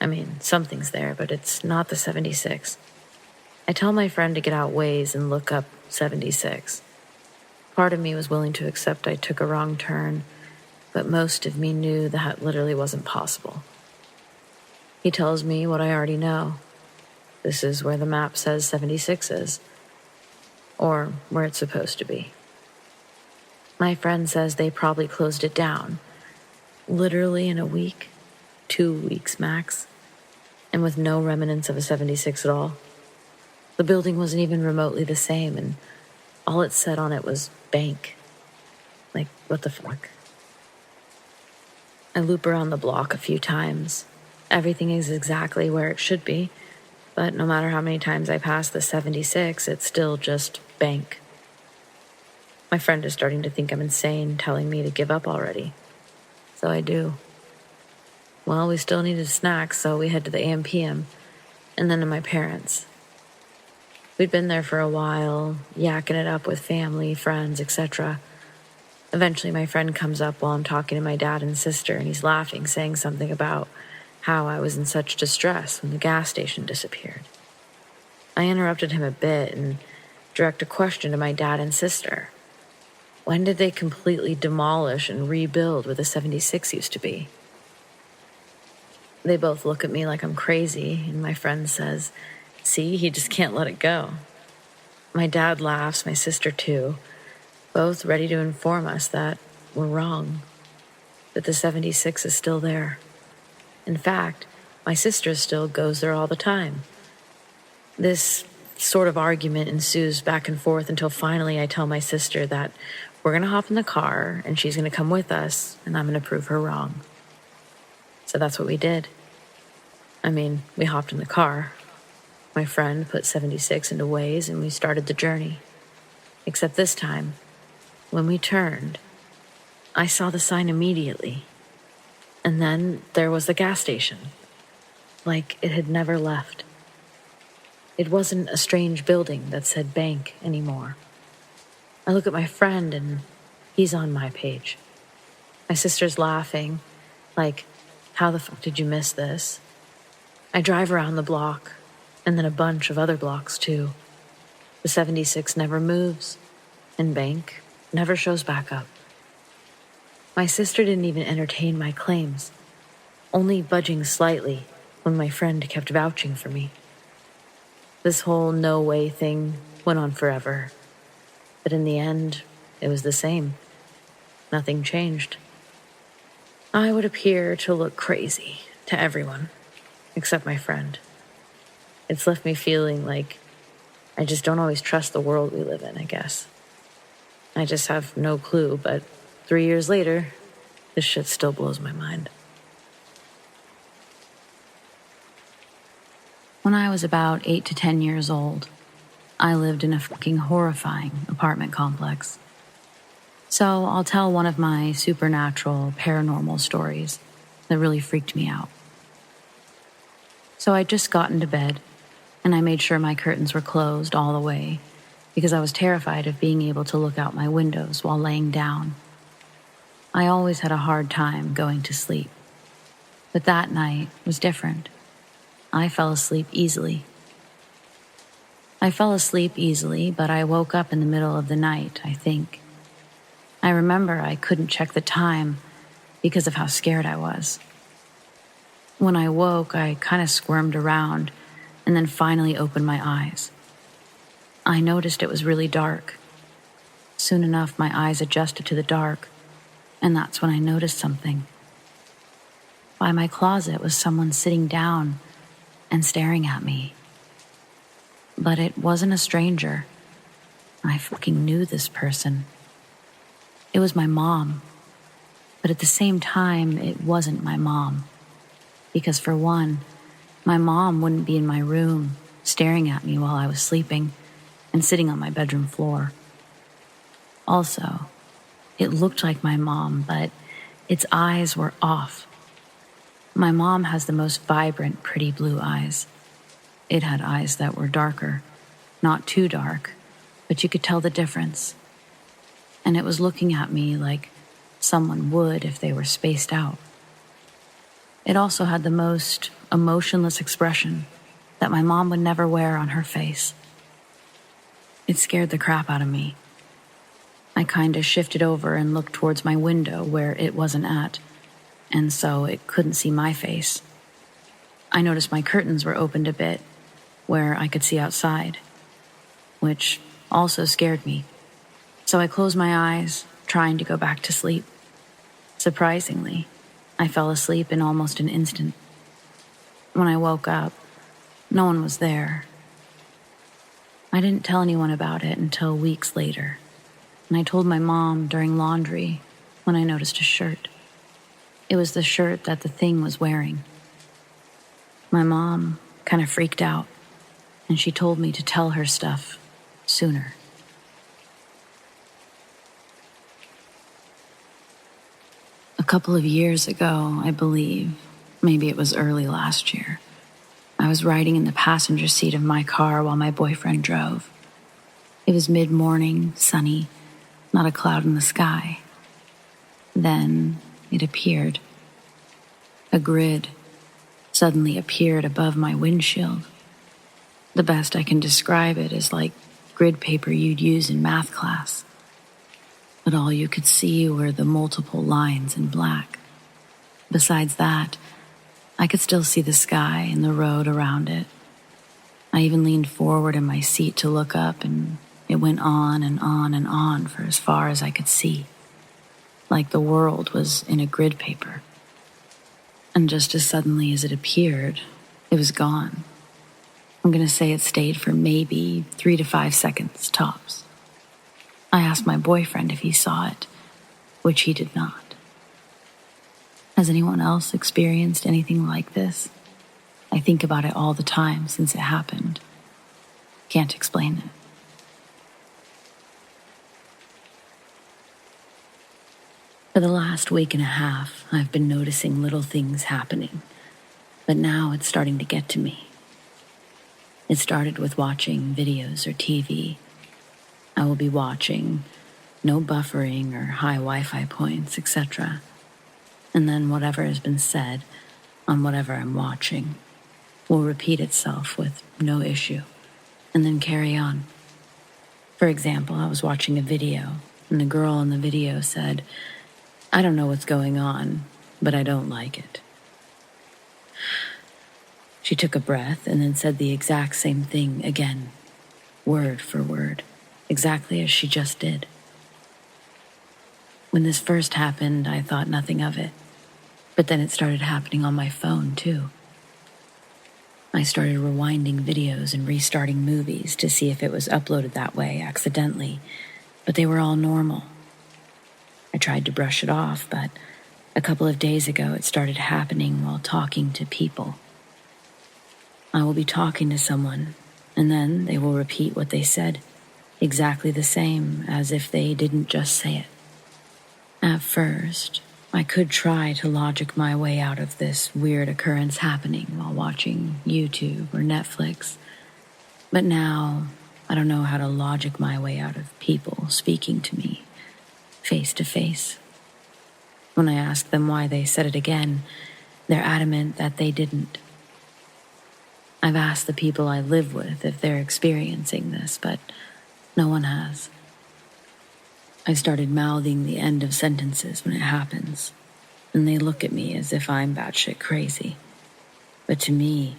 I mean, something's there, but it's not the 76. I tell my friend to get out Waze and look up 76. Part of me was willing to accept I took a wrong turn, but most of me knew that literally wasn't possible. He tells me what I already know. This is where the map says 76 is, or where it's supposed to be. My friend says they probably closed it down, literally in a week, 2 weeks max, and with no remnants of a 76 at all. The building wasn't even remotely the same, and all it said on it was bank. Like, what the fuck? I loop around the block a few times. Everything is exactly where it should be, but no matter how many times I pass the 76, it's still just bank. My friend is starting to think I'm insane, telling me to give up already. So I do. Well, we still needed snacks, so we head to the AM/PM, and then to my parents'. We'd been there for a while, yakking it up with family, friends, etc. Eventually, my friend comes up while I'm talking to my dad and sister, and he's laughing, saying something about how I was in such distress when the gas station disappeared. I interrupted him a bit and direct a question to my dad and sister. When did they completely demolish and rebuild where the 76 used to be? They both look at me like I'm crazy, and my friend says, "See, he just can't let it go." My dad laughs, my sister too, both ready to inform us that we're wrong, that the 76 is still there. In fact, my sister still goes there all the time. This sort of argument ensues back and forth until finally I tell my sister that we're going to hop in the car and she's going to come with us and I'm going to prove her wrong. So that's what we did. I mean, we hopped in the car. My friend put 76 into Waze and we started the journey. Except this time, when we turned, I saw the sign immediately. And then there was the gas station. Like it had never left. It wasn't a strange building that said bank anymore. I look at my friend and he's on my page. My sister's laughing, like, how the fuck did you miss this? I drive around the block, and then a bunch of other blocks too. The 76 never moves, and bank never shows back up. My sister didn't even entertain my claims, only budging slightly when my friend kept vouching for me. This whole no way thing went on forever, but in the end, it was the same. Nothing changed. I would appear to look crazy to everyone, except my friend. It's left me feeling like I just don't always trust the world we live in, I guess. I just have no clue, but 3 years later, this shit still blows my mind. When I was about 8 to 10 years old, I lived in a fucking horrifying apartment complex. So I'll tell one of my supernatural, paranormal stories that really freaked me out. So I'd just gotten to bed, and I made sure my curtains were closed all the way because I was terrified of being able to look out my windows while laying down. I always had a hard time going to sleep, but that night was different. I fell asleep easily. But I woke up in the middle of the night, I think. I remember I couldn't check the time because of how scared I was. When I woke, I kind of squirmed around and then finally opened my eyes. I noticed it was really dark. Soon enough, my eyes adjusted to the dark, and that's when I noticed something. By my closet was someone sitting down and staring at me. But it wasn't a stranger. I fucking knew this person. It was my mom. But at the same time, it wasn't my mom. Because for one, my mom wouldn't be in my room staring at me while I was sleeping and sitting on my bedroom floor. Also, it looked like my mom, but its eyes were off. My mom has the most vibrant, pretty blue eyes. It had eyes that were darker, not too dark, but you could tell the difference. And it was looking at me like someone would if they were spaced out. It also had the most emotionless expression that my mom would never wear on her face. It scared the crap out of me. I kinda shifted over and looked towards my window where it wasn't at, and so it couldn't see my face. I noticed my curtains were opened a bit, where I could see outside, which also scared me. So I closed my eyes, trying to go back to sleep. Surprisingly, I fell asleep in almost an instant. When I woke up, no one was there. I didn't tell anyone about it until weeks later, and I told my mom during laundry when I noticed a shirt. It was the shirt that the thing was wearing. My mom kind of freaked out, and she told me to tell her stuff sooner. A couple of years ago, I believe, maybe it was early last year, I was riding in the passenger seat of my car while my boyfriend drove. It was mid-morning, sunny, not a cloud in the sky. Then it appeared. A grid suddenly appeared above my windshield. The best I can describe it is like grid paper you'd use in math class. But all you could see were the multiple lines in black. Besides that, I could still see the sky and the road around it. I even leaned forward in my seat to look up, and it went on and on and on for as far as I could see, like the world was in a grid paper. And just as suddenly as it appeared, it was gone. I'm going to say it stayed for maybe 3 to 5 seconds, tops. I asked my boyfriend if he saw it, which he did not. Has anyone else experienced anything like this? I think about it all the time since it happened. Can't explain it. For the last week and a half, I've been noticing little things happening, but now it's starting to get to me. It started with watching videos or TV. I will be watching, no buffering or high Wi-Fi points, etc. And then whatever has been said on whatever I'm watching will repeat itself with no issue, and then carry on. For example, I was watching a video, and the girl in the video said, "I don't know what's going on, but I don't like it." She took a breath and then said the exact same thing again, word for word, exactly as she just did. When this first happened, I thought nothing of it, but then it started happening on my phone too. I started rewinding videos and restarting movies to see if it was uploaded that way accidentally, but they were all normal. I tried to brush it off, but a couple of days ago it started happening while talking to people. I will be talking to someone, and then they will repeat what they said, exactly the same as if they didn't just say it. At first, I could try to logic my way out of this weird occurrence happening while watching YouTube or Netflix, but now I don't know how to logic my way out of people speaking to me, face to face. When I ask them why they said it again, they're adamant that they didn't. I've asked the people I live with if they're experiencing this, but no one has. I started mouthing the end of sentences when it happens, and they look at me as if I'm batshit crazy. But to me,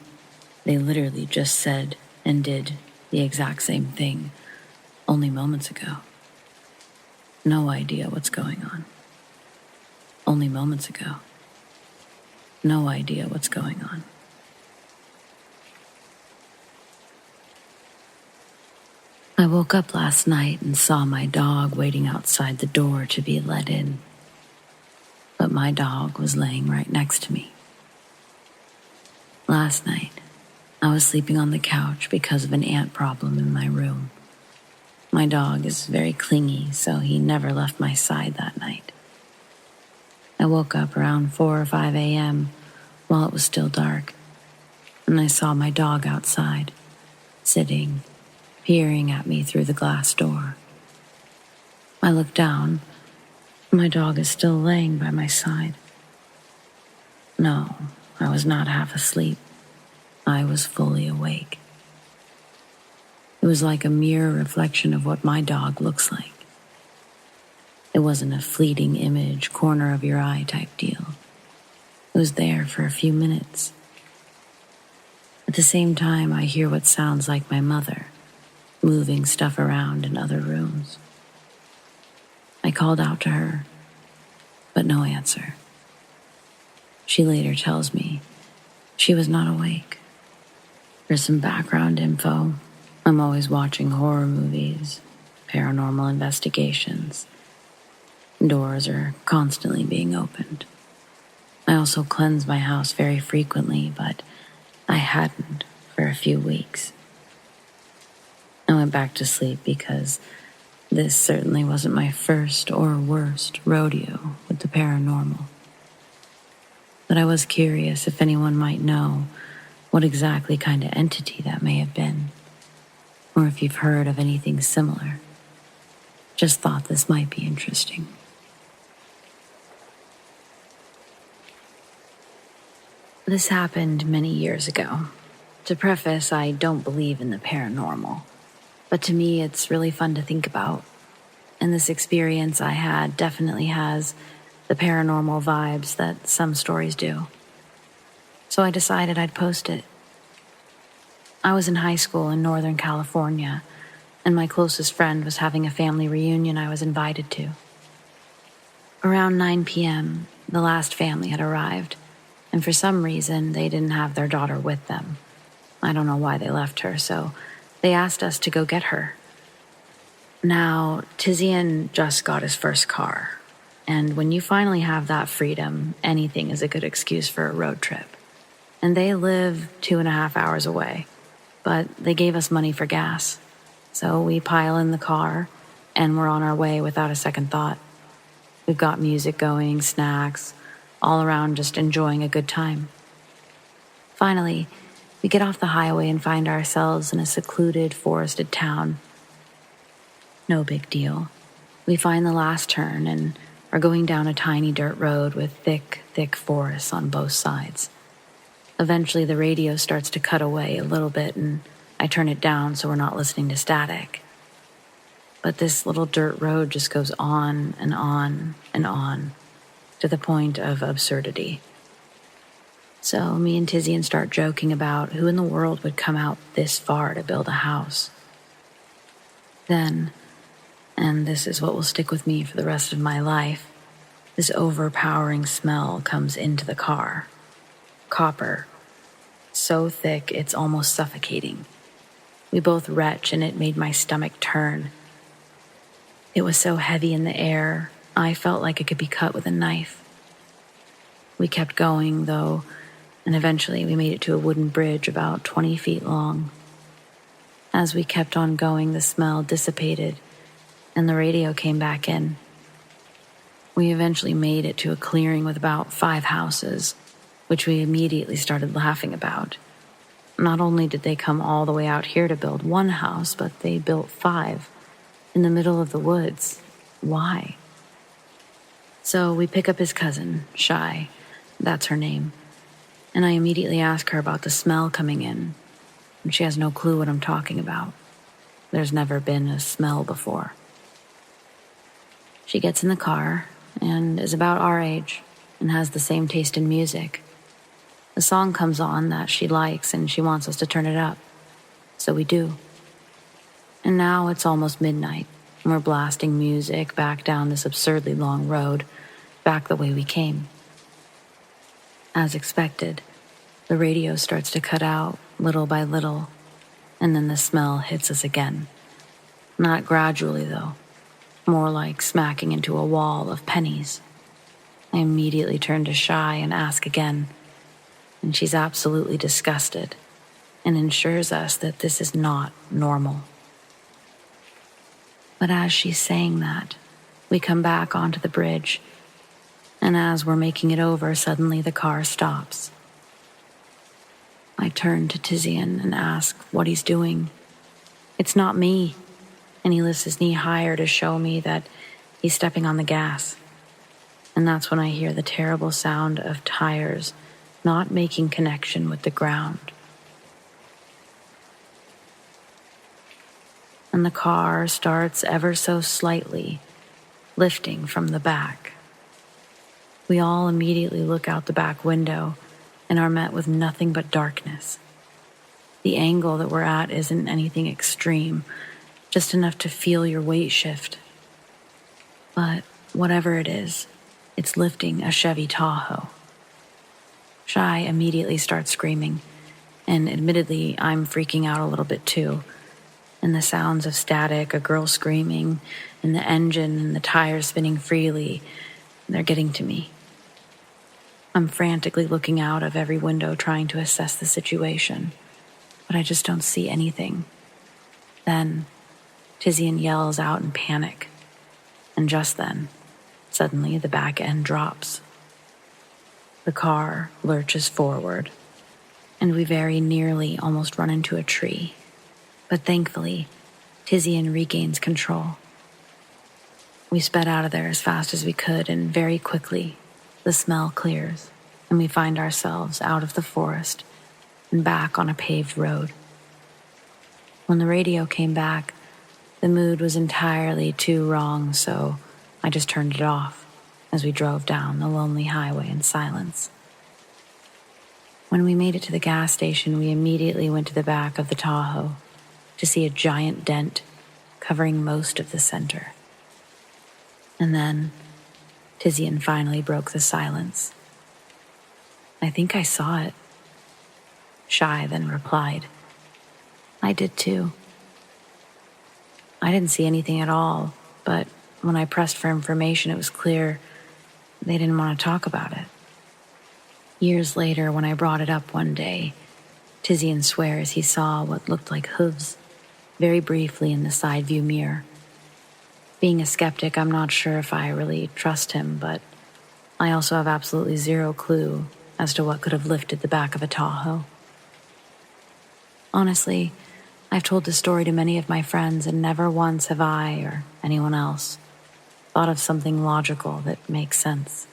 they literally just said and did the exact same thing only moments ago. No idea what's going on. Only moments ago. No idea what's going on. I woke up last night and saw my dog waiting outside the door to be let in. But my dog was laying right next to me. Last night, I was sleeping on the couch because of an ant problem in my room. My dog is very clingy, so he never left my side that night. I woke up around 4 or 5 a.m. while it was still dark. and I saw my dog outside, sitting, peering at me through the glass door. I looked down. My dog is still laying by my side. No, I was not half asleep. I was fully awake. It was like a mirror reflection of what my dog looks like. It wasn't a fleeting image, corner of your eye type deal. It was there for a few minutes. At the same time, I hear what sounds like my mother, moving stuff around in other rooms. I called out to her, but no answer. She later tells me she was not awake. For some background info, I'm always watching horror movies, paranormal investigations. Doors are constantly being opened. I also cleanse my house very frequently, but I hadn't for a few weeks. I went back to sleep because this certainly wasn't my first or worst rodeo with the paranormal. But I was curious if anyone might know what exactly kind of entity that may have been, or if you've heard of anything similar. Just thought this might be interesting. This happened many years ago. To preface, I don't believe in the paranormal, but to me it's really fun to think about. And this experience I had definitely has the paranormal vibes that some stories do. So I decided I'd post it. I was in high school in Northern California, and my closest friend was having a family reunion I was invited to. Around 9 p.m., the last family had arrived, and for some reason, they didn't have their daughter with them. I don't know why they left her, so they asked us to go get her. Now, Tizian just got his first car, and when you finally have that freedom, anything is a good excuse for a road trip. And they live 2.5 hours away, but they gave us money for gas. So we pile in the car, and we're on our way without a second thought. We've got music going, snacks, all around just enjoying a good time. Finally, we get off the highway and find ourselves in a secluded, forested town. No big deal. We find the last turn and are going down a tiny dirt road with thick, thick forests on both sides. Eventually, the radio starts to cut away a little bit, and I turn it down so we're not listening to static. But this little dirt road just goes on and on and on, to the point of absurdity. So me and Tizian start joking about who in the world would come out this far to build a house. Then, and this is what will stick with me for the rest of my life, this overpowering smell comes into the car. Copper. So thick it's almost suffocating. We both retch and it made my stomach turn. It was so heavy in the air, I felt like it could be cut with a knife. We kept going, though, and eventually we made it to a wooden bridge about 20 feet long. As we kept on going, the smell dissipated, and the radio came back in. We eventually made it to a clearing with about 5 houses, which we immediately started laughing about. Not only did they come all the way out here to build one house, but they built 5 in the middle of the woods. Why? So we pick up his cousin, Shy, that's her name, and I immediately ask her about the smell coming in, and she has no clue what I'm talking about. There's never been a smell before. She gets in the car and is about our age and has the same taste in music. The song comes on that she likes and she wants us to turn it up. So we do. And now it's almost midnight, and we're blasting music back down this absurdly long road, back the way we came. As expected, the radio starts to cut out little by little, and then the smell hits us again. Not gradually, though, more like smacking into a wall of pennies. I immediately turn to Shy and ask again, and she's absolutely disgusted and ensures us that this is not normal. But as she's saying that, we come back onto the bridge, and as we're making it over, suddenly the car stops. I turn to Tizian and ask what he's doing. It's not me. And he lifts his knee higher to show me that he's stepping on the gas. And that's when I hear the terrible sound of tires not making connection with the ground. And the car starts ever so slightly, lifting from the back. We all immediately look out the back window and are met with nothing but darkness. The angle that we're at isn't anything extreme, just enough to feel your weight shift. But whatever it is, it's lifting a Chevy Tahoe. Shai immediately starts screaming, and admittedly, I'm freaking out a little bit too. And the sounds of static, a girl screaming, and the engine and the tires spinning freely, they're getting to me. I'm frantically looking out of every window trying to assess the situation, but I just don't see anything. Then, Tizian yells out in panic, and just then, suddenly the back end drops. The car lurches forward, and we very nearly almost run into a tree. But thankfully, Tizian regains control. We sped out of there as fast as we could, and very quickly, the smell clears, and we find ourselves out of the forest and back on a paved road. When the radio came back, the mood was entirely too wrong, so I just turned it off as we drove down the lonely highway in silence. When we made it to the gas station, we immediately went to the back of the Tahoe to see a giant dent covering most of the center. And then Tizian finally broke the silence. I think I saw it. Shai then replied, I did too. I didn't see anything at all, but when I pressed for information, it was clear they didn't want to talk about it. Years later, when I brought it up one day, Tizian swears he saw what looked like hooves very briefly in the side view mirror. Being a skeptic, I'm not sure if I really trust him, but I also have absolutely zero clue as to what could have lifted the back of a Tahoe. Honestly, I've told this story to many of my friends, and never once have I, or anyone else, thought of something logical that makes sense.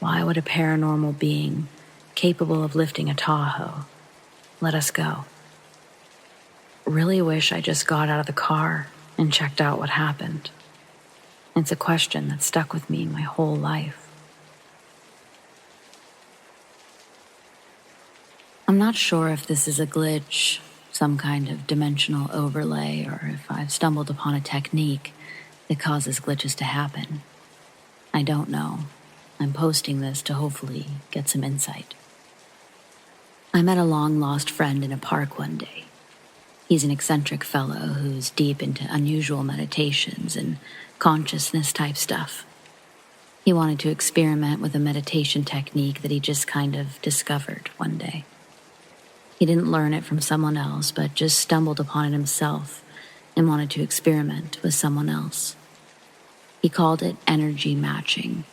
Why would a paranormal being capable of lifting a Tahoe let us go? Really wish I just got out of the car and checked out what happened. It's a question that stuck with me my whole life. I'm not sure if this is a glitch, some kind of dimensional overlay, or if I've stumbled upon a technique that causes glitches to happen. I don't know. I'm posting this to hopefully get some insight. I met a long-lost friend in a park one day. He's an eccentric fellow who's deep into unusual meditations and consciousness-type stuff. He wanted to experiment with a meditation technique that he just kind of discovered one day. He didn't learn it from someone else, but just stumbled upon it himself and wanted to experiment with someone else. He called it energy matching.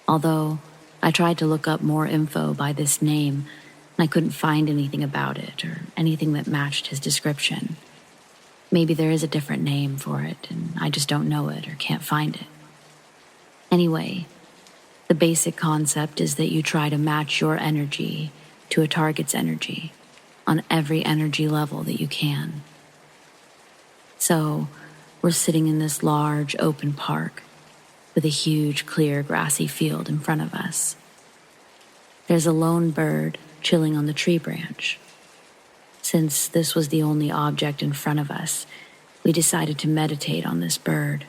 Although I tried to look up more info by this name, I couldn't find anything about it or anything that matched his description. Maybe there is a different name for it, and I just don't know it or can't find it. Anyway, the basic concept is that you try to match your energy to a target's energy on every energy level that you can. So, we're sitting in this large open park with a huge clear grassy field in front of us. There's a lone bird chilling on the tree branch. Since this was the only object in front of us, we decided to meditate on this bird.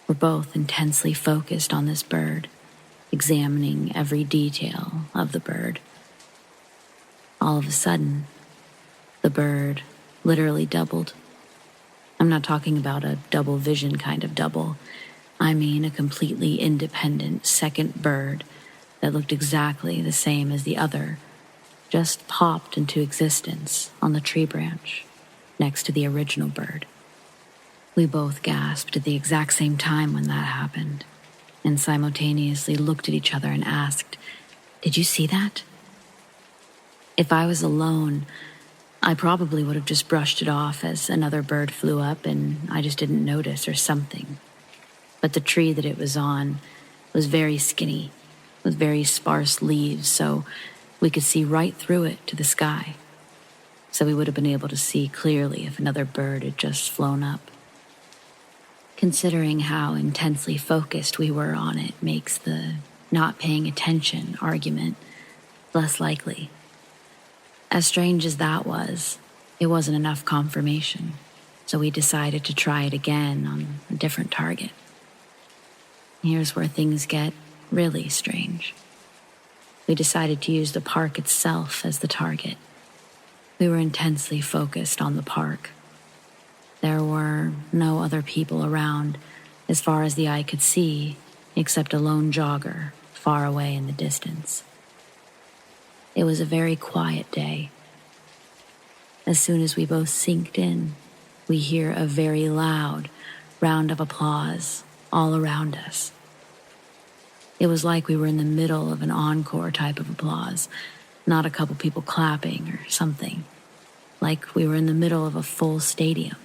We're both intensely focused on this bird, examining every detail of the bird. All of a sudden, the bird literally doubled. I'm not talking about a double vision kind of double. I mean a completely independent second bird that looked exactly the same as the other, just popped into existence on the tree branch next to the original bird. We both gasped at the exact same time when that happened, and simultaneously looked at each other and asked, "Did you see that?" If I was alone, I probably would have just brushed it off as another bird flew up and I just didn't notice or something. But the tree that it was on was very skinny, with very sparse leaves, so we could see right through it to the sky. So we would have been able to see clearly if another bird had just flown up. Considering how intensely focused we were on it makes the not paying attention argument less likely. As strange as that was, it wasn't enough confirmation, so we decided to try it again on a different target. Here's where things get really strange. We decided to use the park itself as the target. We were intensely focused on the park. There were no other people around, as far as the eye could see, except a lone jogger far away in the distance. It was a very quiet day. As soon as we both synced in, we hear a very loud round of applause all around us. It was like we were in the middle of an encore type of applause, not a couple people clapping or something. Like we were in the middle of a full stadium.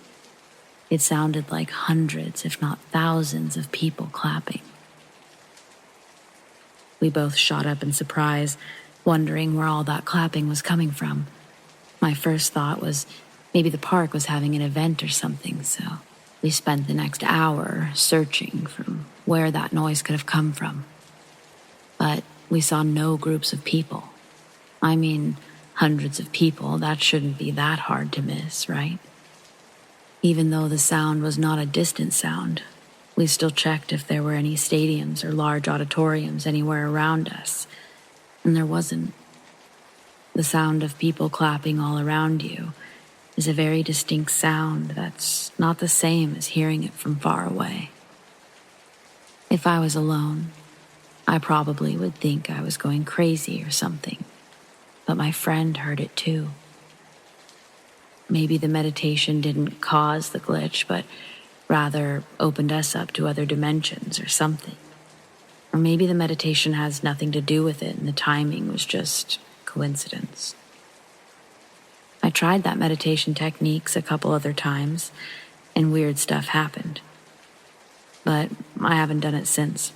It sounded like hundreds, if not thousands, of people clapping. We both shot up in surprise, wondering where all that clapping was coming from. My first thought was maybe the park was having an event or something, so we spent the next hour searching for where that noise could have come from. But we saw no groups of people. I mean, hundreds of people, that shouldn't be that hard to miss, right? Even though the sound was not a distant sound, we still checked if there were any stadiums or large auditoriums anywhere around us, and there wasn't. The sound of people clapping all around you is a very distinct sound that's not the same as hearing it from far away. If I was alone, I probably would think I was going crazy or something, but my friend heard it too. Maybe the meditation didn't cause the glitch, but rather opened us up to other dimensions or something. Or maybe the meditation has nothing to do with it and the timing was just coincidence. I tried that meditation techniques a couple other times, and weird stuff happened. But I haven't done it since.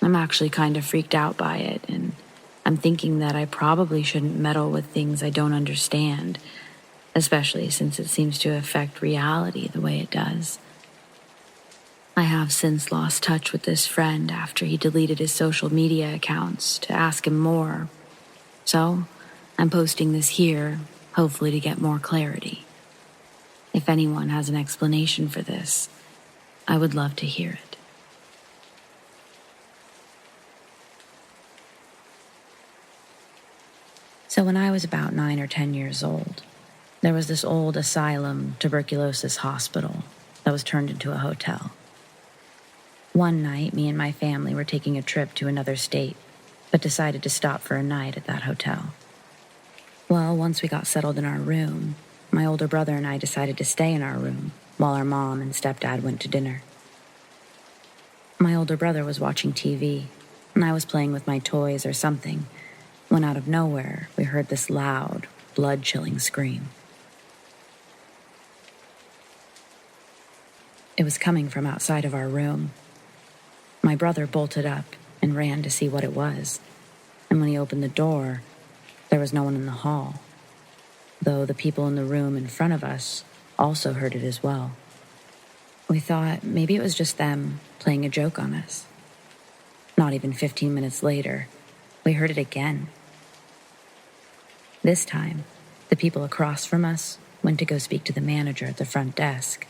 I'm actually kind of freaked out by it, and I'm thinking that I probably shouldn't meddle with things I don't understand, especially since it seems to affect reality the way it does. I have since lost touch with this friend after he deleted his social media accounts to ask him more. So, I'm posting this here, hopefully to get more clarity. If anyone has an explanation for this, I would love to hear it. So when I was about 9 or 10 years old, there was this old asylum tuberculosis hospital that was turned into a hotel. One night, me and my family were taking a trip to another state, but decided to stop for a night at that hotel. Well, once we got settled in our room, my older brother and I decided to stay in our room while our mom and stepdad went to dinner. My older brother was watching TV, and I was playing with my toys or something, when out of nowhere, we heard this loud, blood-chilling scream. It was coming from outside of our room. My brother bolted up and ran to see what it was, and when he opened the door, there was no one in the hall, though the people in the room in front of us also heard it as well. We thought maybe it was just them playing a joke on us. Not even 15 minutes later, we heard it again. This time, the people across from us went to go speak to the manager at the front desk.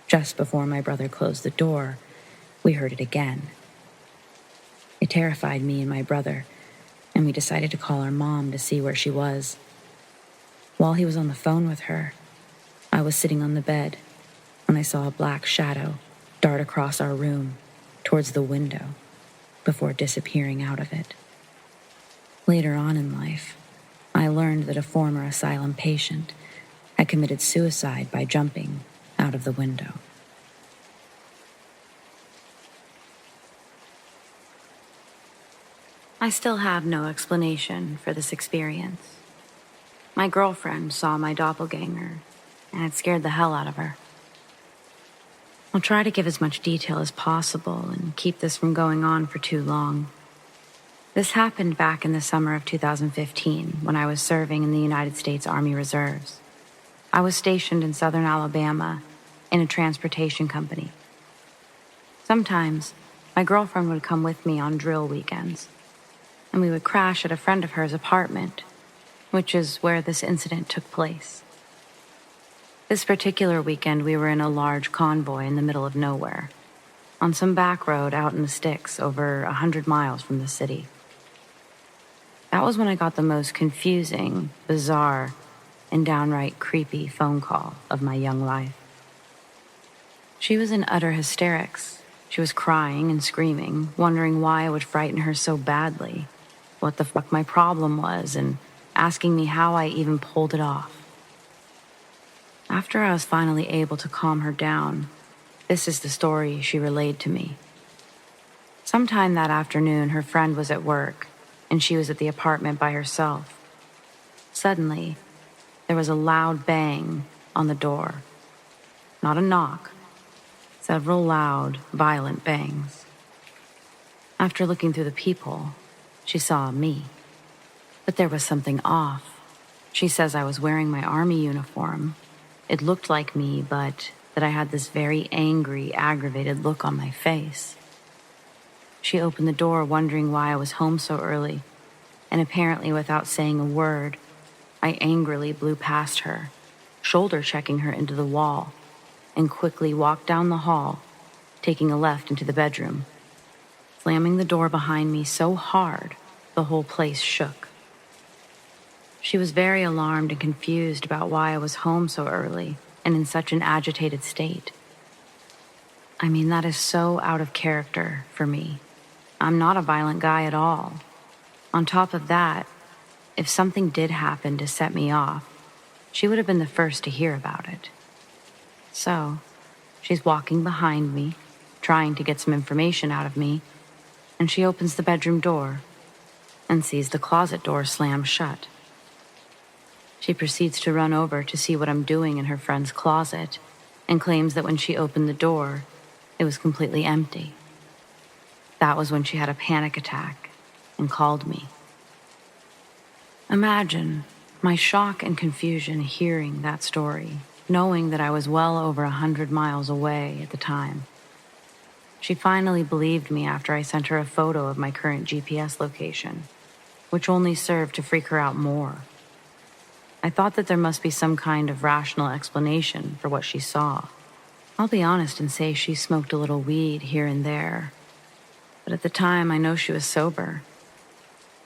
Just before my brother closed the door, we heard it again. It terrified me and my brother, and we decided to call our mom to see where she was. While he was on the phone with her, I was sitting on the bed when I saw a black shadow dart across our room towards the window before disappearing out of it. Later on in life, I learned that a former asylum patient had committed suicide by jumping out of the window. I still have no explanation for this experience, My girlfriend saw my doppelganger, and it scared the hell out of her. I'll try to give as much detail as possible and keep this from going on for too long. This happened back in the summer of 2015 when I was serving in the United States Army Reserves. I was stationed in southern Alabama in a transportation company. Sometimes, my girlfriend would come with me on drill weekends, and we would crash at a friend of hers' apartment, which is where this incident took place. This particular weekend, we were in a large convoy in the middle of nowhere, on some back road out in the sticks over 100 miles from the city. That was when I got the most confusing, bizarre, and downright creepy phone call of my young life. She was in utter hysterics. She was crying and screaming, wondering why I would frighten her so badly, what the fuck my problem was, and asking me how I even pulled it off. After I was finally able to calm her down, this is the story she relayed to me. Sometime that afternoon, her friend was at work, and she was at the apartment by herself. Suddenly, there was a loud bang on the door. Not a knock, several loud, violent bangs. After looking through the peephole, she saw me. But there was something off. She says I was wearing my army uniform. It looked like me, but that I had this very angry, aggravated look on my face. She opened the door, wondering why I was home so early, and apparently without saying a word, I angrily blew past her, shoulder-checking her into the wall, and quickly walked down the hall, taking a left into the bedroom, slamming the door behind me so hard the whole place shook. She was very alarmed and confused about why I was home so early and in such an agitated state. I mean, that is so out of character for me. I'm not a violent guy at all. On top of that, if something did happen to set me off, she would have been the first to hear about it. So, she's walking behind me, trying to get some information out of me, and she opens the bedroom door and sees the closet door slam shut. She proceeds to run over to see what I'm doing in her friend's closet and claims that when she opened the door, it was completely empty. That was when she had a panic attack and called me. Imagine my shock and confusion hearing that story, knowing that I was well over 100 miles away at the time. She finally believed me after I sent her a photo of my current GPS location, which only served to freak her out more. I thought that there must be some kind of rational explanation for what she saw. I'll be honest and say she smoked a little weed here and there, but at the time I know she was sober.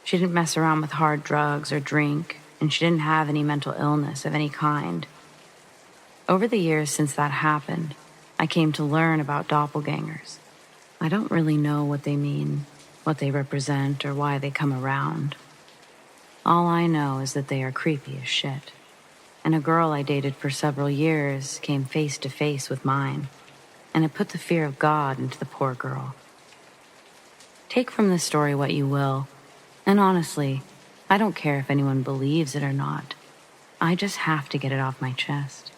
She didn't mess around with hard drugs or drink, and she didn't have any mental illness of any kind. Over the years since that happened, I came to learn about doppelgangers. I don't really know what they mean, what they represent, or why they come around. All I know is that they are creepy as shit. And a girl I dated for several years came face to face with mine, and it put the fear of God into the poor girl. Take from this story what you will, and honestly, I don't care if anyone believes it or not. I just have to get it off my chest.